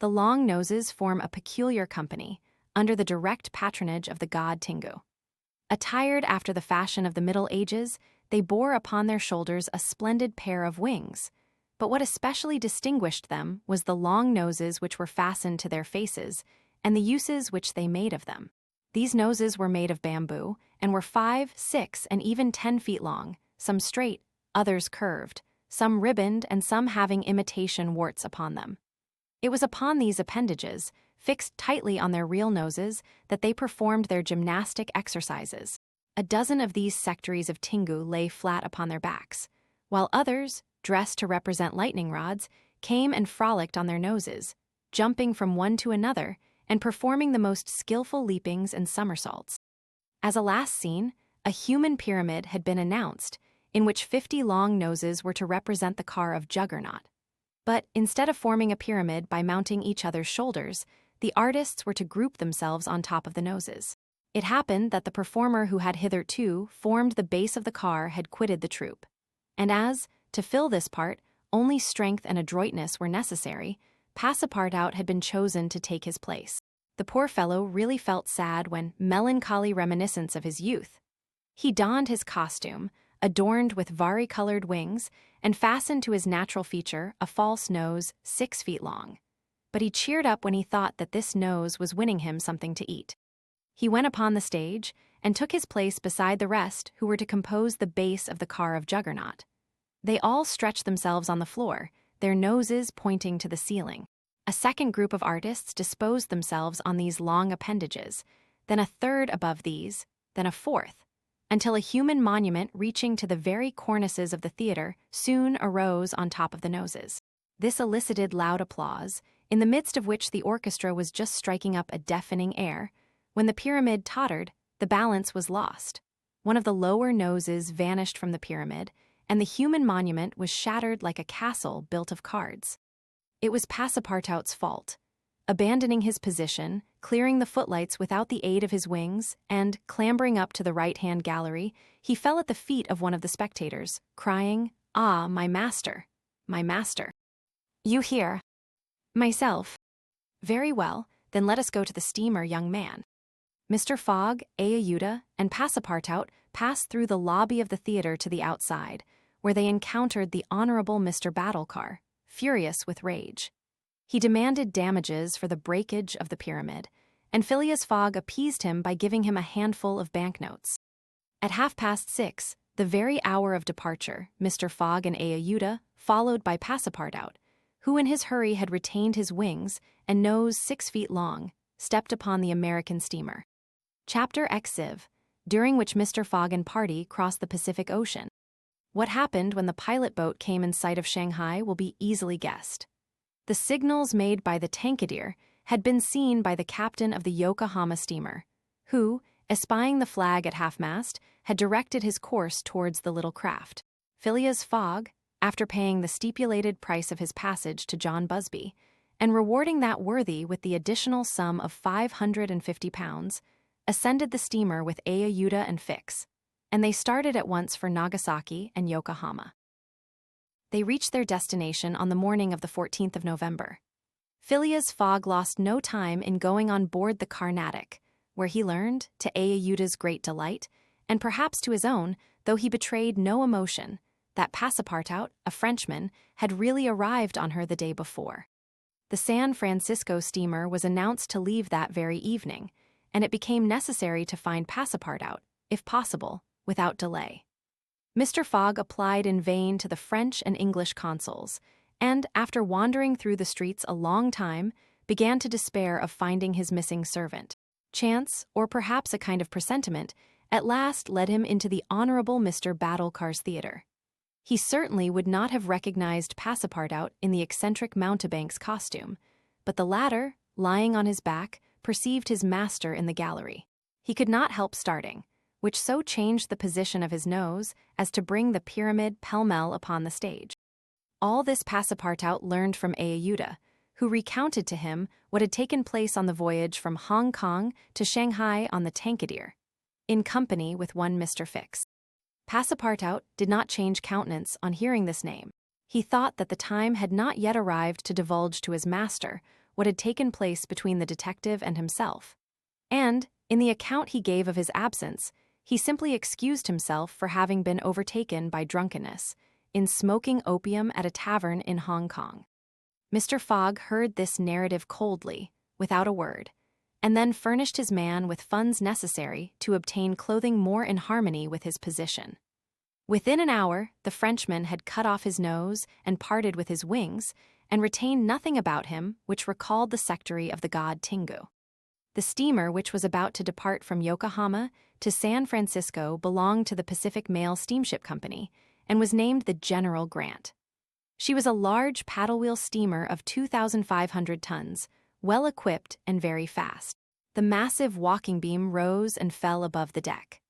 The long noses form a peculiar company, under the direct patronage of the god Tingu. Attired after the fashion of the Middle Ages, they bore upon their shoulders a splendid pair of wings, but what especially distinguished them was the long noses which were fastened to their faces and the uses which they made of them. These noses were made of bamboo and were 5, 6, and even 10 feet long, some straight, others curved, some ribboned, and some having imitation warts upon them. It was upon these appendages, fixed tightly on their real noses, that they performed their gymnastic exercises. A dozen of these sectaries of Tingu lay flat upon their backs, while others, dressed to represent lightning rods, came and frolicked on their noses, jumping from one to another and performing the most skillful leapings and somersaults. As a last scene, a human pyramid had been announced, in which 50 long noses were to represent the car of Juggernaut. But instead of forming a pyramid by mounting each other's shoulders, the artists were to group themselves on top of the noses. It happened that the performer who had hitherto formed the base of the car had quitted the troupe, and as, to fill this part, only strength and adroitness were necessary, Passepartout had been chosen to take his place. The poor fellow really felt sad when melancholy reminiscence of his youth. He donned his costume, adorned with vari-colored wings, and fastened to his natural feature a false nose 6 feet long. But he cheered up when he thought that this nose was winning him something to eat. He went upon the stage and took his place beside the rest who were to compose the base of the car of Juggernaut. They all stretched themselves on the floor, their noses pointing to the ceiling. A second group of artists disposed themselves on these long appendages, then a third above these, then a fourth, until a human monument reaching to the very cornices of the theater soon arose on top of the noses. This elicited loud applause, in the midst of which the orchestra was just striking up a deafening air. When the pyramid tottered, the balance was lost. One of the lower noses vanished from the pyramid, and the human monument was shattered like a castle built of cards. It was Passepartout's fault. Abandoning his position, clearing the footlights without the aid of his wings, and clambering up to the right-hand gallery, he fell at the feet of one of the spectators, crying, "Ah, my master, my master." "You here?" "Myself." "Very well, then let us go to the steamer, young man." Mr. Fogg, Ayuda, and Passepartout passed through the lobby of the theater to the outside, where they encountered the Honorable Mr. Battlecar, furious with rage. He demanded damages for the breakage of the pyramid, and Phileas Fogg appeased him by giving him a handful of banknotes. At 6:30, the very hour of departure, Mr. Fogg and Ayuda, followed by Passepartout, who in his hurry had retained his wings and nose 6 feet long, stepped upon the American steamer. Chapter Exiv, during which Mr. Fogg and party crossed the Pacific Ocean. What happened when the pilot boat came in sight of Shanghai will be easily guessed. The signals made by the Tankadere had been seen by the captain of the Yokohama steamer, who, espying the flag at half-mast, had directed his course towards the little craft. Phileas Fogg, after paying the stipulated price of his passage to John Busby, and rewarding that worthy with the additional sum of £550, ascended the steamer with Ayuda and Fix, and they started at once for Nagasaki and Yokohama. They reached their destination on the morning of the 14th of November. Phileas Fogg lost no time in going on board the Carnatic, where he learned, to Aehuda's great delight, and perhaps to his own, though he betrayed no emotion, that Passepartout, a Frenchman, had really arrived on her the day before. The San Francisco steamer was announced to leave that very evening, and it became necessary to find Passepartout, if possible, without delay. Mr. Fogg applied in vain to the French and English consuls, and, after wandering through the streets a long time, began to despair of finding his missing servant. Chance, or perhaps a kind of presentiment, at last led him into the Honorable Mr. Battlecar's theater. He certainly would not have recognized Passepartout in the eccentric mountebank's costume, but the latter, lying on his back, perceived his master in the gallery. He could not help starting, which so changed the position of his nose as to bring the pyramid pell-mell upon the stage. All this Passepartout learned from Aehuda, who recounted to him what had taken place on the voyage from Hong Kong to Shanghai on the Tankadere, in company with one Mr. Fix. Passepartout did not change countenance on hearing this name. He thought that the time had not yet arrived to divulge to his master what had taken place between the detective and himself, and, in the account he gave of his absence, he simply excused himself for having been overtaken by drunkenness, in smoking opium at a tavern in Hong Kong. Mr. Fogg heard this narrative coldly, without a word, and then furnished his man with funds necessary to obtain clothing more in harmony with his position. Within an hour, the Frenchman had cut off his nose and parted with his wings, and retained nothing about him which recalled the secretary of the god Tingu. The steamer which was about to depart from Yokohama to San Francisco belonged to the Pacific Mail Steamship Company, and was named the General Grant. She was a large paddle-wheel steamer of 2,500 tons, well-equipped and very fast. The massive walking beam rose and fell above the deck.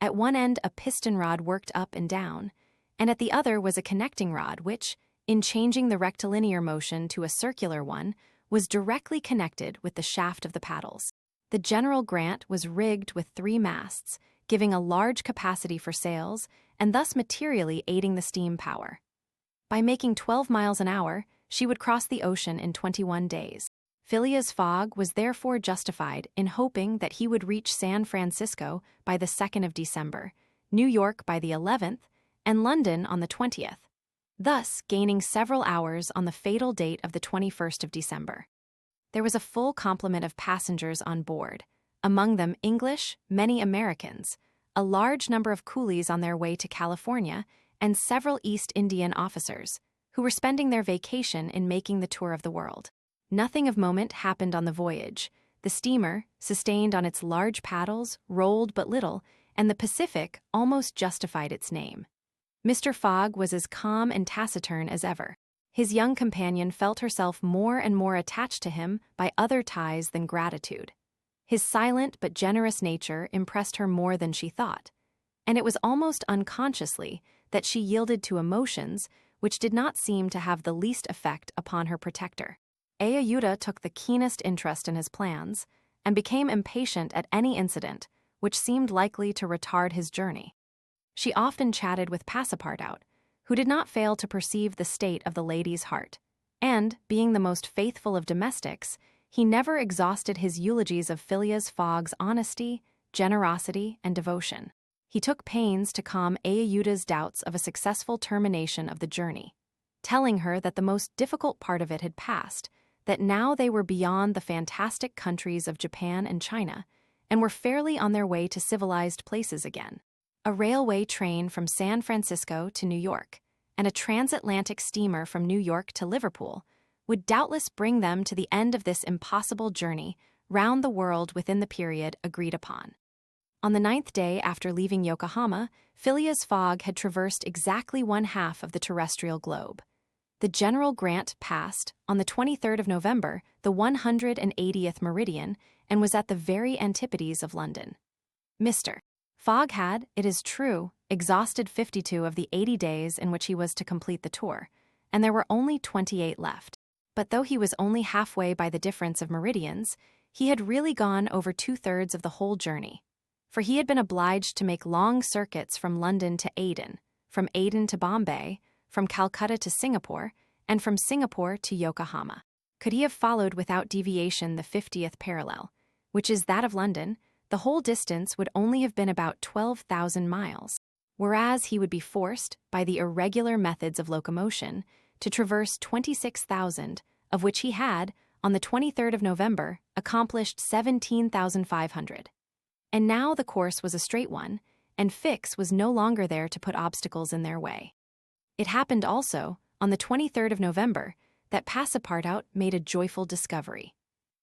At one end a piston rod worked up and down, and at the other was a connecting rod which, in changing the rectilinear motion to a circular one, was directly connected with the shaft of the paddles. The General Grant was rigged with 3 masts, giving a large capacity for sails, and thus materially aiding the steam power. By making 12 miles an hour, she would cross the ocean in 21 days. Phileas Fogg was therefore justified in hoping that he would reach San Francisco by the 2nd of December, New York by the 11th, and London on the 20th, thus gaining several hours on the fatal date of the 21st of December. There was a full complement of passengers on board, among them English, many Americans, a large number of coolies on their way to California, and several East Indian officers, who were spending their vacation in making the tour of the world. Nothing of moment happened on the voyage. The steamer, sustained on its large paddles, rolled but little, and the Pacific almost justified its name. Mr. Fogg was as calm and taciturn as ever. His young companion felt herself more and more attached to him by other ties than gratitude. His silent but generous nature impressed her more than she thought, and it was almost unconsciously that she yielded to emotions which did not seem to have the least effect upon her protector. Aehuda took the keenest interest in his plans, and became impatient at any incident which seemed likely to retard his journey. She often chatted with Passepartout, who did not fail to perceive the state of the lady's heart, and, being the most faithful of domestics, he never exhausted his eulogies of Phileas Fogg's honesty, generosity, and devotion. He took pains to calm Aehuda's doubts of a successful termination of the journey, telling her that the most difficult part of it had passed, that now they were beyond the fantastic countries of Japan and China, and were fairly on their way to civilized places again. A railway train from San Francisco to New York, and a transatlantic steamer from New York to Liverpool, would doubtless bring them to the end of this impossible journey round the world within the period agreed upon. On the 9th day after leaving Yokohama, Phileas Fogg had traversed exactly 1/2 of the terrestrial globe. The General Grant passed, on the 23rd of November, the 180th meridian, and was at the very antipodes of London. Mr. Fogg had, it is true, exhausted 52 of the 80 days in which he was to complete the tour, and there were only 28 left. But though he was only halfway by the difference of meridians, he had really gone over 2/3 of the whole journey, for he had been obliged to make long circuits from London to Aden, from Aden to Bombay, from Calcutta to Singapore, and from Singapore to Yokohama. Could he have followed without deviation the 50th parallel, which is that of London, the whole distance would only have been about 12,000 miles, whereas he would be forced, by the irregular methods of locomotion, to traverse 26,000, of which he had, on the 23rd of November, accomplished 17,500. And now the course was a straight one, and Fix was no longer there to put obstacles in their way. It happened also, on the 23rd of November, that Passepartout made a joyful discovery.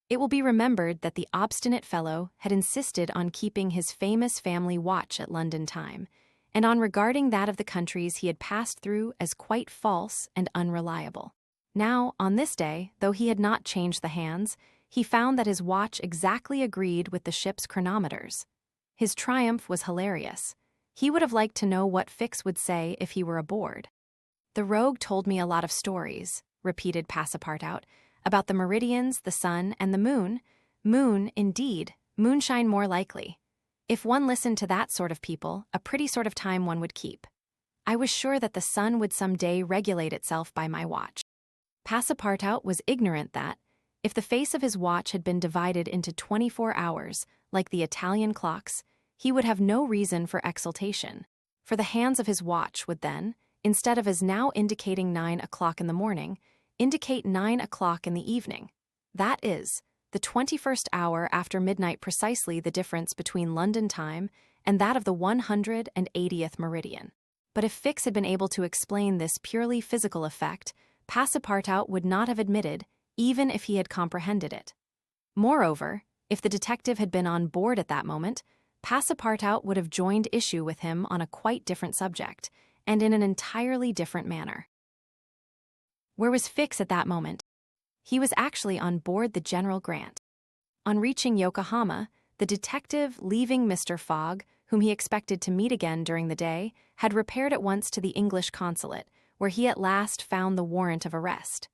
It will be remembered that the obstinate fellow had insisted on keeping his famous family watch at London time, and on regarding that of the countries he had passed through as quite false and unreliable. Now, on this day, though he had not changed the hands, he found that his watch exactly agreed with the ship's chronometers. His triumph was hilarious. He would have liked to know what Fix would say if he were aboard. "The rogue told me a lot of stories," repeated Passepartout, "about the meridians, the sun, and the moon. Moon, indeed, moonshine more likely. If one listened to that sort of people, a pretty sort of time one would keep. I was sure that the sun would some day regulate itself by my watch." Passepartout was ignorant that, if the face of his watch had been divided into 24 hours, like the Italian clocks, he would have no reason for exultation, for the hands of his watch would then, instead of as now indicating 9 o'clock in the morning, indicate 9 o'clock in the evening. That is, the 21st hour after midnight, precisely the difference between London time and that of the 180th meridian. But if Fix had been able to explain this purely physical effect, Passepartout would not have admitted, even if he had comprehended it. Moreover, if the detective had been on board at that moment, Passepartout would have joined issue with him on a quite different subject, and in an entirely different manner. Where was Fix at that moment? He was actually on board the General Grant. On reaching Yokohama, the detective, leaving Mr. Fogg, whom he expected to meet again during the day, had repaired at once to the English consulate, where he at last found the warrant of arrest.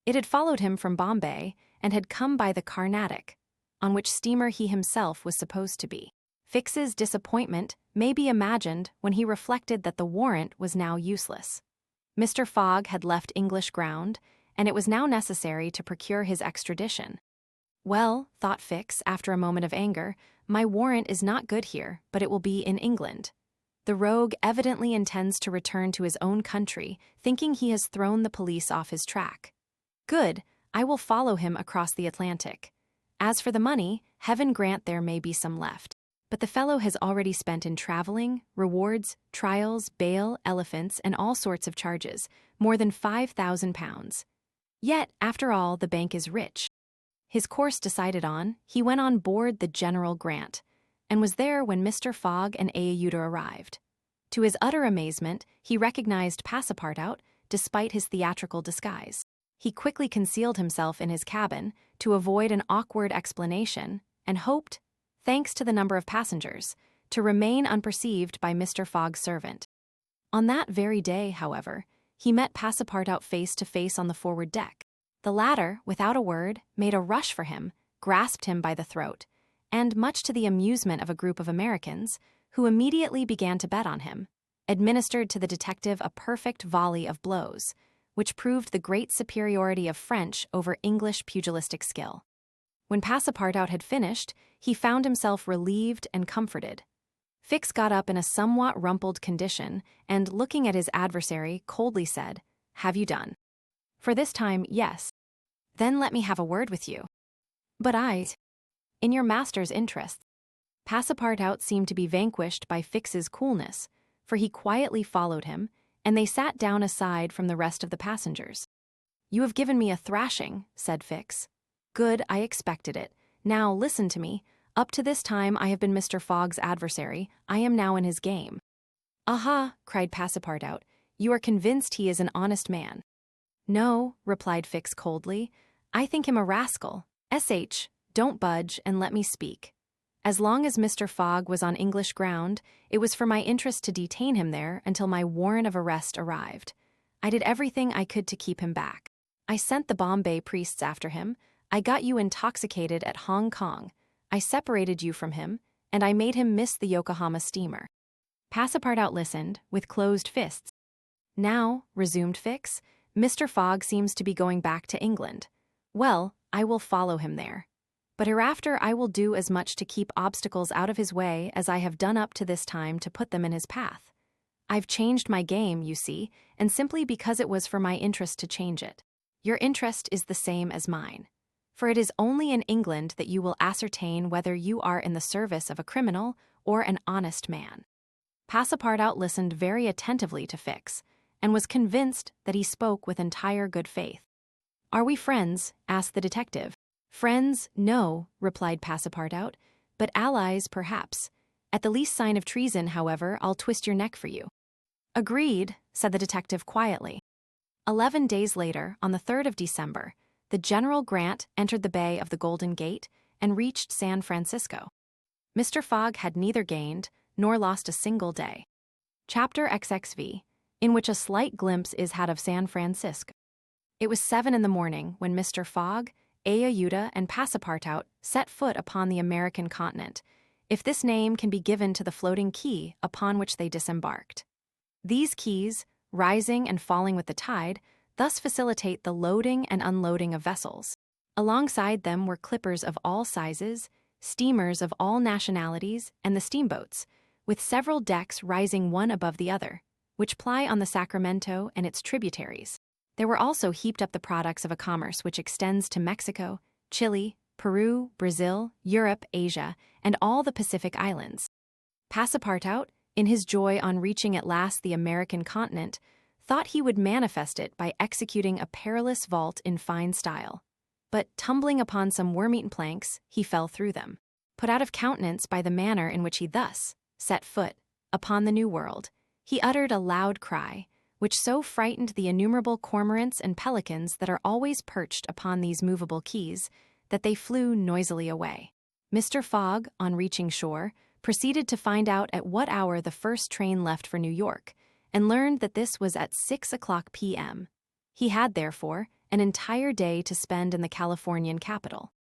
It had followed him from Bombay and had come by the Carnatic, on which steamer he himself was supposed to be. Fix's disappointment may be imagined when he reflected that the warrant was now useless. Mr. Fogg had left English ground, and it was now necessary to procure his extradition. "Well," thought Fix after a moment of anger, "my warrant is not good here, but it will be in England. The rogue evidently intends to return to his own country, thinking he has thrown the police off his track. Good, I will follow him across the Atlantic. As for the money, heaven grant there may be some left. But the fellow has already spent in traveling, rewards, trials, bail, elephants, and all sorts of charges, more than £5,000. Yet, after all, the bank is rich." His course decided on, he went on board the General Grant, and was there when Mr. Fogg and Aouda arrived. To his utter amazement, he recognized Passepartout, despite his theatrical disguise. He quickly concealed himself in his cabin to avoid an awkward explanation, and hoped, thanks to the number of passengers, to remain unperceived by Mr. Fogg's servant. On that very day, however, he met Passepartout face to face on the forward deck. The latter, without a word, made a rush for him, grasped him by the throat, and, much to the amusement of a group of Americans, who immediately began to bet on him, administered to the detective a perfect volley of blows, which proved the great superiority of French over English pugilistic skill. When Passepartout had finished, he found himself relieved and comforted. Fix got up in a somewhat rumpled condition and, looking at his adversary, coldly said, "Have you done?" "For this time, yes." "Then let me have a word with you." "But in your master's interests." Passepartout seemed to be vanquished by Fix's coolness, for he quietly followed him, and they sat down aside from the rest of the passengers. "You have given me a thrashing," said Fix. "Good, I expected it. Now, listen to me. Up to this time I have been Mr. Fogg's adversary. I am now in his game." "Aha!" cried Passepartout. "You are convinced he is an honest man." "No," replied Fix coldly. "I think him a rascal. Don't budge and let me speak. As long as Mr. Fogg was on English ground, it was for my interest to detain him there until my warrant of arrest arrived. I did everything I could to keep him back. I sent the Bombay priests after him. I got you intoxicated at Hong Kong. I separated you from him, and I made him miss the Yokohama steamer." Passepartout listened, with closed fists. "Now," resumed Fix, "Mr. Fogg seems to be going back to England. Well, I will follow him there. But hereafter I will do as much to keep obstacles out of his way as I have done up to this time to put them in his path. I've changed my game, you see, and simply because it was for my interest to change it. Your interest is the same as mine. For it is only in England that you will ascertain whether you are in the service of a criminal or an honest man. Passepartout listened very attentively to Fix, and was convinced that he spoke with entire good faith. "Are we friends?" asked the detective. "Friends, no," replied Passepartout, "but allies, perhaps. At the least sign of treason, however, I'll twist your neck for you." "Agreed," said the detective quietly. 11 days later, on the 3rd of December, the General Grant entered the Bay of the Golden Gate and reached San Francisco. Mr. Fogg had neither gained nor lost a single day. Chapter XXV, in which a slight glimpse is had of San Francisco. It was 7 in the morning when Mr. Fogg, Ayuda, and Passepartout set foot upon the American continent, if this name can be given to the floating quay upon which they disembarked. These quays, rising and falling with the tide, thus facilitate the loading and unloading of vessels. Alongside them were clippers of all sizes, steamers of all nationalities, and the steamboats, with several decks rising one above the other, which ply on the Sacramento and its tributaries. There were also heaped up the products of a commerce which extends to Mexico, Chile, Peru, Brazil, Europe, Asia, and all the Pacific Islands. Passepartout, in his joy on reaching at last the American continent, thought he would manifest it by executing a perilous vault in fine style. But, tumbling upon some worm-eaten planks, he fell through them. Put out of countenance by the manner in which he thus set foot upon the New World, he uttered a loud cry, which so frightened the innumerable cormorants and pelicans that are always perched upon these movable quays, that they flew noisily away. Mr. Fogg, on reaching shore, proceeded to find out at what hour the first train left for New York, and learned that this was at 6 o'clock p.m. He had, therefore, an entire day to spend in the Californian capital.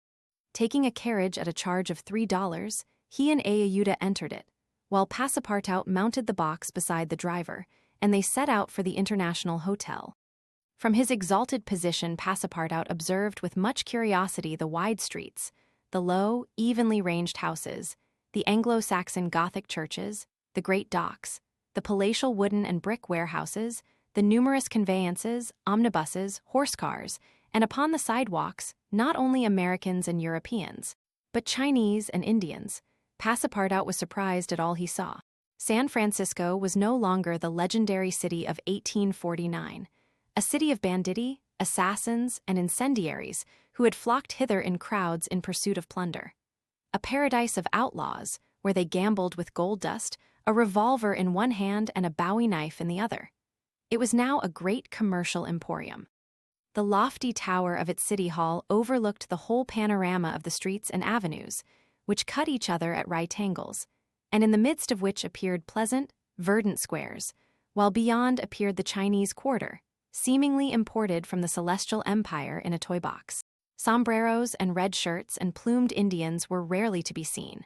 Taking a carriage at a charge of $3, he and Ayuda entered it, while Passepartout mounted the box beside the driver, and they set out for the International Hotel. From his exalted position, Passepartout observed with much curiosity the wide streets, the low, evenly ranged houses, the Anglo-Saxon Gothic churches, the great docks, the palatial wooden and brick warehouses, the numerous conveyances, omnibuses, horse cars, and upon the sidewalks, not only Americans and Europeans, but Chinese and Indians. Passepartout was surprised at all he saw. San Francisco was no longer the legendary city of 1849, a city of banditti, assassins, and incendiaries who had flocked hither in crowds in pursuit of plunder. A paradise of outlaws, where they gambled with gold dust, a revolver in one hand and a bowie knife in the other. It was now a great commercial emporium. The lofty tower of its city hall overlooked the whole panorama of the streets and avenues, which cut each other at right angles, and in the midst of which appeared pleasant, verdant squares, while beyond appeared the Chinese quarter, seemingly imported from the Celestial Empire in a toy box. Sombreros and red shirts and plumed Indians were rarely to be seen,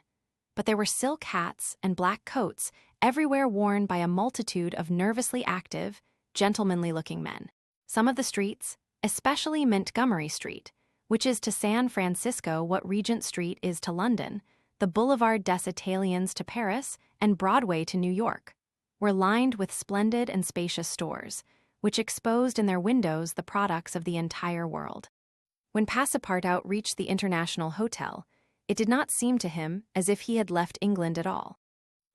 but there were silk hats and black coats everywhere worn by a multitude of nervously active, gentlemanly-looking men. Some of the streets, especially Montgomery Street, which is to San Francisco what Regent Street is to London, the Boulevard des Italiens to Paris, and Broadway to New York, were lined with splendid and spacious stores, which exposed in their windows the products of the entire world. When Passepartout reached the International Hotel, it did not seem to him as if he had left England at all.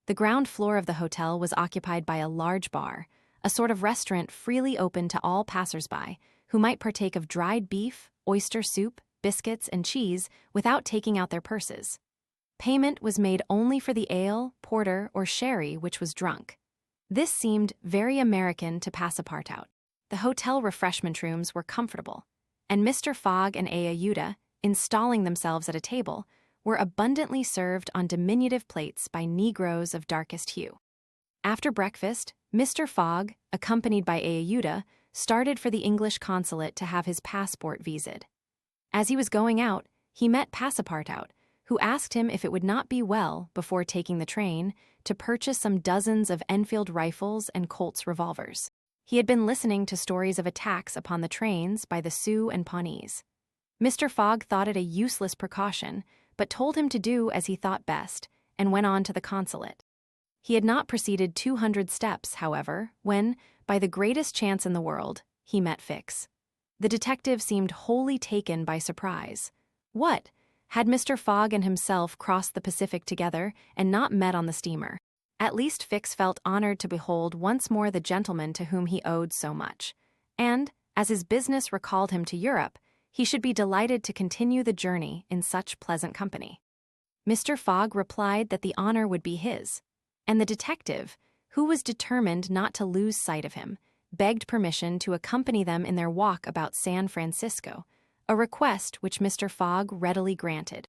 The ground floor of the hotel was occupied by a large bar, a sort of restaurant freely open to all passers-by, who might partake of dried beef, oyster soup, biscuits, and cheese without taking out their purses. Payment was made only for the ale, porter, or sherry which was drunk. This seemed very American to Passepartout. The hotel refreshment rooms were comfortable, and Mr. Fogg and Ayuda, installing themselves at a table, were abundantly served on diminutive plates by Negroes of darkest hue. After breakfast, Mr. Fogg, accompanied by Ayuda, started for the English consulate to have his passport visaed. As he was going out, he met Passepartout, who asked him if it would not be well, before taking the train, to purchase some dozens of Enfield rifles and Colt's revolvers. He had been listening to stories of attacks upon the trains by the Sioux and Pawnees. Mr. Fogg thought it a useless precaution, but told him to do as he thought best, and went on to the consulate. He had not proceeded 200 steps, however, when, by the greatest chance in the world, he met Fix. The detective seemed wholly taken by surprise. What? Had Mr. Fogg and himself crossed the Pacific together and not met on the steamer? At least Fix felt honored to behold once more the gentleman to whom he owed so much. And, as his business recalled him to Europe, he should be delighted to continue the journey in such pleasant company. Mr. Fogg replied that the honor would be his, and the detective, who was determined not to lose sight of him, begged permission to accompany them in their walk about San Francisco, a request which Mr. Fogg readily granted.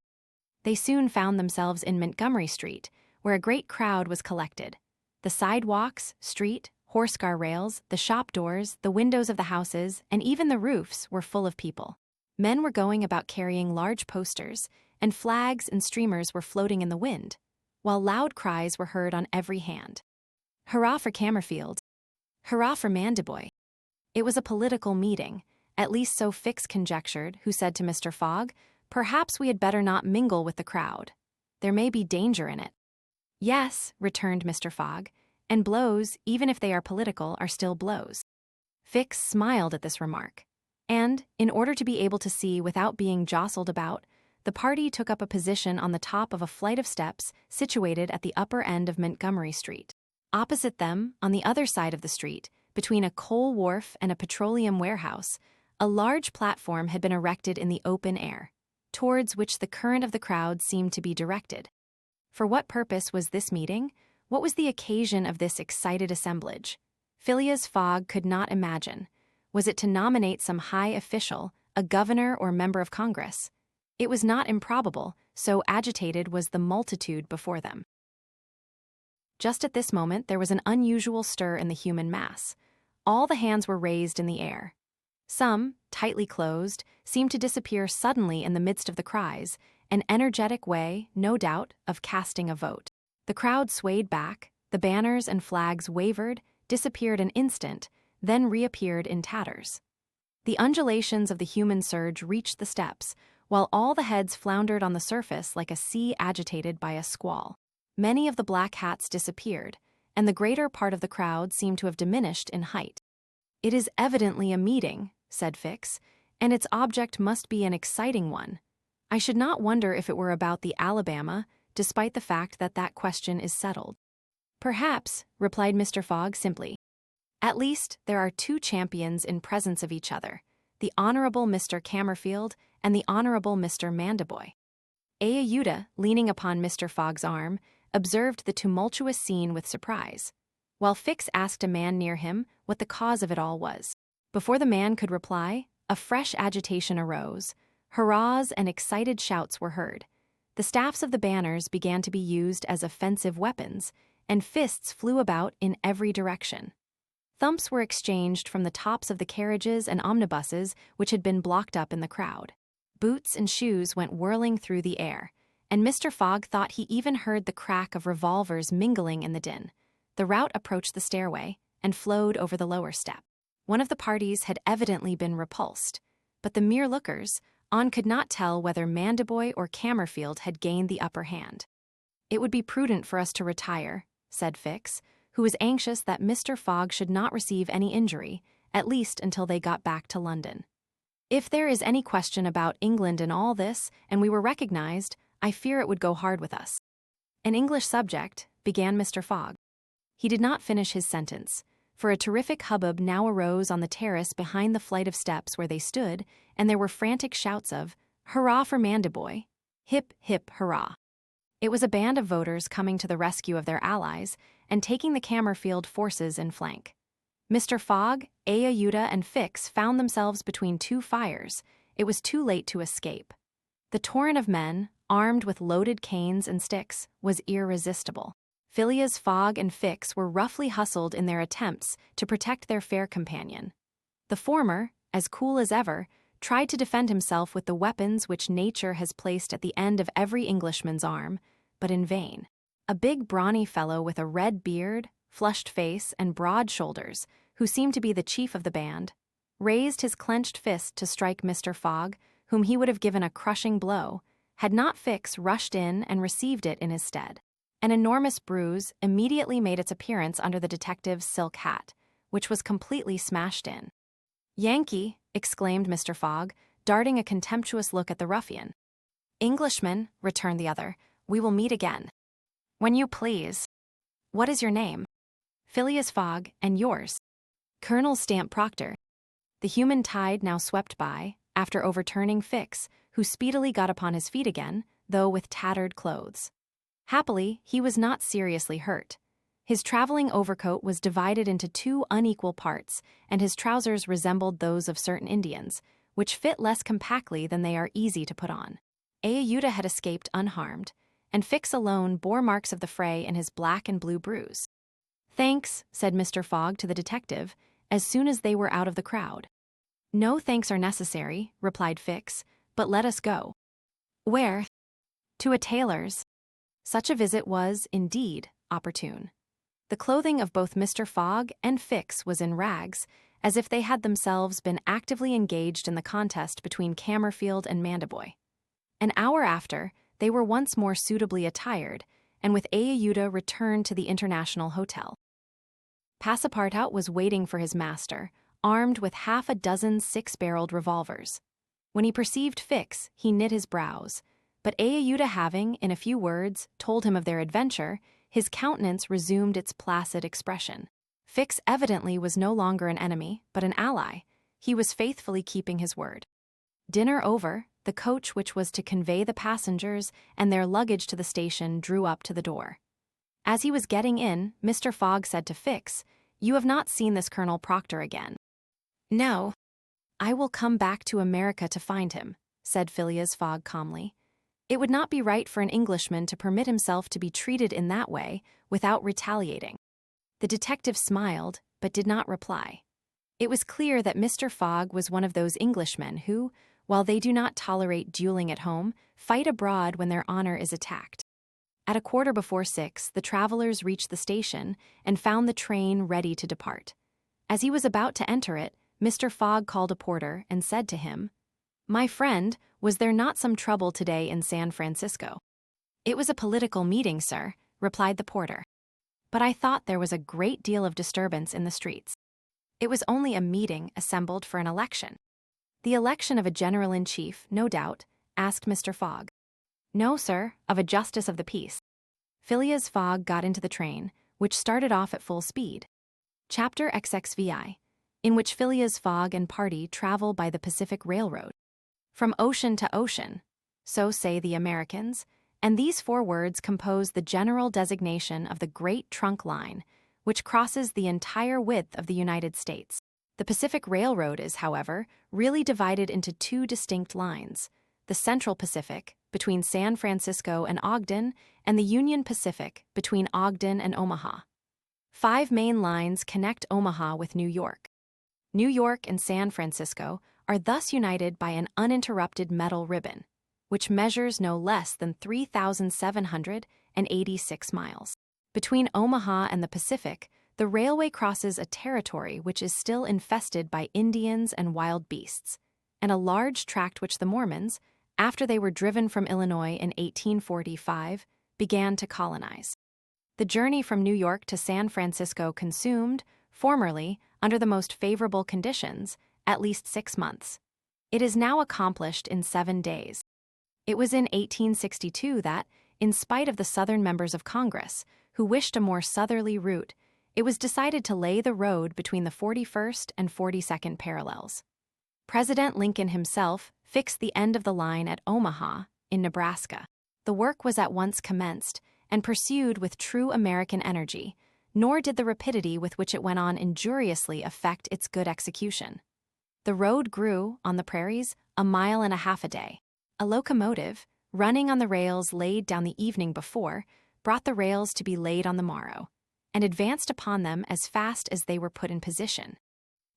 They soon found themselves in Montgomery Street, where a great crowd was collected. The sidewalks, street, horse guardrails, the shop doors, the windows of the houses, and even the roofs were full of people. Men were going about carrying large posters, and flags and streamers were floating in the wind, while loud cries were heard on every hand. Hurrah for Cammerfield! Hurrah for Mandiboy! It was a political meeting, at least so Fix conjectured, who said to Mr. Fogg, "Perhaps we had better not mingle with the crowd. There may be danger in it." "Yes," returned Mr. Fogg, "and blows, even if they are political, are still blows." Fix smiled at this remark, and, in order to be able to see without being jostled about, the party took up a position on the top of a flight of steps situated at the upper end of Montgomery Street. Opposite them, on the other side of the street, between a coal wharf and a petroleum warehouse, a large platform had been erected in the open air, towards which the current of the crowd seemed to be directed. For what purpose was this meeting? What was the occasion of this excited assemblage? Phileas Fogg could not imagine. Was it to nominate some high official, a governor or member of Congress? It was not improbable, so agitated was the multitude before them. Just at this moment there was an unusual stir in the human mass. All the hands were raised in the air. Some, tightly closed, seemed to disappear suddenly in the midst of the cries, an energetic way, no doubt, of casting a vote. The crowd swayed back, the banners and flags wavered, disappeared an instant, then reappeared in tatters. The undulations of the human surge reached the steps, while all the heads floundered on the surface like a sea agitated by a squall. Many of the black hats disappeared, and the greater part of the crowd seemed to have diminished in height. "It is evidently a meeting," said Fix, "and its object must be an exciting one. I should not wonder if it were about the Alabama, despite the fact that that question is settled." "Perhaps," replied Mr. Fogg simply. "At least, there are two champions in presence of each other, the Honorable Mr. Cammerfield and the Honorable Mr. Mandiboy." Ayuda, leaning upon Mr. Fogg's arm, observed the tumultuous scene with surprise, while Fix asked a man near him what the cause of it all was. Before the man could reply, a fresh agitation arose. Hurrahs and excited shouts were heard. The staffs of the banners began to be used as offensive weapons, and fists flew about in every direction. Thumps were exchanged from the tops of the carriages and omnibuses which had been blocked up in the crowd. Boots and shoes went whirling through the air, and Mr. Fogg thought he even heard the crack of revolvers mingling in the din. The rout approached the stairway and flowed over the lower step. One of the parties had evidently been repulsed, but the mere lookers on could not tell whether Mandiboy or Cammerfield had gained the upper hand. "It would be prudent for us to retire," said Fix, who was anxious that Mr. Fogg should not receive any injury, at least until they got back to London. "If there is any question about England in all this, and we were recognized, I fear it would go hard with us." "An English subject," began Mr. Fogg. He did not finish his sentence, for a terrific hubbub now arose on the terrace behind the flight of steps where they stood, and there were frantic shouts of, "Hurrah for Mandiboy! Hip, hip, hurrah!" It was a band of voters coming to the rescue of their allies and taking the Cammerfield forces in flank. Mr. Fogg, Ayuda, and Fix found themselves between two fires. It was too late to escape. The torrent of men, armed with loaded canes and sticks, was irresistible. Phileas Fogg and Fix were roughly hustled in their attempts to protect their fair companion. The former, as cool as ever, tried to defend himself with the weapons which nature has placed at the end of every Englishman's arm, but in vain. A big brawny fellow with a red beard, flushed face, and broad shoulders, who seemed to be the chief of the band, raised his clenched fist to strike Mr. Fogg, whom he would have given a crushing blow, had not Fix rushed in and received it in his stead. An enormous bruise immediately made its appearance under the detective's silk hat, which was completely smashed in. "Yankee!" exclaimed Mr. Fogg, darting a contemptuous look at the ruffian. "Englishman," returned the other, "we will meet again." "When you please." "What is your name?" "Phileas Fogg, and yours?" "Colonel Stamp Proctor." The human tide now swept by, after overturning Fix, who speedily got upon his feet again, though with tattered clothes. Happily, he was not seriously hurt. His traveling overcoat was divided into two unequal parts, and his trousers resembled those of certain Indians, which fit less compactly than they are easy to put on. Ayuda had escaped unharmed, and Fix alone bore marks of the fray in his black and blue bruise. "Thanks," said Mr. Fogg to the detective, as soon as they were out of the crowd. "No thanks are necessary," replied Fix, "but let us go." "Where?" "To a tailor's." Such a visit was, indeed, opportune. The clothing of both Mr. Fogg and Fix was in rags, as if they had themselves been actively engaged in the contest between Cammerfield and Mandaboy. An hour after, they were once more suitably attired, and with Ayuda returned to the International Hotel. Passepartout was waiting for his master, armed with half a dozen six-barreled revolvers. When he perceived Fix, he knit his brows, but Ayuda having, in a few words, told him of their adventure, his countenance resumed its placid expression. Fix evidently was no longer an enemy, but an ally. He was faithfully keeping his word. Dinner over, the coach which was to convey the passengers and their luggage to the station drew up to the door. As he was getting in, Mr. Fogg said to Fix, "You have not seen this Colonel Proctor again." "No." "I will come back to America to find him," said Phileas Fogg calmly. "It would not be right for an Englishman to permit himself to be treated in that way without retaliating." The detective smiled, but did not reply. It was clear that Mr. Fogg was one of those Englishmen who, while they do not tolerate dueling at home, fight abroad when their honor is attacked. At 6:15, the travelers reached the station and found the train ready to depart. As he was about to enter it, Mr. Fogg called a porter and said to him, "My friend, was there not some trouble today in San Francisco?" "It was a political meeting, sir," replied the porter. "But I thought there was a great deal of disturbance in the streets." "It was only a meeting assembled for an election." "The election of a general-in-chief, no doubt?" asked Mr. Fogg. "No, sir, of a justice of the peace." Phileas Fogg got into the train, which started off at full speed. Chapter XXVI, in which Phileas Fogg and party travel by the Pacific Railroad. From ocean to ocean, so say the Americans, and these four words compose the general designation of the Great Trunk Line, which crosses the entire width of the United States. The Pacific Railroad is, however, really divided into two distinct lines: the Central Pacific, between San Francisco and Ogden, and the Union Pacific, between Ogden and Omaha. 5 main lines connect Omaha with New York. New York and San Francisco are thus united by an uninterrupted metal ribbon, which measures no less than 3,786 miles. Between Omaha and the Pacific, the railway crosses a territory which is still infested by Indians and wild beasts, and a large tract which the Mormons, after they were driven from Illinois in 1845, began to colonize. The journey from New York to San Francisco consumed, formerly, under the most favorable conditions, at least 6 months. It is now accomplished in 7 days. It was in 1862 that, in spite of the Southern members of Congress, who wished a more southerly route, it was decided to lay the road between the 41st and 42nd parallels. President Lincoln himself fixed the end of the line at Omaha, in Nebraska. The work was at once commenced and pursued with true American energy, nor did the rapidity with which it went on injuriously affect its good execution. The road grew, on the prairies, 1.5 miles a day. A locomotive, running on the rails laid down the evening before, brought the rails to be laid on the morrow, and advanced upon them as fast as they were put in position.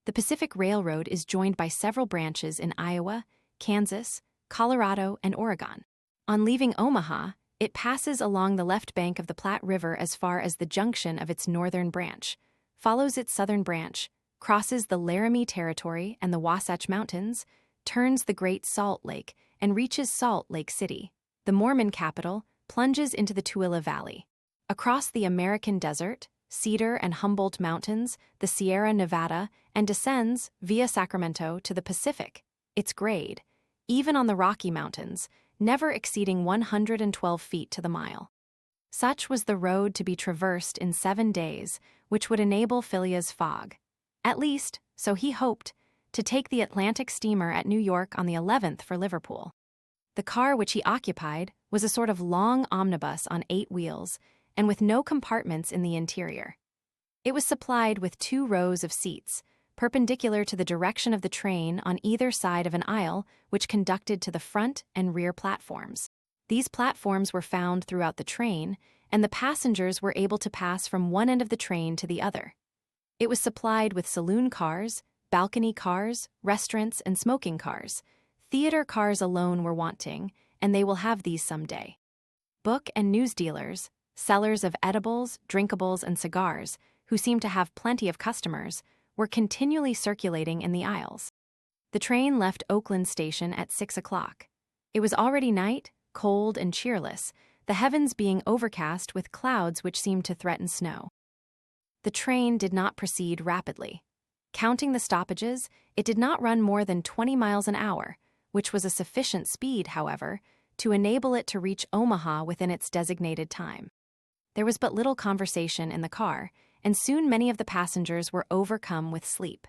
The Pacific Railroad is joined by several branches in Iowa, Kansas, Colorado, and Oregon. On leaving Omaha, it passes along the left bank of the Platte River as far as the junction of its northern branch, follows its southern branch, crosses the Laramie Territory and the Wasatch Mountains, turns the Great Salt Lake, and reaches Salt Lake City, the Mormon capital, plunges into the Tooele Valley. Across the American desert, Cedar and Humboldt Mountains, the Sierra Nevada, and descends, via Sacramento, to the Pacific, its grade, even on the Rocky Mountains, never exceeding 112 feet to the mile. Such was the road to be traversed in 7 days, which would enable Phileas Fogg, at least, so he hoped, to take the Atlantic steamer at New York on the 11th for Liverpool. The car which he occupied was a sort of long omnibus on 8 wheels, and with no compartments in the interior. It was supplied with 2 rows of seats, perpendicular to the direction of the train on either side of an aisle which conducted to the front and rear platforms. These platforms were found throughout the train, and the passengers were able to pass from one end of the train to the other. It was supplied with saloon cars, balcony cars, restaurants, and smoking cars. Theater cars alone were wanting, and they will have these someday. Book and news dealers, sellers of edibles, drinkables, and cigars, who seemed to have plenty of customers, were continually circulating in the aisles. The train left Oakland Station at 6 o'clock. It was already night, cold and cheerless, the heavens being overcast with clouds which seemed to threaten snow. The train did not proceed rapidly. Counting the stoppages, it did not run more than 20 miles an hour, which was a sufficient speed, however, to enable it to reach Omaha within its designated time. There was but little conversation in the car, and soon many of the passengers were overcome with sleep.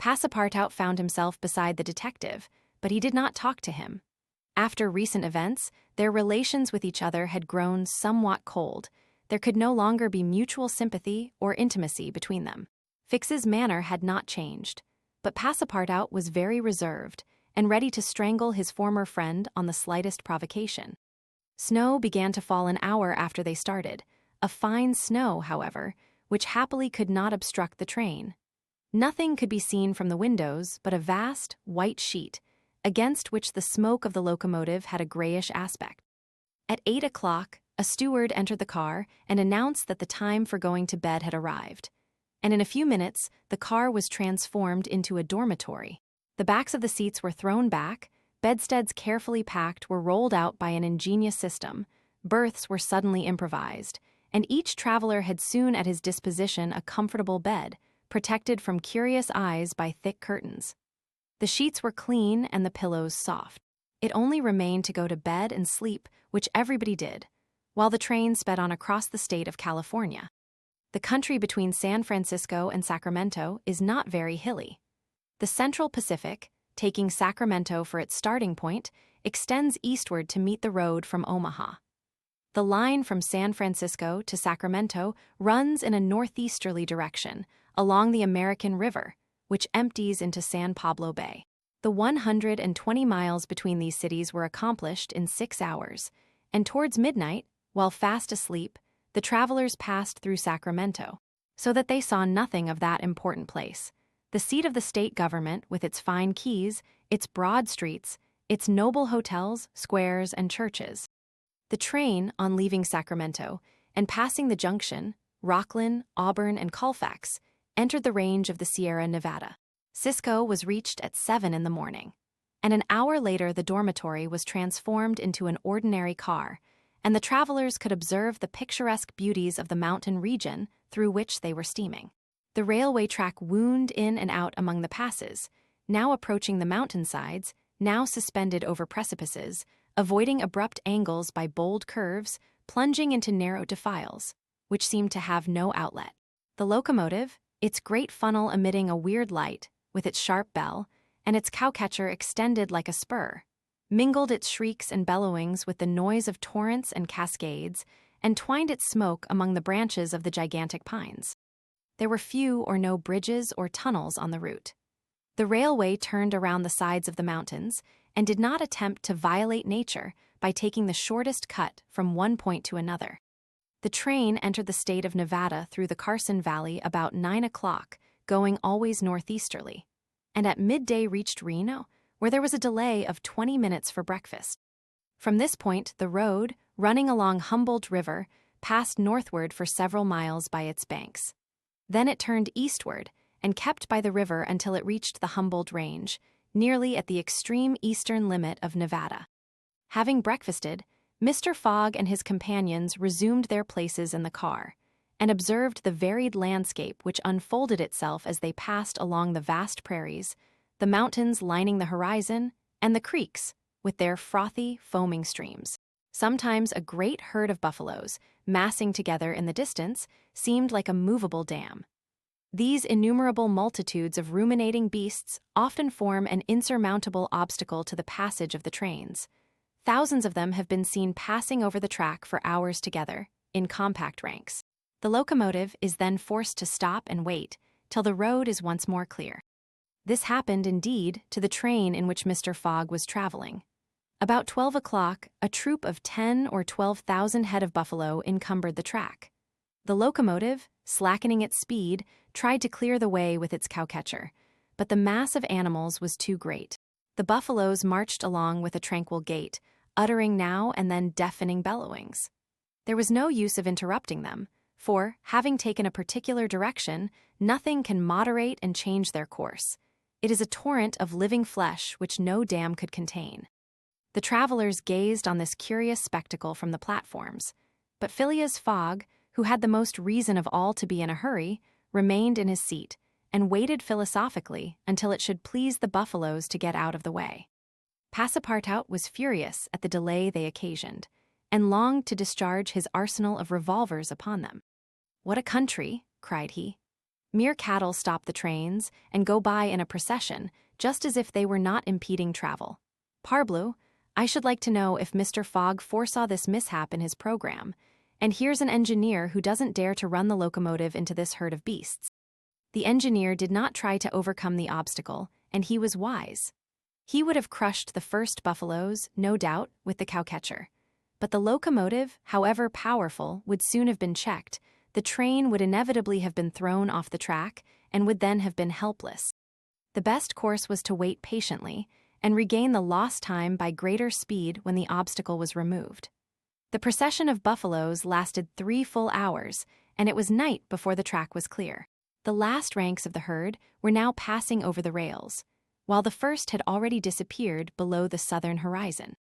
Passepartout found himself beside the detective, but he did not talk to him. After recent events, their relations with each other had grown somewhat cold. There could no longer be mutual sympathy or intimacy between them. Fix's manner had not changed, but Passepartout was very reserved and ready to strangle his former friend on the slightest provocation. Snow began to fall an hour after they started, a fine snow, however, which happily could not obstruct the train. Nothing could be seen from the windows but a vast, white sheet, against which the smoke of the locomotive had a grayish aspect. At 8 o'clock, a steward entered the car and announced that the time for going to bed had arrived, and in a few minutes the car was transformed into a dormitory. The backs of the seats were thrown back, bedsteads carefully packed were rolled out by an ingenious system, berths were suddenly improvised, and each traveler had soon at his disposition a comfortable bed, protected from curious eyes by thick curtains. The sheets were clean and the pillows soft. It only remained to go to bed and sleep, which everybody did, while the train sped on across the state of California. The country between San Francisco and Sacramento is not very hilly. The Central Pacific, taking Sacramento for its starting point, extends eastward to meet the road from Omaha. The line from San Francisco to Sacramento runs in a northeasterly direction along the American River, which empties into San Pablo Bay. The 120 miles between these cities were accomplished in 6 hours, and towards midnight, while fast asleep, the travelers passed through Sacramento, so that they saw nothing of that important place, the seat of the state government with its fine quays, its broad streets, its noble hotels, squares, and churches. The train, on leaving Sacramento and passing the junction, Rocklin, Auburn, and Colfax, entered the range of the Sierra Nevada. Cisco was reached at 7 in the morning, and an hour later the dormitory was transformed into an ordinary car, and the travelers could observe the picturesque beauties of the mountain region through which they were steaming. The railway track wound in and out among the passes, now approaching the mountainsides, now suspended over precipices, avoiding abrupt angles by bold curves, plunging into narrow defiles, which seemed to have no outlet. The locomotive, its great funnel emitting a weird light, with its sharp bell, and its cowcatcher extended like a spur, mingled its shrieks and bellowings with the noise of torrents and cascades, and twined its smoke among the branches of the gigantic pines. There were few or no bridges or tunnels on the route. The railway turned around the sides of the mountains and did not attempt to violate nature by taking the shortest cut from one point to another. The train entered the state of Nevada through the Carson Valley about 9 o'clock, going always northeasterly, and at midday reached Reno, where there was a delay of 20 minutes for breakfast. From this point, the road, running along Humboldt River, passed northward for several miles by its banks. Then it turned eastward and kept by the river until it reached the Humboldt Range, nearly at the extreme eastern limit of Nevada. Having breakfasted, Mr. Fogg and his companions resumed their places in the car and observed the varied landscape which unfolded itself as they passed along the vast prairies, the mountains lining the horizon, and the creeks with their frothy, foaming streams. Sometimes a great herd of buffaloes, massing together in the distance, seemed like a movable dam. These innumerable multitudes of ruminating beasts often form an insurmountable obstacle to the passage of the trains. Thousands of them have been seen passing over the track for hours together, in compact ranks. The locomotive is then forced to stop and wait till the road is once more clear. This happened, indeed, to the train in which Mr. Fogg was traveling. About 12 o'clock, a troop of 10 or 12,000 head of buffalo encumbered the track. The locomotive, slackening its speed, tried to clear the way with its cowcatcher, but the mass of animals was too great. The buffaloes marched along with a tranquil gait, uttering now and then deafening bellowings. There was no use of interrupting them, for, having taken a particular direction, nothing can moderate and change their course. It is a torrent of living flesh which no dam could contain. The travelers gazed on this curious spectacle from the platforms, but Phileas Fogg, who had the most reason of all to be in a hurry, remained in his seat and waited philosophically until it should please the buffaloes to get out of the way. Passepartout was furious at the delay they occasioned, and longed to discharge his arsenal of revolvers upon them. "What a country!" cried he. "Mere cattle stop the trains and go by in a procession, just as if they were not impeding travel. Parbleu, I should like to know if Mr. Fogg foresaw this mishap in his program, and here's an engineer who doesn't dare to run the locomotive into this herd of beasts." The engineer did not try to overcome the obstacle, and he was wise. He would have crushed the first buffaloes, no doubt, with the cowcatcher. But the locomotive, however powerful, would soon have been checked. The train would inevitably have been thrown off the track and would then have been helpless. The best course was to wait patiently and regain the lost time by greater speed when the obstacle was removed. The procession of buffaloes lasted 3 full hours, and it was night before the track was clear. The last ranks of the herd were now passing over the rails, while the first had already disappeared below the southern horizon.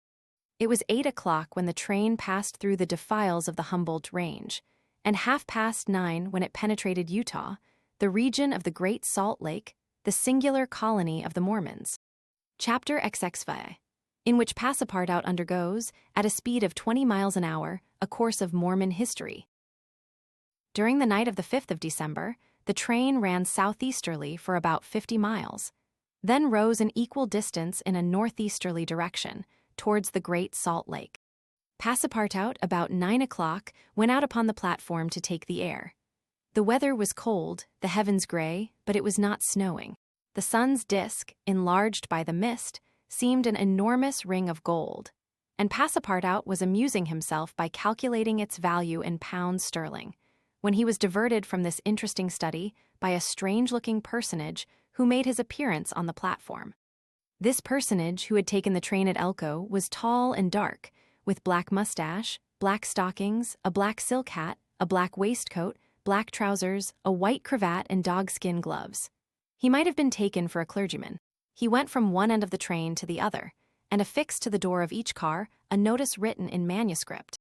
It was 8 o'clock when the train passed through the defiles of the Humboldt Range, and 9:30 when it penetrated Utah, the region of the Great Salt Lake, the singular colony of the Mormons. Chapter XXV, in which Passepartout undergoes, at a speed of 20 miles an hour, a course of Mormon history. During the night of the 5th of December, the train ran southeasterly for about 50 miles, then rose an equal distance in a northeasterly direction, towards the Great Salt Lake. Passepartout, about 9 o'clock, went out upon the platform to take the air. The weather was cold, the heavens gray, but it was not snowing. The sun's disk, enlarged by the mist, seemed an enormous ring of gold, and Passepartout was amusing himself by calculating its value in pounds sterling, when he was diverted from this interesting study by a strange-looking personage who made his appearance on the platform. This personage, who had taken the train at Elko, was tall and dark, with black mustache, black stockings, a black silk hat, a black waistcoat, black trousers, a white cravat, and dogskin gloves. He might have been taken for a clergyman. He went from one end of the train to the other, and affixed to the door of each car a notice written in manuscript.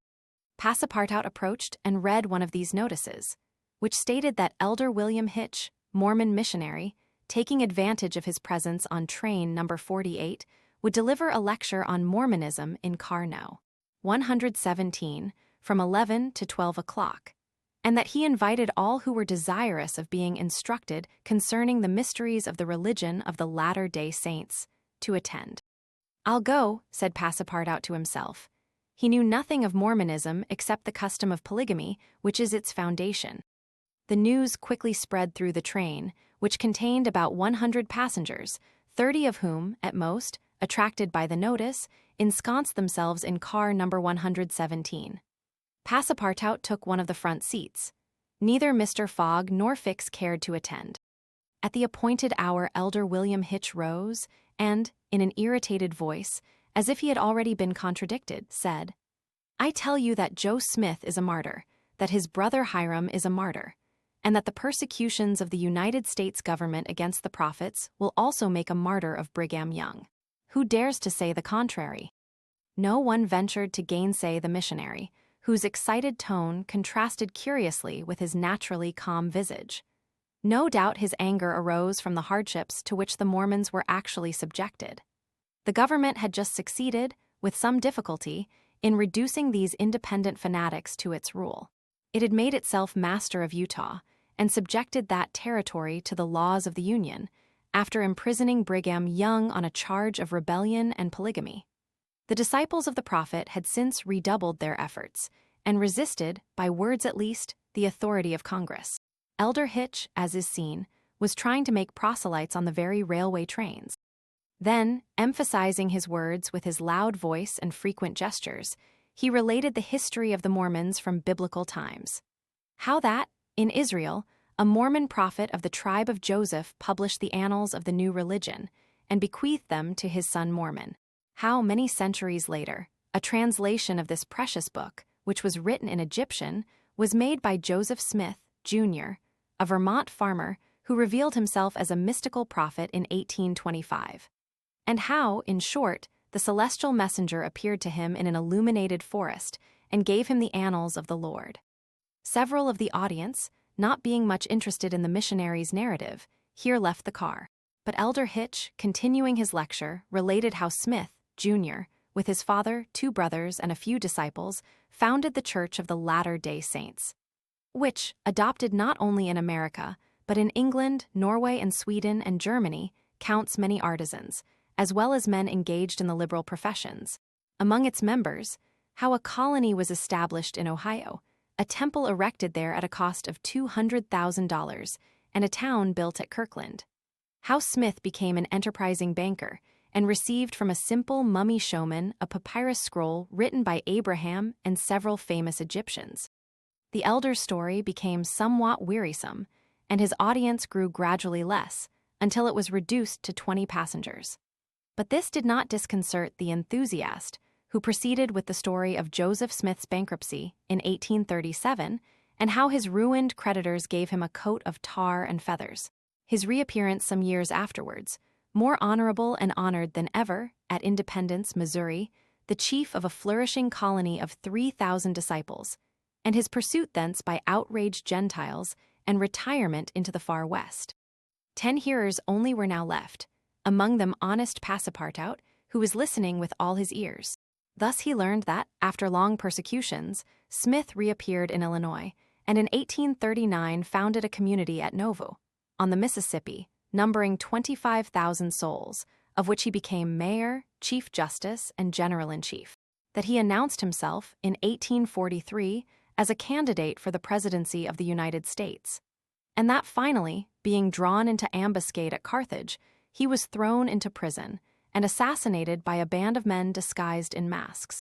Passepartout approached and read one of these notices, which stated that Elder William Hitch, Mormon missionary, taking advantage of his presence on train number 48, would deliver a lecture on Mormonism in car No. 117 from 11 to 12 o'clock, and that he invited all who were desirous of being instructed concerning the mysteries of the religion of the Latter-day Saints to attend. "I'll go," said Passepartout to himself. He knew nothing of Mormonism except the custom of polygamy, which is its foundation. The news quickly spread through the train, which contained about 100 passengers, 30 of whom, at most, attracted by the notice, ensconced themselves in car number 117. Passepartout took one of the front seats. Neither Mr. Fogg nor Fix cared to attend. At the appointed hour, Elder William Hitch rose and, in an irritated voice, as if he had already been contradicted, said, "I tell you that Joe Smith is a martyr, that his brother Hiram is a martyr, and that the persecutions of the United States government against the prophets will also make a martyr of Brigham Young. Who dares to say the contrary? No one ventured to gainsay the missionary, whose excited tone contrasted curiously with his naturally calm visage. No doubt his anger arose from the hardships to which the Mormons were actually subjected. The government had just succeeded, with some difficulty, in reducing these independent fanatics to its rule. It had made itself master of Utah and subjected that territory to the laws of the Union, after imprisoning Brigham Young on a charge of rebellion and polygamy. The disciples of the prophet had since redoubled their efforts and resisted, by words at least, the authority of Congress. Elder Hitch, as is seen, was trying to make proselytes on the very railway trains. Then, emphasizing his words with his loud voice and frequent gestures, he related the history of the Mormons from biblical times. How that, in Israel, a Mormon prophet of the tribe of Joseph published the annals of the new religion and bequeathed them to his son Mormon. How, many centuries later, a translation of this precious book, which was written in Egyptian, was made by Joseph Smith, Jr., a Vermont farmer who revealed himself as a mystical prophet in 1825. And how, in short, the celestial messenger appeared to him in an illuminated forest and gave him the annals of the Lord. Several of the audience, not being much interested in the missionary's narrative, here left the car. But Elder Hitch, continuing his lecture, related how Smith, Jr., with his father, 2 brothers, and a few disciples, founded the Church of the Latter-day Saints, which, adopted not only in America, but in England, Norway, and Sweden and Germany, counts many artisans, as well as men engaged in the liberal professions. Among its members, how a colony was established in Ohio, a temple erected there at a cost of $200,000, and a town built at Kirkland. How Smith became an enterprising banker and received from a simple mummy showman a papyrus scroll written by Abraham and several famous Egyptians. The elder's story became somewhat wearisome, and his audience grew gradually less, until it was reduced to 20 passengers. But this did not disconcert the enthusiast, who proceeded with the story of Joseph Smith's bankruptcy in 1837 and how his ruined creditors gave him a coat of tar and feathers. His reappearance some years afterwards, more honorable and honored than ever, at Independence, Missouri, the chief of a flourishing colony of 3,000 disciples, and his pursuit thence by outraged Gentiles and retirement into the far west. 10 hearers only were now left, among them honest Passepartout, who was listening with all his ears. Thus he learned that, after long persecutions, Smith reappeared in Illinois, and in 1839 founded a community at Nauvoo, on the Mississippi, numbering 25,000 souls, of which he became mayor, chief justice, and general-in-chief. That he announced himself, in 1843, as a candidate for the presidency of the United States. And that finally, being drawn into ambuscade at Carthage, he was thrown into prison and assassinated by a band of men disguised in masks.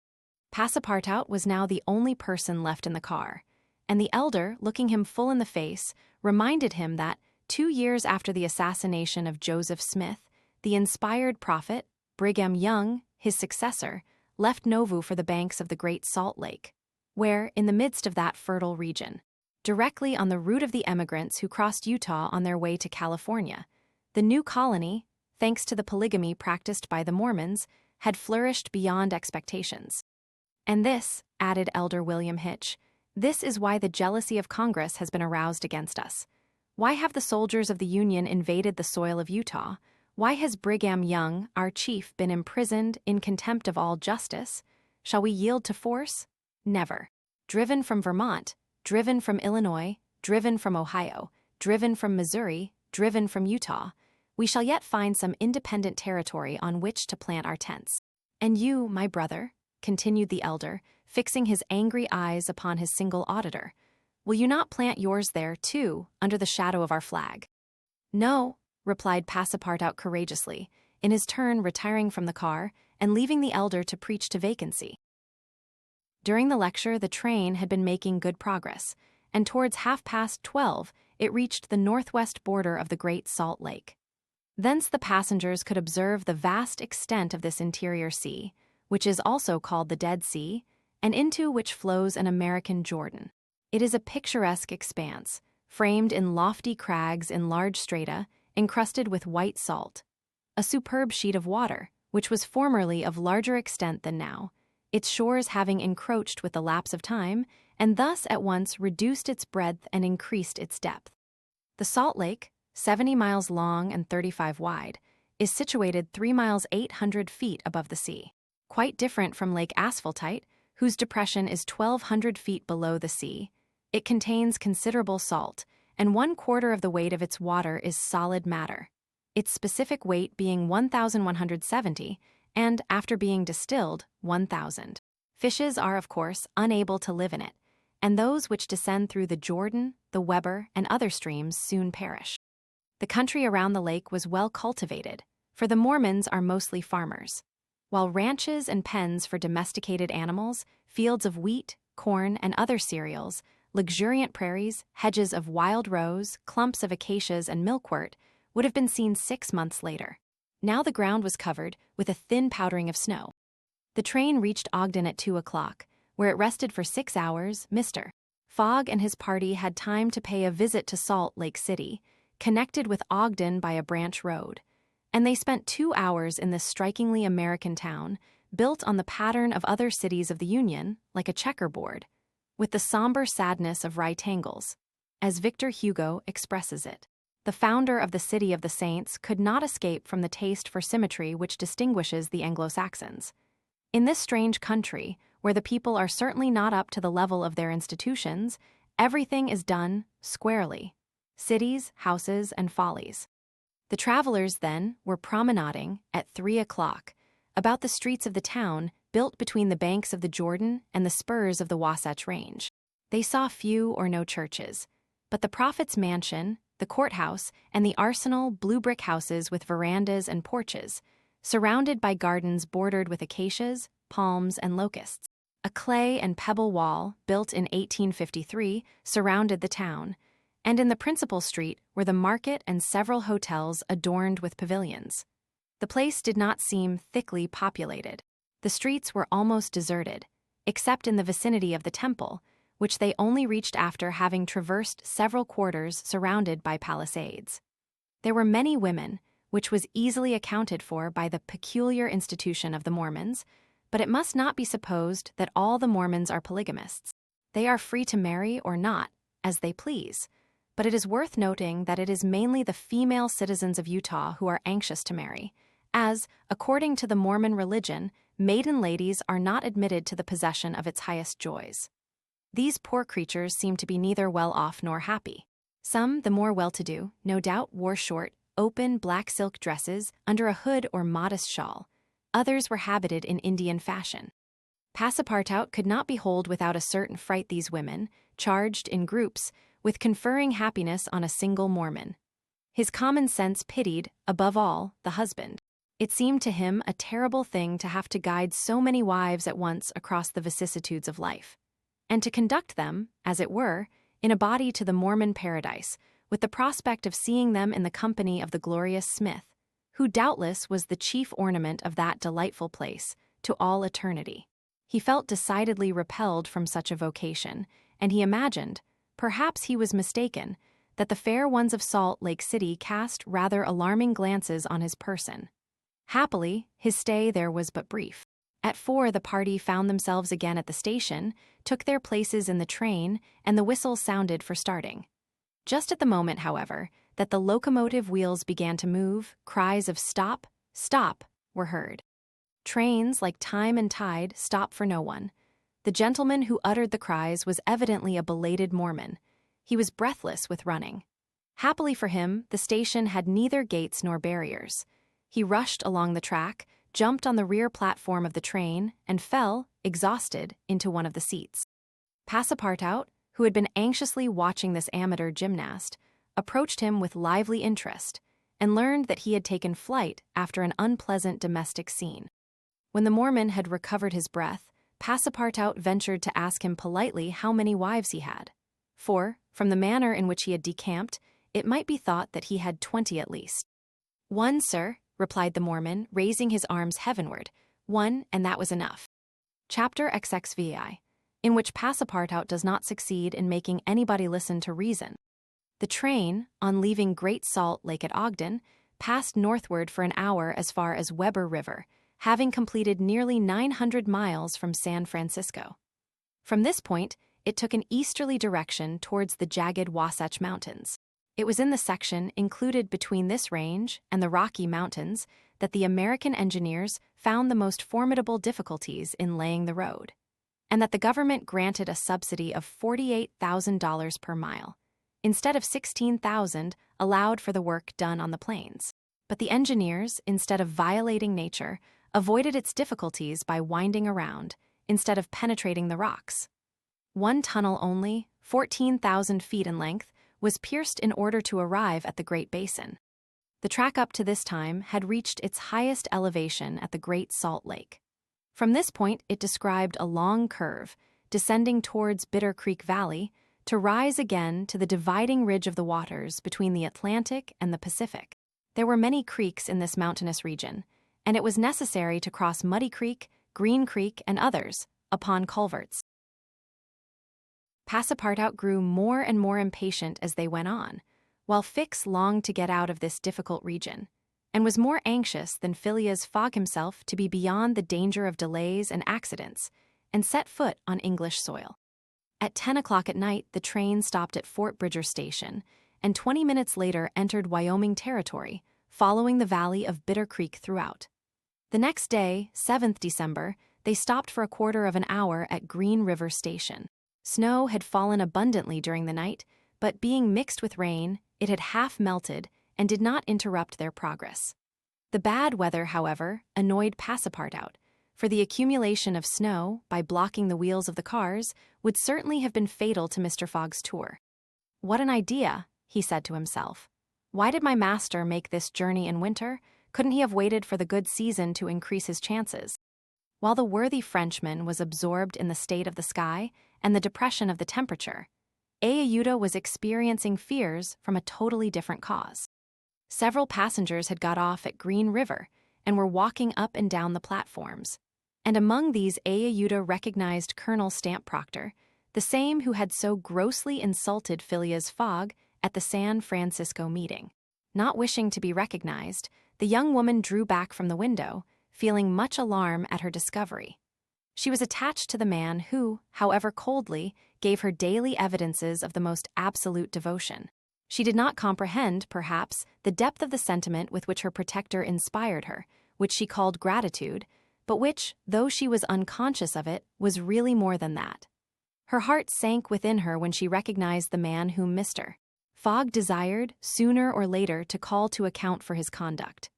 Passepartout was now the only person left in the car, and the elder, looking him full in the face, reminded him that, 2 years after the assassination of Joseph Smith, the inspired prophet, Brigham Young, his successor, left Nauvoo for the banks of the Great Salt Lake, where, in the midst of that fertile region, directly on the route of the emigrants who crossed Utah on their way to California, the new colony, thanks to the polygamy practiced by the Mormons, had flourished beyond expectations. And this, added Elder William Hitch, this is why the jealousy of Congress has been aroused against us. Why have the soldiers of the Union invaded the soil of Utah? Why has Brigham Young, our chief, been imprisoned in contempt of all justice? Shall we yield to force? Never. Driven from Vermont, driven from Illinois, driven from Ohio, driven from Missouri, driven from Utah, we shall yet find some independent territory on which to plant our tents. And you, my brother, continued the elder, fixing his angry eyes upon his single auditor, will you not plant yours there, too, under the shadow of our flag? No, replied Passepartout courageously, in his turn retiring from the car and leaving the elder to preach to vacancy. During the lecture, the train had been making good progress, and towards 12:30 it reached the northwest border of the Great Salt Lake. Thence the passengers could observe the vast extent of this interior sea, which is also called the Dead Sea, and into which flows an American Jordan. It is a picturesque expanse, framed in lofty crags in large strata, encrusted with white salt. A superb sheet of water, which was formerly of larger extent than now, its shores having encroached with the lapse of time, and thus at once reduced its breadth and increased its depth. The Salt Lake, 70 miles long and 35 wide, is situated 3 miles 800 feet above the sea. Quite different from Lake Asphaltite, whose depression is 1,200 feet below the sea, it contains considerable salt, and 1/4 of the weight of its water is solid matter, its specific weight being 1,170, and, after being distilled, 1,000. Fishes are, of course, unable to live in it, and those which descend through the Jordan, the Weber, and other streams soon perish. The country around the lake was well cultivated, for the Mormons are mostly farmers. While ranches and pens for domesticated animals, fields of wheat, corn, and other cereals, luxuriant prairies, hedges of wild rose, clumps of acacias, and milkwort would have been seen 6 months later. Now the ground was covered with a thin powdering of snow. The train reached Ogden at 2 o'clock, where it rested for 6 hours. Mr. Fogg and his party had time to pay a visit to Salt Lake City, connected with Ogden by a branch road, and they spent 2 hours in this strikingly American town, built on the pattern of other cities of the Union, like a checkerboard, with the somber sadness of right angles, as Victor Hugo expresses it. The founder of the City of the Saints could not escape from the taste for symmetry which distinguishes the Anglo-Saxons. In this strange country, where the people are certainly not up to the level of their institutions, everything is done squarely. Cities, houses, and follies. The travelers, then, were promenading, at 3 o'clock, about the streets of the town built between the banks of the Jordan and the spurs of the Wasatch Range. They saw few or no churches, but the prophet's mansion, the courthouse, and the arsenal blue brick houses with verandas and porches, surrounded by gardens bordered with acacias, palms, and locusts. A clay and pebble wall, built in 1853, surrounded the town, and in the principal street were the market and several hotels adorned with pavilions. The place did not seem thickly populated. The streets were almost deserted, except in the vicinity of the temple, which they only reached after having traversed several quarters surrounded by palisades. There were many women, which was easily accounted for by the peculiar institution of the Mormons, but it must not be supposed that all the Mormons are polygamists. They are free to marry or not, as they please, but it is worth noting that it is mainly the female citizens of Utah who are anxious to marry, as, according to the Mormon religion, maiden ladies are not admitted to the possession of its highest joys. These poor creatures seem to be neither well off nor happy. Some, the more well-to-do, no doubt wore short, open black silk dresses under a hood or modest shawl. Others were habited in Indian fashion. Passepartout could not behold without a certain fright these women, charged in groups, with conferring happiness on a single Mormon. His common sense pitied, above all, the husband. It seemed to him a terrible thing to have to guide so many wives at once across the vicissitudes of life, and to conduct them, as it were, in a body to the Mormon paradise, with the prospect of seeing them in the company of the glorious Smith, who doubtless was the chief ornament of that delightful place, to all eternity. He felt decidedly repelled from such a vocation, and he imagined, perhaps he was mistaken, that the fair ones of Salt Lake City cast rather alarming glances on his person. Happily, his stay there was but brief. At 4 the party found themselves again at the station, took their places in the train, and the whistle sounded for starting. Just at the moment, however, that the locomotive wheels began to move, cries of "Stop! Stop!" were heard. Trains, like time and tide, stop for no one. The gentleman who uttered the cries was evidently a belated Mormon. He was breathless with running. Happily for him, the station had neither gates nor barriers. He rushed along the track, jumped on the rear platform of the train, and fell, exhausted, into one of the seats. Passepartout, who had been anxiously watching this amateur gymnast, approached him with lively interest, and learned that he had taken flight after an unpleasant domestic scene. When the Mormon had recovered his breath, Passepartout ventured to ask him politely how many wives he had, for, from the manner in which he had decamped, it might be thought that he had 20 at least. "One, sir," replied the Mormon, raising his arms heavenward. "One, and that was enough." Chapter XXVI, in which Passepartout does not succeed in making anybody listen to reason. The train, on leaving Great Salt Lake at Ogden, passed northward for an hour as far as Weber River, having completed nearly 900 miles from San Francisco. From this point, it took an easterly direction towards the jagged Wasatch Mountains. It was in the section included between this range and the Rocky Mountains that the American engineers found the most formidable difficulties in laying the road, and that the government granted a subsidy of $48,000 per mile, instead of $16,000 allowed for the work done on the plains. But the engineers, instead of violating nature, avoided its difficulties by winding around, instead of penetrating the rocks. One tunnel only, 14,000 feet in length, was pierced in order to arrive at the Great Basin. The track up to this time had reached its highest elevation at the Great Salt Lake. From this point, it described a long curve, descending towards Bitter Creek Valley, to rise again to the dividing ridge of the waters between the Atlantic and the Pacific. There were many creeks in this mountainous region, and it was necessary to cross Muddy Creek, Green Creek, and others, upon culverts. Passepartout grew more and more impatient as they went on, while Fix longed to get out of this difficult region, and was more anxious than Phileas Fogg himself to be beyond the danger of delays and accidents, and set foot on English soil. At 10 o'clock at night, the train stopped at Fort Bridger Station, and 20 minutes later entered Wyoming Territory, following the valley of Bitter Creek throughout. The next day, 7th December, they stopped for a quarter of an hour at Green River Station. Snow had fallen abundantly during the night, but being mixed with rain, it had half melted and did not interrupt their progress. The bad weather, however, annoyed Passepartout, for the accumulation of snow, by blocking the wheels of the cars, would certainly have been fatal to Mr. Fogg's tour. "What an idea," he said to himself. "Why did my master make this journey in winter? Couldn't he have waited for the good season to increase his chances?" While the worthy Frenchman was absorbed in the state of the sky and the depression of the temperature, Ayuda was experiencing fears from a totally different cause. Several passengers had got off at Green River and were walking up and down the platforms, and among these Ayuda recognized Colonel Stamp Proctor, the same who had so grossly insulted Phileas Fogg at the San Francisco meeting. Not wishing to be recognized, the young woman drew back from the window, feeling much alarm at her discovery. She was attached to the man who, however coldly, gave her daily evidences of the most absolute devotion. She did not comprehend, perhaps, the depth of the sentiment with which her protector inspired her, which she called gratitude, but which, though she was unconscious of it, was really more than that. Her heart sank within her when she recognized the man whom Mr. Fogg desired, sooner or later, to call to account for his conduct.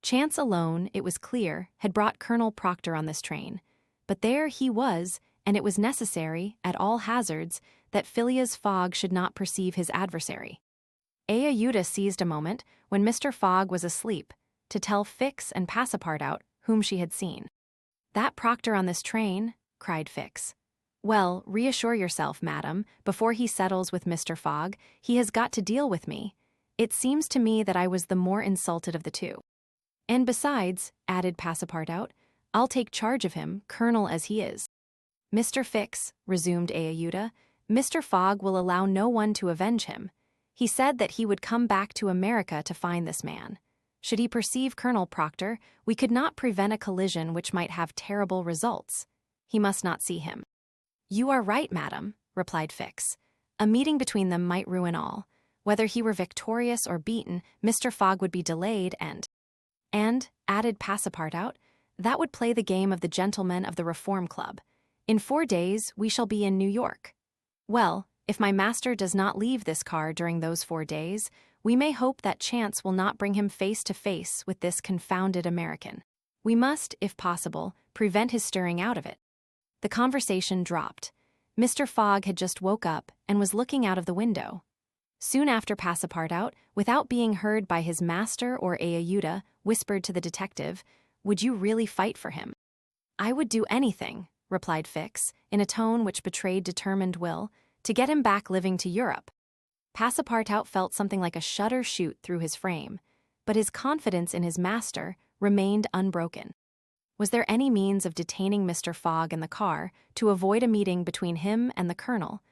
Chance alone, it was clear, had brought Colonel Proctor on this train, but there he was, and it was necessary, at all hazards, that Phileas Fogg should not perceive his adversary. Ayuda seized a moment, when Mr. Fogg was asleep, to tell Fix and Passepartout whom she had seen. "That Proctor on this train," cried Fix. "Well, reassure yourself, madam, before he settles with Mr. Fogg, he has got to deal with me. It seems to me that I was the more insulted of the two. And besides," added Passepartout, "I'll take charge of him, colonel as he is." "Mr. Fix," resumed Ayuda, "Mr. Fogg will allow no one to avenge him. He said that he would come back to America to find this man. Should he perceive Colonel Proctor, we could not prevent a collision which might have terrible results. He must not see him." "You are right, madam," replied Fix. "A meeting between them might ruin all. Whether he were victorious or beaten, Mr. Fogg would be delayed and, added Passepartout, that would play the game of the gentlemen of the Reform Club. In 4 days we shall be in New York. Well, if my master does not leave this car during those 4 days, we may hope that chance will not bring him face to face with this confounded American. We must, if possible, prevent his stirring out of it." The conversation dropped. Mr. Fogg had just woke up and was looking out of the window. Soon after, Passepartout, without being heard by his master or Ayuda, whispered to the detective, "Would you really fight for him?" "I would do anything," replied Fix, in a tone which betrayed determined will, "to get him back living to Europe." Passepartout felt something like a shudder shoot through his frame, but his confidence in his master remained unbroken. Was there any means of detaining Mr. Fogg in the car to avoid a meeting between him and the colonel?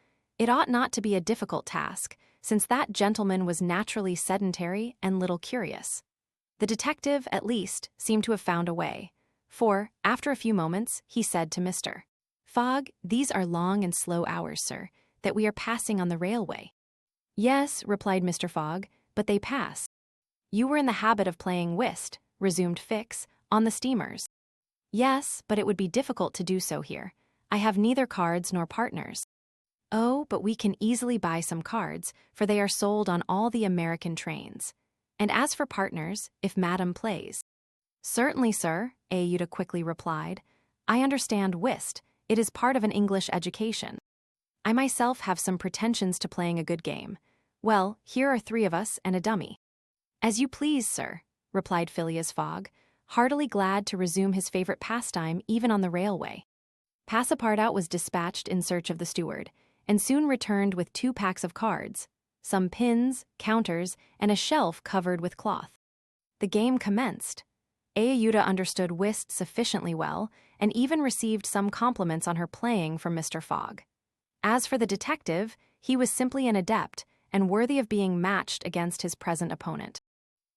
It ought not to be a difficult task, since that gentleman was naturally sedentary and little curious. The detective, at least, seemed to have found a way, for, after a few moments, he said to Mr. Fogg, "These are long and slow hours, sir, that we are passing on the railway." "Yes," replied Mr. Fogg, "but they pass." "You were in the habit of playing whist," resumed Fix, "on the steamers." "Yes, but it would be difficult to do so here. I have neither cards nor partners." "Oh, but we can easily buy some cards, for they are sold on all the American trains. And as for partners, if Madam plays—" "Certainly, sir," Aouda quickly replied. "I understand whist. It is part of an English education. I myself have some pretensions to playing a good game. Well, here are 3 of us and a dummy." "As you please, sir," replied Phileas Fogg, heartily glad to resume his favorite pastime even on the railway. Passepartout was dispatched in search of the steward, and soon returned with 2 packs of cards, some pins, counters, and a shelf covered with cloth. The game commenced. Aouda understood whist sufficiently well, and even received some compliments on her playing from Mr. Fogg. As for the detective, he was simply an adept, and worthy of being matched against his present opponent.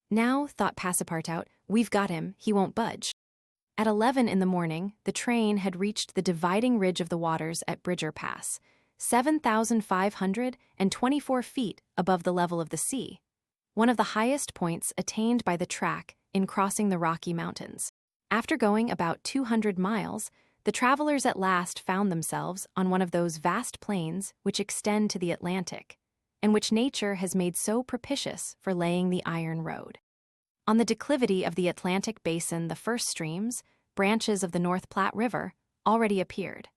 "Now," thought Passepartout, "we've got him, he won't budge." At 11 in the morning, the train had reached the dividing ridge of the waters at Bridger Pass, 7,524 feet above the level of the sea, one of the highest points attained by the track in crossing the Rocky Mountains. After going about 200 miles, the travelers at last found themselves on one of those vast plains which extend to the Atlantic, and which nature has made so propitious for laying the iron road. On the declivity of the Atlantic basin, the first streams, branches of the North Platte River, already appeared.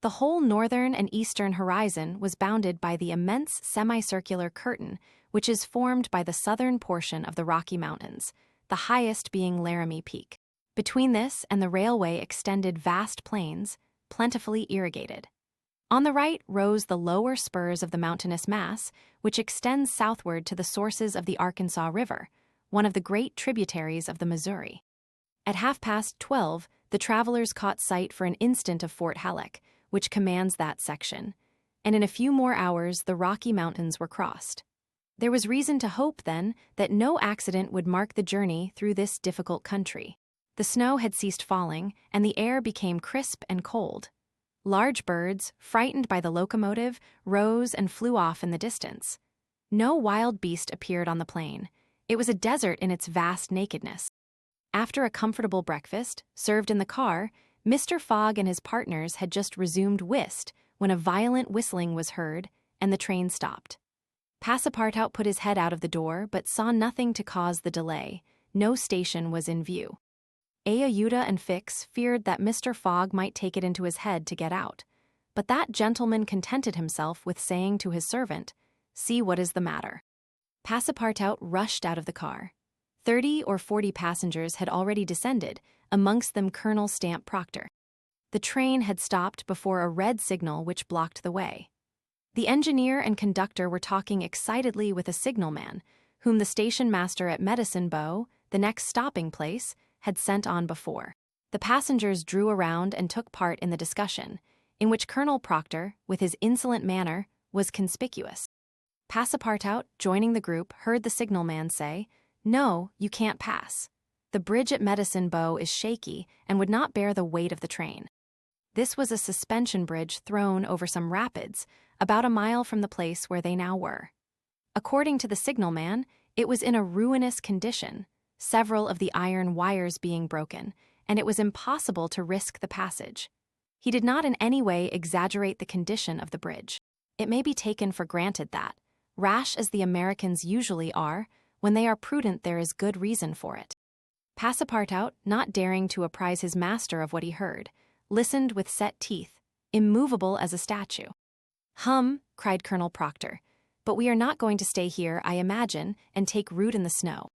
The whole northern and eastern horizon was bounded by the immense semicircular curtain which is formed by the southern portion of the Rocky Mountains, the highest being Laramie Peak. Between this and the railway extended vast plains, plentifully irrigated. On the right rose the lower spurs of the mountainous mass, which extends southward to the sources of the Arkansas River, one of the great tributaries of the Missouri. At 12:30, the travelers caught sight for an instant of Fort Halleck, which commands that section, and in a few more hours the Rocky Mountains were crossed. There was reason to hope, then, that no accident would mark the journey through this difficult country. The snow had ceased falling, and the air became crisp and cold. Large birds, frightened by the locomotive, rose and flew off in the distance. No wild beast appeared on the plain. It was a desert in its vast nakedness. After a comfortable breakfast, served in the car, Mr. Fogg and his partners had just resumed whist when a violent whistling was heard, and the train stopped. Passepartout put his head out of the door, but saw nothing to cause the delay. No station was in view. Aouda and Fix feared that Mr. Fogg might take it into his head to get out, but that gentleman contented himself with saying to his servant, "See what is the matter." Passepartout rushed out of the car. 30 or 40 passengers had already descended, amongst them Colonel Stamp Proctor. The train had stopped before a red signal which blocked the way. The engineer and conductor were talking excitedly with a signalman, whom the station master at Medicine Bow, the next stopping place, had sent on before. The passengers drew around and took part in the discussion, in which Colonel Proctor, with his insolent manner, was conspicuous. Passepartout, joining the group, heard the signalman say, "No, you can't pass. The bridge at Medicine Bow is shaky and would not bear the weight of the train." This was a suspension bridge thrown over some rapids, about a mile from the place where they now were. According to the signalman, it was in a ruinous condition, several of the iron wires being broken, and it was impossible to risk the passage. He did not in any way exaggerate the condition of the bridge. It may be taken for granted that, rash as the Americans usually are, when they are prudent there is good reason for it. Passepartout, not daring to apprise his master of what he heard, listened with set teeth, immovable as a statue. "Hum," cried Colonel Proctor, "but we are not going to stay here, I imagine, and take root in the snow."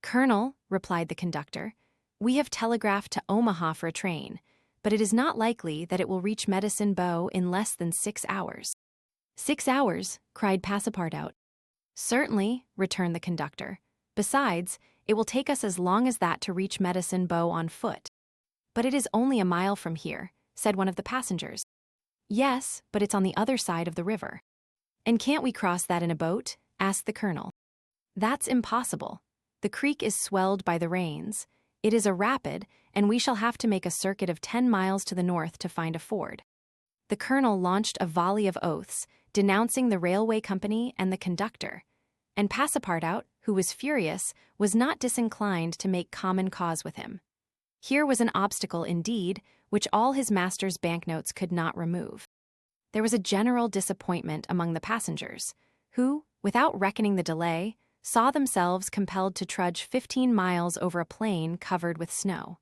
"Colonel," replied the conductor, "we have telegraphed to Omaha for a train, but it is not likely that it will reach Medicine Bow in less than 6 hours." "6 hours?" cried Passepartout. "Certainly," returned the conductor. "Besides, it will take us as long as that to reach Medicine Bow on foot." "But it is only a mile from here," said one of the passengers. "Yes, but it's on the other side of the river." "And can't we cross that in a boat?" asked the colonel. "That's impossible. The creek is swelled by the rains. It is a rapid, and we shall have to make a circuit of 10 miles to the north to find a ford." The colonel launched a volley of oaths, denouncing the railway company and the conductor, and Passepartout, who was furious, was not disinclined to make common cause with him. Here was an obstacle indeed, which all his master's banknotes could not remove. There was a general disappointment among the passengers, who, without reckoning the delay, saw themselves compelled to trudge 15 miles over a plain covered with snow.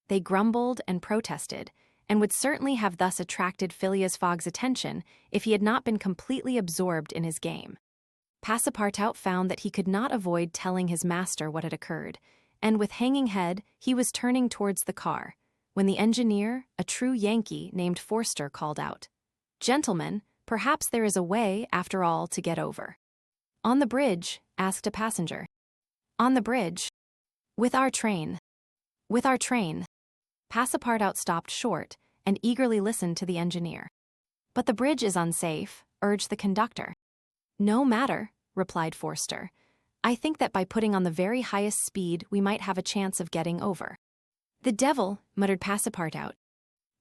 They grumbled and protested, and would certainly have thus attracted Phileas Fogg's attention if he had not been completely absorbed in his game. Passepartout found that he could not avoid telling his master what had occurred, and with hanging head he was turning towards the car, when the engineer, a true Yankee named Forster, called out, "Gentlemen, perhaps there is a way, after all, to get over." "On the bridge?" asked a passenger. "On the bridge." "With our train." "With our train." Passepartout stopped short and eagerly listened to the engineer. "But the bridge is unsafe," urged the conductor. "No matter," replied Forster. "I think that by putting on the very highest speed we might have a chance of getting over." "The devil," muttered Passepartout.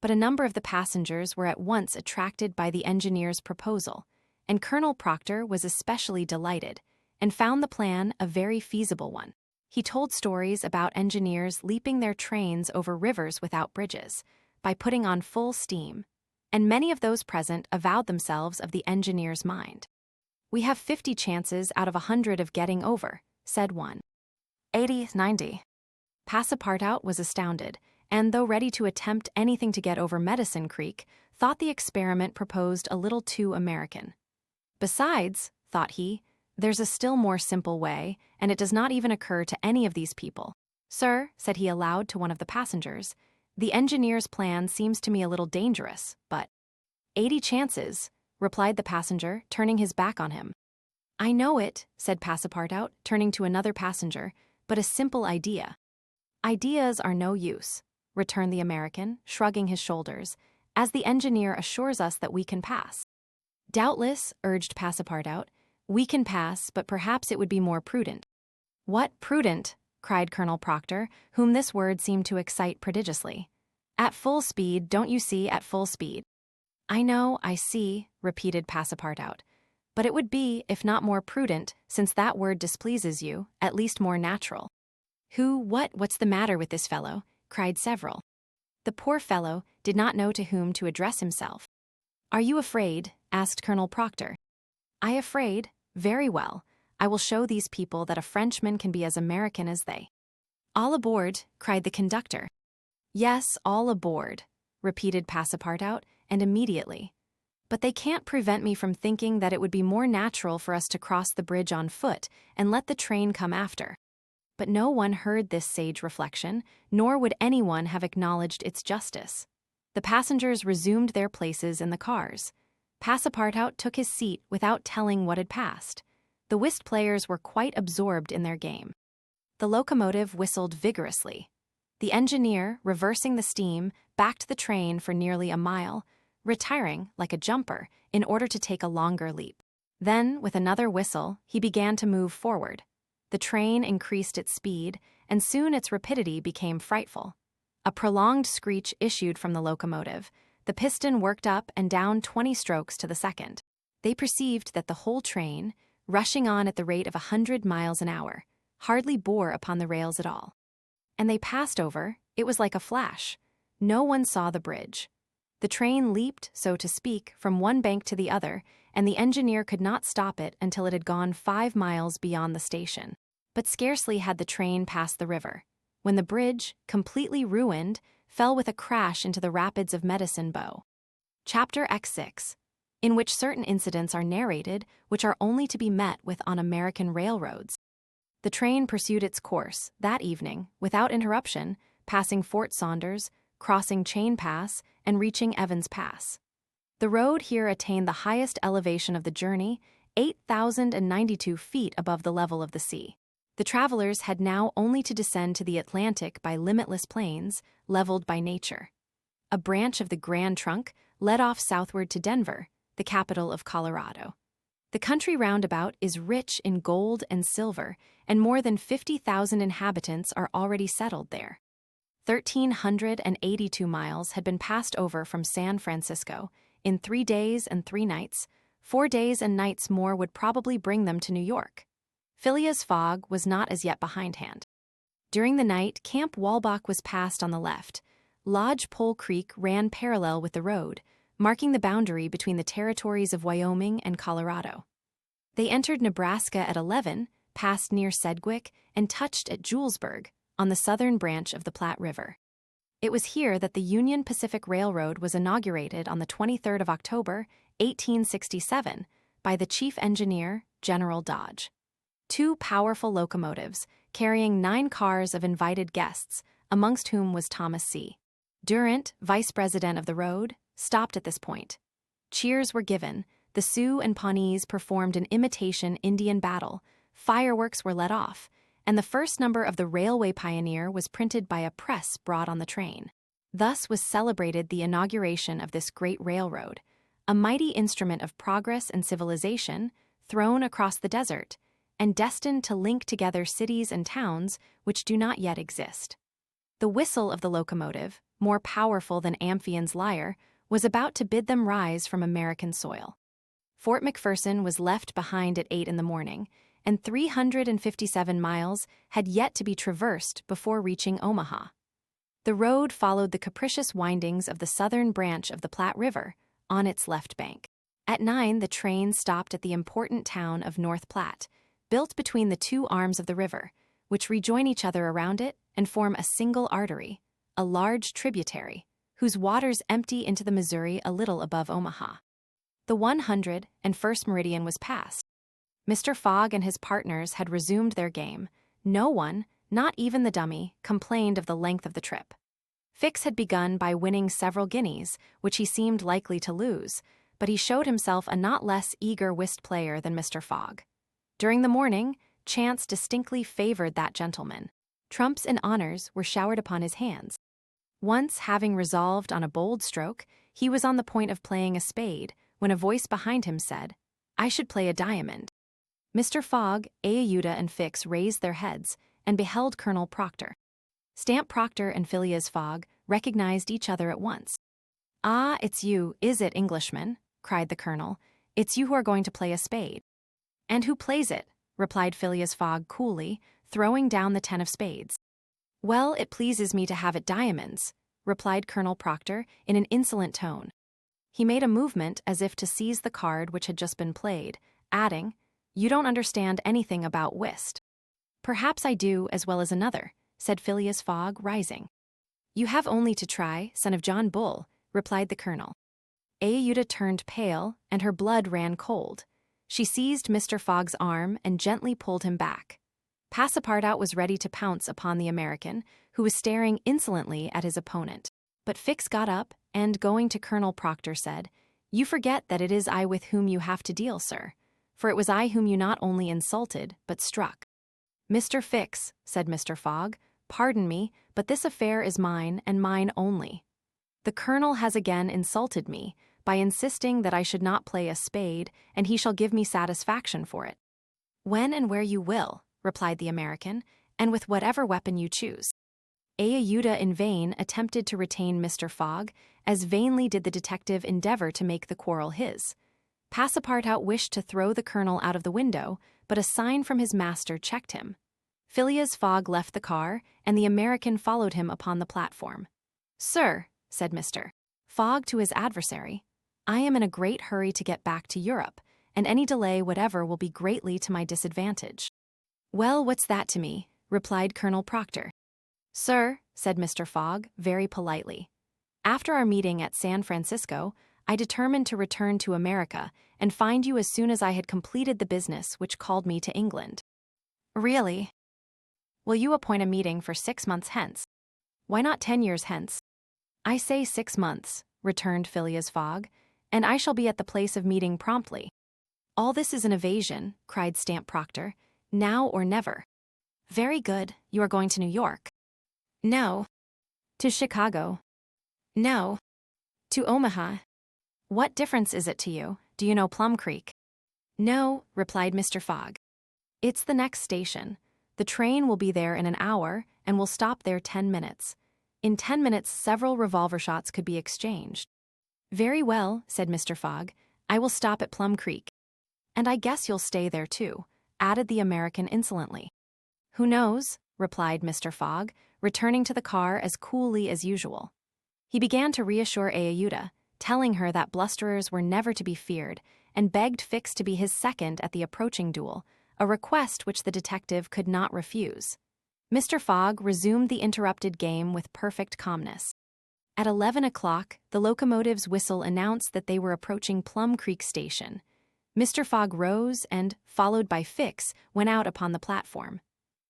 But a number of the passengers were at once attracted by the engineer's proposal, and Colonel Proctor was especially delighted, and found the plan a very feasible one. He told stories about engineers leaping their trains over rivers without bridges, by putting on full steam, and many of those present avowed themselves of the engineer's mind. "We have 50 chances out of 100 of getting over," said one. 80, 90. Passepartout was astounded, and though ready to attempt anything to get over Medicine Creek, thought the experiment proposed a little too American. "Besides," thought he, "there's a still more simple way, and it does not even occur to any of these people." "Sir," said he aloud to one of the passengers, "the engineer's plan seems to me a little dangerous, but—" 80 chances," replied the passenger, turning his back on him. "I know it," said Passepartout, turning to another passenger, "but a simple idea." "Ideas are no use," returned the American, shrugging his shoulders, "as the engineer assures us that we can pass." "Doubtless," urged Passepartout, "we can pass, but perhaps it would be more prudent." "What prudent?" cried Colonel Proctor, whom this word seemed to excite prodigiously. "At full speed, don't you see, at full speed." "I know, I see," repeated Passepartout. "But it would be, if not more prudent, since that word displeases you, at least more natural." What's the matter with this fellow?" cried several. The poor fellow did not know to whom to address himself. "Are you afraid?" asked Colonel Proctor. "I afraid? Very well. I will show these people that a Frenchman can be as American as they." "All aboard," cried the conductor. "Yes, all aboard," repeated Passepartout, and immediately. "But they can't prevent me from thinking that it would be more natural for us to cross the bridge on foot and let the train come after." But no one heard this sage reflection, nor would anyone have acknowledged its justice. The passengers resumed their places in the cars. Passepartout took his seat without telling what had passed. The whist players were quite absorbed in their game. The locomotive whistled vigorously. The engineer, reversing the steam, backed the train for nearly a mile, retiring, like a jumper, in order to take a longer leap. Then, with another whistle, he began to move forward. The train increased its speed, and soon its rapidity became frightful. A prolonged screech issued from the locomotive. The piston worked up and down 20 strokes to the second. They perceived that the whole train, rushing on at the rate of 100 miles an hour, hardly bore upon the rails at all. And they passed over. It was like a flash. No one saw the bridge. The train leaped, so to speak, from one bank to the other, and the engineer could not stop it until it had gone 5 miles beyond the station. But scarcely had the train passed the river, when the bridge, completely ruined, fell with a crash into the rapids of Medicine Bow. Chapter X6, in which certain incidents are narrated which are only to be met with on American railroads. The train pursued its course, that evening, without interruption, passing Fort Saunders, crossing Chain Pass, and reaching Evans Pass. The road here attained the highest elevation of the journey, 8,092 feet above the level of the sea. The travelers had now only to descend to the Atlantic by limitless plains, leveled by nature. A branch of the Grand Trunk led off southward to Denver, the capital of Colorado. The country roundabout is rich in gold and silver, and more than 50,000 inhabitants are already settled there. 1,382 miles had been passed over from San Francisco in 3 days and 3 nights. 4 days and nights more would probably bring them to New York. Phileas Fogg was not as yet behindhand. During the night, Camp Walbach was passed on the left. Lodge Pole Creek ran parallel with the road, marking the boundary between the territories of Wyoming and Colorado. They entered Nebraska at 11, passed near Sedgwick, and touched at Julesburg, on the southern branch of the Platte River. It was here that the Union Pacific Railroad was inaugurated on the 23rd of October, 1867, by the chief engineer, General Dodge. 2 powerful locomotives, carrying 9 cars of invited guests, amongst whom was Thomas C. Durant, vice president of the road, stopped at this point. Cheers were given, the Sioux and Pawnees performed an imitation Indian battle, fireworks were let off, and the first number of the Railway Pioneer was printed by a press brought on the train. Thus was celebrated the inauguration of this great railroad, a mighty instrument of progress and civilization, thrown across the desert, and destined to link together cities and towns which do not yet exist. The whistle of the locomotive, more powerful than Amphion's lyre, was about to bid them rise from American soil. Fort McPherson was left behind at 8 in the morning, and 357 miles had yet to be traversed before reaching Omaha. The road followed the capricious windings of the southern branch of the Platte River, on its left bank. At 9, the train stopped at the important town of North Platte, built between the 2 arms of the river, which rejoin each other around it and form a single artery, a large tributary, whose waters empty into the Missouri a little above Omaha. The 101st meridian was passed. Mr. Fogg and his partners had resumed their game. No one, not even the dummy, complained of the length of the trip. Fix had begun by winning several guineas, which he seemed likely to lose, but he showed himself a not less eager whist player than Mr. Fogg. During the morning, chance distinctly favored that gentleman. Trumps and honors were showered upon his hands. Once, having resolved on a bold stroke, he was on the point of playing a spade, when a voice behind him said, "I should play a diamond." Mr. Fogg, Ayuda, and Fix raised their heads and beheld Colonel Proctor. Stamp Proctor and Phileas Fogg recognized each other at once. "Ah, it's you, is it, Englishman?" cried the colonel. "It's you who are going to play a spade." "And who plays it?" replied Phileas Fogg coolly, throwing down the 10 of spades. "Well, it pleases me to have it diamonds," replied Colonel Proctor in an insolent tone. He made a movement as if to seize the card which had just been played, adding, "You don't understand anything about whist." "Perhaps I do as well as another," said Phileas Fogg, rising. "You have only to try, son of John Bull," replied the colonel. Ayuda turned pale, and her blood ran cold. She seized Mr. Fogg's arm and gently pulled him back. Passepartout was ready to pounce upon the American, who was staring insolently at his opponent. But Fix got up, and going to Colonel Proctor said, "You forget that it is I with whom you have to deal, sir, for it was I whom you not only insulted, but struck." "Mr. Fix," said Mr. Fogg, "pardon me, but this affair is mine, and mine only. The colonel has again insulted me, by insisting that I should not play a spade, and he shall give me satisfaction for it." "When and where you will," replied the American, "and with whatever weapon you choose." Ayuda in vain attempted to retain Mr. Fogg, as vainly did the detective endeavor to make the quarrel his. Passepartout wished to throw the colonel out of the window, but a sign from his master checked him. Phileas Fogg left the car, and the American followed him upon the platform. "Sir," said Mr. Fogg to his adversary, "I am in a great hurry to get back to Europe, and any delay whatever will be greatly to my disadvantage." "Well, what's that to me?" replied Colonel Proctor. "Sir," said Mr. Fogg, very politely, "after our meeting at San Francisco, I determined to return to America and find you as soon as I had completed the business which called me to England." "Really? Will you appoint a meeting for 6 months hence? Why not 10 years hence?" "I say 6 months," returned Phileas Fogg, "and I shall be at the place of meeting promptly." "All this is an evasion," cried Stamp Proctor. "Now or never." "Very good. You are going to New York." "No." "To Chicago." "No." "To Omaha." "What difference is it to you? Do you know Plum Creek?" "No," replied Mr. Fogg. "It's the next station. The train will be there in an hour and will stop there 10 minutes. In 10 minutes, several revolver shots could be exchanged." "Very well," said Mr. Fogg. "I will stop at Plum Creek." "And I guess you'll stay there too," added the American insolently. "Who knows?" replied Mr. Fogg, returning to the car as coolly as usual. He began to reassure Ayuda, telling her that blusterers were never to be feared, and begged Fix to be his second at the approaching duel, a request which the detective could not refuse. Mr. Fogg resumed the interrupted game with perfect calmness. At 11 o'clock, the locomotive's whistle announced that they were approaching Plum Creek Station. Mr. Fogg rose and, followed by Fix, went out upon the platform.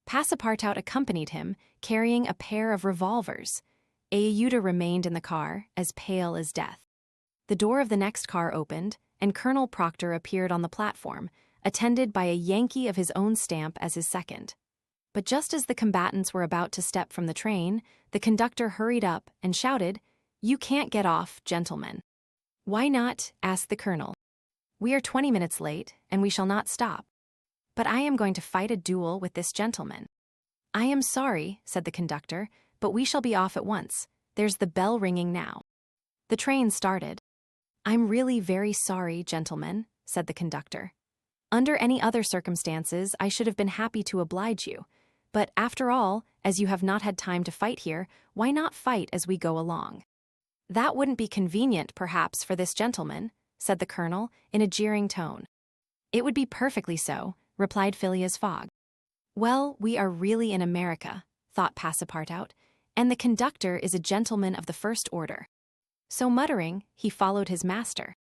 Passepartout accompanied him, carrying a pair of revolvers. Ayuda remained in the car, as pale as death. The door of the next car opened, and Colonel Proctor appeared on the platform, attended by a Yankee of his own stamp as his second. But just as the combatants were about to step from the train, the conductor hurried up and shouted, "You can't get off, gentlemen." "Why not?" asked the colonel. "We are 20 minutes late, and we shall not stop." "But I am going to fight a duel with this gentleman." "I am sorry," said the conductor, "but we shall be off at once. There's the bell ringing now." The train started. "I'm really very sorry, gentlemen," said the conductor. "Under any other circumstances, I should have been happy to oblige you. But after all, as you have not had time to fight here, why not fight as we go along?" "That wouldn't be convenient, perhaps, for this gentleman," said the colonel, in a jeering tone. "It would be perfectly so," replied Phileas Fogg. "Well, we are really in America," thought Passepartout, "and the conductor is a gentleman of the first order." So muttering, he followed his master.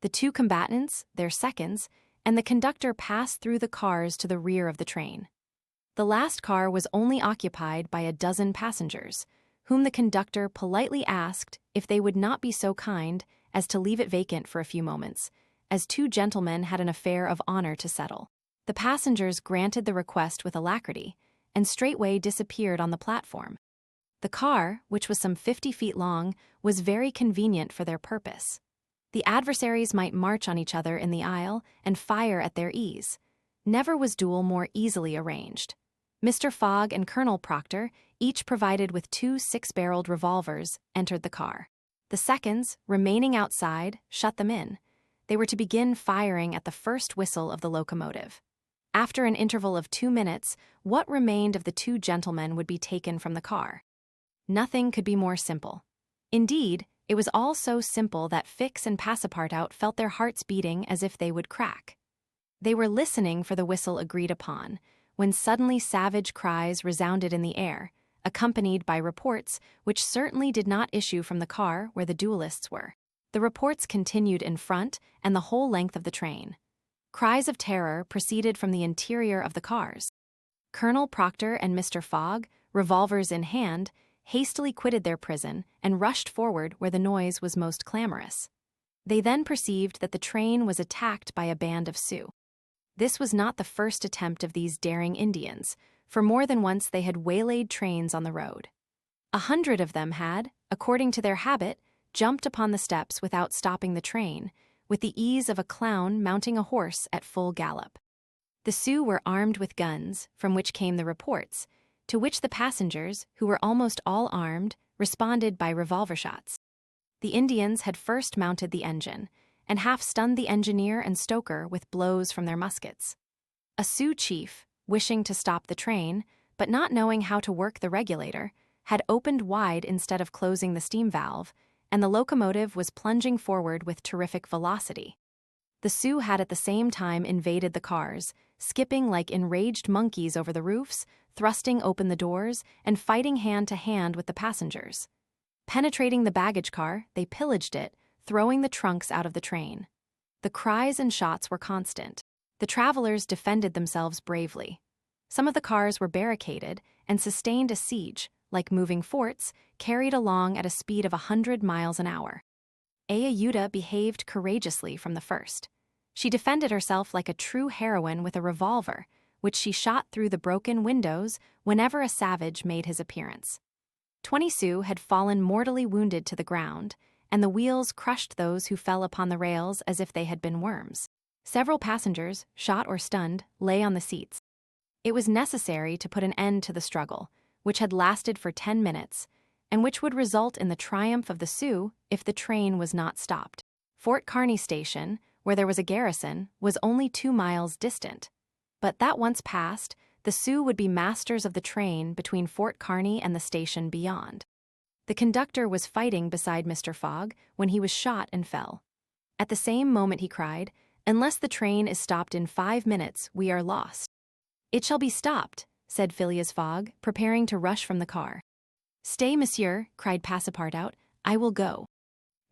The two combatants, their seconds, and the conductor passed through the cars to the rear of the train. The last car was only occupied by a dozen passengers, whom the conductor politely asked if they would not be so kind as to leave it vacant for a few moments, as two gentlemen had an affair of honor to settle. The passengers granted the request with alacrity, and straightway disappeared on the platform. The car, which was some 50 feet long, was very convenient for their purpose. The adversaries might march on each other in the aisle and fire at their ease. Never was duel more easily arranged. Mr. Fogg and Colonel Proctor, each provided with 2 six-barreled revolvers, entered the car. The seconds, remaining outside, shut them in. They were to begin firing at the first whistle of the locomotive. After an interval of 2 minutes, what remained of the two gentlemen would be taken from the car. Nothing could be more simple. Indeed, it was all so simple that Fix and Passepartout felt their hearts beating as if they would crack. They were listening for the whistle agreed upon, when suddenly savage cries resounded in the air, accompanied by reports which certainly did not issue from the car where the duelists were. The reports continued in front and the whole length of the train. Cries of terror proceeded from the interior of the cars. Colonel Proctor and Mr. Fogg, revolvers in hand, hastily quitted their prison and rushed forward where the noise was most clamorous. They then perceived that the train was attacked by a band of Sioux. This was not the first attempt of these daring Indians, for more than once they had waylaid trains on the road. 100 of them had, according to their habit, jumped upon the steps without stopping the train, with the ease of a clown mounting a horse at full gallop. The Sioux were armed with guns, from which came the reports, to which the passengers, who were almost all armed, responded by revolver shots. The Indians had first mounted the engine, and half stunned the engineer and stoker with blows from their muskets. A Sioux chief, wishing to stop the train, but not knowing how to work the regulator, had opened wide instead of closing the steam valve, and the locomotive was plunging forward with terrific velocity. The Sioux had at the same time invaded the cars, skipping like enraged monkeys over the roofs, thrusting open the doors, and fighting hand to hand with the passengers. Penetrating the baggage car, they pillaged it, throwing the trunks out of the train. The cries and shots were constant. The travelers defended themselves bravely. Some of the cars were barricaded and sustained a siege, like moving forts, carried along at a speed of 100 miles an hour. Ayuda behaved courageously from the first. She defended herself like a true heroine with a revolver, which she shot through the broken windows whenever a savage made his appearance. 20 Sioux had fallen mortally wounded to the ground, and the wheels crushed those who fell upon the rails as if they had been worms. Several passengers, shot or stunned, lay on the seats. It was necessary to put an end to the struggle, which had lasted for 10 minutes, and which would result in the triumph of the Sioux if the train was not stopped. Fort Kearny Station, where there was a garrison, was only 2 miles distant. But that once passed, the Sioux would be masters of the train between Fort Kearny and the station beyond. The conductor was fighting beside Mr. Fogg when he was shot and fell. At the same moment he cried, "Unless the train is stopped in 5 minutes, we are lost." "It shall be stopped," said Phileas Fogg, preparing to rush from the car. "Stay, monsieur," cried Passepartout, "I will go."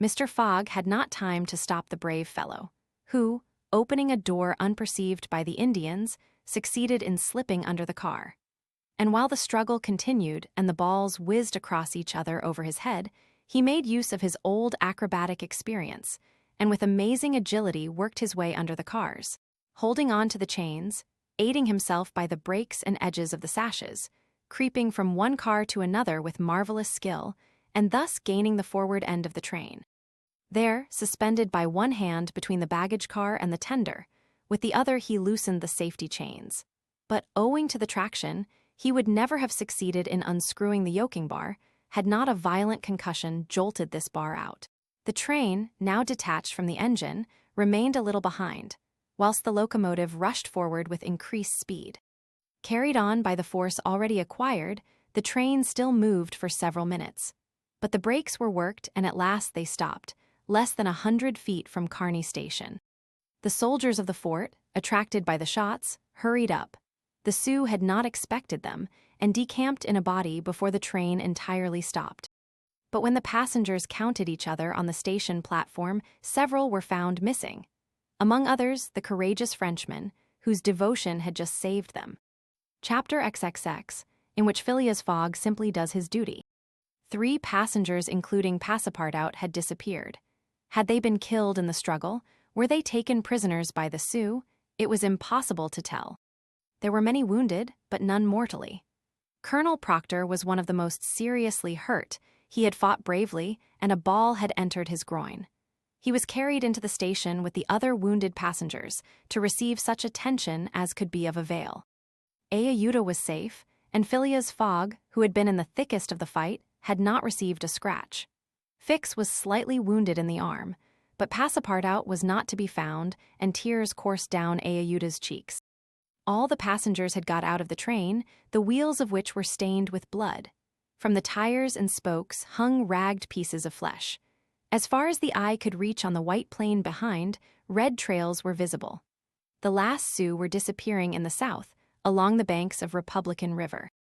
Mr. Fogg had not time to stop the brave fellow, who, opening a door unperceived by the Indians, succeeded in slipping under the car. And while the struggle continued and the balls whizzed across each other over his head, he made use of his old acrobatic experience, and with amazing agility worked his way under the cars, holding on to the chains, aiding himself by the brakes and edges of the sashes, creeping from one car to another with marvelous skill, and thus gaining the forward end of the train. There, suspended by one hand between the baggage car and the tender, with the other he loosened the safety chains. But owing to the traction, he would never have succeeded in unscrewing the yoking bar had not a violent concussion jolted this bar out. The train, now detached from the engine, remained a little behind, whilst the locomotive rushed forward with increased speed. Carried on by the force already acquired, the train still moved for several minutes. But the brakes were worked and at last they stopped, less than 100 feet from Kearny Station. The soldiers of the fort, attracted by the shots, hurried up. The Sioux had not expected them and decamped in a body before the train entirely stopped. But when the passengers counted each other on the station platform, several were found missing. Among others, the courageous Frenchman, whose devotion had just saved them. Chapter XXX, in which Phileas Fogg simply does his duty. 3 passengers, including Passepartout, had disappeared. Had they been killed in the struggle? Were they taken prisoners by the Sioux? It was impossible to tell. There were many wounded, but none mortally. Colonel Proctor was one of the most seriously hurt. He had fought bravely, and a ball had entered his groin. He was carried into the station with the other wounded passengers to receive such attention as could be of avail. Ayuda was safe, and Phileas Fogg, who had been in the thickest of the fight, had not received a scratch. Fix was slightly wounded in the arm, but Passepartout was not to be found, and tears coursed down Ayuda's cheeks. All the passengers had got out of the train, the wheels of which were stained with blood. From the tires and spokes hung ragged pieces of flesh. As far as the eye could reach on the white plain behind, red trails were visible. The last Sioux were disappearing in the south, along the banks of Republican River.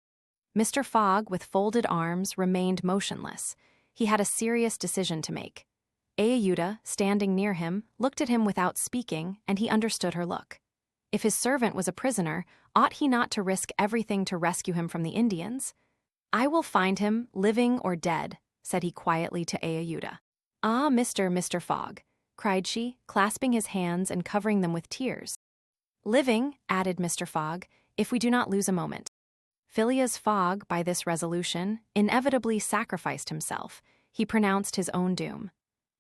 Mr. Fogg, with folded arms, remained motionless. He had a serious decision to make. Ayuda, standing near him, looked at him without speaking, and he understood her look. If his servant was a prisoner, ought he not to risk everything to rescue him from the Indians? "I will find him, living or dead," said he quietly to Ayuda. "Ah, Mr. Fogg," cried she, clasping his hands and covering them with tears. "Living," added Mr. Fogg, "if we do not lose a moment." Phileas Fogg, by this resolution, inevitably sacrificed himself. He pronounced his own doom.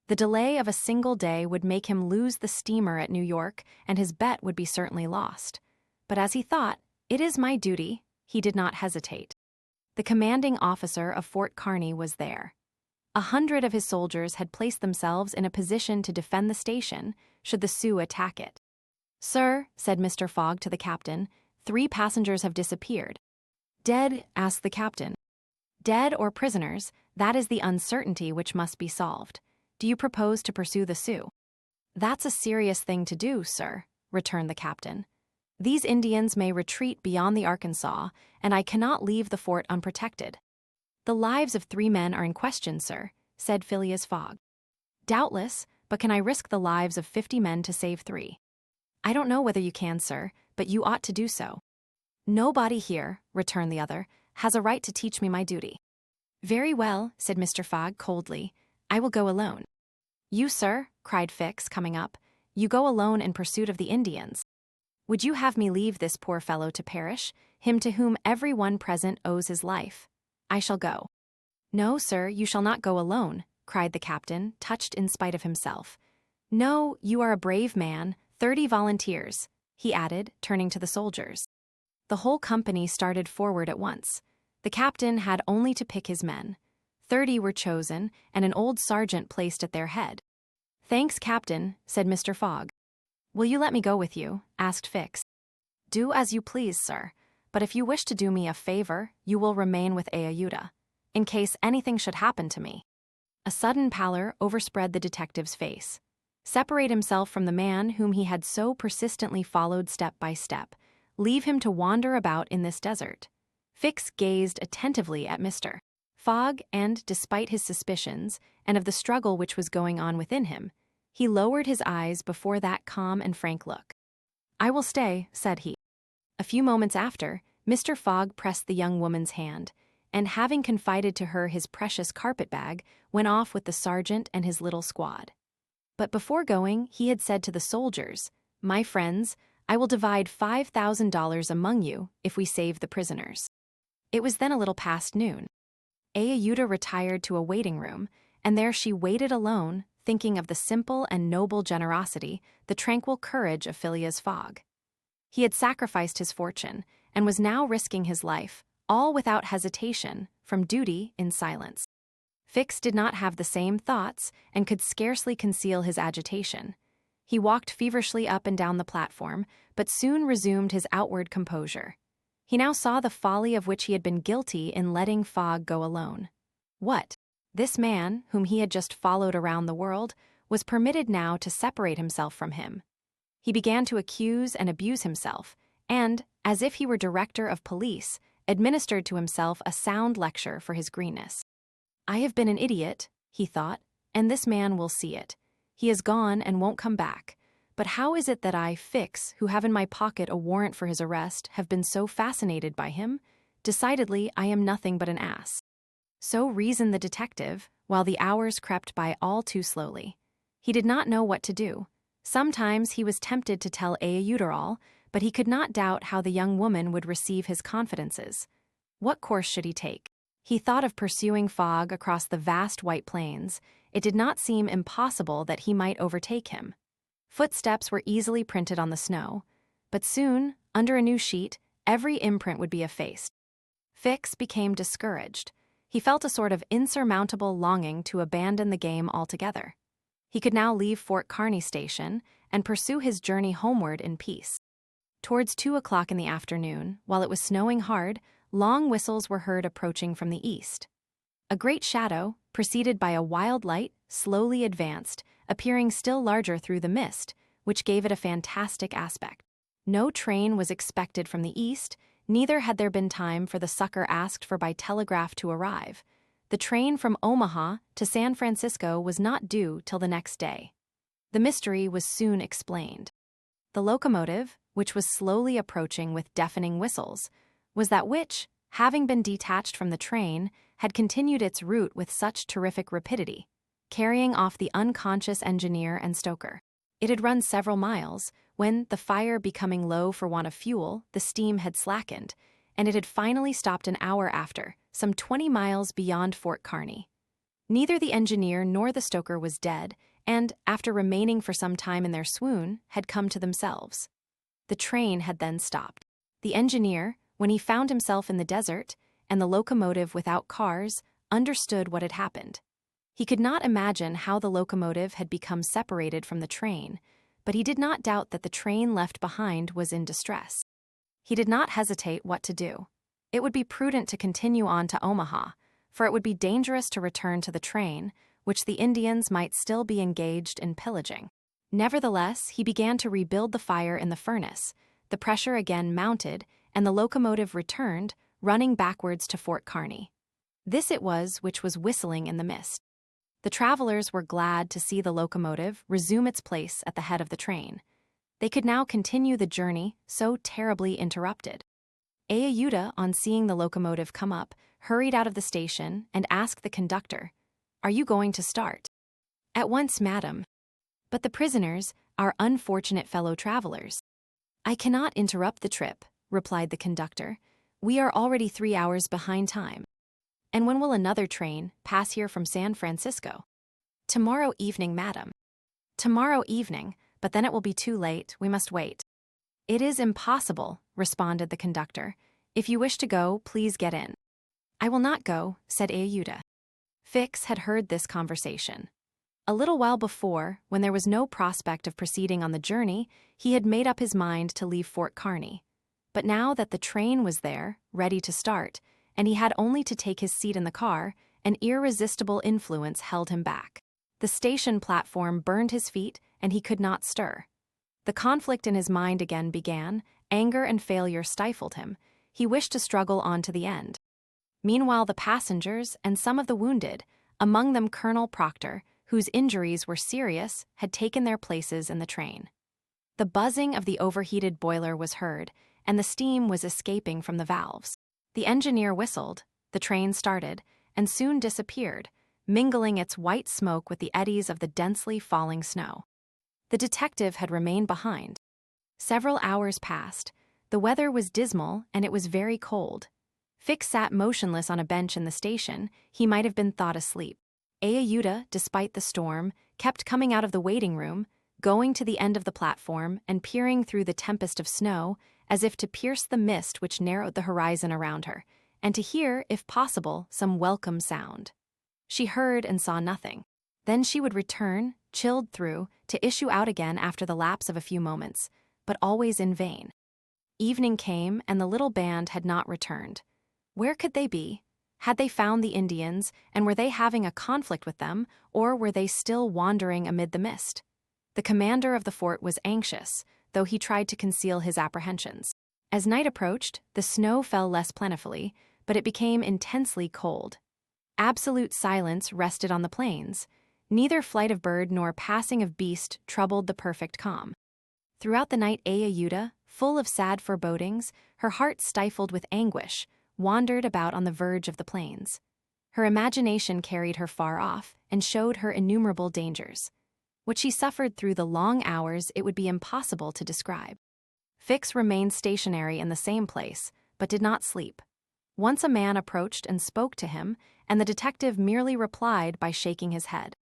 The delay of a single day would make him lose the steamer at New York, and his bet would be certainly lost. But as he thought, "It is my duty," he did not hesitate. The commanding officer of Fort Kearny was there. 100 of his soldiers had placed themselves in a position to defend the station should the Sioux attack it. "Sir," said Mr. Fogg to the captain, 3 passengers have disappeared." "Dead?" asked the captain. "Dead or prisoners, that is the uncertainty which must be solved. Do you propose to pursue the Sioux?" "That's a serious thing to do, sir," returned the captain. "These Indians may retreat beyond the Arkansas, and I cannot leave the fort unprotected." "The lives of 3 men are in question, sir," said Phileas Fogg. "Doubtless, but can I risk the lives of 50 men to save 3? "I don't know whether you can, sir, but you ought to do so." "Nobody here," returned the other, "has a right to teach me my duty." "Very well," said Mr. Fogg coldly, "I will go alone." "You, sir," cried Fix, coming up, "you go alone in pursuit of the Indians. Would you have me leave this poor fellow to perish, him to whom every one present owes his life? I shall go." "No, sir, you shall not go alone," cried the captain, touched in spite of himself. "No, you are a brave man, 30 volunteers, he added, turning to the soldiers. The whole company started forward at once. The captain had only to pick his men. 30 were chosen, and an old sergeant placed at their head. "Thanks, Captain," said Mr. Fogg. "Will you let me go with you?" asked Fix. "Do as you please, sir, but if you wish to do me a favor, you will remain with Ayuda, in case anything should happen to me." A sudden pallor overspread the detective's face. Separate himself from the man whom he had so persistently followed step by step, leave him to wander about in this desert. Fix gazed attentively at Mr. Fogg, and, despite his suspicions, and of the struggle which was going on within him, he lowered his eyes before that calm and frank look. "I will stay," said he. A few moments after, Mr. Fogg pressed the young woman's hand, and having confided to her his precious carpet-bag, went off with the sergeant and his little squad. But before going, he had said to the soldiers, "My friends, I will divide $5,000 among you if we save the prisoners." It was then a little past noon. Ayuda retired to a waiting room, and there she waited alone, thinking of the simple and noble generosity, the tranquil courage of Phileas Fogg. He had sacrificed his fortune, and was now risking his life, all without hesitation, from duty in silence. Fix did not have the same thoughts, and could scarcely conceal his agitation. He walked feverishly up and down the platform, but soon resumed his outward composure. He now saw the folly of which he had been guilty in letting Fogg go alone. What? This man, whom he had just followed around the world, was permitted now to separate himself from him. He began to accuse and abuse himself, and, as if he were director of police, administered to himself a sound lecture for his greenness. "I have been an idiot," he thought, "and this man will see it. He is gone and won't come back. But how is it that I, Fix, who have in my pocket a warrant for his arrest, have been so fascinated by him? Decidedly, I am nothing but an ass." So reasoned the detective, while the hours crept by all too slowly. He did not know what to do. Sometimes he was tempted to tell Ayuda all, but he could not doubt how the young woman would receive his confidences. What course should he take? He thought of pursuing Fogg across the vast white plains. It did not seem impossible that he might overtake him. Footsteps were easily printed on the snow, but soon, under a new sheet, every imprint would be effaced. Fix became discouraged. He felt a sort of insurmountable longing to abandon the game altogether. He could now leave Fort Kearny Station and pursue his journey homeward in peace. Towards 2 o'clock in the afternoon, while it was snowing hard, long whistles were heard approaching from the east. A great shadow, preceded by a wild light, slowly advanced, appearing still larger through the mist, which gave it a fantastic aspect. No train was expected from the east, neither had there been time for the succor asked for by telegraph to arrive. The train from Omaha to San Francisco was not due till the next day. The mystery was soon explained. The locomotive, which was slowly approaching with deafening whistles, was that which, having been detached from the train, had continued its route with such terrific rapidity, carrying off the unconscious engineer and stoker. It had run several miles, when, the fire becoming low for want of fuel, the steam had slackened, and it had finally stopped an hour after, some 20 miles beyond Fort Kearny. Neither the engineer nor the stoker was dead, and, after remaining for some time in their swoon, had come to themselves. The train had then stopped. The engineer, when he found himself in the desert, and the locomotive without cars, understood what had happened. He could not imagine how the locomotive had become separated from the train, but he did not doubt that the train left behind was in distress. He did not hesitate what to do. It would be prudent to continue on to Omaha, for it would be dangerous to return to the train, which the Indians might still be engaged in pillaging. Nevertheless, he began to rebuild the fire in the furnace. The pressure again mounted, and the locomotive returned, running backwards to Fort Kearny. This it was which was whistling in the mist. The travelers were glad to see the locomotive resume its place at the head of the train. They could now continue the journey, so terribly interrupted. Ayuda, on seeing the locomotive come up, hurried out of the station and asked the conductor, "Are you going to start?" "At once, madam." "But the prisoners, our unfortunate fellow travelers." "I cannot interrupt the trip," replied the conductor. "We are already 3 hours behind time." "And when will another train pass here from San Francisco?" "Tomorrow evening, madam." "Tomorrow evening, but then it will be too late, we must wait. It is impossible, responded the conductor. If you wish to go, please get in. I will not go, said Ayuda. Fix had heard this conversation. A little while before, when there was no prospect of proceeding on the journey, he had made up his mind to leave Fort Kearny. But now that the train was there, ready to start, and he had only to take his seat in the car, an irresistible influence held him back. The station platform burned his feet, and he could not stir. The conflict in his mind again began, anger and failure stifled him. He wished to struggle on to the end. Meanwhile, the passengers and some of the wounded, among them Colonel Proctor, whose injuries were serious, had taken their places in the train. The buzzing of the overheated boiler was heard, and the steam was escaping from the valves. The engineer whistled, the train started, and soon disappeared, mingling its white smoke with the eddies of the densely falling snow. The detective had remained behind. Several hours passed. The weather was dismal, and it was very cold. Fix sat motionless on a bench in the station. He might have been thought asleep. Ayuda, despite the storm, kept coming out of the waiting room, going to the end of the platform and peering through the tempest of snow, as if to pierce the mist which narrowed the horizon around her, and to hear, if possible, some welcome sound. She heard and saw nothing. Then she would return, chilled through, to issue out again after the lapse of a few moments, but always in vain. Evening came, and the little band had not returned. Where could they be? Had they found the Indians, and were they having a conflict with them, or were they still wandering amid the mist? The commander of the fort was anxious, though he tried to conceal his apprehensions. As night approached, the snow fell less plentifully, but it became intensely cold. Absolute silence rested on the plains. Neither flight of bird nor passing of beast troubled the perfect calm. Throughout the night, Ayuda, full of sad forebodings, her heart stifled with anguish, wandered about on the verge of the plains. Her imagination carried her far off and showed her innumerable dangers. What she suffered through the long hours it would be impossible to describe. Fix remained stationary in the same place, but did not sleep. Once a man approached and spoke to him, and the detective merely replied by shaking his head.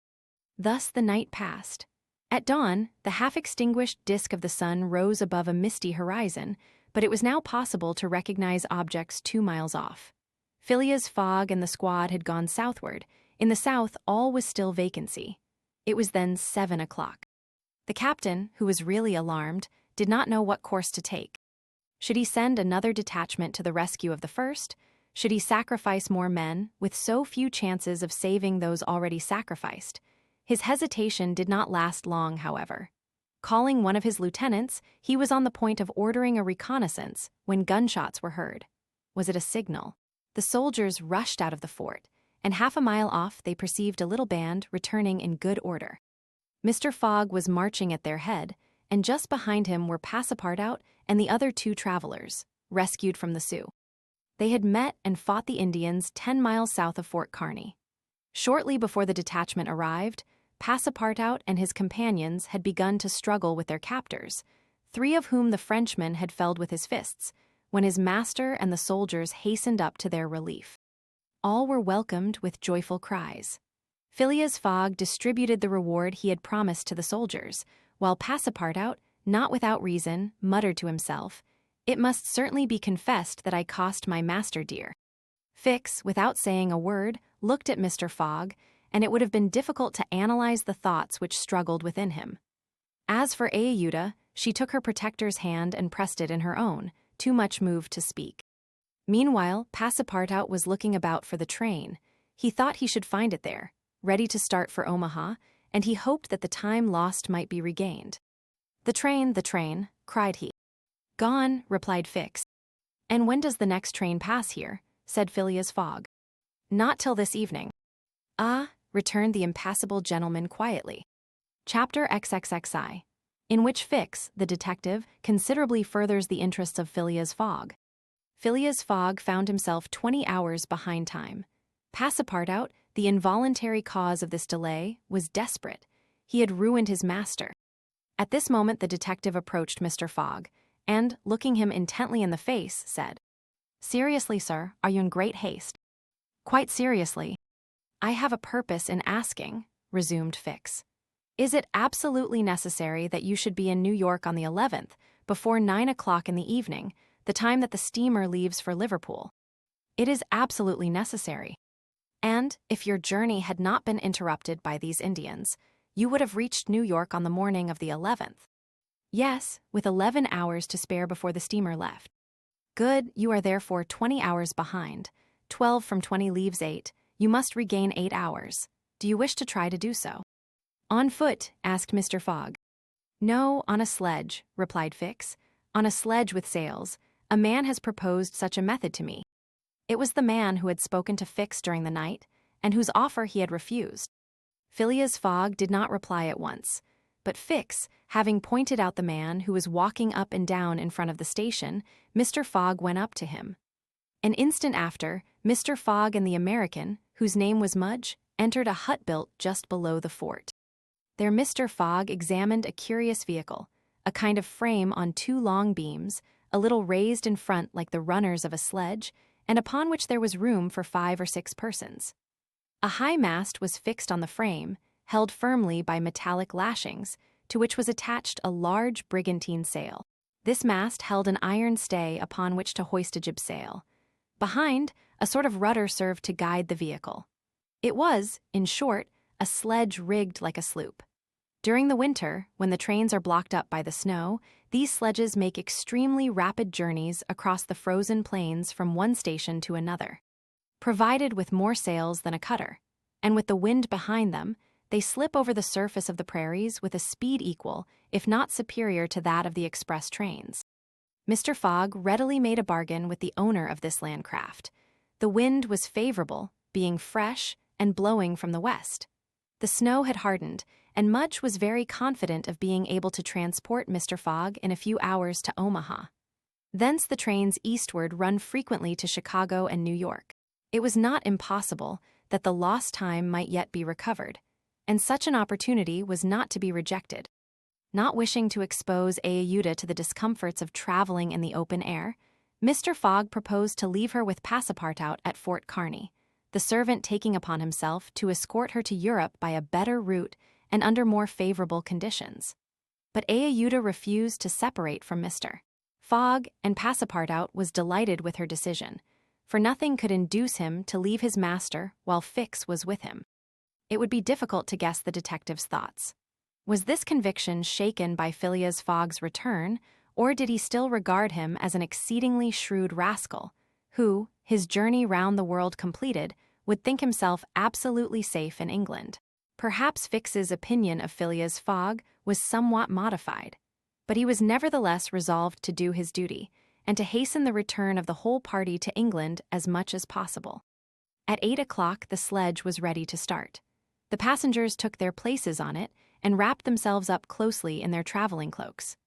Thus the night passed. At dawn, the half-extinguished disk of the sun rose above a misty horizon, but it was now possible to recognize objects 2 miles off. Phileas Fogg and the squad had gone southward. In the south, all was still vacancy. It was then 7 o'clock. The captain, who was really alarmed, did not know what course to take. Should he send another detachment to the rescue of the first? Should he sacrifice more men, with so few chances of saving those already sacrificed? His hesitation did not last long, however. Calling one of his lieutenants, he was on the point of ordering a reconnaissance when gunshots were heard. Was it a signal? The soldiers rushed out of the fort, and 1/2 mile off they perceived a little band returning in good order. Mr. Fogg was marching at their head, and just behind him were Passepartout and the other 2 travelers, rescued from the Sioux. They had met and fought the Indians 10 miles south of Fort Kearny. Shortly before the detachment arrived, Passepartout and his companions had begun to struggle with their captors, 3 of whom the Frenchman had felled with his fists, when his master and the soldiers hastened up to their relief. All were welcomed with joyful cries. Phileas Fogg distributed the reward he had promised to the soldiers, while Passepartout, not without reason, muttered to himself, "It must certainly be confessed that I cost my master dear." Fix, without saying a word, looked at Mr. Fogg, and it would have been difficult to analyze the thoughts which struggled within him. As for Ayuda, she took her protector's hand and pressed it in her own, too much moved to speak. Meanwhile, Passepartout was looking about for the train. He thought he should find it there, ready to start for Omaha, and he hoped that the time lost might be regained. The train," cried he. "Gone," replied Fix. "And when does the next train pass here?" said Phileas Fogg. "Not till this evening." "Ah," returned the impassible gentleman quietly. Chapter XXXI, in which Fix, the detective, considerably furthers the interests of Phileas Fogg. Phileas Fogg found himself 20 hours behind time. Passepartout, the involuntary cause of this delay, was desperate. He had ruined his master. At this moment the detective approached Mr. Fogg, and, looking him intently in the face, said, "Seriously, sir, are you in great haste?" "Quite seriously." "I have a purpose in asking," resumed Fix. Is it absolutely necessary that you should be in New York on the 11th, before 9 o'clock in the evening, the time that the steamer leaves for Liverpool? It is absolutely necessary. And, if your journey had not been interrupted by these Indians, you would have reached New York on the morning of the 11th. Yes, with 11 hours to spare before the steamer left. Good, you are therefore 20 hours behind. 12 from 20 leaves 8. You must regain 8 hours. Do you wish to try to do so? On foot, asked Mr. Fogg. No, on a sledge, replied Fix. On a sledge with sails. A man has proposed such a method to me. It was the man who had spoken to Fix during the night, and whose offer he had refused. Phileas Fogg did not reply at once, but Fix, having pointed out the man who was walking up and down in front of the station, Mr. Fogg went up to him. An instant after, Mr. Fogg and the American, whose name was Mudge, entered a hut built just below the fort. There Mr. Fogg examined a curious vehicle, a kind of frame on 2 long beams, a little raised in front like the runners of a sledge, and upon which there was room for 5 or 6 persons. A high mast was fixed on the frame, held firmly by metallic lashings, to which was attached a large brigantine sail. This mast held an iron stay upon which to hoist a jibsail. Behind, a sort of rudder served to guide the vehicle. It was, in short, a sledge rigged like a sloop. During the winter, when the trains are blocked up by the snow, these sledges make extremely rapid journeys across the frozen plains from one station to another. Provided with more sails than a cutter, and with the wind behind them, they slip over the surface of the prairies with a speed equal, if not superior to that of the express trains. Mr. Fogg readily made a bargain with the owner of this land craft. The wind was favorable, being fresh and blowing from the west. The snow had hardened, and Mudge was very confident of being able to transport Mr. Fogg in a few hours to Omaha. Thence the trains eastward run frequently to Chicago and New York. It was not impossible that the lost time might yet be recovered, and such an opportunity was not to be rejected. Not wishing to expose Aehuda to the discomforts of traveling in the open air, Mr. Fogg proposed to leave her with Passepartout at Fort Kearny, the servant taking upon himself to escort her to Europe by a better route and under more favorable conditions. But Aehuda refused to separate from Mr. Fogg, and Passepartout was delighted with her decision, for nothing could induce him to leave his master while Fix was with him. It would be difficult to guess the detective's thoughts. Was this conviction shaken by Phileas Fogg's return, or did he still regard him as an exceedingly shrewd rascal, who, his journey round the world completed, would think himself absolutely safe in England? Perhaps Fix's opinion of Phileas Fogg was somewhat modified, but he was nevertheless resolved to do his duty, and to hasten the return of the whole party to England as much as possible. At 8 o'clock the sledge was ready to start. The passengers took their places on it and wrapped themselves up closely in their traveling cloaks.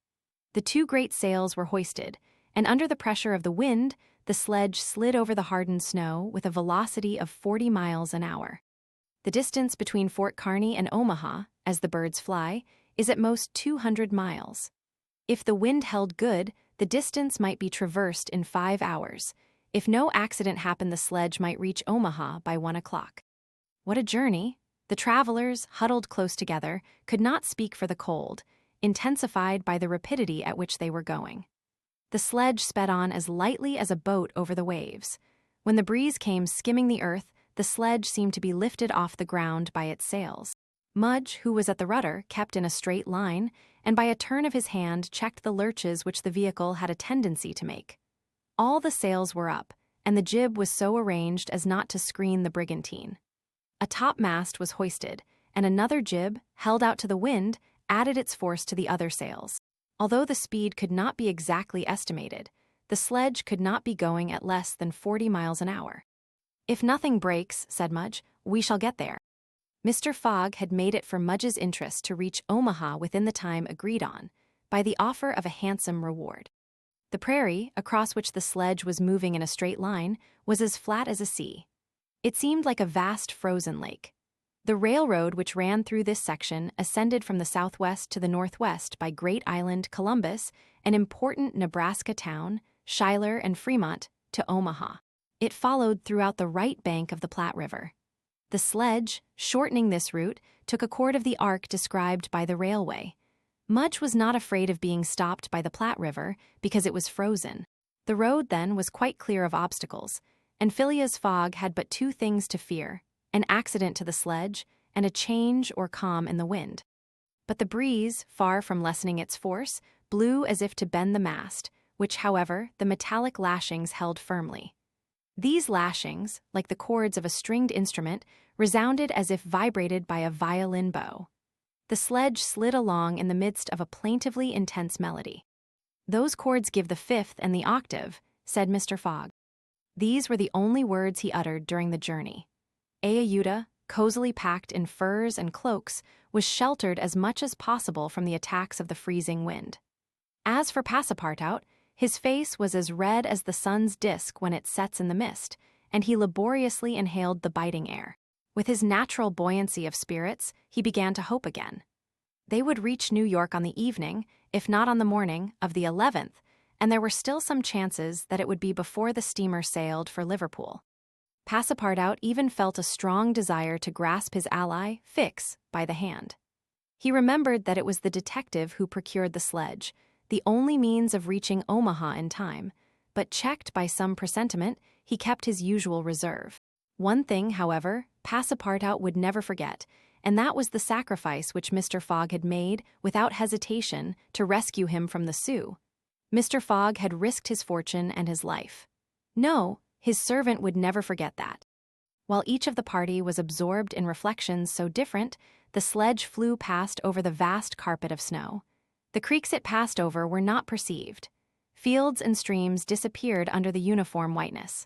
The 2 great sails were hoisted, and under the pressure of the wind, the sledge slid over the hardened snow with a velocity of 40 miles an hour. The distance between Fort Kearny and Omaha, as the birds fly, is at most 200 miles. If the wind held good, the distance might be traversed in 5 hours. If no accident happened, the sledge might reach Omaha by 1 o'clock. What a journey! The travelers, huddled close together, could not speak for the cold, intensified by the rapidity at which they were going. The sledge sped on as lightly as a boat over the waves. When the breeze came skimming the earth, the sledge seemed to be lifted off the ground by its sails. Mudge, who was at the rudder, kept in a straight line, and by a turn of his hand checked the lurches which the vehicle had a tendency to make. All the sails were up, and the jib was so arranged as not to screen the brigantine. A topmast was hoisted, and another jib, held out to the wind, added its force to the other sails. Although the speed could not be exactly estimated, the sledge could not be going at less than 40 miles an hour. "If nothing breaks," said Mudge, "we shall get there." Mr. Fogg had made it for Mudge's interest to reach Omaha within the time agreed on, by the offer of a handsome reward. The prairie, across which the sledge was moving in a straight line, was as flat as a sea. It seemed like a vast frozen lake. The railroad which ran through this section ascended from the southwest to the northwest by Great Island, Columbus, an important Nebraska town, Schuyler and Fremont, to Omaha. It followed throughout the right bank of the Platte River. The sledge, shortening this route, took a quarter of the arc described by the railway. Mudge was not afraid of being stopped by the Platte River because it was frozen. The road, then, was quite clear of obstacles, and Phileas Fogg had but two things to fear: an accident to the sledge and a change or calm in the wind. But the breeze, far from lessening its force, blew as if to bend the mast, which, however, the metallic lashings held firmly. These lashings, like the chords of a stringed instrument, resounded as if vibrated by a violin bow. The sledge slid along in the midst of a plaintively intense melody. "Those chords give the fifth and the octave," said Mr. Fogg. These were the only words he uttered during the journey. Ayuda, cozily packed in furs and cloaks, was sheltered as much as possible from the attacks of the freezing wind. As for Passepartout, his face was as red as the sun's disk when it sets in the mist, and he laboriously inhaled the biting air. With his natural buoyancy of spirits, he began to hope again. They would reach New York on the evening, if not on the morning, of the 11th, and there were still some chances that it would be before the steamer sailed for Liverpool. Passepartout even felt a strong desire to grasp his ally, Fix, by the hand. He remembered that it was the detective who procured the sledge, the only means of reaching Omaha in time, but checked by some presentiment, he kept his usual reserve. One thing, however, Passepartout would never forget, and that was the sacrifice which Mr. Fogg had made, without hesitation, to rescue him from the Sioux. Mr. Fogg had risked his fortune and his life. No, his servant would never forget that. While each of the party was absorbed in reflections so different, the sledge flew past over the vast carpet of snow. The creeks it passed over were not perceived. Fields and streams disappeared under the uniform whiteness.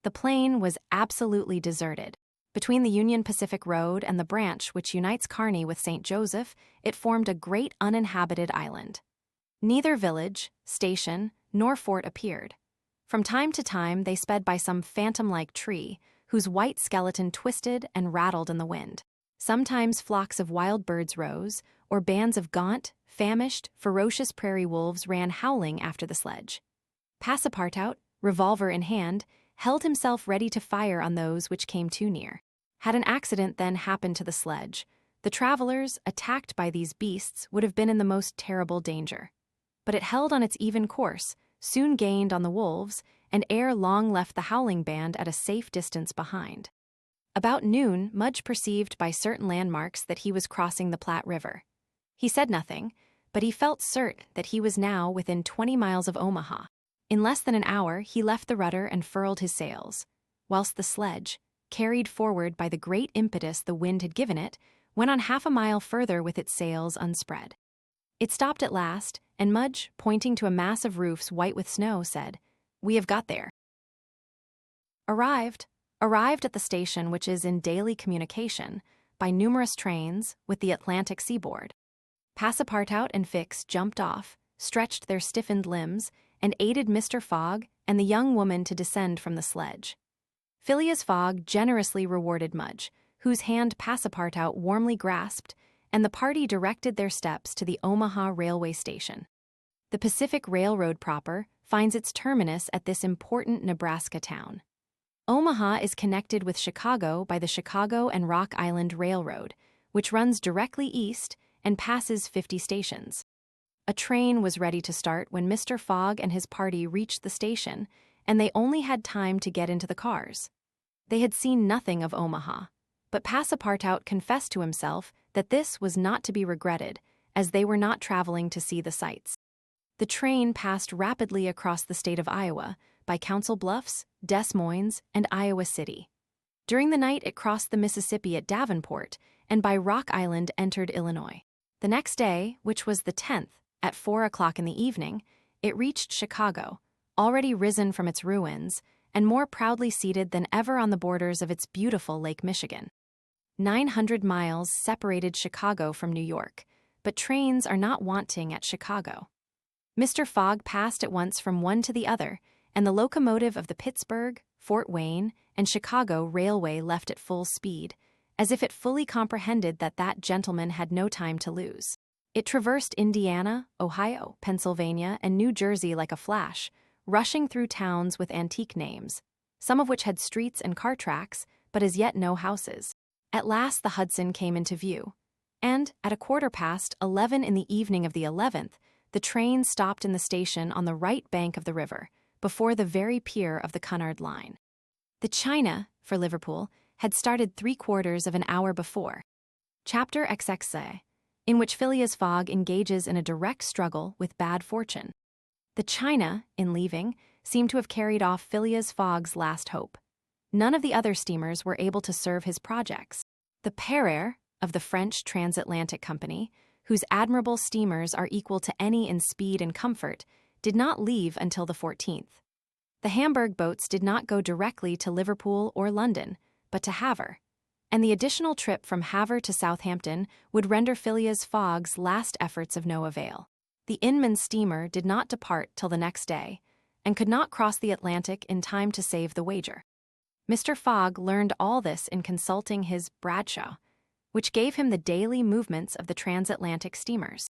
The plain was absolutely deserted. Between the Union Pacific Road and the branch which unites Kearny with St. Joseph, it formed a great uninhabited island. Neither village, station, nor fort appeared. From time to time they sped by some phantom-like tree, whose white skeleton twisted and rattled in the wind. Sometimes flocks of wild birds rose, or bands of gaunt, famished, ferocious prairie wolves ran howling after the sledge. Passepartout, revolver in hand, held himself ready to fire on those which came too near. Had an accident then happened to the sledge, the travelers, attacked by these beasts, would have been in the most terrible danger. But it held on its even course, soon gained on the wolves, and ere long left the howling band at a safe distance behind. About noon, Mudge perceived by certain landmarks that he was crossing the Platte River. He said nothing, but he felt certain that he was now within 20 miles of Omaha. In less than an hour, he left the rudder and furled his sails, whilst the sledge, carried forward by the great impetus the wind had given it, went on half a mile further with its sails unspread. It stopped at last, and Mudge, pointing to a mass of roofs white with snow, said, "We have got there." Arrived at the station which is in daily communication, by numerous trains, with the Atlantic seaboard. Passepartout and Fix jumped off, stretched their stiffened limbs, and aided Mr. Fogg and the young woman to descend from the sledge. Phileas Fogg generously rewarded Mudge, whose hand Passepartout warmly grasped, and the party directed their steps to the Omaha railway station. The Pacific Railroad proper finds its terminus at this important Nebraska town. Omaha is connected with Chicago by the Chicago and Rock Island Railroad, which runs directly east and passes 50 stations. A train was ready to start when Mr. Fogg and his party reached the station, and they only had time to get into the cars. They had seen nothing of Omaha, but Passepartout confessed to himself that this was not to be regretted, as they were not traveling to see the sights. The train passed rapidly across the state of Iowa, by Council Bluffs, Des Moines, and Iowa City. During the night it crossed the Mississippi at Davenport, and by Rock Island entered Illinois. The next day, which was the 10th, at 4 o'clock in the evening, it reached Chicago, already risen from its ruins, and more proudly seated than ever on the borders of its beautiful Lake Michigan. 900 miles separated Chicago from New York, but trains are not wanting at Chicago. Mr. Fogg passed at once from one to the other, and the locomotive of the Pittsburgh, Fort Wayne, and Chicago Railway left at full speed, as if it fully comprehended that that gentleman had no time to lose. It traversed Indiana, Ohio, Pennsylvania, and New Jersey like a flash, rushing through towns with antique names, some of which had streets and car tracks, but as yet no houses. At last the Hudson came into view, and at 11:15 in the evening of the 11th, the train stopped in the station on the right bank of the river, before the very pier of the Cunard line. The China, for Liverpool, had started 3/4 of an hour before. Chapter XXA, in which Phileas Fogg engages in a direct struggle with bad fortune. The China, in leaving, seemed to have carried off Phileas Fogg's last hope. None of the other steamers were able to serve his projects. The Pereire, of the French Transatlantic Company, whose admirable steamers are equal to any in speed and comfort, did not leave until the 14th. The Hamburg boats did not go directly to Liverpool or London, but to Havre, and the additional trip from Havre to Southampton would render Phileas Fogg's last efforts of no avail. The Inman steamer did not depart till the next day, and could not cross the Atlantic in time to save the wager. Mr. Fogg learned all this in consulting his Bradshaw, which gave him the daily movements of the transatlantic steamers.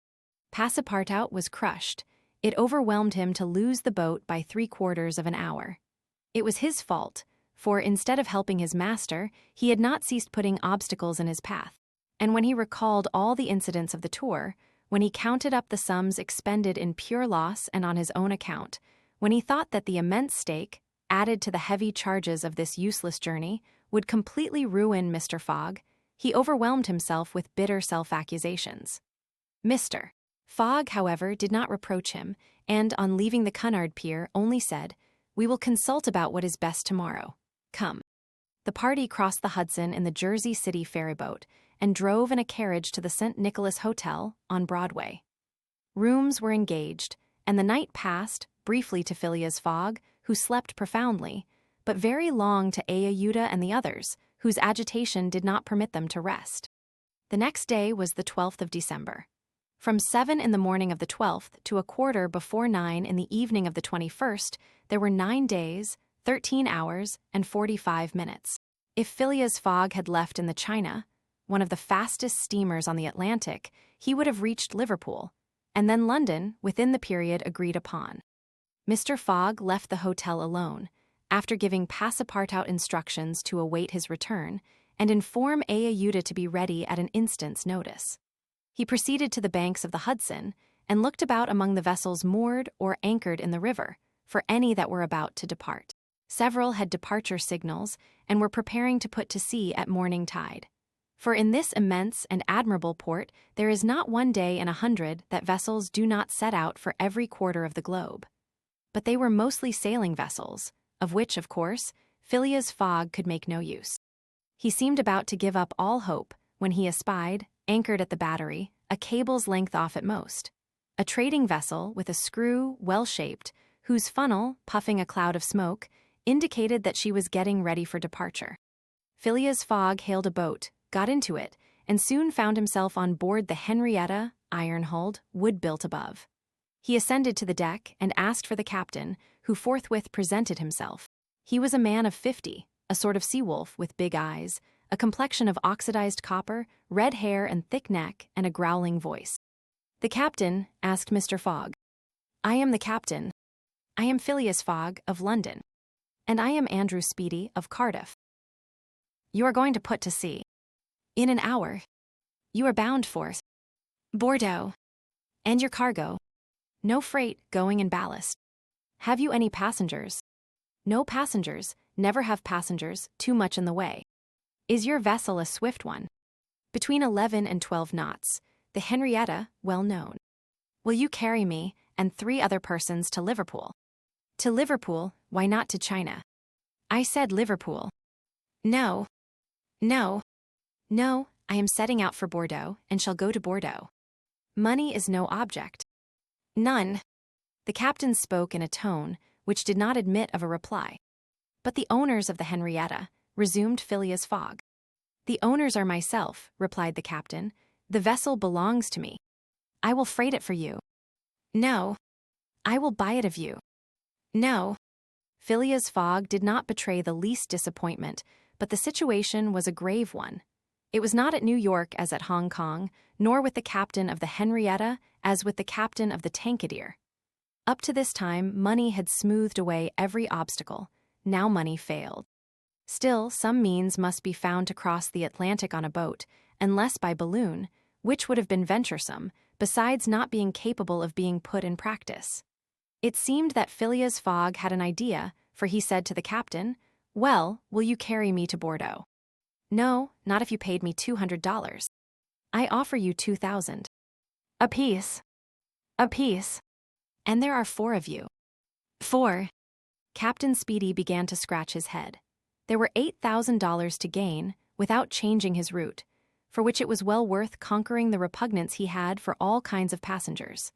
Passepartout was crushed. It overwhelmed him to lose the boat by 3/4 of an hour. It was his fault, for instead of helping his master, he had not ceased putting obstacles in his path. And when he recalled all the incidents of the tour, when he counted up the sums expended in pure loss and on his own account, when he thought that the immense stake, added to the heavy charges of this useless journey, would completely ruin Mr. Fogg, he overwhelmed himself with bitter self-accusations. Mr. Fogg, however, did not reproach him, and on leaving the Cunard pier only said, "We will consult about what is best tomorrow. Come." The party crossed the Hudson in the Jersey City ferryboat and drove in a carriage to the St. Nicholas Hotel on Broadway. Rooms were engaged, and the night passed briefly to Phileas Fogg, who slept profoundly, but very long to Ayuda and the others, whose agitation did not permit them to rest. The next day was the 12th of December. From 7 in the morning of the 12th to 9:15 in the evening of the 21st, there were 9 days, 13 hours, and 45 minutes. If Phileas Fogg had left in the China, one of the fastest steamers on the Atlantic, he would have reached Liverpool, and then London within the period agreed upon. Mr. Fogg left the hotel alone, after giving Passepartout instructions to await his return, and inform Ayuda to be ready at an instant's notice. He proceeded to the banks of the Hudson, and looked about among the vessels moored or anchored in the river, for any that were about to depart. Several had departure signals, and were preparing to put to sea at morning tide. For in this immense and admirable port there is not one day in 100 that vessels do not set out for every quarter of the globe. But they were mostly sailing vessels, of which, of course, Phileas Fogg could make no use. He seemed about to give up all hope, when he espied, anchored at the battery, a cable's length off at most, a trading vessel with a screw well-shaped, whose funnel, puffing a cloud of smoke, indicated that she was getting ready for departure. Phileas Fogg hailed a boat, got into it, and soon found himself on board the Henrietta, iron-hulled, wood-built above. He ascended to the deck and asked for the captain, who forthwith presented himself. He was a man of 50, a sort of sea-wolf with big eyes, a complexion of oxidized copper, red hair and thick neck, and a growling voice. "The captain?" asked Mr. Fogg. "I am the captain. I am Phileas Fogg, of London. And I am Andrew Speedy, of Cardiff." "You are going to put to sea?" "In an hour." "You are bound for Bordeaux." "And your cargo?" "No freight, going in ballast." "Have you any passengers?" "No passengers, never have passengers, too much in the way." "Is your vessel a swift one?" "Between 11 and 12 knots, the Henrietta, well known." "Will you carry me, and 3 other persons, to Liverpool?" "To Liverpool, why not to China?" "I said Liverpool." "No. No. No, I am setting out for Bordeaux, and shall go to Bordeaux." "Money is no object." "None." The captain spoke in a tone which did not admit of a reply. "But the owners of the Henrietta," resumed Phileas Fogg. "The owners are myself," replied the captain. "The vessel belongs to me." "I will freight it for you." "No." "I will buy it of you." "No." Phileas Fogg did not betray the least disappointment, but the situation was a grave one. It was not at New York as at Hong Kong, nor with the captain of the Henrietta as with the captain of the Tankadere. Up to this time, money had smoothed away every obstacle. Now money failed. Still, some means must be found to cross the Atlantic on a boat, unless by balloon, which would have been venturesome, besides not being capable of being put in practice. It seemed that Phileas Fogg had an idea, for he said to the captain, "Well, will you carry me to Bordeaux?" "No, not if you paid me $200. I offer you 2,000. Apiece. Apiece. And there are 4 of you." 4. Captain Speedy began to scratch his head. There were $8,000 to gain, without changing his route, for which it was well worth conquering the repugnance he had for all kinds of passengers.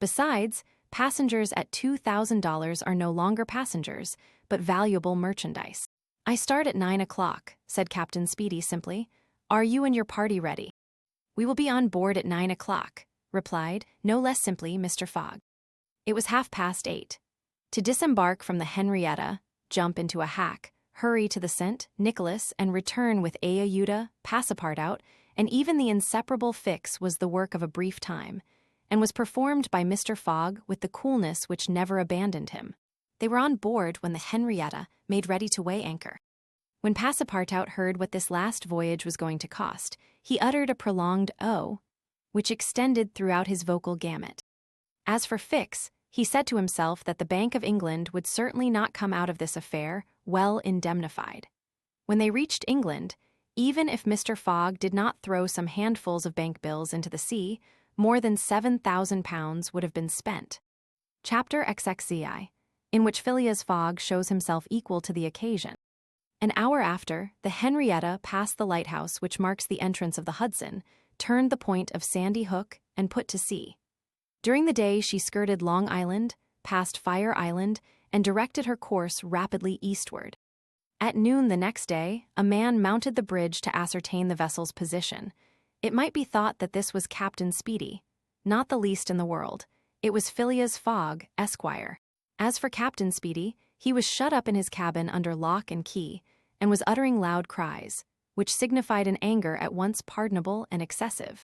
Besides, passengers at $2,000 are no longer passengers, but valuable merchandise. "I start at 9 o'clock, said Captain Speedy simply. "Are you and your party ready?" "We will be on board at 9 o'clock, replied, no less simply, Mr. Fogg. It was 8:30. To disembark from the Henrietta, jump into a hack, hurry to the St. Nicholas, and return with Ajuda, Passepartout, and even the inseparable Fix was the work of a brief time, and was performed by Mr. Fogg with the coolness which never abandoned him. They were on board when the Henrietta made ready to weigh anchor. When Passepartout heard what this last voyage was going to cost, he uttered a prolonged "oh," which extended throughout his vocal gamut. As for Fix, he said to himself that the Bank of England would certainly not come out of this affair well indemnified. When they reached England, even if Mr. Fogg did not throw some handfuls of bank bills into the sea, more than £7,000 would have been spent. Chapter XXVI, in which Phileas Fogg shows himself equal to the occasion. An hour after, the Henrietta passed the lighthouse which marks the entrance of the Hudson, turned the point of Sandy Hook, and put to sea. During the day she skirted Long Island, passed Fire Island, and directed her course rapidly eastward. At noon the next day, a man mounted the bridge to ascertain the vessel's position. It might be thought that this was Captain Speedy. Not the least in the world. It was Phileas Fogg, Esquire. As for Captain Speedy, he was shut up in his cabin under lock and key, and was uttering loud cries, which signified an anger at once pardonable and excessive.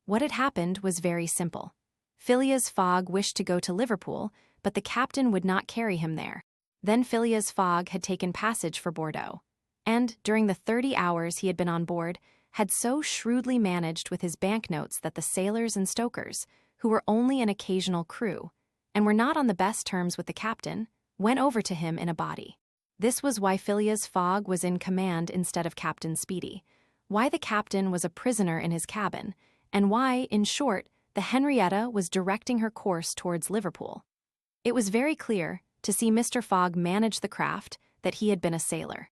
What had happened was very simple. Phileas Fogg wished to go to Liverpool, but the captain would not carry him there. Then Phileas Fogg had taken passage for Bordeaux, and, during the 30 hours he had been on board, had so shrewdly managed with his banknotes that the sailors and stokers, who were only an occasional crew, and were not on the best terms with the captain, went over to him in a body. This was why Phileas Fogg was in command instead of Captain Speedy, why the captain was a prisoner in his cabin, and why, in short, the Henrietta was directing her course towards Liverpool. It was very clear, to see Mr. Fogg manage the craft, that he had been a sailor.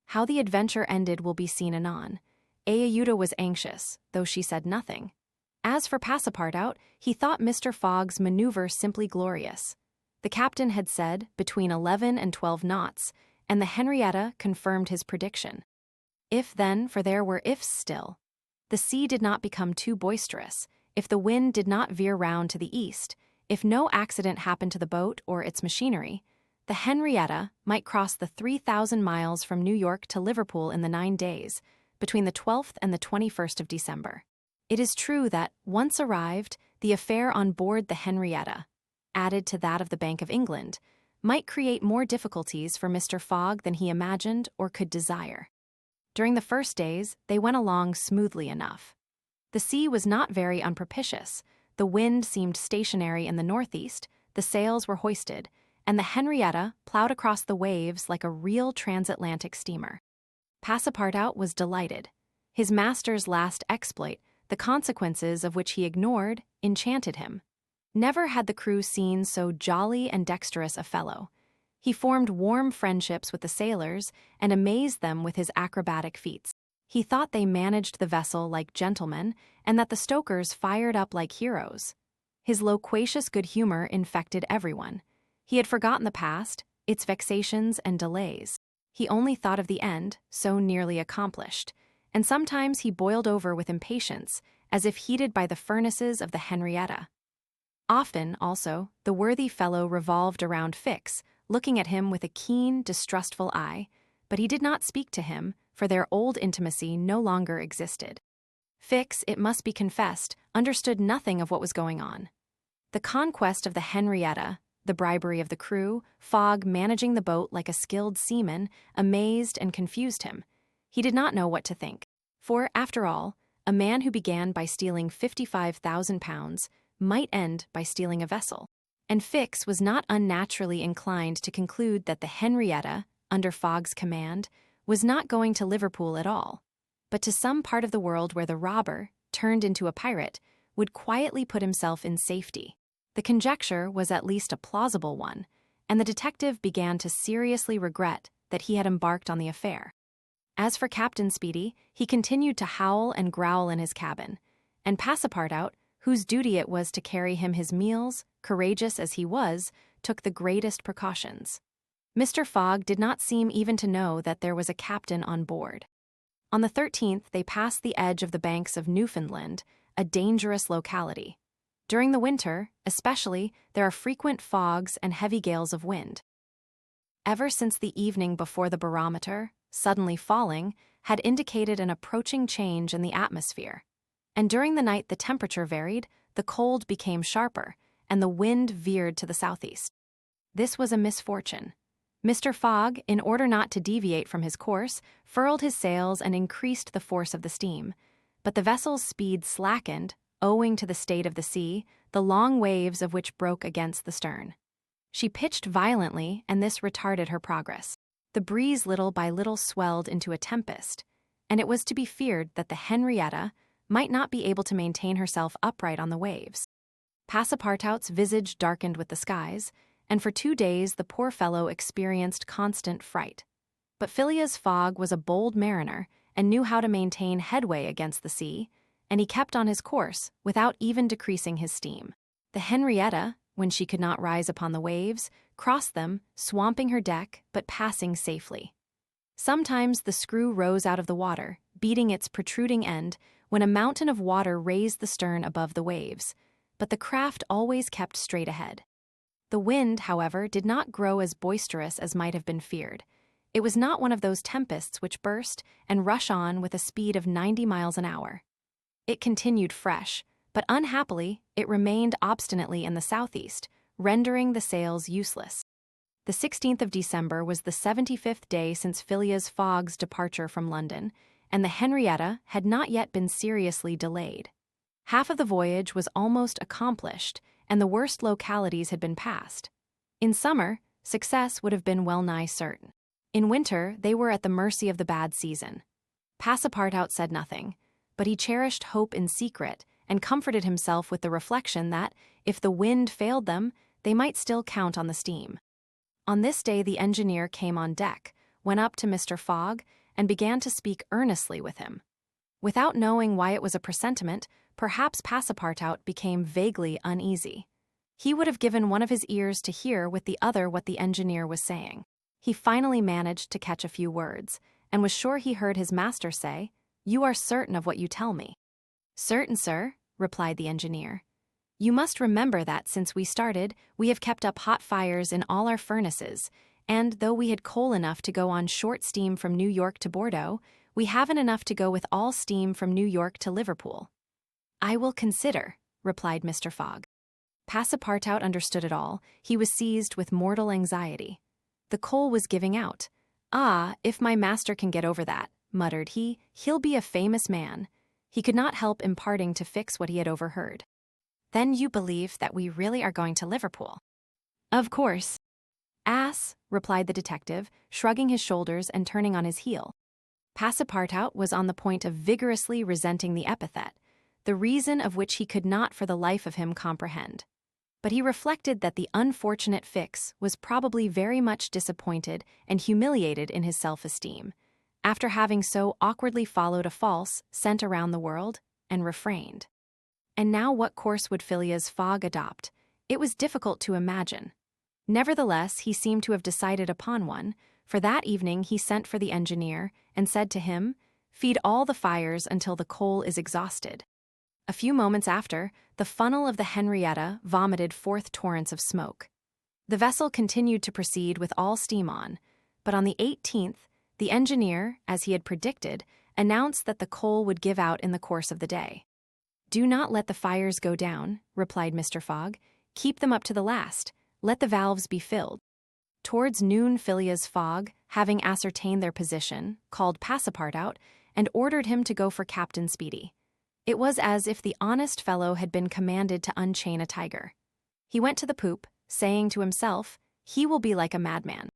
How the adventure ended will be seen anon. Ajuda was anxious, though she said nothing. As for Passepartout, he thought Mr. Fogg's maneuver simply glorious. The captain had said between 11 and 12 knots, and the Henrietta confirmed his prediction. If then, for there were ifs still, the sea did not become too boisterous, if the wind did not veer round to the east, if no accident happened to the boat or its machinery, the Henrietta might cross the 3,000 miles from New York to Liverpool in the 9 days, between the 12th and the 21st of December. It is true that, once arrived, the affair on board the Henrietta, added to that of the Bank of England, might create more difficulties for Mr. Fogg than he imagined or could desire. During the first days, they went along smoothly enough. The sea was not very unpropitious, the wind seemed stationary in the northeast, the sails were hoisted, and the Henrietta plowed across the waves like a real transatlantic steamer. Passepartout was delighted. His master's last exploit, the consequences of which he ignored, enchanted him. Never had the crew seen so jolly and dexterous a fellow. He formed warm friendships with the sailors and amazed them with his acrobatic feats. He thought they managed the vessel like gentlemen and that the stokers fired up like heroes. His loquacious good humor infected everyone. He had forgotten the past, its vexations and delays. He only thought of the end, so nearly accomplished, and sometimes he boiled over with impatience, as if heated by the furnaces of the Henrietta. Often, also, the worthy fellow revolved around Fix, looking at him with a keen, distrustful eye, but he did not speak to him, for their old intimacy no longer existed. Fix, it must be confessed, understood nothing of what was going on. The conquest of the Henrietta, the bribery of the crew, Fogg managing the boat like a skilled seaman, amazed and confused him. He did not know what to think. For, after all, a man who began by stealing £55,000 might end by stealing a vessel. And Fix was not unnaturally inclined to conclude that the Henrietta, under Fogg's command, was not going to Liverpool at all, but to some part of the world where the robber, turned into a pirate, would quietly put himself in safety. The conjecture was at least a plausible one, and the detective began to seriously regret that he had embarked on the affair. As for Captain Speedy, he continued to howl and growl in his cabin, and Passepartout, whose duty it was to carry him his meals, courageous as he was, took the greatest precautions. Mr. Fogg did not seem even to know that there was a captain on board. On the 13th, they passed the edge of the banks of Newfoundland, a dangerous locality. During the winter, especially, there are frequent fogs and heavy gales of wind. Ever since the evening before the barometer, suddenly falling, had indicated an approaching change in the atmosphere. And during the night the temperature varied, the cold became sharper, and the wind veered to the southeast. This was a misfortune. Mr. Fogg, in order not to deviate from his course, furled his sails and increased the force of the steam. But the vessel's speed slackened, owing to the state of the sea, the long waves of which broke against the stern. She pitched violently, and this retarded her progress. The breeze little by little swelled into a tempest, and it was to be feared that the Henrietta might not be able to maintain herself upright on the waves. Passepartout's visage darkened with the skies, and for 2 days the poor fellow experienced constant fright. But Phileas Fogg was a bold mariner and knew how to maintain headway against the sea, and he kept on his course without even decreasing his steam. The Henrietta, when she could not rise upon the waves, crossed them, swamping her deck but passing safely. Sometimes the screw rose out of the water, beating its protruding end, when a mountain of water raised the stern above the waves, but the craft always kept straight ahead. The wind, however, did not grow as boisterous as might have been feared. It was not one of those tempests which burst and rush on with a speed of 90 miles an hour. It continued fresh, but unhappily it remained obstinately in the southeast, rendering the sails useless. The 16th of December was the 75th day since Phileas Fogg's departure from London, and the Henrietta had not yet been seriously delayed. Half of the voyage was almost accomplished, and the worst localities had been passed. In summer, success would have been well nigh certain. In winter, they were at the mercy of the bad season. Passepartout said nothing, but he cherished hope in secret and comforted himself with the reflection that, if the wind failed them, they might still count on the steam. On this day the engineer came on deck, went up to Mr. Fogg, and began to speak earnestly with him. Without knowing why it was a presentiment, perhaps Passepartout became vaguely uneasy. He would have given one of his ears to hear with the other what the engineer was saying. He finally managed to catch a few words, and was sure he heard his master say, "You are certain of what you tell me?" "Certain, sir," replied the engineer. "You must remember that since we started, we have kept up hot fires in all our furnaces, and though we had coal enough to go on short steam from New York to Bordeaux, we haven't enough to go with all steam from New York to Liverpool." "I will consider," replied Mr. Fogg. Passepartout understood it all. He was seized with mortal anxiety. The coal was giving out. "Ah, if my master can get over that," muttered he, "he'll be a famous man." He could not help imparting to Fix what he had overheard. "Then you believe that we really are going to Liverpool?" "Of course." "Ass," replied the detective, shrugging his shoulders and turning on his heel. Passepartout was on the point of vigorously resenting the epithet, the reason of which he could not for the life of him comprehend. But he reflected that the unfortunate Fix was probably very much disappointed and humiliated in his self-esteem, after having so awkwardly followed a false, sent around the world, and refrained. And now what course would Phileas Fogg adopt? It was difficult to imagine. Nevertheless, he seemed to have decided upon one, for that evening he sent for the engineer and said to him, "Feed all the fires until the coal is exhausted." A few moments after, the funnel of the Henrietta vomited forth torrents of smoke. The vessel continued to proceed with all steam on, but on the 18th, the engineer, as he had predicted, announced that the coal would give out in the course of the day. "Do not let the fires go down," replied Mr. Fogg. "Keep them up to the last. Let the valves be filled. Towards noon, Phileas Fogg, having ascertained their position, called Passepartout out and ordered him to go for Captain Speedy. It was as if the honest fellow had been commanded to unchain a tiger. He went to the poop, saying to himself, "He will be like a madman."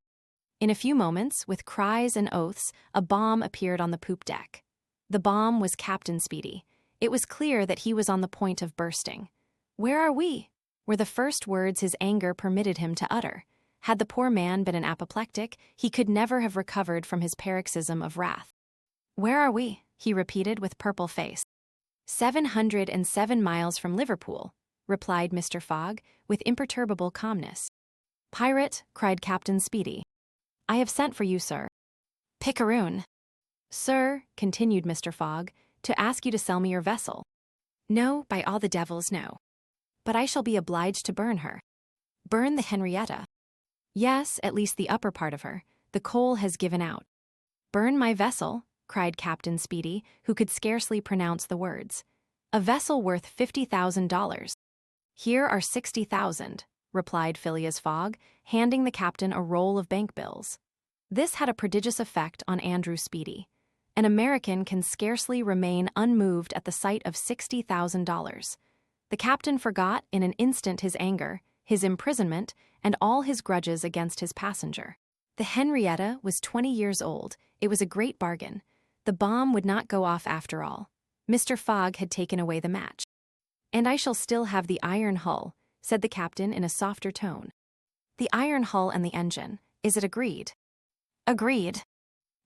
In a few moments, with cries and oaths, a bomb appeared on the poop deck. The bomb was Captain Speedy. It was clear that he was on the point of bursting. "Where are we?" were the first words his anger permitted him to utter. Had the poor man been an apoplectic, he could never have recovered from his paroxysm of wrath. "Where are we?" he repeated with purple face. 707 miles from Liverpool," replied Mr. Fogg, with imperturbable calmness. "Pirate," cried Captain Speedy, "I have sent for you, sir." "Picaroon." "Sir," continued Mr. Fogg, "to ask you to sell me your vessel." "No, by all the devils, no." "But I shall be obliged to burn her." "Burn the Henrietta?" "Yes, at least the upper part of her. The coal has given out." "Burn my vessel?" cried Captain Speedy, who could scarcely pronounce the words. "A vessel worth $50,000. "Here are 60,000, replied Phileas Fogg, handing the captain a roll of bank bills. This had a prodigious effect on Andrew Speedy. An American can scarcely remain unmoved at the sight of $60,000. The captain forgot in an instant his anger, his imprisonment, and all his grudges against his passenger. The Henrietta was 20 years old. It was a great bargain. The bomb would not go off after all. Mr. Fogg had taken away the match. "And I shall still have the iron hull," said the captain in a softer tone. "The iron hull and the engine. Is it agreed?" "Agreed."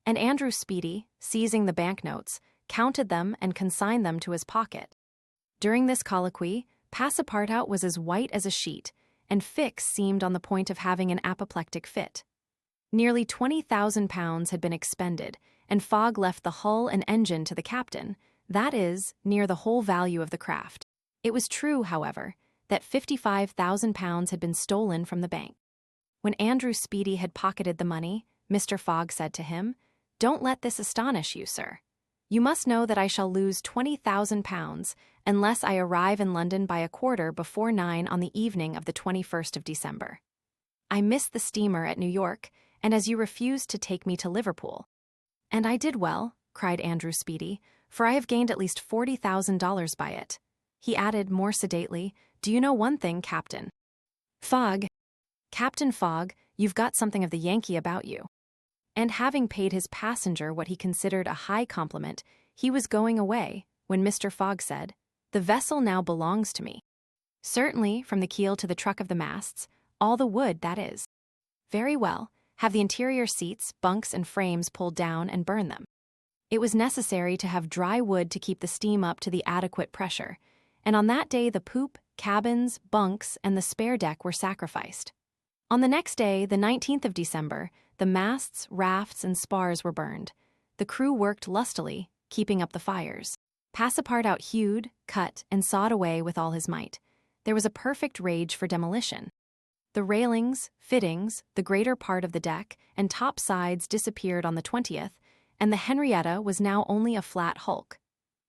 And Andrew Speedy, seizing the banknotes, counted them and consigned them to his pocket. During this colloquy, Passepartout was as white as a sheet, and Fix seemed on the point of having an apoplectic fit. Nearly £20,000 had been expended, and Fogg left the hull and engine to the captain, that is, near the whole value of the craft. It was true, however, that £55,000 had been stolen from the bank. When Andrew Speedy had pocketed the money, Mr. Fogg said to him, "Don't let this astonish you, sir. You must know that I shall lose £20,000 unless I arrive in London by 9:15 on the evening of the 21st of December. I missed the steamer at New York, and as you refused to take me to Liverpool." "And I did well," cried Andrew Speedy, "for I have gained at least $40,000 by it." He added more sedately, "Do you know one thing, Captain Fogg? Captain Fogg, you've got something of the Yankee about you." And having paid his passenger what he considered a high compliment, he was going away, when Mr. Fogg said, "The vessel now belongs to me." "Certainly, from the keel to the truck of the masts, all the wood, that is." "Very well, have the interior seats, bunks, and frames pulled down and burn them." It was necessary to have dry wood to keep the steam up to the adequate pressure, and on that day the poop, cabins, bunks, and the spare deck were sacrificed. On the next day, the 19th of December, the masts, rafts, and spars were burned. The crew worked lustily, keeping up the fires. Passepartout hewed, cut, and sawed away with all his might. There was a perfect rage for demolition. The railings, fittings, the greater part of the deck, and top sides disappeared on the 20th, and the Henrietta was now only a flat hulk.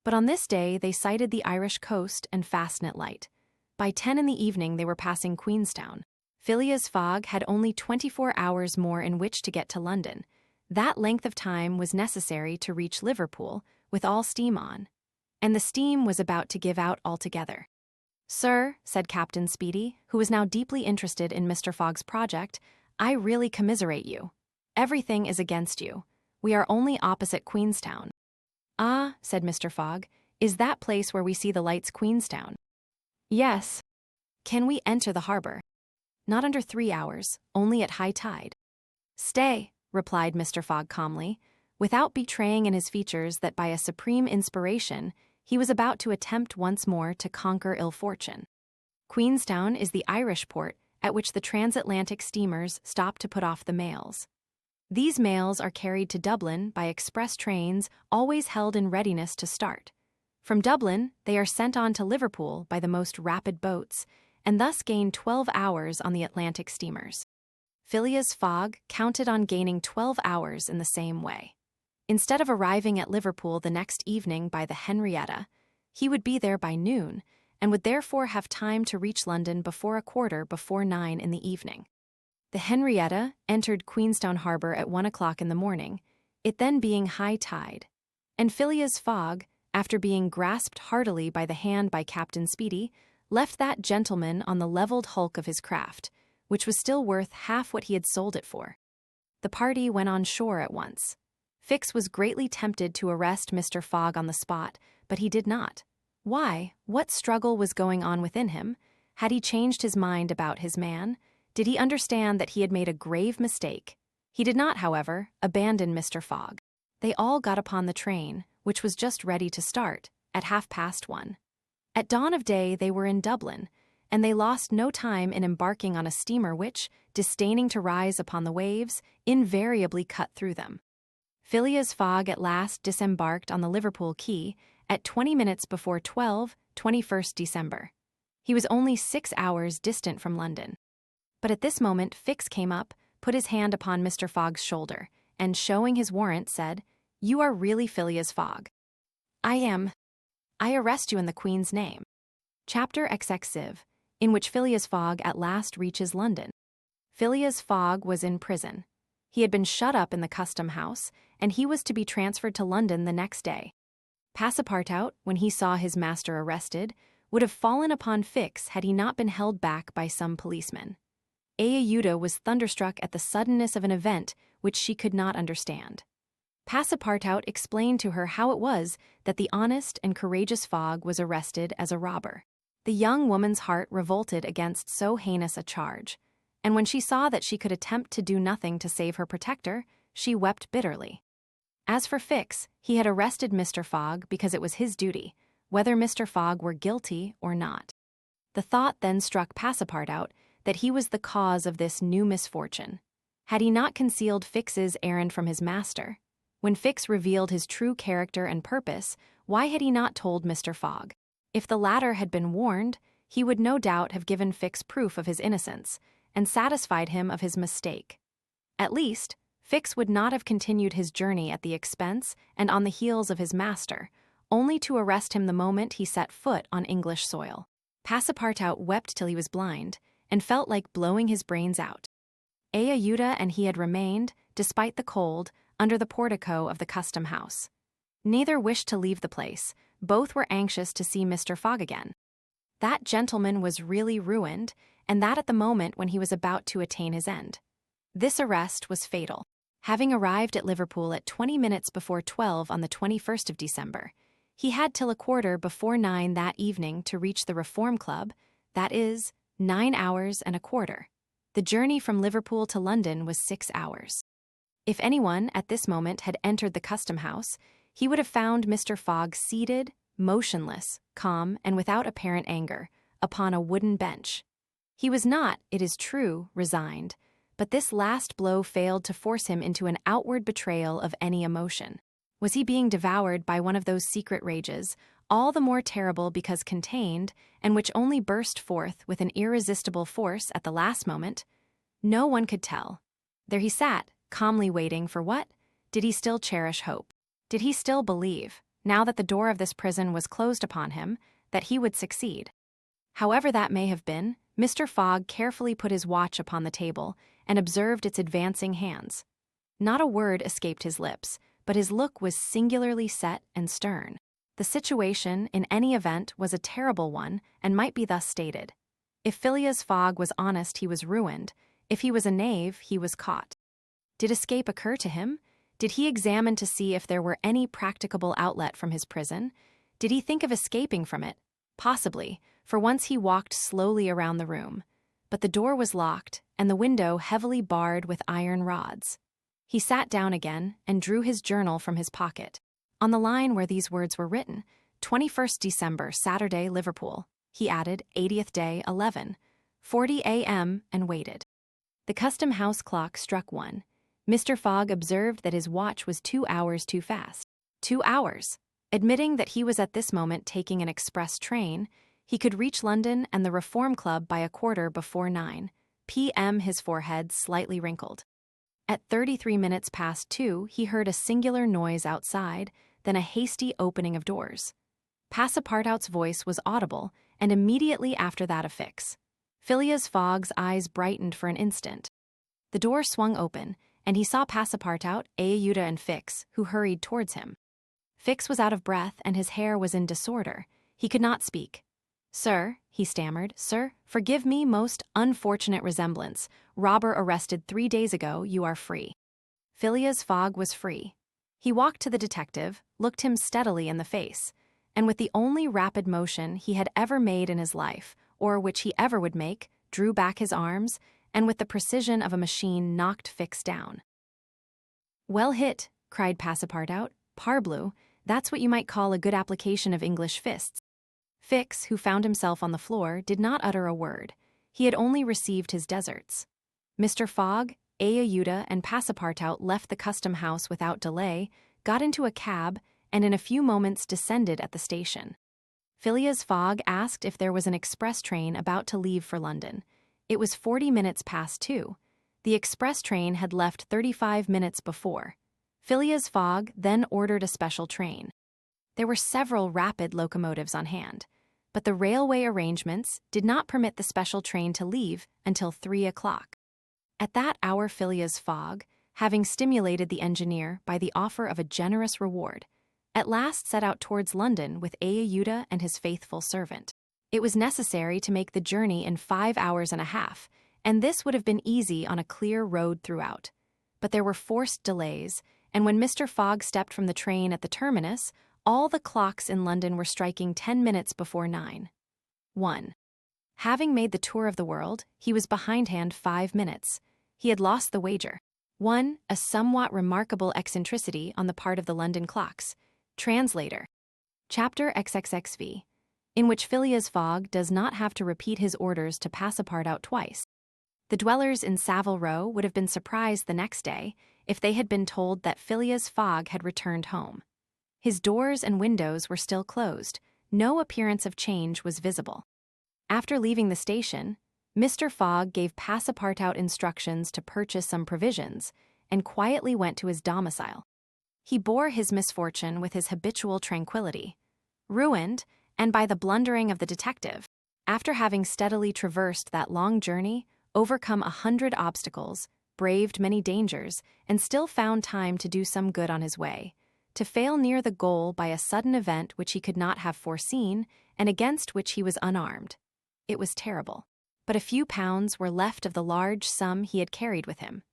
But on this day they sighted the Irish coast and Fastnet Light. By 10 in the evening they were passing Queenstown. Phileas Fogg had only 24 hours more in which to get to London. That length of time was necessary to reach Liverpool, with all steam on. And the steam was about to give out altogether. "Sir," said Captain Speedy, who was now deeply interested in Mr. Fogg's project, "I really commiserate you. Everything is against you. We are only opposite Queenstown." "Ah," said Mr. Fogg, "is that place where we see the lights Queenstown?" "Yes." "Can we enter the harbor?" "Not under 3 hours, only at high tide." "Stay," replied Mr. Fogg calmly, without betraying in his features that by a supreme inspiration he was about to attempt once more to conquer ill fortune. Queenstown is the Irish port at which the transatlantic steamers stop to put off the mails. These mails are carried to Dublin by express trains always held in readiness to start. From Dublin, they are sent on to Liverpool by the most rapid boats, and thus gain 12 hours on the Atlantic steamers. Phileas Fogg counted on gaining 12 hours in the same way. Instead of arriving at Liverpool the next evening by the Henrietta, he would be there by noon, and would therefore have time to reach London before 9:15 in the evening. The Henrietta entered Queenstown Harbour at 1 o'clock in the morning, it then being high tide, and Phileas Fogg, after being grasped heartily by the hand by Captain Speedy, left that gentleman on the levelled hulk of his craft, which was still worth half what he had sold it for. The party went on shore at once. Fix was greatly tempted to arrest Mr. Fogg on the spot, but he did not. Why? What struggle was going on within him? Had he changed his mind about his man? Did he understand that he had made a grave mistake? He did not, however, abandon Mr. Fogg. They all got upon the train, which was just ready to start, at 1:30. At dawn of day they were in Dublin, and they lost no time in embarking on a steamer which, disdaining to rise upon the waves, invariably cut through them. Phileas Fogg at last disembarked on the Liverpool quay at 20 minutes before 12, 21st December. He was only 6 hours distant from London. But at this moment Fix came up, put his hand upon Mr. Fogg's shoulder, and showing his warrant, said, "You are really Phileas Fogg." "I am. I arrest you in the Queen's name." Chapter XXV, in which Phileas Fogg at last reaches London. Phileas Fogg was in prison. He had been shut up in the custom house, and he was to be transferred to London the next day. Passepartout, when he saw his master arrested, would have fallen upon Fix had he not been held back by some policemen. Aeuda was thunderstruck at the suddenness of an event which she could not understand. Passepartout explained to her how it was that the honest and courageous Fogg was arrested as a robber. The young woman's heart revolted against so heinous a charge, and when she saw that she could attempt to do nothing to save her protector, she wept bitterly. As for Fix, he had arrested Mr. Fogg because it was his duty, whether Mr. Fogg were guilty or not. The thought then struck Passepartout that he was the cause of this new misfortune. Had he not concealed Fix's errand from his master? When Fix revealed his true character and purpose, why had he not told Mr. Fogg? If the latter had been warned, he would no doubt have given Fix proof of his innocence, and satisfied him of his mistake. At least, Fix would not have continued his journey at the expense and on the heels of his master, only to arrest him the moment he set foot on English soil. Passepartout wept till he was blind, and felt like blowing his brains out. Aeuda and he had remained, despite the cold, under the portico of the custom house. Neither wished to leave the place, both were anxious to see Mr. Fogg again. That gentleman was really ruined, and that at the moment when he was about to attain his end. This arrest was fatal. Having arrived at Liverpool at 20 minutes before 12 on the 21st of December, he had till 9:15 that evening to reach the Reform Club, that is, 9 hours and a quarter. The journey from Liverpool to London was 6 hours. If anyone at this moment had entered the custom house, he would have found Mr. Fogg seated, motionless, calm, and without apparent anger, upon a wooden bench. He was not, it is true, resigned, but this last blow failed to force him into an outward betrayal of any emotion. Was he being devoured by one of those secret rages, all the more terrible because contained, and which only burst forth with an irresistible force at the last moment? No one could tell. There he sat, calmly waiting for what? Did he still cherish hope? Did he still believe, now that the door of this prison was closed upon him, that he would succeed? However that may have been, Mr. Fogg carefully put his watch upon the table and observed its advancing hands. Not a word escaped his lips, but his look was singularly set and stern. The situation, in any event, was a terrible one, and might be thus stated. If Phileas Fogg was honest, he was ruined. If he was a knave, he was caught. Did escape occur to him? Did he examine to see if there were any practicable outlet from his prison? Did he think of escaping from it? Possibly, for once he walked slowly around the room. But the door was locked, and the window heavily barred with iron rods. He sat down again and drew his journal from his pocket. On the line where these words were written, 21st December, Saturday, Liverpool, he added 80th day, 11:40 a.m. and waited. The custom house clock struck 1. Mr. Fogg observed that his watch was 2 hours too fast. 2 hours! Admitting that he was at this moment taking an express train, he could reach London and the Reform Club by 9:15 p.m. His forehead slightly wrinkled. At 33 minutes past 2, he heard a singular noise outside, then a hasty opening of doors. Passepartout's voice was audible, and immediately after that of Fix. Phileas Fogg's eyes brightened for an instant. The door swung open, and he saw Passepartout, Aehuda, and Fix, who hurried towards him. Fix was out of breath, and his hair was in disorder. He could not speak. "Sir," he stammered, "sir, forgive me most unfortunate resemblance. Robber arrested 3 days ago, you are free." Phileas Fogg was free. He walked to the detective, looked him steadily in the face, and with the only rapid motion he had ever made in his life, or which he ever would make, drew back his arms, and with the precision of a machine knocked Fix down. "Well hit," cried Passepartout. "Parbleu, that's what you might call a good application of English fists." Fix, who found himself on the floor, did not utter a word. He had only received his deserts. Mr. Fogg, Aehuda, and Passepartout left the custom house without delay, got into a cab, and in a few moments descended at the station. Phileas Fogg asked if there was an express train about to leave for London. It was 40 minutes past 2. The express train had left 35 minutes before. Phileas Fogg then ordered a special train. There were several rapid locomotives on hand, but the railway arrangements did not permit the special train to leave until 3 o'clock. At that hour Phileas Fogg, having stimulated the engineer by the offer of a generous reward, at last set out towards London with Aehuda and his faithful servant. It was necessary to make the journey in 5 hours and a half, and this would have been easy on a clear road throughout. But there were forced delays, and when Mr. Fogg stepped from the train at the terminus, all the clocks in London were striking 10 minutes before 9. 1. Having made the tour of the world, he was behindhand 5 minutes. He had lost the wager. 1. A somewhat remarkable eccentricity on the part of the London clocks. Translator. Chapter XXXV, in which Phileas Fogg does not have to repeat his orders to Passepartout twice. The dwellers in Savile Row would have been surprised the next day if they had been told that Phileas Fogg had returned home. His doors and windows were still closed. No appearance of change was visible. After leaving the station, Mr. Fogg gave Passepartout instructions to purchase some provisions and quietly went to his domicile. He bore his misfortune with his habitual tranquility. Ruined, and by the blundering of the detective, after having steadily traversed that long journey, overcome 100 obstacles, braved many dangers, and still found time to do some good on his way, to fail near the goal by a sudden event which he could not have foreseen and against which he was unarmed. It was terrible. But a few pounds were left of the large sum he had carried with him.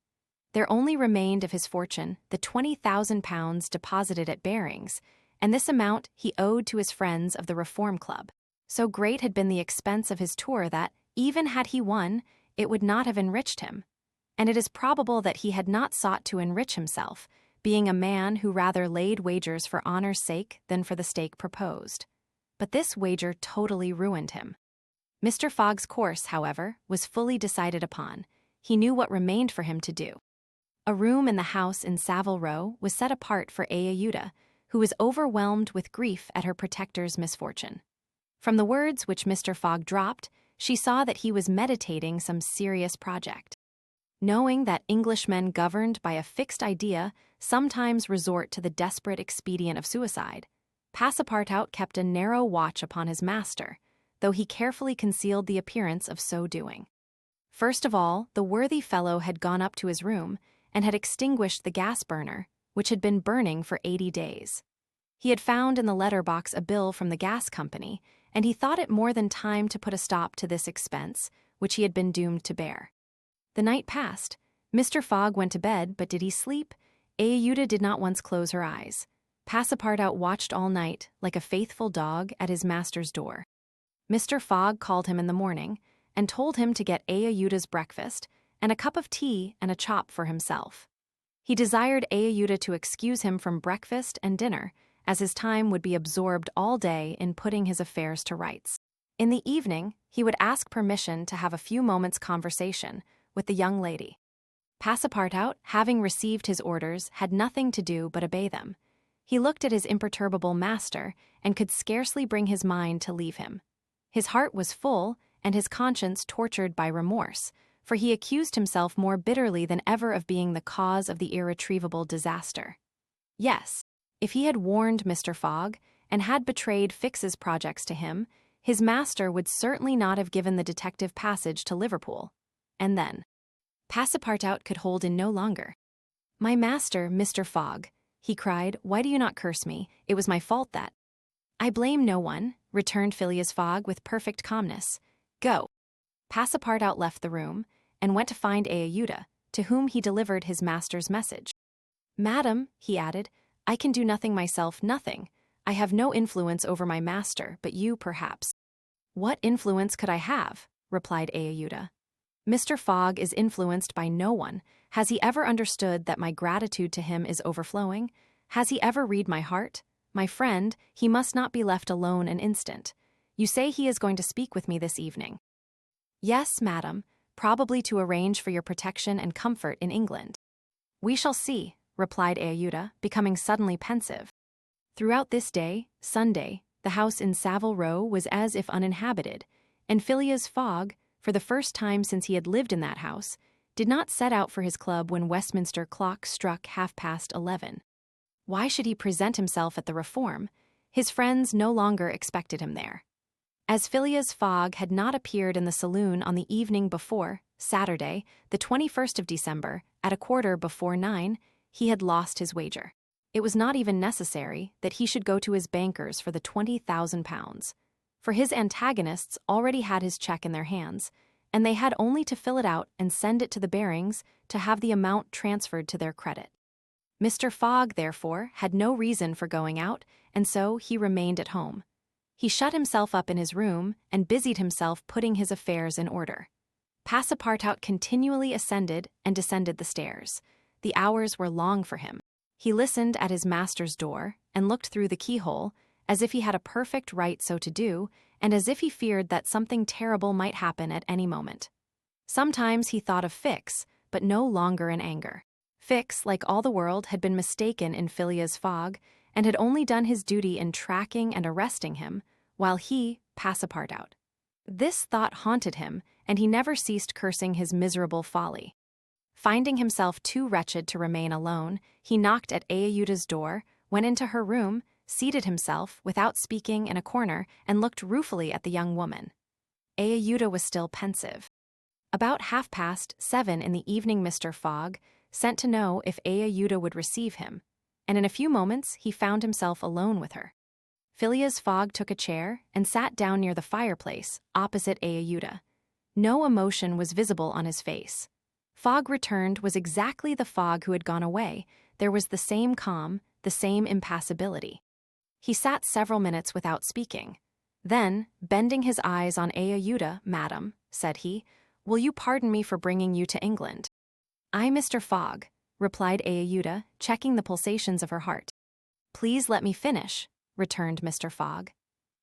There only remained of his fortune the £20,000 deposited at Barings, and this amount he owed to his friends of the Reform Club. So great had been the expense of his tour that, even had he won, it would not have enriched him. And it is probable that he had not sought to enrich himself, being a man who rather laid wagers for honor's sake than for the stake proposed. But this wager totally ruined him. Mr. Fogg's course, however, was fully decided upon. He knew what remained for him to do. A room in the house in Savile Row was set apart for Aehuda, who was overwhelmed with grief at her protector's misfortune. From the words which Mr. Fogg dropped, she saw that he was meditating some serious project. Knowing that Englishmen governed by a fixed idea sometimes resort to the desperate expedient of suicide, Passepartout kept a narrow watch upon his master, though he carefully concealed the appearance of so doing. First of all, the worthy fellow had gone up to his room and had extinguished the gas burner, which had been burning for 80 days. He had found in the letter-box a bill from the gas company, and he thought it more than time to put a stop to this expense, which he had been doomed to bear. The night passed. Mr. Fogg went to bed, but did he sleep? Aehuda did not once close her eyes. Passepartout watched all night, like a faithful dog, at his master's door. Mr. Fogg called him in the morning, and told him to get Aehuda's breakfast, and a cup of tea and a chop for himself. He desired Aehuda to excuse him from breakfast and dinner, as his time would be absorbed all day in putting his affairs to rights. In the evening, he would ask permission to have a few moments' conversation with the young lady. Passepartout, having received his orders, had nothing to do but obey them. He looked at his imperturbable master and could scarcely bring his mind to leave him. His heart was full and his conscience tortured by remorse, for he accused himself more bitterly than ever of being the cause of the irretrievable disaster. Yes, if he had warned Mr. Fogg and had betrayed Fix's projects to him, His master would certainly not have given the detective passage to Liverpool. And then, Passepartout could hold in no longer. "My master, Mr. Fogg," he cried, "why do you not curse me? It was my fault that—" "I blame no one," returned Phileas Fogg with perfect calmness. "Go." Passepartout left the room, and went to find Aehuda, to whom he delivered his master's message. "Madam," he added, "I can do nothing myself, nothing. I have no influence over my master, but you, perhaps." "What influence could I have?" replied Aehuda. "Mr. Fogg is influenced by no one. Has he ever understood that my gratitude to him is overflowing? Has he ever read my heart? My friend, he must not be left alone an instant. You say he is going to speak with me this evening." "Yes, madam, probably to arrange for your protection and comfort in England." "We shall see," replied Aehuda, becoming suddenly pensive. Throughout this day, Sunday, the house in Savile Row was as if uninhabited, and Phileas Fogg, for the first time since he had lived in that house, did not set out for his club when Westminster clock struck 11:30. Why should he present himself at the Reform? His friends no longer expected him there. As Phileas Fogg had not appeared in the saloon on the evening before, Saturday, the 21st of December, at 9:15, he had lost his wager. It was not even necessary that he should go to his bankers for the £20,000, for his antagonists already had his cheque in their hands, and they had only to fill it out and send it to the Barings to have the amount transferred to their credit. Mr. Fogg, therefore, had no reason for going out, and so he remained at home. He shut himself up in his room and busied himself putting his affairs in order. Passepartout continually ascended and descended the stairs. The hours were long for him. He listened at his master's door and looked through the keyhole, as if he had a perfect right so to do, and as if he feared that something terrible might happen at any moment. Sometimes he thought of Fix, but no longer in anger. Fix, like all the world, had been mistaken in Phileas Fogg, and had only done his duty in tracking and arresting him, while he, Passepartout. This thought haunted him, and he never ceased cursing his miserable folly. Finding himself too wretched to remain alone, he knocked at Aehuda's door, went into her room, seated himself, without speaking, in a corner, and looked ruefully at the young woman. Aehuda was still pensive. About 7:30 in the evening Mr. Fogg sent to know if Aehuda would receive him, and in a few moments he found himself alone with her. Phileas Fogg took a chair and sat down near the fireplace, opposite Aehuda. No emotion was visible on his face. Fogg returned was exactly the Fogg who had gone away. There was the same calm, the same impassibility. He sat several minutes without speaking. Then, bending his eyes on Aehuda, "Madam," said he, "will you pardon me for bringing you to England?" "I, Mr. Fogg," replied Aehuda, checking the pulsations of her heart. "Please let me finish," returned Mr. Fogg.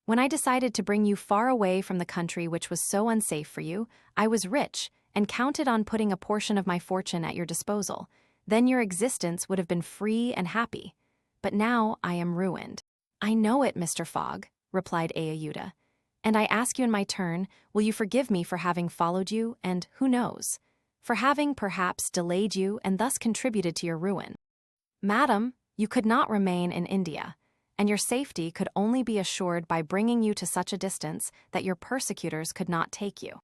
"When I decided to bring you far away from the country which was so unsafe for you, I was rich, and counted on putting a portion of my fortune at your disposal. Then your existence would have been free and happy. But now I am ruined." "I know it, Mr. Fogg," replied Aehuda, "and I ask you in my turn, will you forgive me for having followed you, and, who knows, for having, perhaps, delayed you and thus contributed to your ruin? Madam, you could not remain in India, and your safety could only be assured by bringing you to such a distance that your persecutors could not take you.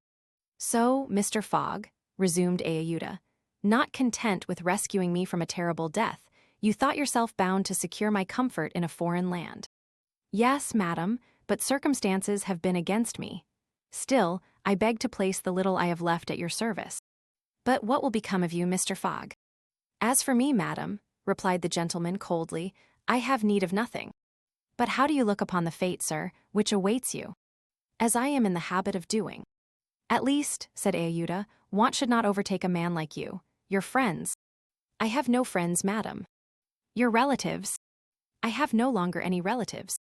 So, Mr. Fogg," resumed Aehuda, "not content with rescuing me from a terrible death, you thought yourself bound to secure my comfort in a foreign land." "Yes, madam, but circumstances have been against me. Still, I beg to place the little I have left at your service." "But what will become of you, Mr. Fogg?" "As for me, madam," replied the gentleman coldly, "I have need of nothing." "But how do you look upon the fate, sir, which awaits you?" "As I am in the habit of doing." "At least," said Aehuda, "want should not overtake a man like you. Your friends—" "I have no friends, madam." "Your relatives—" "I have no longer any relatives."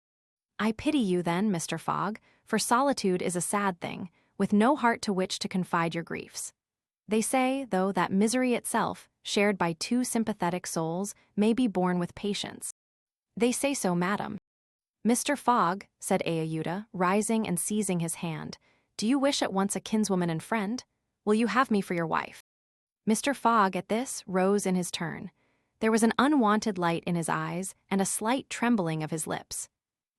"I pity you, then, Mr. Fogg, for solitude is a sad thing, with no heart to which to confide your griefs. They say, though, that misery itself, shared by two sympathetic souls, may be borne with patience." "They say so, madam." "Mr. Fogg," said Aehuda, rising and seizing his hand, "do you wish at once a kinswoman and friend? Will you have me for your wife?" Mr. Fogg, at this, rose in his turn. There was an unwonted light in his eyes and a slight trembling of his lips.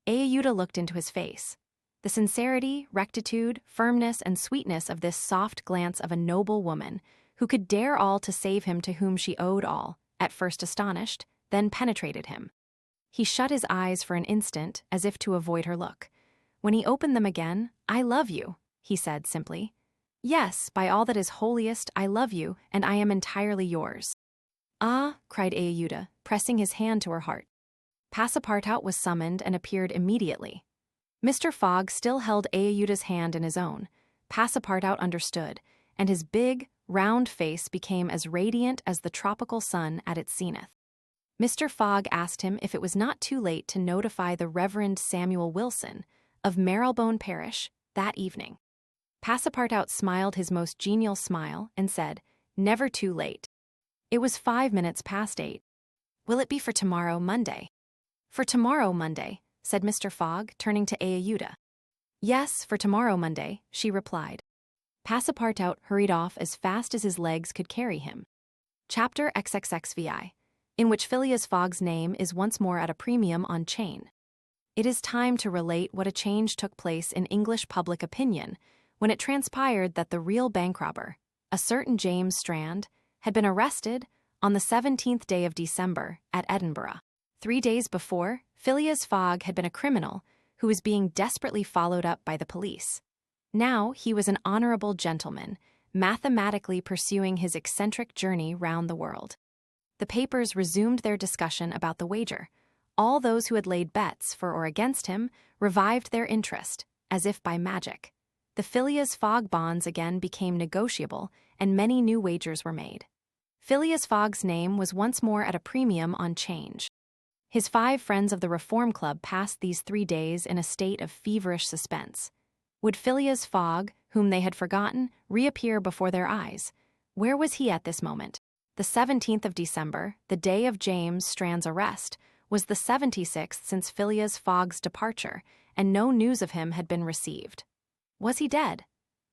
Aehuda looked into his face. The sincerity, rectitude, firmness, and sweetness of this soft glance of a noble woman, who could dare all to save him to whom she owed all, at first astonished, then penetrated him. He shut his eyes for an instant, as if to avoid her look. When he opened them again, "I love you," he said simply. "Yes, by all that is holiest, I love you, and I am entirely yours." "Ah," cried Ayuda, pressing his hand to her heart. Passepartout was summoned and appeared immediately. Mr. Fogg still held Ayuda's hand in his own. Passepartout understood, and his big, round face became as radiant as the tropical sun at its zenith. Mr. Fogg asked him if it was not too late to notify the Reverend Samuel Wilson of Marylebone Parish that evening. Passepartout smiled his most genial smile and said, "Never too late." It was 5 minutes past 8. "Will it be for tomorrow, Monday?" "For tomorrow, Monday," said Mr. Fogg, turning to Ayuda. "Yes, for tomorrow, Monday," she replied. Passepartout hurried off as fast as his legs could carry him. Chapter XXXVI, in which Phileas Fogg's name is once more at a premium on chain. It is time to relate what a change took place in English public opinion when it transpired that the real bank robber, a certain James Strand, had been arrested on the 17th day of December at Edinburgh. 3 days before, Phileas Fogg had been a criminal who was being desperately followed up by the police. Now he was an honorable gentleman, mathematically pursuing his eccentric journey round the world. The papers resumed their discussion about the wager. All those who had laid bets for or against him revived their interest, as if by magic. The Phileas Fogg bonds again became negotiable, and many new wagers were made. Phileas Fogg's name was once more at a premium on change. His 5 friends of the Reform Club passed these 3 days in a state of feverish suspense. Would Phileas Fogg, whom they had forgotten, reappear before their eyes? Where was he at this moment? The 17th of December, the day of James Strand's arrest, was the 76th since Phileas Fogg's departure, and no news of him had been received. Was he dead?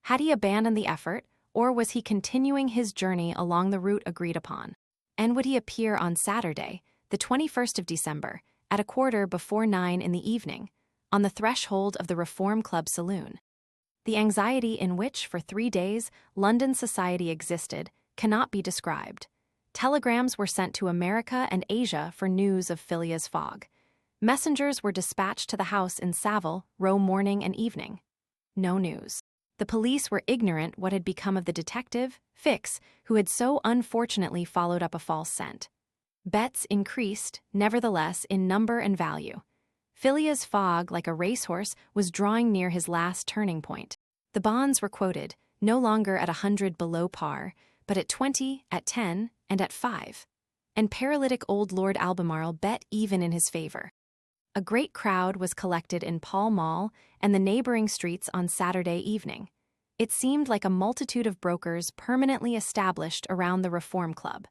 Had he abandoned the effort, or was he continuing his journey along the route agreed upon? And would he appear on Saturday, the 21st of December, at 9:15 in the evening, on the threshold of the Reform Club saloon? The anxiety in which, for 3 days, London society existed cannot be described. Telegrams were sent to America and Asia for news of Phileas Fogg. Messengers were dispatched to the house in Savile Row morning and evening. No news. The police were ignorant what had become of the detective, Fix, who had so unfortunately followed up a false scent. Bets increased, nevertheless, in number and value. Phileas Fogg, like a racehorse, was drawing near his last turning point. The bonds were quoted, no longer at 100 below par, but at 20, at 10, and at 5. And paralytic old Lord Albemarle bet even in his favor. A great crowd was collected in Pall Mall and the neighboring streets on Saturday evening. It seemed like a multitude of brokers permanently established around the Reform Club.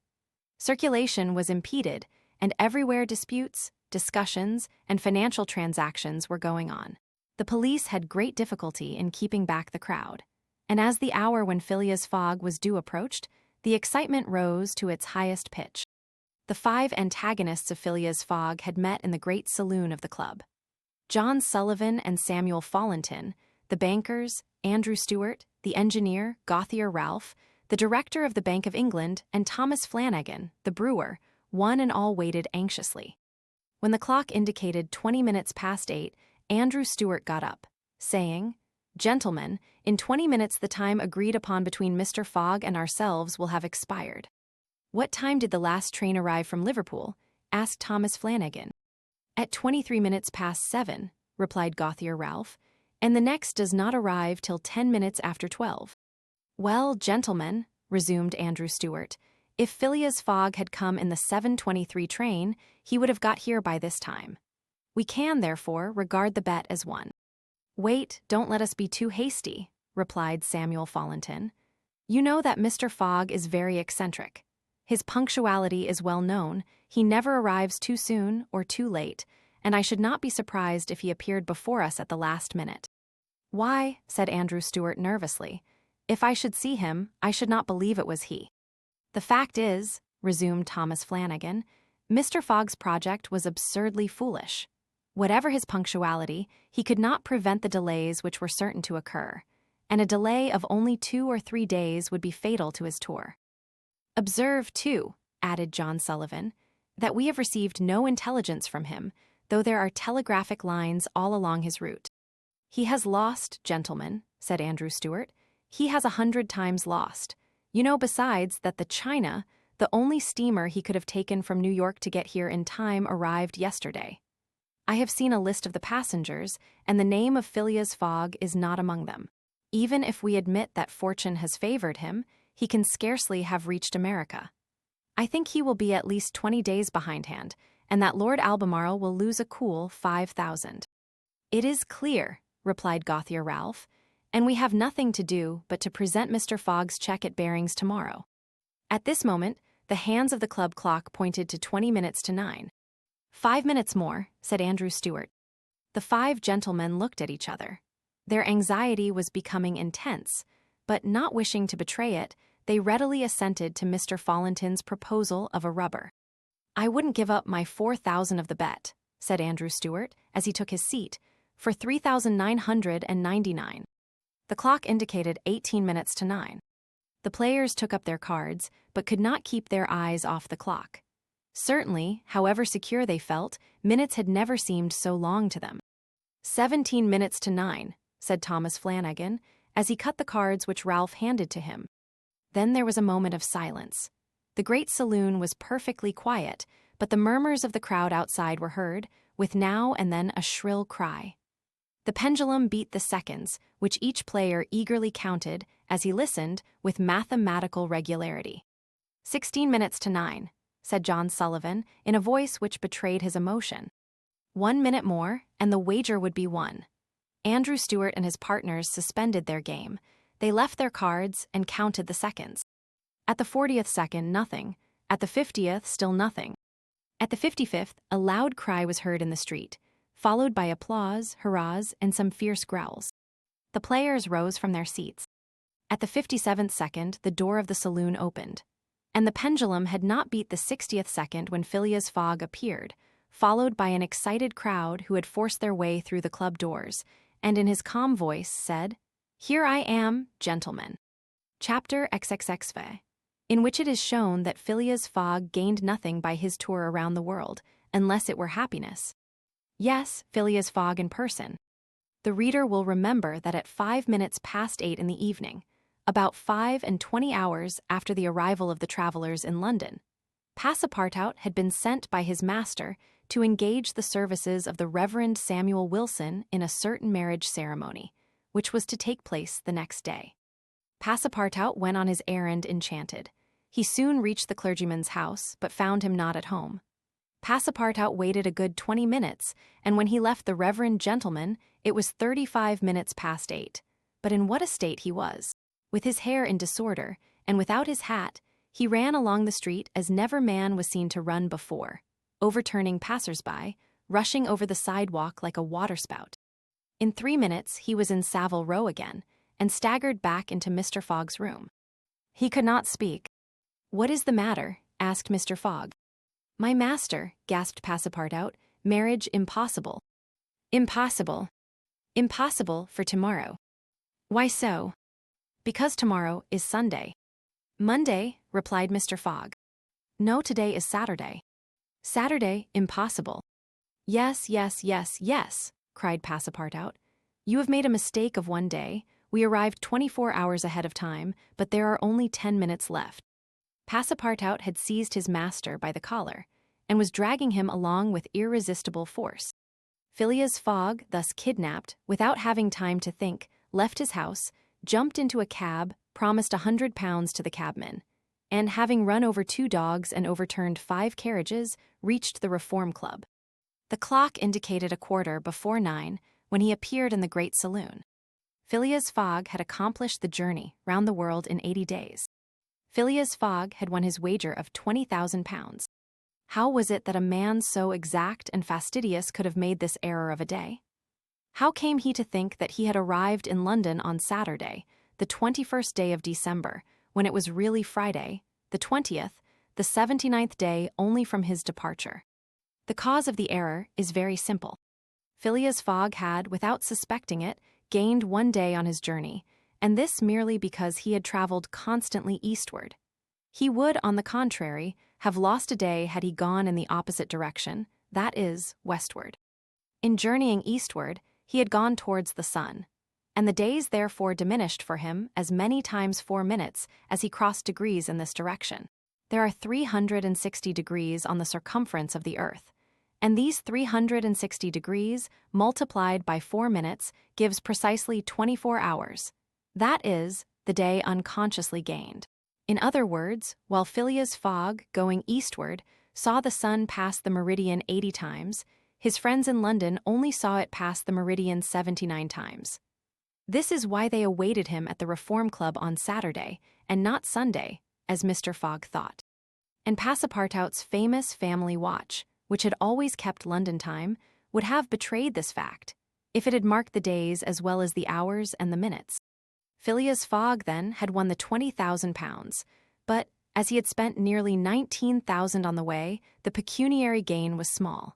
Circulation was impeded, and everywhere disputes, discussions, and financial transactions were going on. The police had great difficulty in keeping back the crowd, and as the hour when Phileas Fogg was due approached, the excitement rose to its highest pitch. The 5 antagonists of Phileas Fogg had met in the great saloon of the club. John Sullivan and Samuel Fallentin, the bankers, Andrew Stewart, the engineer, Gauthier Ralph, the director of the Bank of England, and Thomas Flanagan, the brewer, one and all waited anxiously. When the clock indicated 20 minutes past 8, Andrew Stewart got up, saying, "Gentlemen, in 20 minutes the time agreed upon between Mr. Fogg and ourselves will have expired." "What time did the last train arrive from Liverpool?" asked Thomas Flanagan. "At 23 minutes past 7, replied Gauthier Ralph, "and the next does not arrive till 10 minutes after 12. "Well, gentlemen," resumed Andrew Stewart, "if Phileas Fogg had come in the 7:23 train, he would have got here by this time. We can, therefore, regard the bet as won." "Wait, don't let us be too hasty," replied Samuel Fallentin. "You know that Mr. Fogg is very eccentric. His punctuality is well known, he never arrives too soon or too late, and I should not be surprised if he appeared before us at the last minute." "Why," said Andrew Stewart nervously, "if I should see him, I should not believe it was he." "The fact is," resumed Thomas Flanagan, "Mr. Fogg's project was absurdly foolish. Whatever his punctuality, he could not prevent the delays which were certain to occur, and a delay of only 2 or 3 days would be fatal to his tour. Observe, too, added John Sullivan, that we have received no intelligence from him, though there are telegraphic lines all along his route. He has lost, gentlemen, said Andrew Stuart. He has 100 times lost. You know, besides, that the China, the only steamer he could have taken from New York to get here in time, arrived yesterday. I have seen a list of the passengers, and the name of Phileas Fogg is not among them. Even if we admit that fortune has favored him, he can scarcely have reached America. I think he will be at least 20 days behindhand, and that Lord Albemarle will lose a cool 5,000. It is clear, replied Gauthier Ralph, and we have nothing to do but to present Mr. Fogg's check at Barings tomorrow. At this moment, the hands of the club clock pointed to 20 minutes to 9. 5 minutes more, said Andrew Stuart. The 5 gentlemen looked at each other. Their anxiety was becoming intense, but not wishing to betray it, they readily assented to Mr. Fallentin's proposal of a rubber. I wouldn't give up my 4,000 of the bet, said Andrew Stuart, as he took his seat, for 3,999. The clock indicated 18 minutes to 9. The players took up their cards, but could not keep their eyes off the clock. Certainly, however secure they felt, minutes had never seemed so long to them. 17 minutes to 9, said Thomas Flanagan, as he cut the cards which Ralph handed to him. Then there was a moment of silence. The great saloon was perfectly quiet, but the murmurs of the crowd outside were heard, with now and then a shrill cry. The pendulum beat the seconds, which each player eagerly counted, as he listened, with mathematical regularity. 16 minutes to 9, said John Sullivan, in a voice which betrayed his emotion. 1 minute more, and the wager would be won. Andrew Stuart and his partners suspended their game. They left their cards and counted the seconds. At the 40th second, nothing. At the 50th, still nothing. At the 55th, a loud cry was heard in the street, followed by applause, hurrahs, and some fierce growls. The players rose from their seats. At the 57th second, the door of the saloon opened, and the pendulum had not beat the 60th second when Phileas Fogg appeared, followed by an excited crowd who had forced their way through the club doors, and in his calm voice said, "Here I am, gentlemen." Chapter XXXV, in which it is shown that Phileas Fogg gained nothing by his tour around the world, unless it were happiness. Yes, Phileas Fogg in person. The reader will remember that at 5 minutes past 8 in the evening, about 25 hours after the arrival of the travelers in London, Passepartout had been sent by his master to engage the services of the Reverend Samuel Wilson in a certain marriage ceremony, which was to take place the next day. Passepartout went on his errand enchanted. He soon reached the clergyman's house, but found him not at home. Passepartout waited a good 20 minutes, and when he left the reverend gentleman, it was 35 minutes past 8. But in what a state he was! With his hair in disorder, and without his hat, he ran along the street as never man was seen to run before, overturning passers-by, rushing over the sidewalk like a waterspout. In 3 minutes he was in Savile Row again, and staggered back into Mr. Fogg's room. He could not speak. "What is the matter?" asked Mr. Fogg. "My master," gasped Passepartout, "marriage impossible." "Impossible. Impossible for tomorrow." "Why so?" "Because tomorrow is Sunday." "Monday," replied Mr. Fogg. "No, today is Saturday." "Saturday, impossible." "Yes, yes, yes, yes," cried Passepartout. "You have made a mistake of 1 day. We arrived 24 hours ahead of time, but there are only 10 minutes left." Passepartout had seized his master by the collar, and was dragging him along with irresistible force. Phileas Fogg, thus kidnapped, without having time to think, left his house, jumped into a cab, promised £100 to the cabman, and having run over 2 dogs and overturned 5 carriages, reached the Reform Club. The clock indicated 9:15 when he appeared in the great saloon. Phileas Fogg had accomplished the journey round the world in 80 days. Phileas Fogg had won his wager of £20,000. How was it that a man so exact and fastidious could have made this error of a day? How came he to think that he had arrived in London on Saturday, the 21st day of December, when it was really Friday, the 20th, the 79th day only from his departure? The cause of the error is very simple. Phileas Fogg had, without suspecting it, gained 1 day on his journey, and this merely because he had traveled constantly eastward. He would, on the contrary, have lost a day had he gone in the opposite direction, that is, westward. In journeying eastward, he had gone towards the sun, and the days therefore diminished for him as many times 4 minutes as he crossed degrees in this direction. There are 360 degrees on the circumference of the earth, and these 360 degrees multiplied by 4 minutes gives precisely 24 hours. That is, the day unconsciously gained. In other words, while Phileas Fogg, going eastward, saw the sun pass the meridian 80 times, his friends in London only saw it pass the meridian 79 times. This is why they awaited him at the Reform Club on Saturday, and not Sunday, as Mr. Fogg thought. And Passepartout's famous family watch, which had always kept London time, would have betrayed this fact, if it had marked the days as well as the hours and the minutes. Phileas Fogg, then, had won the £20,000, but, as he had spent nearly 19,000 on the way, the pecuniary gain was small.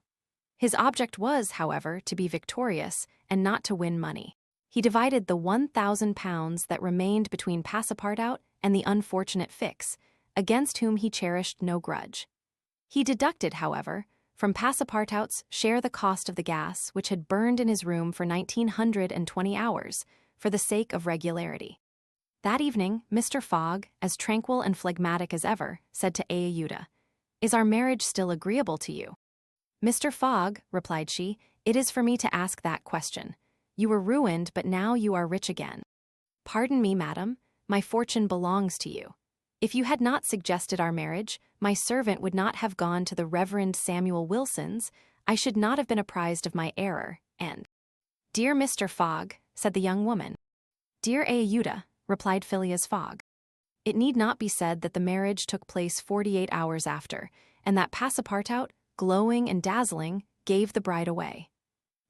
His object was, however, to be victorious, and not to win money. He divided the £1,000 that remained between Passepartout and the unfortunate Fix, against whom he cherished no grudge. He deducted, however, from Passepartout's share the cost of the gas which had burned in his room for 1920 hours, for the sake of regularity. That evening, Mr. Fogg, as tranquil and phlegmatic as ever, said to Aehuda, "Is our marriage still agreeable to you?" "Mr. Fogg," replied she, "it is for me to ask that question. You were ruined, but now you are rich again." "Pardon me, madam, my fortune belongs to you. If you had not suggested our marriage, my servant would not have gone to the Reverend Samuel Wilson's, I should not have been apprised of my error, and—" "Dear Mr. Fogg," said the young woman. "Dear Aehuda," replied Phileas Fogg. It need not be said that the marriage took place 48 hours after, and that Passepartout, glowing and dazzling, gave the bride away.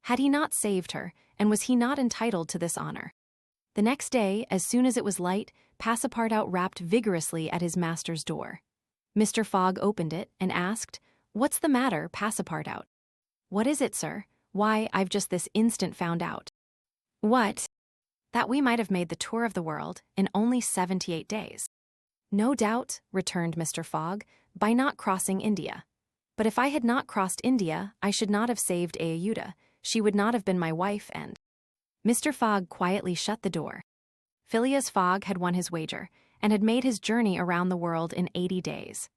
Had he not saved her, and was he not entitled to this honor? The next day, as soon as it was light, Passepartout rapped vigorously at his master's door. Mr. Fogg opened it and asked, "What's the matter, Passepartout?" "What is it, sir? Why, I've just this instant found out." "What?" "That we might have made the tour of the world in only 78 days. "No doubt," returned Mr. Fogg, "by not crossing India. But if I had not crossed India, I should not have saved Aehuda. She would not have been my wife, and—" Mr. Fogg quietly shut the door. Phileas Fogg had won his wager, and had made his journey around the world in 80 days.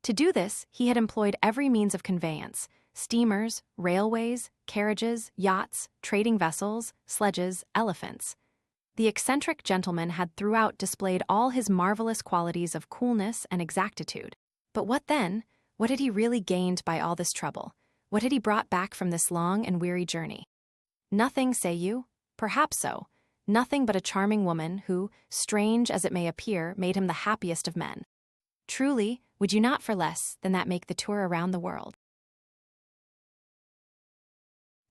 To do this, he had employed every means of conveyance: steamers, railways, carriages, yachts, trading vessels, sledges, elephants. The eccentric gentleman had throughout displayed all his marvelous qualities of coolness and exactitude. But what then? What had he really gained by all this trouble? What had he brought back from this long and weary journey? Nothing, say you? Perhaps so. Nothing but a charming woman who, strange as it may appear, made him the happiest of men. Truly, would you not for less than that make the tour around the world?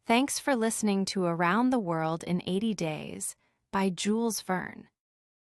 Thanks for listening to Around the World in 80 Days by Jules Verne.